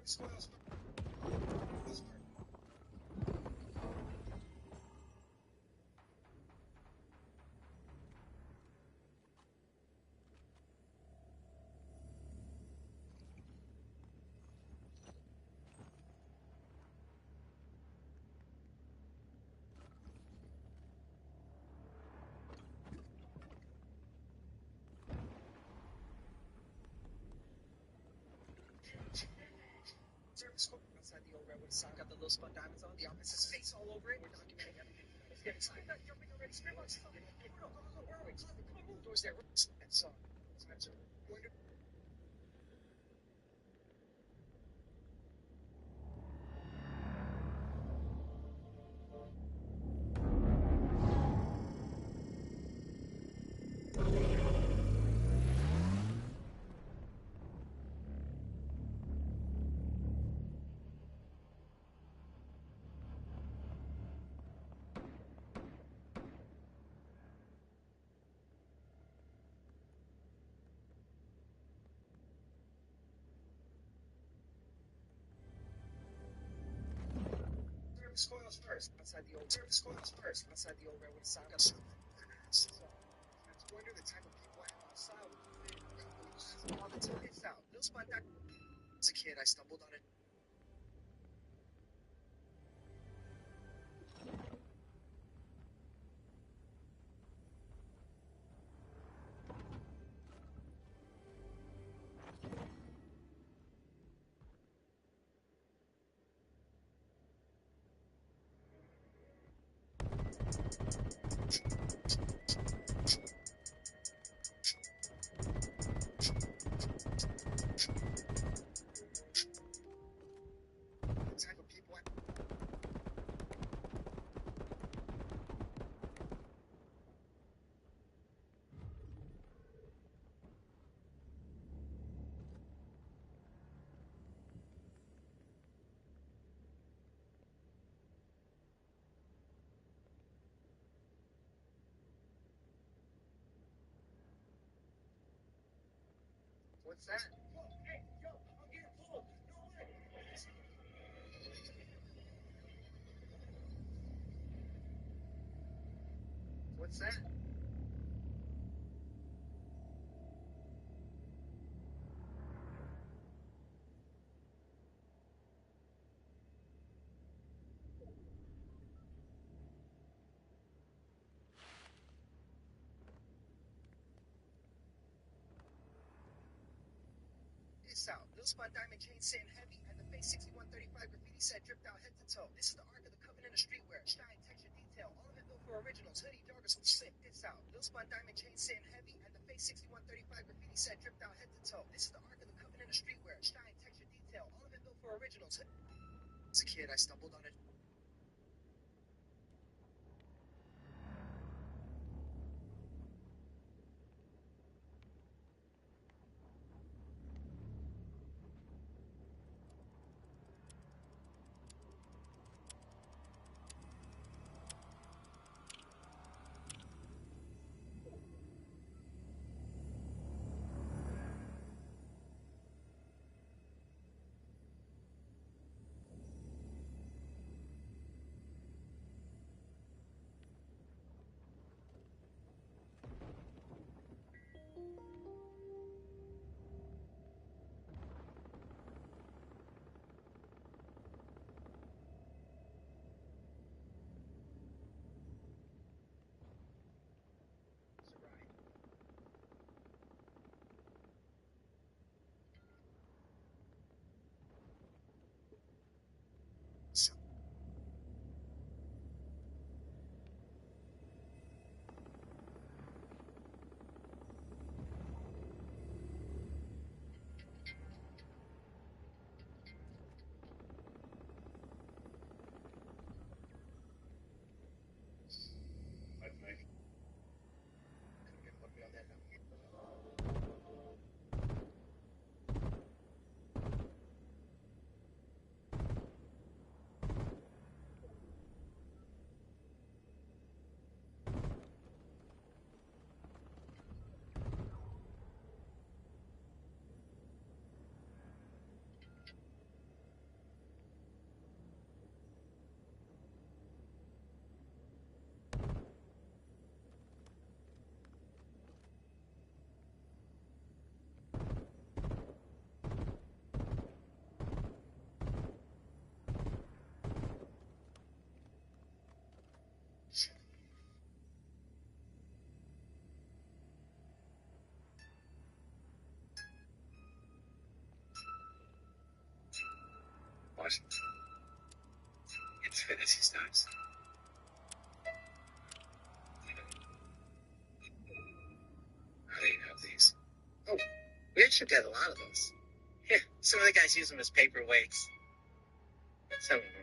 Spoils. Service spoil. Outside the old redwood sign, got the little spun diamonds on. The officer's face all over it. We're documenting everything. Let's get inside. Not jumping already. Scream on something. Go, go, go, go. Where are we? Closet. Come on, move. Doors there. That song. Times are going to. Service spoils first. Outside the old. Service spoils first. Outside the old redwood sign. Got some. So, I just wonder the type of people I have on side with the fit. All the time. It's out. Little spun diamond. As a kid, I stumbled on it. The type of people I. What's that? Whoa, hey, yo, I'm getting pulled. No way. What's that? It's out. Little spot diamond chain sitting heavy, and the face 6135 graffiti set dripped out head to toe. This is the Ark of the Covenant of streetwear. Stein, texture, detail, all of it built for originals. Hoodie, joggers, with slip. It's out. Little spot diamond chain sitting heavy, and the face 6135 graffiti set dripped out head to toe. This is the Ark of the Covenant of streetwear. Stein, texture, detail, all of it built for originals. As a kid, I stumbled on it. What? Infinity stones. How do you have these? Oh, we actually got a lot of those. Yeah, some of the guys use them as paperweights. Some of them.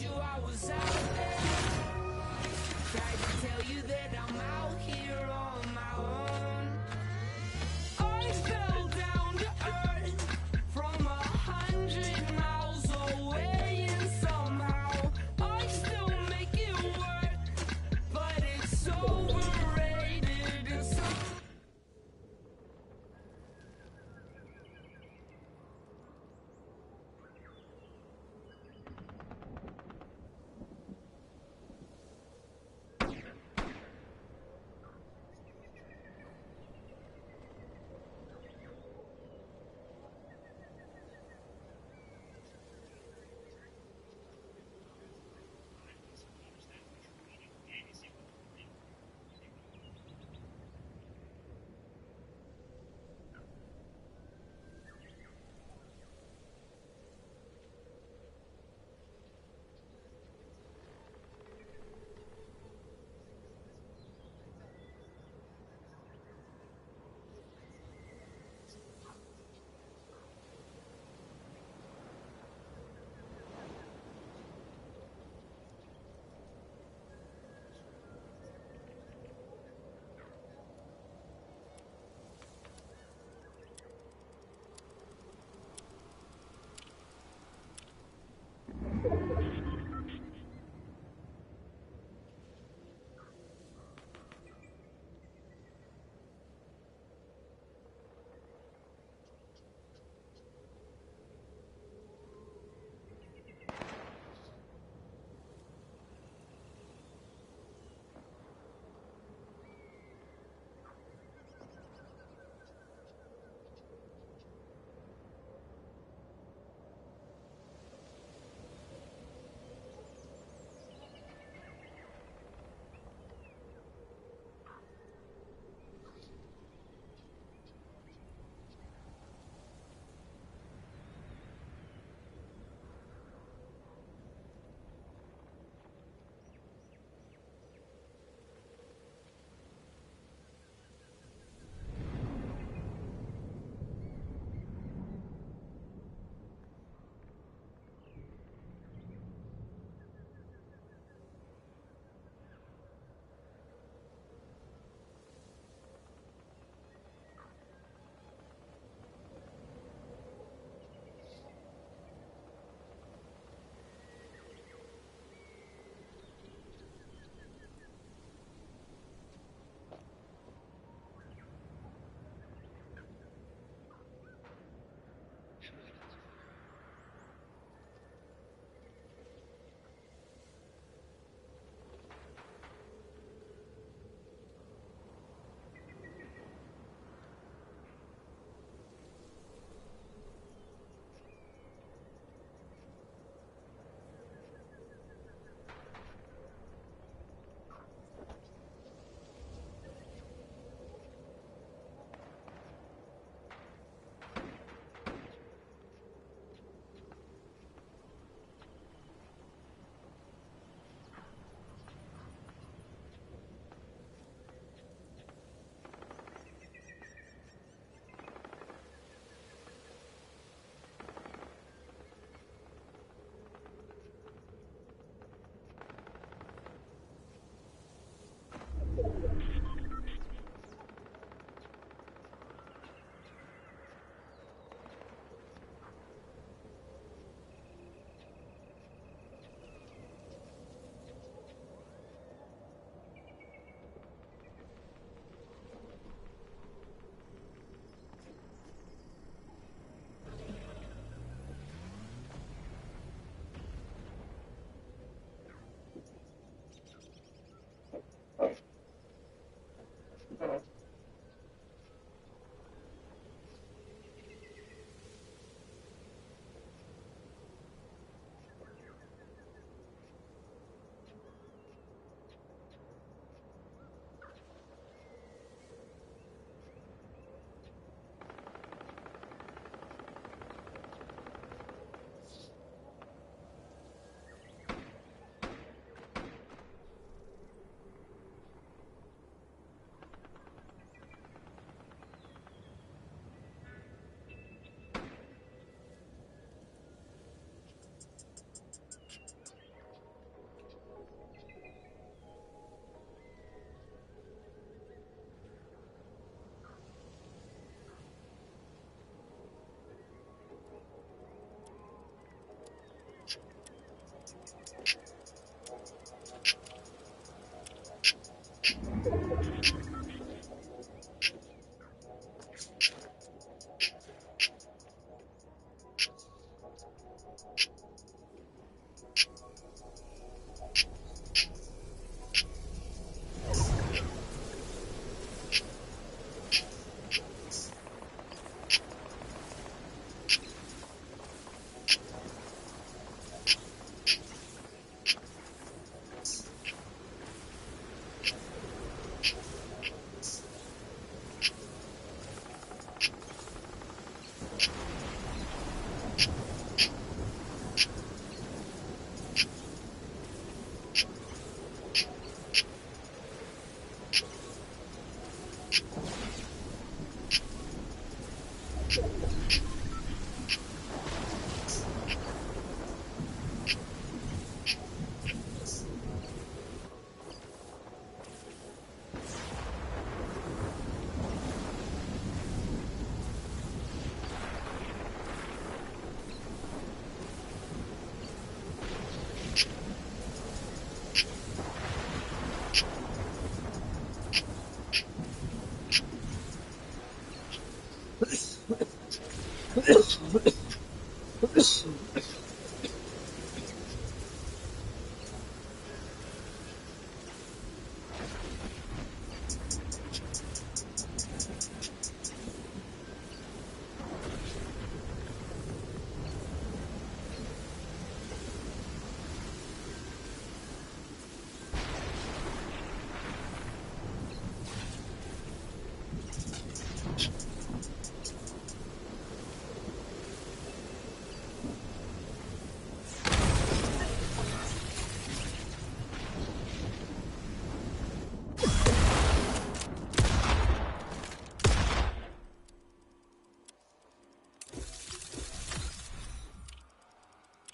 you I was out there. Tried to tell you that I'm out here on my own. I fell down to earth from 100 miles away, and somehow I still make it work, but it's overrated and so.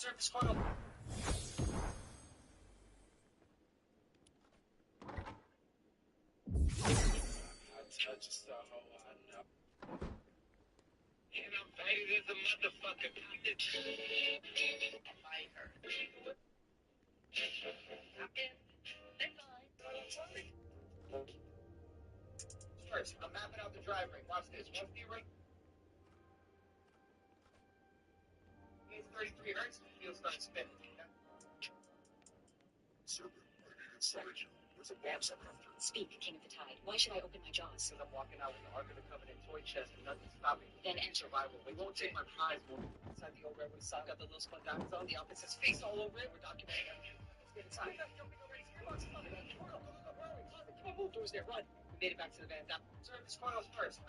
Surface coil. And I'm faded as a motherfucker. First, I'm mapping out the drive ring. Watch this. Once the ring is 33 hertz, the field starts spinning. Server, I need inside you. There's a box I'm after. Speak, King of the Tide. Why should I open my jaws? Because I'm walking out with the Ark of the Covenant toy chest and nothing's stopping me. Then enter. Survival. We won't take my prize. We'll inside the old redwood sign. Got the little spun diamonds on. The opposite's face all over it. We're documenting everything. Let's get inside. Jumping already. Come on, move. Doors there. Run. We made it back to the van. Now, surface coils first.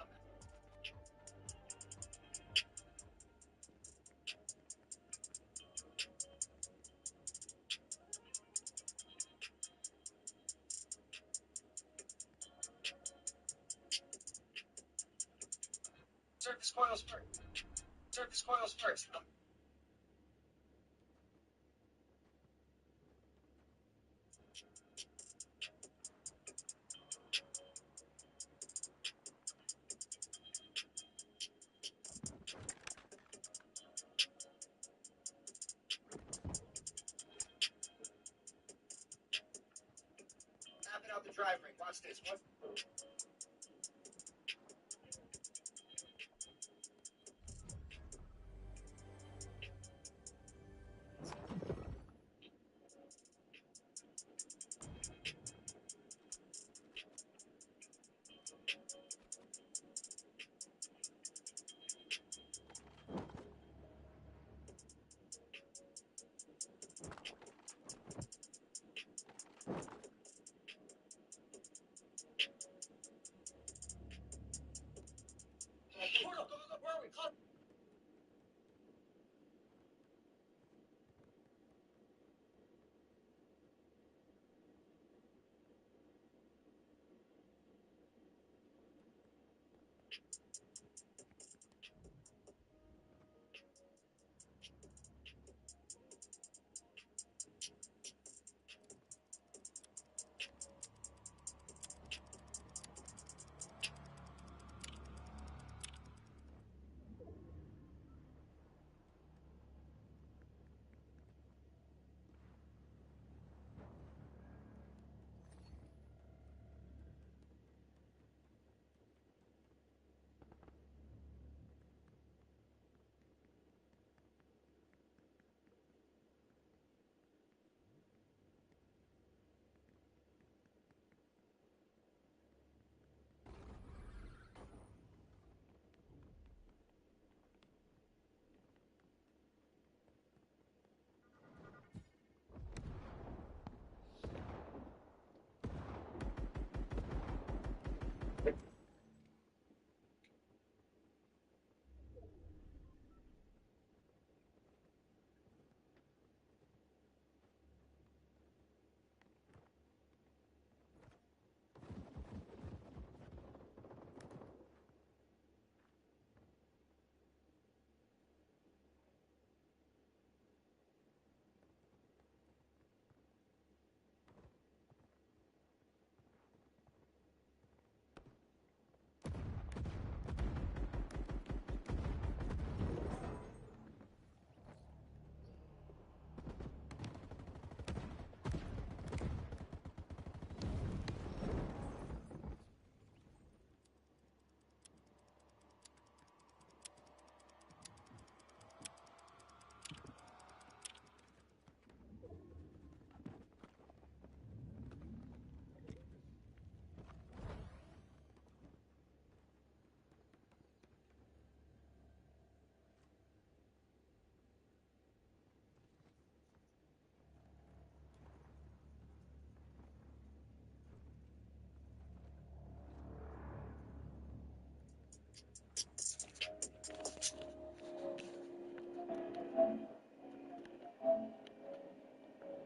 Surface coils first. Surface coils first. Mapping out the drive ring. Watch this.